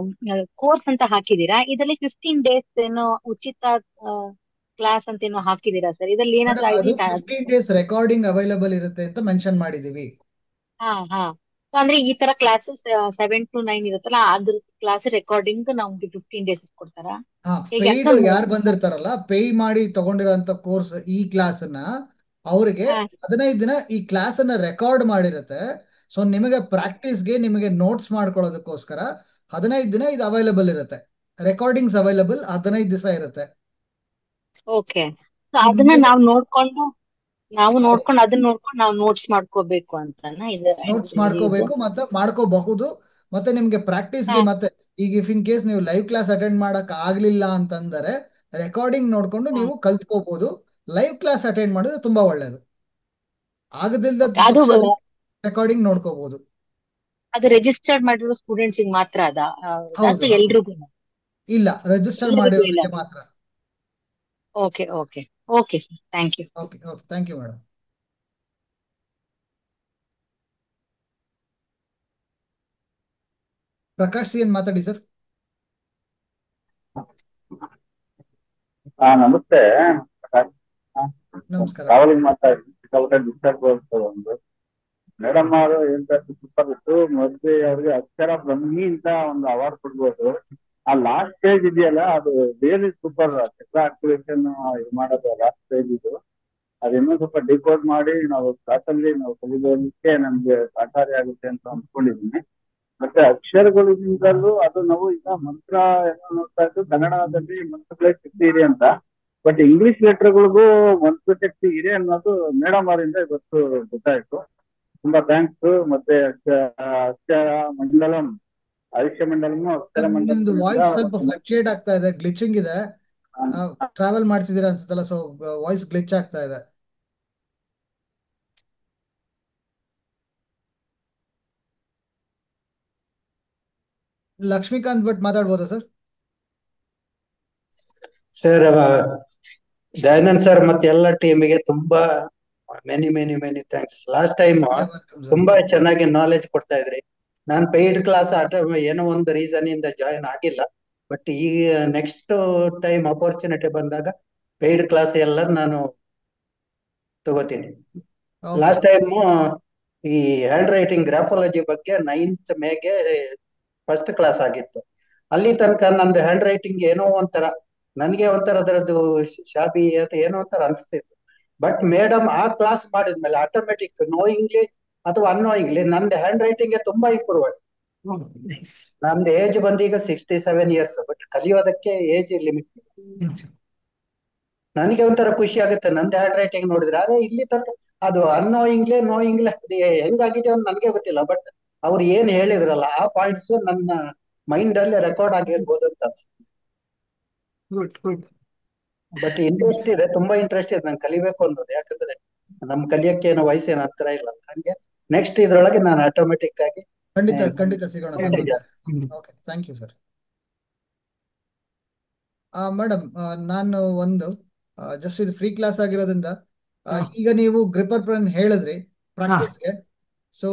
Speaker 10: ಕೋರ್ಸ್ ಅಂತ ಹಾಕಿದೀರಾ. ಇದರಲ್ಲಿ 15 ಡೇಸ್ ಏನೋ ಉಚಿತ ಕ್ಲಾಸ್ ಅಂತ ಏನೋ ಹಾಕಿದೀರಾ ಸರ್. ಇದರಲ್ಲಿ ಏನಾದ್ರು
Speaker 1: ಅದು 15 ಡೇಸ್ ರೆಕಾರ್ಡಿಂಗ್ ಅವೈಲಬಲ್ ಇರುತ್ತೆ ಅಂತ ಮೆನ್ಷನ್ ಮಾಡಿದೀವಿ.
Speaker 10: ಹಾ. ಅಂದ್ರೆ ಈ ತರ ಕ್ಲಾಸಸ್ 7 to 9 ಇರುತ್ತಲ್ಲ, ಅದ್ರ ಕ್ಲಾಸ್ ರೆಕಾರ್ಡಿಂಗ್ ನಮ್ಗೆ 15 ಡೇಸ್ ಕೊಡ್ತಾರಾ?
Speaker 1: ಪೇಯ್ಡ್ ಯಾರು ಬಂದಿರ್ತಾರಲ್ಲ, ಪೇ ಮಾಡಿ ತಗೊಂಡಿರೋಂತ ಕೋರ್ಸ್ ಈ ಕ್ಲಾಸ್ ನ ಅವ್ರಿಗೆ 15 ದಿನ ಈ ಕ್ಲಾಸ್ ಅನ್ನ ರೆಕಾರ್ಡ್ ಮಾಡಿರುತ್ತೆ. ಸೊ ನಿಮಗೆ ಪ್ರಾಕ್ಟೀಸ್ಗೆ, ನಿಮಗೆ ನೋಟ್ಸ್ ಮಾಡ್ಕೊಳ್ಳೋದಕ್ಕೋಸ್ಕರ 15 ದಿನ ಇದು ಅವೈಲಬಲ್ ಇರುತ್ತೆ. ರೆಕಾರ್ಡಿಂಗ್ಸ್ ಅವೈಲಬಲ್ 15 ದಿವಸ ಇರುತ್ತೆ.
Speaker 10: ಓಕೆ. ಅದನ್ನ ಅದನ್ನ ನೋಡ್ಕೊಂಡು ನಾವು ನೋಟ್ಸ್ ಮಾಡ್ಕೋಬೇಕು ಅಂತಾನ?
Speaker 1: ನೋಟ್ಸ್ ಮಾಡ್ಕೋಬೇಕು ಮತ್ತೆ ಮಾಡ್ಕೋಬಹುದು. ಮತ್ತೆ ನಿಮ್ಗೆ ಪ್ರಾಕ್ಟೀಸ್ಗೆ ಮತ್ತೆ ಈಗ ಇಫ್ ಇನ್ ಕೇಸ್ ನೀವು ಲೈವ್ ಕ್ಲಾಸ್ ಅಟೆಂಡ್ ಮಾಡಕ್ ಆಗ್ಲಿಲ್ಲ ಅಂತಂದರೆ ರೆಕಾರ್ಡಿಂಗ್ ನೋಡ್ಕೊಂಡು ನೀವು ಕಲ್ತ್ಕೋಬಹುದು. ಲೈವ್ ಕ್ಲಾಸ್ ಅಟೆಂಡ್ ಮಾಡಿದ್ರೆ ತುಂಬಾ ಒಳ್ಳೇದು. ಆಗದಿಲ್ಲದ ರೆಕಾರ್ಡಿಂಗ್ ನೋಡ್ಕೋಬಹುದು.
Speaker 10: ಅದು ರಿಜಿಸ್ಟರ್ಡ್ ಮಾಡಿರೋ ಸ್ಟೂಡೆಂಟ್ಸ್ ಮಾತ್ರ
Speaker 1: ಹೌದು
Speaker 10: ಅಥವಾ
Speaker 1: ಹೌದು.
Speaker 10: ಎಲ್ರಿಗೂ?
Speaker 1: ಇಲ್ಲ, ರಿಜಿಸ್ಟರ್
Speaker 10: ಎಲ್ಲರಿಗೂ ಇಲ್ಲ.
Speaker 1: ಮಾಡಿರೋರಿಗೆ ಮಾತ್ರ.
Speaker 10: Okay okay okay sir, thank you.
Speaker 1: Okay okay, thank you madam. Prakash ಏನ್ ಮಾತಾಡಿ ಸರ್.
Speaker 11: ನಮಸ್ತೆ.
Speaker 1: ನಮಸ್ಕಾರ.
Speaker 11: ಟ್ರಾವೆಲಿಂಗ್ ಮಾಡ್ತಾ ಇದ್ದೀನಿ, ಸಿಕ್ಕಾಪಟ್ಟೆ ಡಿಸ್ಟರ್ಬ್ ಆಗ್ತದೆ. ಒಂದು ಮೇಡಮ್ ಅವರು ಹೇಳ್ತಾರೆ ಸೂಪರ್ ಇತ್ತು, ಮದುವೆ ಅವ್ರಿಗೆ ಅಕ್ಷರ ಬ್ರಹ್ಮಿ ಅಂತ ಒಂದು ಅವಾರ್ಡ್ ಕೊಡ್ಬೋದು. ಆ ಲಾಸ್ಟ್ ಸ್ಟೇಜ್ ಇದೆಯಲ್ಲ, ಅದು ರಿಯಲಿ ಸೂಪರ್. ಚಕ್ರ ಆಕ್ಟಿವೇಶನ್ ಇದು ಮಾಡೋದು ಲಾಸ್ಟ್ ಸ್ಟೇಜ್ ಇದು. ಅದಿನ್ನೂ ಸ್ವಲ್ಪ ಡಿಕೋಡ್ ಮಾಡಿ ನಾವು ಕ್ಲಾಸಲ್ಲಿ ನಾವು ಕಲಿಯೋದಕ್ಕೆ ನಮ್ಗೆ ಸಹಕಾರಿ ಆಗುತ್ತೆ ಅಂತ ಅಂದ್ಕೊಂಡಿದ್ದೀನಿ. ಮತ್ತೆ ಅಕ್ಷರಗಳಿಂದಲೂ ಅದು ನಾವು ಈಗ ಮಂತ್ರ ಏನೋ ನೋಡ್ತಾ ಇದ್ದು ಕನ್ನಡದಲ್ಲಿ ಮಂತ್ರಗಳೇ ಶಕ್ತಿ ಇದೆ ಅಂತ, ಬಟ್ ಇಂಗ್ಲಿಷ್ ಲೆಟರ್ಗಳಿಗೂ ಮಂತ್ರ ಶಕ್ತಿ ಇದೆ ಅನ್ನೋದು ಮೇಡಮ್ ಅವರಿಂದ ಇವತ್ತು ಗೊತ್ತಾಯ್ತು. ತುಂಬಾ ಥ್ಯಾಂಕ್ಸ್. ಮತ್ತೆ ಅಕ್ಷರ ಮಂಡಲಂ, ಆಯುಷ್ಯ ಮಂಡಲಂ, ಅಕ್ಷರ
Speaker 1: ನಿಮ್ದು ವಾಯ್ಸ್ ಸ್ವಲ್ಪ
Speaker 11: ಮಂಡಲಂ
Speaker 1: ಫ್ಲಕ್ಚುಯೇಟ್ ಆಗ್ತಾ ಇದೆ, ಗ್ಲಿಚಿಂಗ್ ಇದೆ. ಟ್ರಾವೆಲ್ ಮಾಡ್ತಿದ್ದೀರಾ ಅನ್ಸುತ್ತಲ್ಲ, ಸೊ ವಾಯ್ಸ್ ಗ್ಲಿಚ್ ಆಗ್ತಾ ಇದೆ. ಲಕ್ಷ್ಮೀಕಾಂತ್ ಭಟ್ ಮಾತಾಡ್ಬೋದಾ ಸರ್?
Speaker 12: ಸರ್, ದಯಾನಂದ್ ಸರ್ ಮತ್ತೆ ಎಲ್ಲ ಟೀಮಿಗೆ ತುಂಬಾ ಮೆನಿ ಥ್ಯಾಂಕ್ಸ್. ಲಾಸ್ಟ್ ಟೈಮ್ ತುಂಬಾ ಚೆನ್ನಾಗಿ ನಾಲೆಜ್ ಕೊಡ್ತಾ ಇದ್ರಿ. ನಾನು ಪೇಯ್ಡ್ ಕ್ಲಾಸ್ ಏನೋ ಒಂದು ರೀಸನ್ ಇಂದ ಜಾಯಿನ್ ಆಗಿಲ್ಲ, ಬಟ್ ಈಗ ನೆಕ್ಸ್ಟ್ ಟೈಮ್ ಅಪರ್ಚುನಿಟಿ ಬಂದಾಗ ಪೇಯ್ಡ್ ಕ್ಲಾಸ್ ಎಲ್ಲ ನಾನು ತಗೋತೀನಿ. ಲಾಸ್ಟ್ ಟೈಮ್ ಈ ಹ್ಯಾಂಡ್ ರೈಟಿಂಗ್ ಗ್ರಾಫಾಲಜಿ ಬಗ್ಗೆ 9th ಮೇಗೆ ಫಸ್ಟ್ ಕ್ಲಾಸ್ ಆಗಿತ್ತು. ಅಲ್ಲಿ ತನಕ ನಂದು ಹ್ಯಾಂಡ್ ರೈಟಿಂಗ್ ಏನೋ ಒಂಥರ, ನನಗೆ ಒಂಥರ ಅದರದ್ದು ಶಾಬಿ ಅಂತ ಏನೋ ಒಂಥರ ಅನಿಸ್ತಿತ್ತು. ಬಟ್ ಮೇಡಮ್ ಆ ಕ್ಲಾಸ್ ಮಾಡಿದ್ಮೇಲೆ ಆಟೋಮೆಟಿಕ್ ನೋಯಿಂಗ್ಲಿ ಅಥವಾ ಅನ್ನೋಯಿಂಗ್ಲಿ ನಂದು ಹ್ಯಾಂಡ್ ರೈಟಿಂಗ್ ತುಂಬಾ ಇಂಪ್ರೂವ್ ಆಯ್ತು. ನಮ್ದು ಏಜ್ ಬಂದೀಗ 67 years, ಬಟ್ ಕಲಿಯೋದಕ್ಕೆ ಏಜ್ ಲಿಮಿಟ್. ನನಗೆ ಒಂಥರ ಖುಷಿ ಆಗುತ್ತೆ ನಂದು ಹ್ಯಾಂಡ್ ರೈಟಿಂಗ್ ನೋಡಿದ್ರೆ. ಅದೇ ಇಲ್ಲಿ ತನಕ ಅದು ಅನ್ನೋಯಿಂಗ್ಲೇ ನೋಯಿಂಗ್ಲೇ ಹೆಂಗಾಗಿದೆ ಅಂತ ನನಗೆ ಗೊತ್ತಿಲ್ಲ, ಬಟ್ ಅವ್ರು ಏನ್ ಹೇಳಿದ್ರಲ್ಲ ಆ ಪಾಯಿಂಟ್ಸ್ ನನ್ನ ಮೈಂಡ್ ಅಲ್ಲಿ ರೆಕಾರ್ಡ್ ಆಗಿರ್ಬೋದು ಅಂತ ಅನ್ಸುತ್ತೆ. ಬಟ್ ಇಂಟ್ರೆಸ್ಟ್ ಇದೆ, ತುಂಬಾ ಇಂಟ್ರೆಸ್ಟ್ ಇದೆ ನಂಗೆ ಕಲಿಬೇಕು ಅನ್ನೋದು. ಯಾಕಂದ್ರೆ ನಮ್ ಕಲಿಯಕ್ಕೆ ಏನೋ ವಯಸ್ಸೇನು ಹತ್ರ ಇಲ್ಲ, ಹಂಗೆ ನೆಕ್ಸ್ಟ್ ಇದ್ರೊಳಗೆ ನಾನು ಆಟೋಮೆಟಿಕ್ ಆಗಿ
Speaker 1: ಖಂಡಿತ ಸಿಗೋಣ sir. Okay, thank you sir. Madam, ನಾನು ಒಂದು ಜಸ್ಟ್ ಇದು ಫ್ರೀ ಕ್ಲಾಸ್ ಆಗಿರೋದ್ರಿಂದ ಈಗ ನೀವು ಗ್ರಿಪ್ಪರ್ ಪೆನ್ ಹೇಳಿದ್ರಿ ಪ್ರಾಕ್ಟೀಸ್ಗೆ. So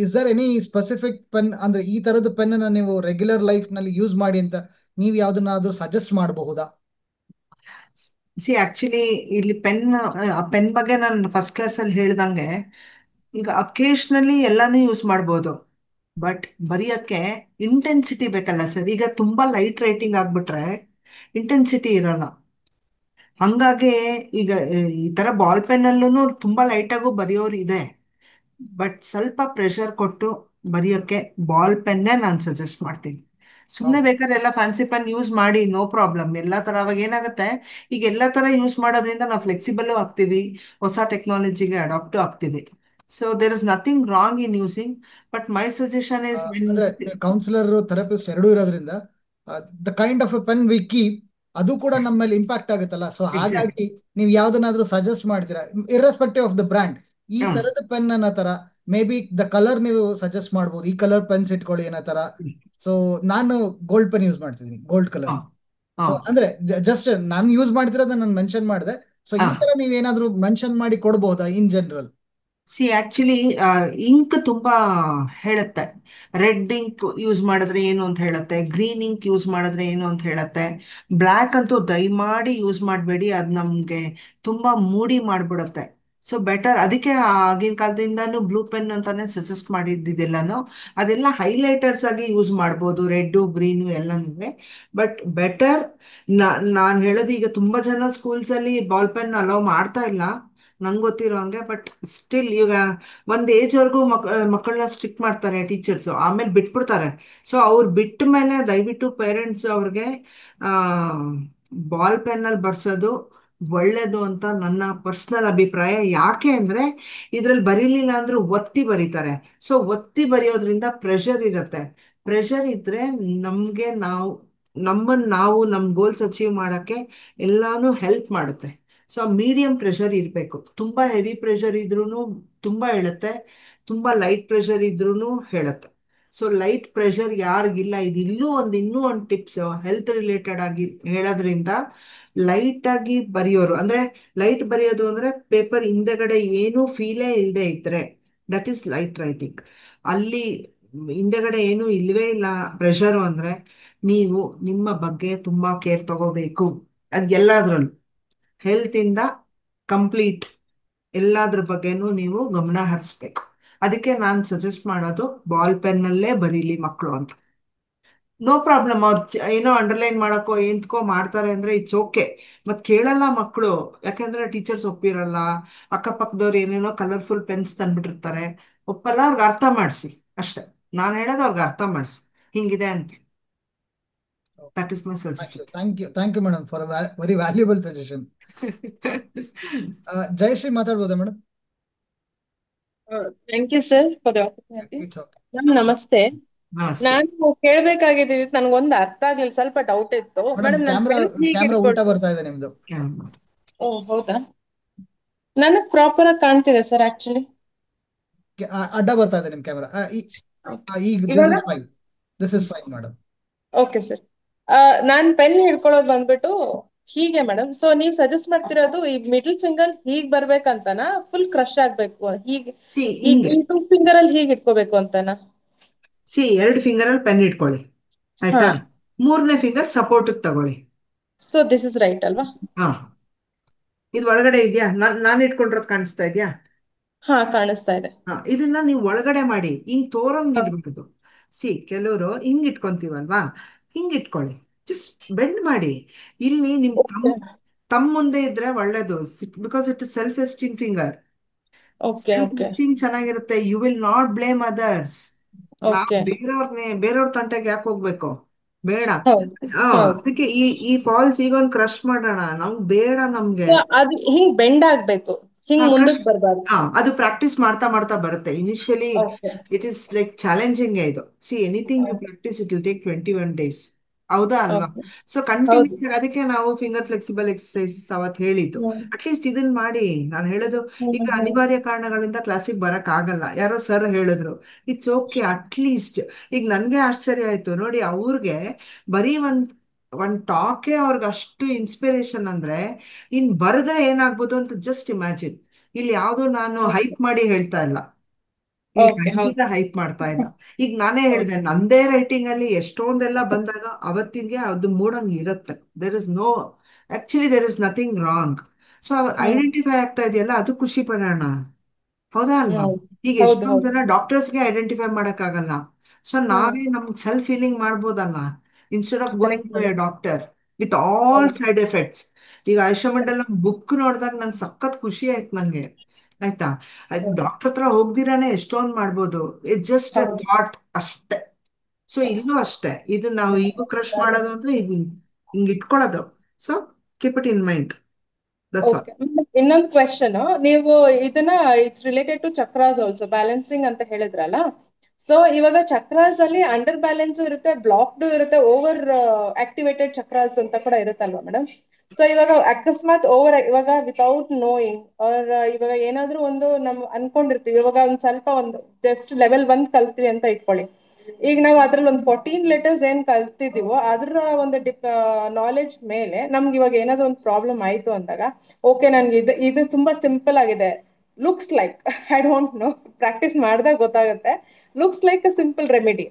Speaker 1: is there any specific pen, ಅಂದ್ರೆ ಈ ತರದ ಪೆನ್ ನೀವು ರೆಗ್ಯುಲರ್ ಲೈಫ್ ನಲ್ಲಿ ಯೂಸ್ ಮಾಡಿ ಅಂತ ನೀವು ಯಾವ್ದನ್ನಾದ್ರೂ ಸಜೆಸ್ಟ್ ಮಾಡಬಹುದಾ?
Speaker 2: ಆಕ್ಚುಲಿ ಇಲ್ಲಿ ಪೆನ್ ಬಗ್ಗೆ ನಾನು ಫಸ್ಟ್ ಕ್ಲಾಸಲ್ಲಿ ಹೇಳ್ದಂಗೆ, ಈಗ ಅಕೇಶ್ನಲಿ ಎಲ್ಲಾನು ಯೂಸ್ ಮಾಡ್ಬೋದು, ಬಟ್ ಬರೆಯೋಕ್ಕೆ ಇಂಟೆನ್ಸಿಟಿ ಬೇಕಲ್ಲ ಸರ್. ಈಗ ತುಂಬ ಲೈಟ್ ರೈಟಿಂಗ್ ಆಗ್ಬಿಟ್ರೆ ಇಂಟೆನ್ಸಿಟಿ ಇರಲ್ಲ. ಹಂಗಾಗಿ ಈಗ ಈ ಥರ ಬಾಲ್ ಪೆನ್ನಲ್ಲೂ ತುಂಬ ಲೈಟಾಗೂ ಬರೆಯೋರು ಇದೆ, ಬಟ್ ಸ್ವಲ್ಪ ಪ್ರೆಷರ್ ಕೊಟ್ಟು ಬರೆಯೋಕ್ಕೆ ಬಾಲ್ ಪೆನ್ನೇ ನಾನು ಸಜೆಸ್ಟ್ ಮಾಡ್ತೀನಿ. ಸುಮ್ಮನೆ ಬೇಕಾದ್ರೆ ಎಲ್ಲ ಫ್ಯಾನ್ಸಿ ಪೆನ್ ಯೂಸ್ ಮಾಡಿ, ನೋ ಪ್ರಾಬ್ಲಮ್. ಎಲ್ಲ ಥರ ಅವಾಗ ಏನಾಗುತ್ತೆ, ಈಗ ಎಲ್ಲ ಥರ ಯೂಸ್ ಮಾಡೋದ್ರಿಂದ ನಾವು ಫ್ಲೆಕ್ಸಿಬಲ್ಲು ಆಗ್ತೀವಿ, ಹೊಸ ಟೆಕ್ನಾಲಜಿಗೆ ಅಡಾಪ್ಟು ಆಗ್ತೀವಿ. So there is nothing wrong in using, but my suggestion is
Speaker 1: ಅಂದ್ರೆ ಕೌನ್ಸಿಲರ್ ಥೆರಪಿಸ್ಟ್ ಎರಡೂ ಇರೋದ್ರಿಂದ the kind of pen we keep ಅದು ಕೂಡ ನಮ್ಮ ಮೇಲೆ ಇಂಪ್ಯಾಕ್ಟ್ ಆಗುತ್ತಲ್ಲ. ಸೊ ಹಾಗಾಗಿ ನೀವು ಯಾವ್ದನ್ನಾದ್ರೂ ಸಜೆಸ್ಟ್ ಮಾಡ್ತೀರಾ, ಇರ್ರೆಸ್ಪೆಕ್ಟಿವ್ ಆಫ್ ದ ಬ್ರ್ಯಾಂಡ್, ಈ ತರದ ಪೆನ್ ಅನ್ನೋ ತರ ಮೇ ಬಿ ದ ಕಲರ್ ನೀವು ಸಜೆಸ್ಟ್ ಮಾಡ್ಬೋದು, ಈ ಕಲರ್ ಪೆನ್ಸ್ ಇಟ್ಕೊಳ್ಳಿ ಅನ್ನೋ ತರ. ಸೊ ನಾನು ಗೋಲ್ಡ್ ಪೆನ್ ಯೂಸ್ ಮಾಡ್ತಿದ್ದೀನಿ, ಗೋಲ್ಡ್ ಕಲರ್. ಸೊ ಅಂದ್ರೆ ಜಸ್ಟ್ ನಾನು ಯೂಸ್ ಮಾಡ್ತಿರೋದನ್ನ ನಾನು ಮೆನ್ಷನ್ ಮಾಡಿದೆ. ಸೊ ಈ ತರ ನೀವ್ ಏನಾದ್ರು ಮೆನ್ಷನ್ ಮಾಡಿ ಕೊಡ್ಬೋದಾ ಇನ್ ಜನರಲ್?
Speaker 2: ಆಕ್ಚುಲಿ ಇಂಕ್ ತುಂಬ ಹೇಳುತ್ತೆ. ರೆಡ್ ಇಂಕ್ ಯೂಸ್ ಮಾಡಿದ್ರೆ ಏನು ಅಂತ ಹೇಳುತ್ತೆ, ಗ್ರೀನ್ ಇಂಕ್ ಯೂಸ್ ಮಾಡಿದ್ರೆ ಏನು ಅಂತ ಹೇಳುತ್ತೆ. ಬ್ಲ್ಯಾಕ್ ಅಂತೂ ದಯಮಾಡಿ ಯೂಸ್ ಮಾಡಬೇಡಿ, ಅದು ನಮಗೆ ತುಂಬ ಮೂಡಿ ಮಾಡಿಬಿಡುತ್ತೆ. ಸೊ ಬೆಟರ್, ಅದಕ್ಕೆ ಆಗಿನ ಕಾಲದಿಂದನೂ ಬ್ಲೂ ಪೆನ್ ಅಂತಾನೆ ಸಜೆಸ್ಟ್ ಮಾಡಿದ್ದಿದ್ದೆಲ್ಲನೂ. ಅದೆಲ್ಲ ಹೈಲೈಟರ್ಸ್ ಆಗಿ ಯೂಸ್ ಮಾಡ್ಬೋದು, ರೆಡ್ಡು ಗ್ರೀನು ಎಲ್ಲನೂ. ಬಟ್ ಬೆಟರ್, ನಾನು ಹೇಳೋದು, ಈಗ ತುಂಬ ಜನ ಸ್ಕೂಲ್ಸಲ್ಲಿ ಬಾಲ್ ಪೆನ್ ಅಲೌ ಮಾಡ್ತಾ ಇಲ್ಲ ನಂಗೆ ಗೊತ್ತಿರೋ ಹಂಗೆ. ಬಟ್ ಸ್ಟಿಲ್ ಈಗ ಒಂದು ಏಜ್ವರೆಗೂ ಮಕ್ಕಳನ್ನ ಸ್ಟ್ರಿಕ್ಟ್ ಮಾಡ್ತಾರೆ ಟೀಚರ್ಸು, ಆಮೇಲೆ ಬಿಟ್ಬಿಡ್ತಾರೆ. ಸೊ ಅವ್ರು ಬಿಟ್ಟ ಮೇಲೆ ದಯವಿಟ್ಟು ಪೇರೆಂಟ್ಸ್ ಅವ್ರಿಗೆ ಬಾಲ್ ಪೆನ್ನಲ್ಲಿ ಬರ್ಸೋದು ಒಳ್ಳೇದು ಅಂತ ನನ್ನ ಪರ್ಸ್ನಲ್ ಅಭಿಪ್ರಾಯ. ಯಾಕೆ ಅಂದರೆ ಇದರಲ್ಲಿ ಬರೀಲಿಲ್ಲ ಅಂದರೂ ಒತ್ತಿ ಬರೀತಾರೆ. ಸೊ ಒತ್ತಿ ಬರೆಯೋದ್ರಿಂದ ಪ್ರೆಷರ್ ಇರುತ್ತೆ. ಪ್ರೆಷರ್ ಇದ್ದರೆ ನಮಗೆ ನಾವು ನಮ್ಮ ಗೋಲ್ಸ್ ಅಚೀವ್ ಮಾಡೋಕ್ಕೆ ಎಲ್ಲಾನು ಹೆಲ್ಪ್ ಮಾಡುತ್ತೆ. ಸೊ ಮೀಡಿಯಂ ಪ್ರೆಷರ್ ಇರಬೇಕು. ತುಂಬ ಹೆವಿ ಪ್ರೆಷರ್ ಇದ್ರೂ ತುಂಬ ಹೇಳುತ್ತೆ, ತುಂಬ ಲೈಟ್ ಪ್ರೆಷರ್ ಇದ್ರೂ ಹೇಳುತ್ತೆ. ಸೊ ಲೈಟ್ ಪ್ರೆಷರ್ ಯಾರಿಗಿಲ್ಲ, ಇದು ಇನ್ನೂ ಒಂದು ಟಿಪ್ಸ್ ಹೆಲ್ತ್ ರಿಲೇಟೆಡ್ ಆಗಿ ಹೇಳೋದ್ರಿಂದ, ಲೈಟ್ ಆಗಿ ಬರೆಯೋರು ಅಂದ್ರೆ ಲೈಟ್ ಬರೆಯೋದು ಅಂದ್ರೆ ಪೇಪರ್ ಹಿಂದೆಗಡೆ ಏನೂ ಫೀಲೇ ಇಲ್ಲದೆ ಇದ್ರೆ ದಟ್ ಈಸ್ ಲೈಟ್ ರೈಟಿಂಗ್. ಅಲ್ಲಿ ಹಿಂದೆಗಡೆ ಏನೂ ಇಲ್ವೇ ಇಲ್ಲ ಪ್ರೆಷರು ಅಂದ್ರೆ ನೀವು ನಿಮ್ಮ ಬಗ್ಗೆ ತುಂಬಾ ಕೇರ್ ತಗೋಬೇಕು. ಅದು ಎಲ್ಲಾದ್ರಲ್ಲೂ ಹೆಲ್ತ್ ಇಂದ ಕಂಪ್ಲೀಟ್ ಎಲ್ಲಾದ್ರ ಬಗ್ಗೆನೂ ನೀವು ಗಮನ ಹರಿಸ್ಬೇಕು. ಅದಕ್ಕೆ ನಾನು ಸಜೆಸ್ಟ್ ಮಾಡೋದು ಬಾಲ್ ಪೆನ್ನಲ್ಲೇ ಬರೀಲಿ ಮಕ್ಕಳು ಅಂತ. ನೋ ಪ್ರಾಬ್ಲಮ್, ಅವ್ರು ಏನೋ ಅಂಡರ್ಲೈನ್ ಮಾಡಕ್ಕೋ ಎಂತ್ಕೋ ಮಾಡ್ತಾರೆ ಅಂದ್ರೆ ಇಟ್ಸ್ ಓಕೆ. ಮತ್ ಕೇಳಲ್ಲ ಮಕ್ಕಳು, ಯಾಕಂದ್ರೆ ಟೀಚರ್ಸ್ ಒಪ್ಪಿರಲ್ಲ, ಅಕ್ಕಪಕ್ಕದವ್ರು ಏನೇನೋ ಕಲರ್ಫುಲ್ ಪೆನ್ಸ್ ತಂದ್ಬಿಟ್ಟಿರ್ತಾರೆ, ಒಪ್ಪಲ್ಲ. ಅವ್ರಿಗೆ ಅರ್ಥ ಮಾಡಿಸಿ ಅಷ್ಟೆ. ನಾನು ಹೇಳೋದು ಅವ್ರಿಗೆ ಅರ್ಥ ಮಾಡಿಸಿ ಹಿಂಗಿದೆ ಅಂತ. That is my suggestion.
Speaker 1: Thank you madam for very valuable suggestion. Jayashree ಮಾತಾಡ್ಬೋದಾ madam?
Speaker 13: Thank you sir for the opportunity.
Speaker 1: It's okay.
Speaker 13: Ma'am ನಮಸ್ತೆ.
Speaker 2: ನಮಸ್ತೆ.
Speaker 13: ನಾನು ಕೇಳ್ಬೇಕಾಗಿದ್ದು ನನಗೊಂದು ಅರ್ಥ ಆಗ್ಲಿಲ್ಲ, ಸ್ವಲ್ಪ ಡೌಟ್ ಇತ್ತು ಮೇಡಮ್. ನಾನು
Speaker 1: ಕ್ಯಾಮ್ರಾ
Speaker 13: ಪೆನ್ ಹೀಗೆ
Speaker 1: ಕ್ಯಾಮ್ರಾ ಉಲ್ಟಾ
Speaker 13: ಇಟ್ಕೊಳ್ತೀನಿ.
Speaker 1: ಬರ್ತಾ ಇದೆ ನಿಮ್ದು.
Speaker 13: ಓ ಹೌದಾ? ನನಗ್ ಪ್ರಾಪರ್ ಆಗಿ ಕಾಣ್ತಿದೆ ಸರ್ ಆಕ್ಚುಲಿ.
Speaker 1: ಅಡ್ಡ ಬರ್ತಾ ಇದೆ ನಿಮ್ ಕ್ಯಾಮ್ರಾ. ಈಗ
Speaker 13: ಇವಾಗ
Speaker 1: this is fine madam.
Speaker 13: Okay sir. ನಾನ್ ಪೆನ್ ಹಿಡ್ಕೊಳ್ಳೋದು ಬಂದ್ಬಿಟ್ಟು ಹೀಗೆ ಮೇಡಮ್. ಸೊ ನೀವ್ ಸಜೆಸ್ಟ್ ಮಾಡ್ತಿರೋದು ಈ ಮಿಡಲ್ ಫಿಂಗರ್ ಹೀಗ್ ಬರ್ಬೇಕಂತನಾ, ಫುಲ್ ಕ್ರಶ್ ಆಗ್ಬೇಕು ಹೀಗೆ, ಈ
Speaker 2: ಹಿಂಗೆ
Speaker 13: 2 ಫಿಂಗರ್ ಅಲ್ಲಿ ಹೀಗೆ ಇಟ್ಕೋಬೇಕು ಅಂತನಾ?
Speaker 2: 2 ಫಿಂಗರ್ ಅಲ್ಲಿ ಪೆನ್ ಇಟ್ಕೊಳ್ಳಿ, ಆಯ್ತಾ? 3ನೇ ಫಿಂಗರ್ ಸಪೋರ್ಟ್ ತಗೊಳ್ಳಿ.
Speaker 13: ಸೊ ದಿಸ್ ಇಸ್ ರೈಟ್ ಅಲ್ವಾ?
Speaker 2: ಹಾ, ಇದು ಒಳಗಡೆ ಇದೆಯಾ? ನಾನು ಇಟ್ಕೊಂಡಿರೋದು ಕಾಣಿಸ್ತಾ ಇದೆಯಾ?
Speaker 13: ಹಾ ಕಾಣಿಸ್ತಾ ಇದೆ.
Speaker 2: ಇದನ್ನ ನೀವು ಒಳಗಡೆ ಮಾಡಿ, ಹಿಂಗ್ ತೋರಂಗ್ ಇಡ್ಬಾರ್ದು. ಕೆಲವರು ಹಿಂಗ್ ಇಟ್ಕೊಂತೀವಲ್ವಾ, ಹಿಂಗ್ ಇಟ್ಕೊಳ್ಳಿ, ಜಸ್ಟ್ ಬೆಂಡ್ ಮಾಡಿ. ಇಲ್ಲಿ ನಿಮ್ ತಮ್ಮ ಮುಂದೆ ಇದ್ರೆ ಒಳ್ಳೇದು, because it is self esteem finger. Self esteem ಚೆನ್ನಾಗಿರುತ್ತೆ. You will not blame others. ನಾವು ಬೇರೆಯವ್ರ ತಂಟೆಗೆ ಯಾಕೆ ಹೋಗ್ಬೇಕು? ಬೇಡ. ಅದಕ್ಕೆ ಈ ಫಾಲ್ಸ್ ಈಗ ಒಂದು ಕ್ರಶ್ ಮಾಡೋಣ, ನಮ್ಗೆ ಬೇಡ. ನಮ್ಗೆ
Speaker 13: ಅದು ಹಿಂಗ್ ಬೆಂಡ್ ಆಗ್ಬೇಕು, ಹಿಂಗ್ ಮುಂದಕ್ಕೆ ಬರಬಾರ್ದು.
Speaker 2: ಅದು ಪ್ರಾಕ್ಟೀಸ್ ಮಾಡ್ತಾ ಮಾಡ್ತಾ ಬರುತ್ತೆ. Initially it is like challenging. ಇದು anything you practice it will take 21 days. ಹೌದಾ ಅಲ್ವಾ? So continues. ಅದಕ್ಕೆ ನಾವು ಫಿಂಗರ್ ಫ್ಲೆಕ್ಸಿಬಲ್ ಎಕ್ಸರ್ಸೈಸಸ್ ಅವತ್ತು ಹೇಳಿದ್ದು. ಅಟ್ಲೀಸ್ಟ್ ಇದನ್ನ ಮಾಡಿ. ನಾನು ಹೇಳೋದು, ಈಗ ಅನಿವಾರ್ಯ ಕಾರಣಗಳಿಂದ ಕ್ಲಾಸಿಗೆ ಬರಕ್ ಆಗಲ್ಲ, ಯಾರೋ ಸರ್ ಹೇಳಿದ್ರು, ಇಟ್ಸ್ ಓಕೆ. ಅಟ್ಲೀಸ್ಟ್ ಈಗ ನನ್ಗೆ ಆಶ್ಚರ್ಯ ಆಯ್ತು ನೋಡಿ, ಅವ್ರಿಗೆ ಬರೀ ಒಂದ್ ಟಾಕೆ ಅವ್ರಿಗೆ ಅಷ್ಟು ಇನ್ಸ್ಪಿರೇಷನ್ ಅಂದ್ರೆ ಇನ್ ಬರೆದ್ರೆ ಏನಾಗ್ಬೋದು ಅಂತ ಜಸ್ಟ್ ಇಮ್ಯಾಜಿನ್. ಇಲ್ಲಿ ಯಾವ್ದು ನಾನು ಹೈಪ್ ಮಾಡಿ ಹೇಳ್ತಾ ಇಲ್ಲ, ಇಲ್ಲಿ ಹೈಪ್ ಮಾಡ್ತಾ ಇಲ್ಲ. ಈಗ ನಾನೇ ಹೇಳಿದೆ, ನಂದೇ ರೈಟಿಂಗ್ ಅಲ್ಲಿ ಎಷ್ಟೊಂದೆಲ್ಲ ಬಂದಾಗ ಅವತ್ತಿಗೆ ಅದು ಮೂಡಂಗ್ ಇರುತ್ತೆ. There is nothing wrong. So identify ಆಗ್ತಾ ಇದೆಯಲ್ಲ, ಅದು ಖುಷಿ ಪಡೋಣ. ಹೌದಾ ಅಲ್ವಾ? ಈಗ ಎಷ್ಟೊಂದ್ ಜನ ಡಾಕ್ಟರ್ಸ್ಗೆ ಐಡೆಂಟಿಫೈ ಮಾಡಕ್ಕಾಗಲ್ಲ. ಸೊ ನಾವೇ ನಮ್ಗೆ ಸೆಲ್ಫ್ ಫೀಲಿಂಗ್ ಮಾಡ್ಬೋದಲ್ಲ, instead of going to a doctor with all side effects. ಈಗ ಆಯುಷ ಮಂಡಲ್ ಬುಕ್ ನೋಡಿದಾಗ ನನ್ಗೆ ಸಖತ್ ಖುಷಿ ಆಯ್ತು ನಂಗೆ, ಆಯ್ತಾ? ಡಾಕ್ಟರ್ ಹತ್ರ ಹೋಗ್ದಿರಾನೆ ಎಷ್ಟೊಂದ್ ಮಾಡ್ಬೋದು. ಇಟ್ಸ್ ಜಸ್ಟ್ ಅ ಥಾಟ್ ಅಷ್ಟೇ. ಸೊ ಇಲ್ಲೂ ಅಷ್ಟೇ, ಇದು ನಾವು ಈಗ ಕ್ರಶ್ ಮಾಡೋದು ಅಂದ್ರೆ ಇದು ಹಿಂಗ್ ಇಟ್ಕೊಳ್ಳೋದು. So keep it in mind.
Speaker 13: ಇನ್ನೊಂದು ಕ್ವೆಶನ್, ನೀವು ಇದನ್ನ it's related to chakras also balancing ಅಂತ ಹೇಳಿದ್ರಲ್ಲ. ಸೊ ಇವಾಗ ಚಕ್ರಾಸ್ ಅಲ್ಲಿ ಅಂಡರ್ ಬ್ಯಾಲೆನ್ಸ್ ಇರುತ್ತೆ, ಬ್ಲಾಕ್ಡ್ ಇರುತ್ತೆ, ಓವರ್ ಆಕ್ಟಿವೇಟೆಡ್ ಚಕ್ರಾಸ್ ಅಂತ ಕೂಡ ಇರುತ್ತಲ್ವಾ ಮೇಡಮ್? ಸೊ ಇವಾಗ ಅಕಸ್ಮಾತ್ ಇವಾಗ ವಿತೌಟ್ ನೋಯಿಂಗ್ ಇವಾಗ ಏನಾದ್ರೂ ಒಂದು ನಮ್ ಅನ್ಕೊಂಡಿರ್ತೀವಿ, ಇವಾಗ ಒಂದ್ ಸ್ವಲ್ಪ ಒಂದು ಜಸ್ಟ್ ಲೆವೆಲ್ 1 ಕಲ್ತೀವಿ ಅಂತ ಇಟ್ಕೊಳ್ಳಿ. ಈಗ ನಾವು ಅದ್ರಲ್ಲಿ ಒಂದು 14 ಲೆಟರ್ಸ್ ಏನ್ ಕಲ್ತಿದೀವೋ ಅದ್ರ ಒಂದು ನಾಲೆಡ್ಜ್ ಮೇಲೆ ನಮ್ಗೆ ಇವಾಗ ಏನಾದ್ರು ಒಂದು ಪ್ರಾಬ್ಲಮ್ ಆಯ್ತು ಅಂದಾಗ, ಓಕೆ ನನ್ಗೆ ಇದು ತುಂಬಾ ಸಿಂಪಲ್ ಆಗಿದೆ, looks like I don't know, practice ಮಾಡಿದಾಗ ಗೊತ್ತಾಗುತ್ತೆ, looks like a simple remedy.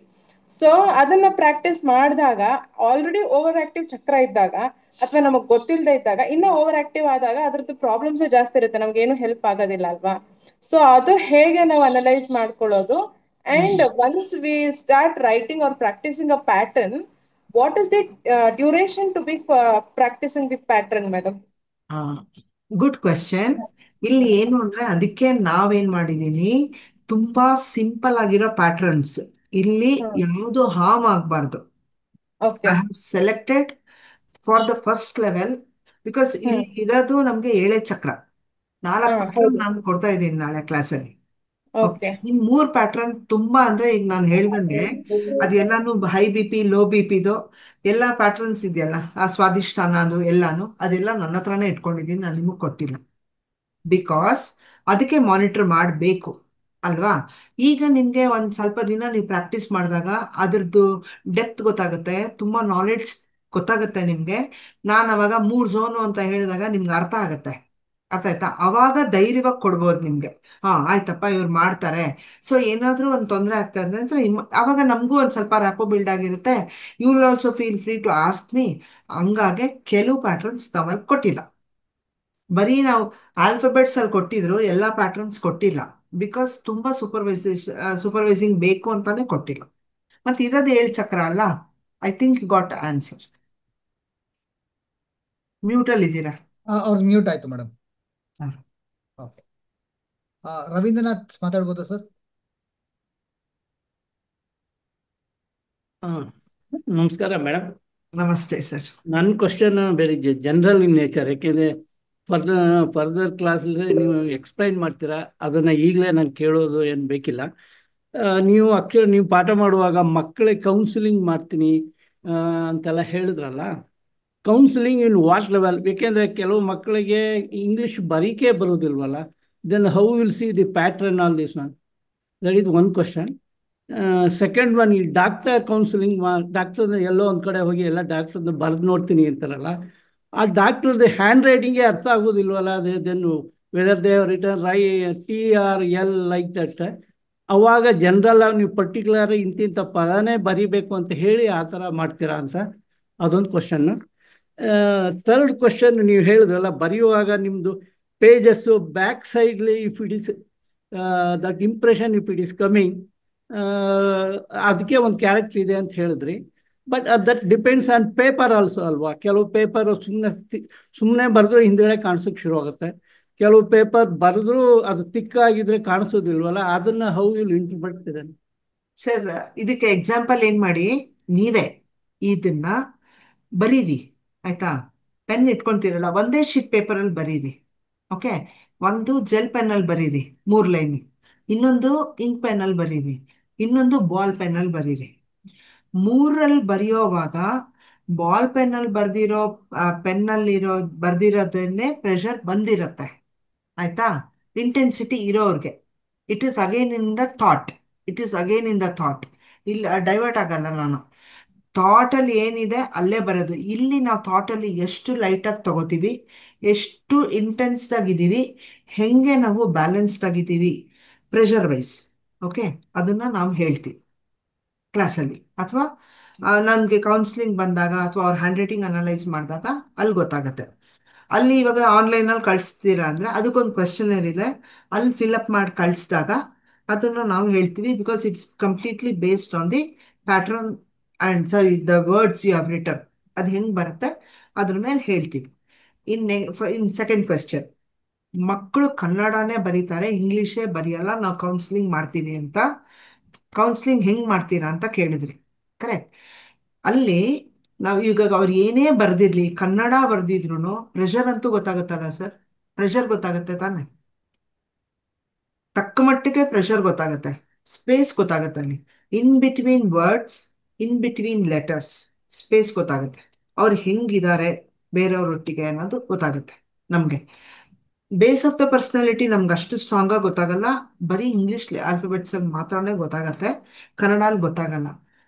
Speaker 13: So ಅದನ್ನ ಪ್ರಾಕ್ಟೀಸ್ ಮಾಡಿದಾಗ ಆಲ್ರೆಡಿ ಓವರ್ ಆಕ್ಟಿವ್ ಚಕ್ರ ಇದ್ದಾಗ ಅಥವಾ ನಮಗ್ ಗೊತ್ತಿಲ್ಲದೆ ಇದ್ದಾಗ ಇನ್ನ ಓವರ್ ಆಕ್ಟಿವ್ ಆದಾಗ ಅದ್ರದ್ದು ಪ್ರಾಬ್ಲಮ್ಸ್ ಜಾಸ್ತಿ ಇರುತ್ತೆ, ನಮ್ಗೆ ಏನು ಹೆಲ್ಪ್ ಆಗೋದಿಲ್ಲ ಅಲ್ವಾ? ಸೊ ಅದು ಹೇಗೆ ನಾವು ಅನಲೈಸ್ ಮಾಡ್ಕೊಳ್ಳೋದು? And once we start writing or practicing a pattern, what is the duration to be practicing the pattern, madam?
Speaker 2: Good question. ಇಲ್ಲಿ ಏನು ಅಂದ್ರೆ, ಅದಕ್ಕೆ ನಾವೇನ್ ಮಾಡಿದೀನಿ, ತುಂಬಾ ಸಿಂಪಲ್ ಆಗಿರೋ ಪ್ಯಾಟರ್ನ್ಸ್, ಇಲ್ಲಿ ಯಾವುದು ಹಾರ್ಮ್ ಆಗ್ಬಾರ್ದು. I have selected for the first level, because ಇಲ್ಲಿ ಇರೋದು ನಮ್ಗೆ 7 ಚಕ್ರ. 4 ಪ್ಯಾಟರ್ನ್ ನಾನು ಕೊಡ್ತಾ ಇದ್ದೀನಿ ನಾಳೆ ಕ್ಲಾಸಲ್ಲಿ. ಇನ್ 3 ಪ್ಯಾಟರ್ನ್ ತುಂಬಾ ಅಂದ್ರೆ, ಈಗ ನಾನು ಹೇಳ್ದಂಗೆ ಅದೆಲ್ಲಾನು ಹೈ BP ಲೋ BPದು ಎಲ್ಲಾ ಪ್ಯಾಟರ್ನ್ಸ್ ಇದೆಯಲ್ಲ, ಆ ಸ್ವಾದಿಷ್ಟಾನ ಅದು ಎಲ್ಲಾನು ಅದೆಲ್ಲ ನನ್ನ ಹತ್ರನೇ ಇಟ್ಕೊಂಡಿದ್ದೀನಿ, ನಾನು ನಿಮಗೆ ಕೊಟ್ಟಿಲ್ಲ. ಬಿಕಾಸ್ ಅದಕ್ಕೆ ಮಾನಿಟರ್ ಮಾಡಬೇಕು. ಅಲ್ವಾ? ಈಗ ನಿಮಗೆ ಒಂದು ಸ್ವಲ್ಪ ದಿನ ನೀವು ಪ್ರಾಕ್ಟೀಸ್ ಮಾಡಿದಾಗ ಅದ್ರದ್ದು ಡೆಪ್ತ್ ಗೊತ್ತಾಗುತ್ತೆ, ತುಂಬ ನಾಲೆಡ್ಜ್ ಗೊತ್ತಾಗುತ್ತೆ ನಿಮಗೆ. ನಾನು ಅವಾಗ 3 ಝೋನು ಅಂತ ಹೇಳಿದಾಗ ನಿಮ್ಗೆ ಅರ್ಥ ಆಗುತ್ತೆ. ಅರ್ಥ ಆಯ್ತಾ? ಅವಾಗ ಧೈರ್ಯವಾಗಿ ಕೊಡ್ಬೋದು ನಿಮಗೆ. ಆಯ್ತಪ್ಪ ಇವ್ರು ಮಾಡ್ತಾರೆ. ಸೊ ಏನಾದರೂ ಒಂದು ತೊಂದರೆ ಆಗ್ತಾ ಇದೆ ಅಂದರೆ ಅವಾಗ ನಮಗೂ ಒಂದು ಸ್ವಲ್ಪ ರ್ಯಾಪೋ ಬಿಲ್ಡ್ ಆಗಿರುತ್ತೆ. You will also feel free to ask me. ಹಂಗಾಗಿ ಕೆಲವು ಪ್ಯಾಟ್ರನ್ಸ್ ನಾವಲ್ಲಿ ಕೊಟ್ಟಿಲ್ಲ. ಬರೀ ನಾವು ಆಲ್ಫಾಬೆಟ್ಸ್ ಅಲ್ಲಿ ಕೊಟ್ಟಿದ್ರು, ಎಲ್ಲ ಪ್ಯಾಟರ್ನ್ಸ್ ಕೊಟ್ಟಿಲ್ಲ. ಬಿಕಾಸ್ ತುಂಬಾ ಸೂಪರ್ವೈಸಿಂಗ್ ಬೇಕು ಅಂತಾನೆ ಕೊಟ್ಟಿಲ್ಲ. ಮತ್ತೆ ಇರೋದು 7 ಚಕ್ರ ಅಲ್ಲ. I think you got answer. ಮ್ಯೂಟಲ್ಲಿ ಇದ್ದೀರಾ?
Speaker 1: ಅವ್ರು ಮ್ಯೂಟ್ ಆಯ್ತು ಮೇಡಮ್.
Speaker 2: ಹ.
Speaker 1: ಓಕೆ. ರವೀಂದ್ರನಾಥ್ ಮಾತಾಡ್ಬೋದಾ ಸರ್?
Speaker 14: ನಮಸ್ಕಾರ ಮೇಡಮ್.
Speaker 2: ನಮಸ್ತೆ ಸರ್.
Speaker 14: ನನ್ನ ಕ್ವಶನ್ ಬೇರೆ ಜನರಲ್ ಇನ್ ನೇಚರ್. ಯಾಕೆಂದರೆ ಫರ್ದರ್ ಕ್ಲಾಸಲ್ಲಿ ನೀವು ಎಕ್ಸ್ಪ್ಲೈನ್ ಮಾಡ್ತೀರಾ, ಅದನ್ನು ಈಗಲೇ ನಾನು ಕೇಳೋದು ಏನು ಬೇಕಿಲ್ಲ. ನೀವು ಪಾಠ ಮಾಡುವಾಗ ಮಕ್ಕಳಿಗೆ ಕೌನ್ಸಿಲಿಂಗ್ ಮಾಡ್ತೀನಿ ಅಂತೆಲ್ಲ ಹೇಳಿದ್ರಲ್ಲ, ಕೌನ್ಸಿಲಿಂಗ್ ಇನ್ ವಾಟ್ ಲೆವೆಲ್? ಏಕೆಂದರೆ ಕೆಲವು ಮಕ್ಕಳಿಗೆ ಇಂಗ್ಲೀಷ್ ಬರೀಕೆ ಬರೋದಿಲ್ವಲ್ಲ, then how will see the pattern all this one? That is one question. Second one, ಈ ಡಾಕ್ಟರ್ ಕೌನ್ಸಿಲಿಂಗ್, ಡಾಕ್ಟರ್ ಎಲ್ಲೋ ಒಂದು ಕಡೆ ಹೋಗಿ ಎಲ್ಲ ಡಾಕ್ಟರ್ದು ಬರೆದು ನೋಡ್ತೀನಿ ಅಂತಾರಲ್ಲ, ಆ ಡಾಕ್ಟರ್ದು ಹ್ಯಾಂಡ್ ರೈಟಿಂಗೇ ಅರ್ಥ ಆಗೋದಿಲ್ವಲ್ಲ. Then whether they return TRL like that, ಅವಾಗ ಜನರಲ್ ಆಗಿ ನೀವು ಪರ್ಟಿಕ್ಯುಲರ್ ಇಂತಿಂಥ ಪದನೇ ಬರಿಬೇಕು ಅಂತ ಹೇಳಿ ಆ ಥರ ಮಾಡ್ತೀರಾ ಅಂತ, ಅದೊಂದು ಕ್ವಶನ್ನು. ಥರ್ಡ್ ಕ್ವಶನ್, ನೀವು ಹೇಳಿದ್ರಲ್ಲ ಬರೆಯುವಾಗ ನಿಮ್ಮದು ಪೇಜಸ್ಸು ಬ್ಯಾಕ್ ಸೈಡ್ಲಿ if it is that impression if it is coming, ಅದಕ್ಕೆ ಒಂದು ಕ್ಯಾರೆಕ್ಟರ್ ಇದೆ ಅಂತ ಹೇಳಿದ್ರಿ. But that depends on paper also ಅಲ್ವಾ? ಕೆಲವು ಪೇಪರ್ ಸುಮ್ಮನೆ ಬರೆದ್ರೆ ಹಿಂದ್ಗಡೆ ಕಾಣಿಸೋಕೆ ಶುರು ಆಗುತ್ತೆ, ಕೆಲವು ಪೇಪರ್ ಬರೆದ್ರೂ ಅದು ತಿಕ್ಕಾಗಿದ್ರೆ ಕಾಣಿಸೋದಿಲ್ವಲ್ಲ, ಅದನ್ನ ಹೌ ವಿಲ್ ಇಂಟರ್ಪ್ರೆಟ್ ಇದೆ?
Speaker 2: ಸರ್, ಇದಕ್ಕೆ ಎಕ್ಸಾಂಪಲ್ ಏನು ಮಾಡಿ, ನೀವೇ ಇದನ್ನ ಬರೀರಿ. ಆಯ್ತಾ? ಪೆನ್ ಇಟ್ಕೊಂತೀರಲ್ಲ, ಒಂದೇ ಶೀಟ್ ಪೇಪರಲ್ಲಿ ಬರೀರಿ. ಓಕೆ? ಒಂದು ಜೆಲ್ ಪೆನ್ನಲ್ಲಿ ಬರೀರಿ 3 ಲೈನ್, ಇನ್ನೊಂದು ಇಂಕ್ ಪೆನ್ನಲ್ಲಿ ಬರೀರಿ, ಇನ್ನೊಂದು ಬಾಲ್ ಪೆನ್ನಲ್ಲಿ ಬರೀರಿ. 3ರಲ್ಲಿ ಬರೆಯೋವಾಗ ಬಾಲ್ ಪೆನ್ನಲ್ಲಿ ಬರ್ದಿರೋದನ್ನೇ ಪ್ರೆಷರ್ ಬಂದಿರತ್ತೆ. ಆಯ್ತಾ? ಇಂಟೆನ್ಸಿಟಿ ಇರೋರ್ಗೆ it is again in the thought. ಇಲ್ಲಿ ಡೈವರ್ಟ್ ಆಗಲ್ಲ ನಾನು. ಥಾಟಲ್ಲಿ ಏನಿದೆ ಅಲ್ಲೇ ಬರೋದು. ಇಲ್ಲಿ ನಾವು ಥಾಟಲ್ಲಿ ಎಷ್ಟು ಲೈಟಾಗಿ ತಗೋತೀವಿ, ಎಷ್ಟು ಇಂಟೆನ್ಸ್ಡ್ ಆಗಿದ್ದೀವಿ, ಹೆಂಗೆ ನಾವು ಬ್ಯಾಲೆನ್ಸ್ಡ್ ಆಗಿದ್ದೀವಿ ಪ್ರೆಷರ್ ವೈಸ್. ಓಕೆ? ಅದನ್ನು ನಾವು ಹೇಳ್ತೀವಿ ಕ್ಲಾಸಲ್ಲಿ. ಅಥವಾ ನನಗೆ ಕೌನ್ಸಿಲಿಂಗ್ ಬಂದಾಗ ಅಥವಾ ಅವ್ರ ಹ್ಯಾಂಡ್ ರೈಟಿಂಗ್ ಅನಲೈಸ್ ಮಾಡಿದಾಗ ಅಲ್ಲಿ ಗೊತ್ತಾಗುತ್ತೆ. ಅಲ್ಲಿ ಇವಾಗ ಆನ್ಲೈನಲ್ಲಿ ಕಳಿಸ್ತೀರಾ ಅಂದರೆ ಅದಕ್ಕೊಂದು ಕ್ವೆಶ್ಚನರ್ ಇದೆ, ಅಲ್ಲಿ ಫಿಲಪ್ ಮಾಡಿ ಕಳಿಸಿದಾಗ ಅದನ್ನು ನಾವು ಹೇಳ್ತೀವಿ. Because it's completely based on the pattern and the words you have written. ಅದು ಹೆಂಗೆ ಬರುತ್ತೆ ಅದ್ರ ಮೇಲೆ ಹೇಳ್ತೀವಿ. ಇನ್ ಸೆಕೆಂಡ್ ಕ್ವೆಶ್ಚನ್, ಮಕ್ಕಳು ಕನ್ನಡನೇ ಬರೀತಾರೆ, ಇಂಗ್ಲೀಷೇ ಬರೆಯಲ್ಲ, ನಾವು ಕೌನ್ಸಿಲಿಂಗ್ ಮಾಡ್ತೀವಿ ಅಂತ. ಕೌನ್ಸಿಲಿಂಗ್ ಹೆಂಗೆ ಮಾಡ್ತೀರಾ ಅಂತ ಕೇಳಿದ್ರಿ. ಕರೆಕ್ಟ್? ಅಲ್ಲಿ ನಾವು ಈಗ ಅವ್ರು ಏನೇ ಬರೆದಿರ್ಲಿ, ಕನ್ನಡ ಬರೆದಿದ್ರು ಪ್ರೆಷರ್ ಅಂತೂ ಗೊತ್ತಾಗುತ್ತಲ್ಲ ಸರ್? ಪ್ರೆಷರ್ ಗೊತ್ತಾಗುತ್ತೆ ತಾನೆ? ತಕ್ಕ ಮಟ್ಟಿಗೆ ಪ್ರೆಷರ್ ಗೊತ್ತಾಗುತ್ತೆ, ಸ್ಪೇಸ್ ಗೊತ್ತಾಗುತ್ತೆ. ಅಲ್ಲಿ in between words, in between letters space ಗೊತ್ತಾಗುತ್ತೆ. ಅವ್ರು ಹೆಂಗಿದ್ದಾರೆ ಬೇರೆಯವ್ರೊಟ್ಟಿಗೆ ಅನ್ನೋದು ಗೊತ್ತಾಗುತ್ತೆ ನಮಗೆ. ಬೇಸ್ ಆಫ್ ದ ಪರ್ಸನಾಲಿಟಿ ನಮ್ಗೆ ಅಷ್ಟು ಸ್ಟ್ರಾಂಗಾಗಿ ಗೊತ್ತಾಗಲ್ಲ. ಬರೀ ಇಂಗ್ಲೀಷ್ ಆಲ್ಫಾಬೆಟ್ಸ್ ಅಲ್ಲಿ ಮಾತ್ರನೇ ಗೊತ್ತಾಗತ್ತೆ, ಕನ್ನಡಲ್ಲಿ ಗೊತ್ತಾಗಲ್ಲ.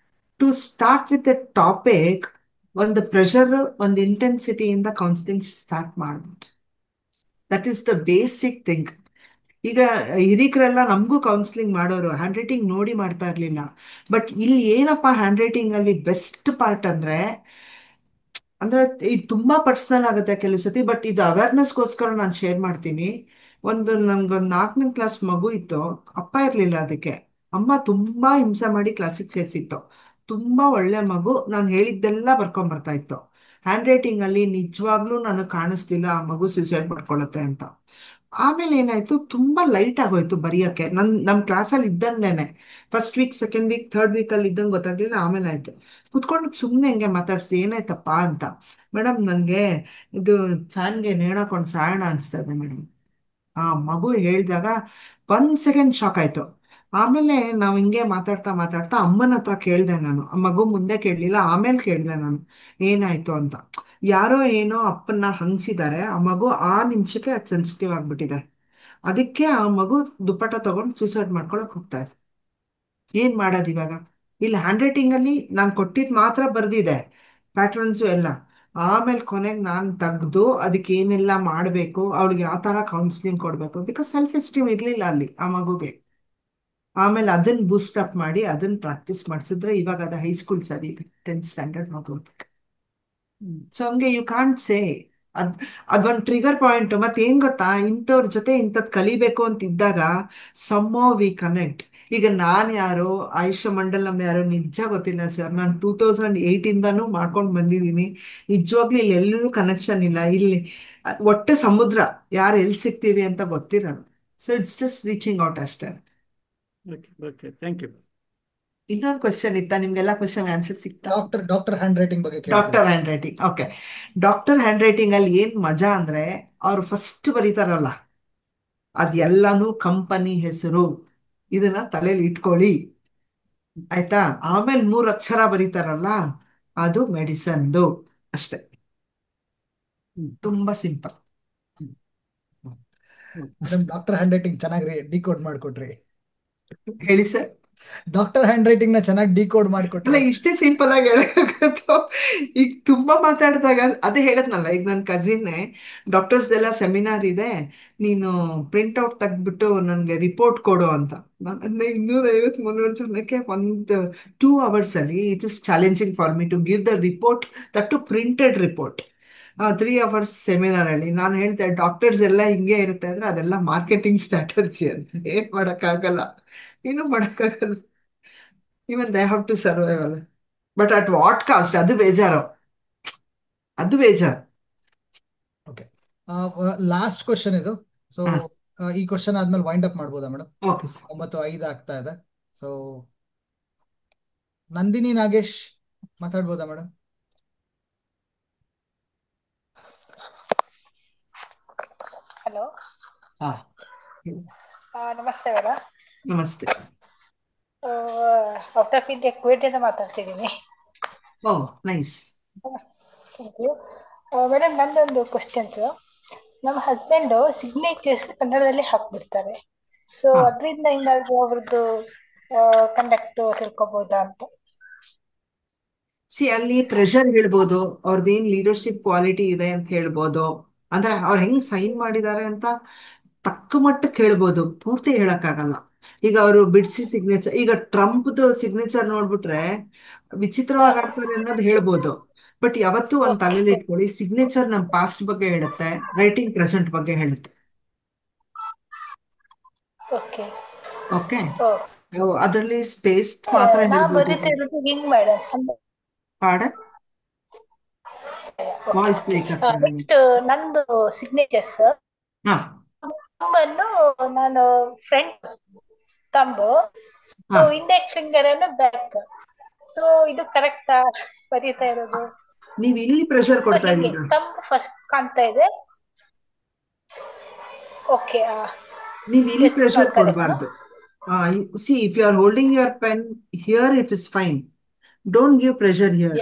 Speaker 2: To start with a topic, ಒಂದು ಪ್ರೆಷರ್, ಒಂದು ಇಂಟೆನ್ಸಿಟಿಯಿಂದ ಕೌನ್ಸಿಲಿಂಗ್ ಸ್ಟಾರ್ಟ್ ಮಾಡ್ಬೋದು. That is the basic thing. ಈಗ ಹಿರಿಕರೆಲ್ಲ ನಮಗೂ ಕೌನ್ಸಿಲಿಂಗ್ ಮಾಡೋರು ಹ್ಯಾಂಡ್ ರೈಟಿಂಗ್ ನೋಡಿ ಮಾಡ್ತಾ ಇರಲಿಲ್ಲ. ಬಟ್ ಇಲ್ಲಿ ಏನಪ್ಪ ಹ್ಯಾಂಡ್ ರೈಟಿಂಗಲ್ಲಿ ಬೆಸ್ಟ್ ಪಾರ್ಟ್ ಅಂದರೆ ಇದು ತುಂಬ ಪರ್ಸ್ನಲ್ ಆಗುತ್ತೆ ಕೆಲವು ಸತಿ. ಬಟ್ ಇದು ಅವೇರ್ನೆಸ್ಗೋಸ್ಕರ ನಾನು ಶೇರ್ ಮಾಡ್ತೀನಿ. ನಮ್ಗೊಂದು 4ನೇ ಕ್ಲಾಸ್ ಮಗು ಇತ್ತು, ಅಪ್ಪ ಇರಲಿಲ್ಲ ಅದಕ್ಕೆ. ಅಮ್ಮ ತುಂಬ ಹಿಂಸೆ ಮಾಡಿ ಕ್ಲಾಸಿಗೆ ಸೇರಿಸಿತ್ತು. ತುಂಬ ಒಳ್ಳೆ ಮಗು, ನಾನು ಹೇಳಿದ್ದೆಲ್ಲ ಬರ್ಕೊಂಬರ್ತಾ ಇತ್ತು. ಹ್ಯಾಂಡ್ ರೈಟಿಂಗಲ್ಲಿ ನಿಜವಾಗ್ಲೂ ನನಗೆ ಕಾಣಿಸ್ತಿಲ್ಲ ಆ ಮಗು ಸೂಸೈಡ್ ಮಾಡ್ಕೊಳ್ಳುತ್ತೆ ಅಂತ. ಆಮೇಲೆ ಏನಾಯಿತು, ತುಂಬ ಲೈಟ್ ಆಗೋಯ್ತು ಬರೆಯೋಕ್ಕೆ. ನಮ್ಮ ಕ್ಲಾಸಲ್ಲಿ ಇದ್ದಂಗೆನೆ first week, second week, third ವೀಕಲ್ಲಿ ಇದ್ದಂಗೆ ಗೊತ್ತಾಗಲಿಲ್ಲ. ಆಮೇಲೆ ಆಯಿತು. ಕುತ್ಕೊಂಡು ಸುಮ್ಮನೆ ಹೆಂಗೆ ಮಾತಾಡ್ಸಿದೆ, ಏನಾಯ್ತಪ್ಪ ಅಂತ. ಮೇಡಮ್ ನನಗೆ ಇದು ಫ್ಯಾನ್ಗೆ ನೇಣಾಕೊಂಡು ಸಾಯೋಣ ಅನಿಸ್ತದೆ ಮೇಡಮ್. ಆ ಮಗು ಹೇಳಿದಾಗ 1 ಸೆಕೆಂಡ್ ಶಾಕ್ ಆಯಿತು. ಆಮೇಲೆ ನಾವು ಹಿಂಗೆ ಮಾತಾಡ್ತಾ ಮಾತಾಡ್ತಾ ಅಮ್ಮನ ಹತ್ರ ಕೇಳಿದೆ ನಾನು. ಆ ಮಗು ಮುಂದೆ ಕೇಳಲಿಲ್ಲ, ಆಮೇಲೆ ಕೇಳಿದೆ ನಾನು ಏನಾಯಿತು ಅಂತ. ಯಾರೋ ಏನೋ ಅಪ್ಪನ್ನ ಹಂಗಿಸಿದ್ದಾರೆ, ಆ ಮಗು ಆ ನಿಮಿಷಕ್ಕೆ ಅದು ಸೆನ್ಸಿಟಿವ್ ಆಗಿಬಿಟ್ಟಿದೆ. ಅದಕ್ಕೆ ಆ ಮಗು ದುಪ್ಪಟ್ಟ ತಗೊಂಡು ಸೂಸೈಡ್ ಮಾಡ್ಕೊಳಕ್ ಹೋಗ್ತಾ ಇದೆ. ಏನ್ ಮಾಡೋದು ಇವಾಗ? ಇಲ್ಲಿ ಹ್ಯಾಂಡ್ ರೈಟಿಂಗ್ ಅಲ್ಲಿ ನಾನು ಕೊಟ್ಟಿದ್ ಮಾತ್ರ ಬರ್ದಿದೆ, ಪ್ಯಾಟರ್ನ್ಸು ಎಲ್ಲ. ಆಮೇಲೆ ಕೊನೆಗೆ ನಾನು ತೆಗ್ದು ಅದಕ್ಕೆ ಏನೆಲ್ಲ ಮಾಡಬೇಕು, ಅವಳಿಗೆ ಯಾವ ಥರ ಕೌನ್ಸಿಲಿಂಗ್ ಕೊಡಬೇಕು, ಬಿಕಾಸ್ ಸೆಲ್ಫ್ ಎಸ್ಟೀಮ್ ಇರಲಿಲ್ಲ ಅಲ್ಲಿ ಆ ಮಗುಗೆ. ಆಮೇಲೆ ಅದನ್ನ ಬೂಸ್ಟ್ ಅಪ್ ಮಾಡಿ ಅದನ್ನ ಪ್ರಾಕ್ಟೀಸ್ ಮಾಡಿಸಿದ್ರೆ ಇವಾಗ ಅದು ಹೈಸ್ಕೂಲ್ ಸರಿ, 10th ಸ್ಟ್ಯಾಂಡರ್ಡ್ ಮಗು. ಸೊ ಹಂಗೆ ಯು ಕಾಂಟ್ ಸೇ ಅದ್ ಅದೊಂದು ಟ್ರಿಗರ್ ಪಾಯಿಂಟ್. ಮತ್ತೆ ಏನ್ ಗೊತ್ತಾ, ಇಂಥವ್ರ ಜೊತೆ ಇಂಥದ್ದು ಕಲಿಬೇಕು ಅಂತ ಇದ್ದಾಗ ಸಮ್ಮೋ ವಿ ಕನೆಕ್ಟ್. ಈಗ ನಾನು ಯಾರು, ಆಯುಷ್ಯ ಮಂಡಲಂ ಯಾರು ನಿಜ ಗೊತ್ತಿಲ್ಲ ಸರ್. ನಾನು 2008ಇಂದನೂ ಮಾಡ್ಕೊಂಡು ಬಂದಿದ್ದೀನಿ. ನಿಜವಾಗ್ಲೂ ಇಲ್ಲಿ ಎಲ್ಲೂ ಕನೆಕ್ಷನ್ ಇಲ್ಲ. ಇಲ್ಲಿ ಒಟ್ಟೆ ಸಮುದ್ರ, ಯಾರು ಎಲ್ಲಿ ಸಿಗ್ತೀವಿ ಅಂತ ಗೊತ್ತಿರಲ್ಲ. So it's just reaching out ಅಷ್ಟೇ.
Speaker 14: Okay okay, thank you.
Speaker 2: ಇನ್ನೊಂದು ಕ್ವಶನ್ ಇತ್ತಾ? ನಿಮ್ಗೆಲ್ಲ ಕ್ವಶನ್ ಆನ್ಸರ್ ಸಿಗ್ತಾ?
Speaker 1: ಡಾಕ್ಟರ್ ಹ್ಯಾಂಡ್ ರೈಟಿಂಗ್ ಬಗ್ಗೆ ಕೇಳ್ತಿದ್ದೆ.
Speaker 2: Doctor handwriting, okay. Doctor handwriting ಅಲ್ಲಿ ಏನ್ ಮಜಾ ಅಂದ್ರೆ, ಅವ್ರು ಫಸ್ಟ್ ಬರೀತಾರಲ್ಲ ಅದೆಲ್ಲಾನು ಕಂಪನಿ ಹೆಸರು, ಇದನ್ನ ತಲೆಯಲ್ಲಿ ಇಟ್ಕೊಳ್ಳಿ ಆಯ್ತಾ. ಆಮೇಲೆ 3 ಅಕ್ಷರ ಬರೀತಾರಲ್ಲ ಅದು ಮೆಡಿಸನ್ದು, ಅಷ್ಟೇ. ತುಂಬಾ simple.
Speaker 1: Madam, doctor hand writing ಚೆನ್ನಾಗಿ ಡಿಕೋಡ್ ಮಾಡ್ಕೊಟ್ರಿ.
Speaker 2: ಹೇಳಿ ಸರ್.
Speaker 1: ಡಾಕ್ಟರ್ ಹ್ಯಾಂಡ್ ರೈಟಿಂಗ್ ನ ಚೆನ್ನಾಗಿ ಡಿಕೋಡ್
Speaker 2: ಅಲ್ಲ,
Speaker 1: ಮಾಡ್ಕೊಟ್ರಿ.
Speaker 2: ಇಷ್ಟೇ ಸಿಂಪಲ್ ಆಗಿ ಹೇಳಕ್ಕಾಗತ್ತೋ? ಈಗ ತುಂಬಾ ಮಾತಾಡಿದಾಗ ಅದೇ ಹೇಳದ್ನಲ್ಲ, ಈಗ ನನ್ನ ಕಸಿನ್ನೇ ಡಾಕ್ಟರ್ಸ್ ಎಲ್ಲ ಸೆಮಿನಾರ್ ಇದೆ, ನೀನು ಪ್ರಿಂಟ್ಔಟ್ ತೆಗ್ದ್ಬಿಟ್ಟು ನನಗೆ ರಿಪೋರ್ಟ್ ಕೊಡು ಅಂತ. ನಾನು 250-300 ಜನಕ್ಕೆ ಒಂದು 2 hours ಅಲ್ಲಿ it is challenging for me to give the report, that too printed report. 3 hours seminar ಅಲ್ಲಿ ನಾನು ಹೇಳ್ತೆ ಡಾಕ್ಟರ್ಸ್ ಎಲ್ಲ ಹಿಂಗೆ ಇರುತ್ತೆ ಅಂದ್ರೆ ಅದೆಲ್ಲ ಮಾರ್ಕೆಟಿಂಗ್ ಸ್ಟ್ರಾಟಜಿ ಅಂತ. ಏನ್ ಮಾಡೋಕ್ಕಾಗಲ್ಲ, ಏನು ಮಾಡೋಕ್ಕಾಗಲ್ಲ. Even they have to survival, but at what cost? ಅದು ಬೇಜಾರು, ಅದು ಬೇಜಾರು.
Speaker 1: ಓಕೆ, ಲಾಸ್ಟ್ ಕ್ವಶನ್ ಇದು. ಸೊ ಈ ಕ್ವಶನ್ ಆದ್ಮೇಲೆ ವೈಂಡ್ ಅಪ್ ಮಾಡ್ಬೋದಾ ಮೇಡಮ್?
Speaker 2: Okay sir.
Speaker 1: 9:05 ಆಗ್ತಾ ಇದೆ. ಸೊ ನಂದಿನಿ ನಾಗೇಶ್ ಮಾತಾಡ್ಬೋದಾ ಮೇಡಮ್?
Speaker 15: ಹಲೋ,
Speaker 2: ಹಾ,
Speaker 15: ನಮಸ್ತೆ ಮೇಡಮ್.
Speaker 2: ನಮಸ್ತೆ.
Speaker 15: ಔಟ್ ಆಫ್ ಇಂಡಿಯಾ, ಕುವೈಟಿಂದ ಮಾತಾಡ್ತಿದ್ದೀನಿ.
Speaker 2: Oh nice.
Speaker 15: Thank you madam. ನಂದೊಂದು ಕ್ವಶನ್ಸ್. ನಮ್ಮ ಹಸ್ಬೆಂಡು ಸಿಗ್ನೇಚರ್ಸ್ ಕನ್ನಡದಲ್ಲಿ ಹಾಕ್ಬಿಡ್ತಾರೆ. ಸೊ ಅದರಿಂದ ಏನಾದ್ರು ಅವ್ರದ್ದು ಕಂಡಕ್ಟ್ ತಿಳ್ಕೊಬೋದಾ ಅಂತ.
Speaker 2: ಅಲ್ಲಿ ಪ್ರೆಷರ್ ಹೇಳ್ಬೋದು, ಅವ್ರದ್ದೇನ್ ಲೀಡರ್ಶಿಪ್ ಕ್ವಾಲಿಟಿ ಇದೆ ಅಂತ ಹೇಳ್ಬೋದು. ಅಂದ್ರೆ ಅವ್ರು ಹೆಂಗ್ ಸೈನ್ ಮಾಡಿದ್ದಾರೆ ಅಂತ ತಕ್ಕ ಮಟ್ಟಕ್ಕೆ ಹೇಳ್ಬೋದು, ಪೂರ್ತಿ ಹೇಳಕ್ಕಾಗಲ್ಲ. ಈಗ ಅವರು ಬಿಡಿಸಿ ಸಿಗ್ನೇಚರ್, ಈಗ ಟ್ರಂಪ್ದು ಸಿಗ್ನೇಚರ್ ನೋಡ್ಬಿಟ್ರೆ ವಿಚಿತ್ರವಾಗಿ ಆಡ್ತಾರೆ ಅನ್ನೋದು ಹೇಳ್ಬೋದು. ಬಟ್ ಯಾವತ್ತೂ ಒಂದು ತಲೆಯಲ್ಲಿ ಇಟ್ಕೊಳ್ಳಿ, ಸಿಗ್ನೇಚರ್ ನಮ್ಮ ಪಾಸ್ಟ್ ಬಗ್ಗೆ ಹೇಳುತ್ತೆ, ರೈಟಿಂಗ್ ಪ್ರೆಸೆಂಟ್ ಬಗ್ಗೆ ಹೇಳುತ್ತೆ.
Speaker 15: ಓಕೆ
Speaker 2: ಓಕೆ, ಅದರಲ್ಲಿ ಸ್ಪೇಸ್ ಮಾತ್ರ
Speaker 15: ನಾ
Speaker 2: ಹೇಳ್ಬೋದು.
Speaker 15: ಬರೀತಿರೋದು ಹಿಂಗ್ ಮೇಡಮ್.
Speaker 2: ಪಾಡ ವಾಯ್ಸ್ ಬ್ರೇಕ್ ಆಗ್ತದೆ.
Speaker 15: ನೆಕ್ಸ್ಟ್ ನಂದು ಸಿಗ್ನೇಚರ್ಸ್ ತಂಬನ್ನು ನಾನು ಫ್ರಂಟ್ ತಂಬು, ಸೊ ಇಂಡೆಕ್ಸ್ ಫಿಂಗರ್ ಅನ್ನು ಬ್ಯಾಕ್. ಸೊ ಇದು ಕರೆಕ್ಟಾ ಬರೀತಾ ಇರೋದು?
Speaker 2: ನೀವು ಇಲ್ಲಿ ಪ್ರೆಷರ್ ಕೊಡ್ತಾ ಇದ್ದೀರಾ?
Speaker 15: ತಂಬು ಫಸ್ಟ್ ಕಾಣ್ತಾ ಇದೆ. ಓಕೆ,
Speaker 2: ನೀವು ಇಲ್ಲಿ ಪ್ರೆಷರ್ ಕೊಡಬಾರ್ದು. See, if you are holding your pen here it is fine, don't give pressure here.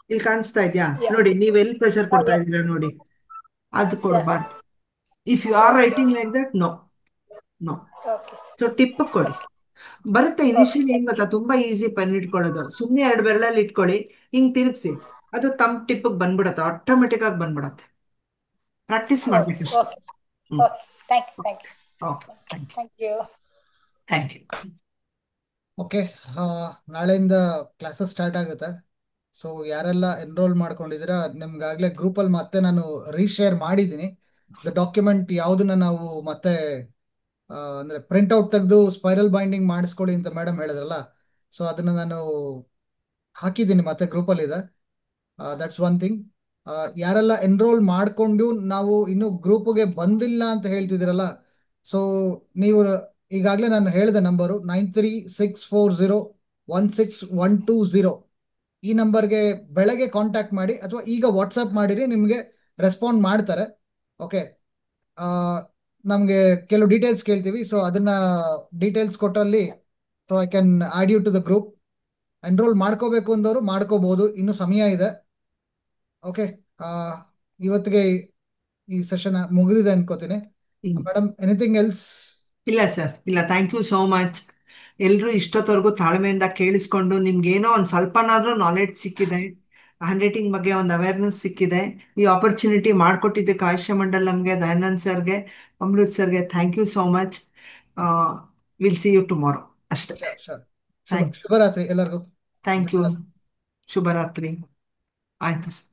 Speaker 2: ಇಲ್ಲಿ ಕಾಣಿಸ್ತಾ ಇದ್ಯಾ ನೋಡಿ, ನೀವು ಎಲ್ಲಿ ಪ್ರೆಷರ್ ಕೊಡ್ತಾ ಇದ್ದೀರಾ ನೋಡಿ, ಅದು ಕೊಡಬಾರ್ದು. If you are writing like that, no no. So tip ಕೊಡಿ, ಬರುತ್ತೆ. ಇನಿಷಿಯಲಿ ಏನ್ ಗೊತ್ತಾ, ತುಂಬಾ ಈಸಿ ಪೆನ್ ಇಟ್ಕೊಳ್ಳೋದು. ಸುಮ್ಮನೆ 2 ಬೆರಳಲ್ಲಿ ಇಟ್ಕೊಳ್ಳಿ, ಹಿಂಗ್ ತಿರುಗಿಸಿ, ಅದು ತಮ್ಮ ಟಿಪ್ ಬಂದ್ಬಿಡತ್ತೆ, ಆಟೋಮೆಟಿಕ್ ಆಗಿ ಬಂದ್ಬಿಡತ್ತೆ. ಪ್ರಾಕ್ಟೀಸ್ ಮಾಡ್ಬೇಕು. Thank you.
Speaker 1: ಓಕೆ, ನಾಳೆಯಿಂದ ಕ್ಲಾಸಸ್ ಸ್ಟಾರ್ಟ್ ಆಗುತ್ತೆ. ಸೊ ಯಾರೆಲ್ಲ ಎನ್ರೋಲ್ ಮಾಡ್ಕೊಂಡಿದ್ದೀರಾ, ನಿಮ್ಗಾಗಲೇ ಗ್ರೂಪಲ್ಲಿ ಮತ್ತೆ ನಾನು ರೀಶೇರ್ ಮಾಡಿದ್ದೀನಿ ದ ಡಾಕ್ಯುಮೆಂಟ್. ಯಾವುದನ್ನ ನಾವು ಮತ್ತೆ ಅಂದ್ರೆ ಪ್ರಿಂಟ್ಔಟ್ ತೆಗೆದು ಸ್ಪೈರಲ್ ಬೈಂಡಿಂಗ್ ಮಾಡಿಸ್ಕೊಳ್ಳಿ ಅಂತ ಮೇಡಮ್ ಹೇಳಿದ್ರಲ್ಲ, ಸೊ ಅದನ್ನ ನಾನು ಹಾಕಿದ್ದೀನಿ ಮತ್ತೆ ಗ್ರೂಪಲ್ಲಿ ಇದೆ. That's one thing. ಯಾರೆಲ್ಲ ಎನ್ರೋಲ್ ಮಾಡ್ಕೊಂಡು ನಾವು ಇನ್ನೂ ಗ್ರೂಪ್ಗೆ ಬಂದಿಲ್ಲ ಅಂತ ಹೇಳ್ತಿದ್ದೀರಲ್ಲ, ಸೊ ನೀವು ಈಗಾಗಲೇ ನಾನು ಹೇಳಿದ ನಂಬರು 9364016120, ಈ ನಂಬರ್ಗೆ ಬೆಳಗ್ಗೆ ಕಾಂಟ್ಯಾಕ್ಟ್ ಮಾಡಿ ಅಥವಾ ಈಗ ವಾಟ್ಸಪ್ ಮಾಡಿರಿ, ನಿಮಗೆ ರೆಸ್ಪಾಂಡ್ ಮಾಡ್ತಾರೆ. ಓಕೆ, ನಮಗೆ ಕೆಲವು ಡೀಟೇಲ್ಸ್ ಕೇಳ್ತೀವಿ, ಸೊ ಅದನ್ನ ಡೀಟೇಲ್ಸ್ ಕೊಟ್ಟಲ್ಲಿ so I can add you to the group. Enrol ಮಾಡ್ಕೋಬೇಕು ಅಂದವರು ಮಾಡ್ಕೋಬಹುದು, ಇನ್ನು ಸಮಯ ಇದೆ. ಓಕೆ, ಇವತ್ತಿಗೆ ಈ ಸೆಷನ್ ಮುಗಿದಿದೆ ಅನ್ಕೋತೀನಿ. Madam anything else?
Speaker 2: ಇಲ್ಲ ಸರ್, ಇಲ್ಲ. Thank you so much. ಎಲ್ಲರೂ ಇಷ್ಟೊತ್ತವರೆಗೂ ತಾಳ್ಮೆಯಿಂದ ಕೇಳಿಸ್ಕೊಂಡು ನಿಮ್ಗೇನೋ ಒಂದು ಸ್ವಲ್ಪನಾದ್ರೂ ನಾಲೆಡ್ಜ್ ಸಿಕ್ಕಿದೆ, ಹ್ಯಾಂಡ್ ರೈಟಿಂಗ್ ಬಗ್ಗೆ ಒಂದು ಅವೇರ್ನೆಸ್ ಸಿಕ್ಕಿದೆ. ಈ ಆಪರ್ಚುನಿಟಿ ಮಾಡಿಕೊಟ್ಟಿದ್ದಕ್ಕೆ ಆಯುಷ್ಯ ಮಂಡಲ್ ನಮಗೆ, ದಯಾನಂದ್ ಸರ್ಗೆ, ಅಮೃತ್ ಸರ್ಗೆ thank you so much. Will see you tomorrow ಅಷ್ಟೇ. ಥ್ಯಾಂಕ್
Speaker 1: ಶುಭರಾತ್ರಿ ಎಲ್ಲರಿಗೂ.
Speaker 2: Thank you. ಶುಭರಾತ್ರಿ. ಆಯ್ತು ಸರ್.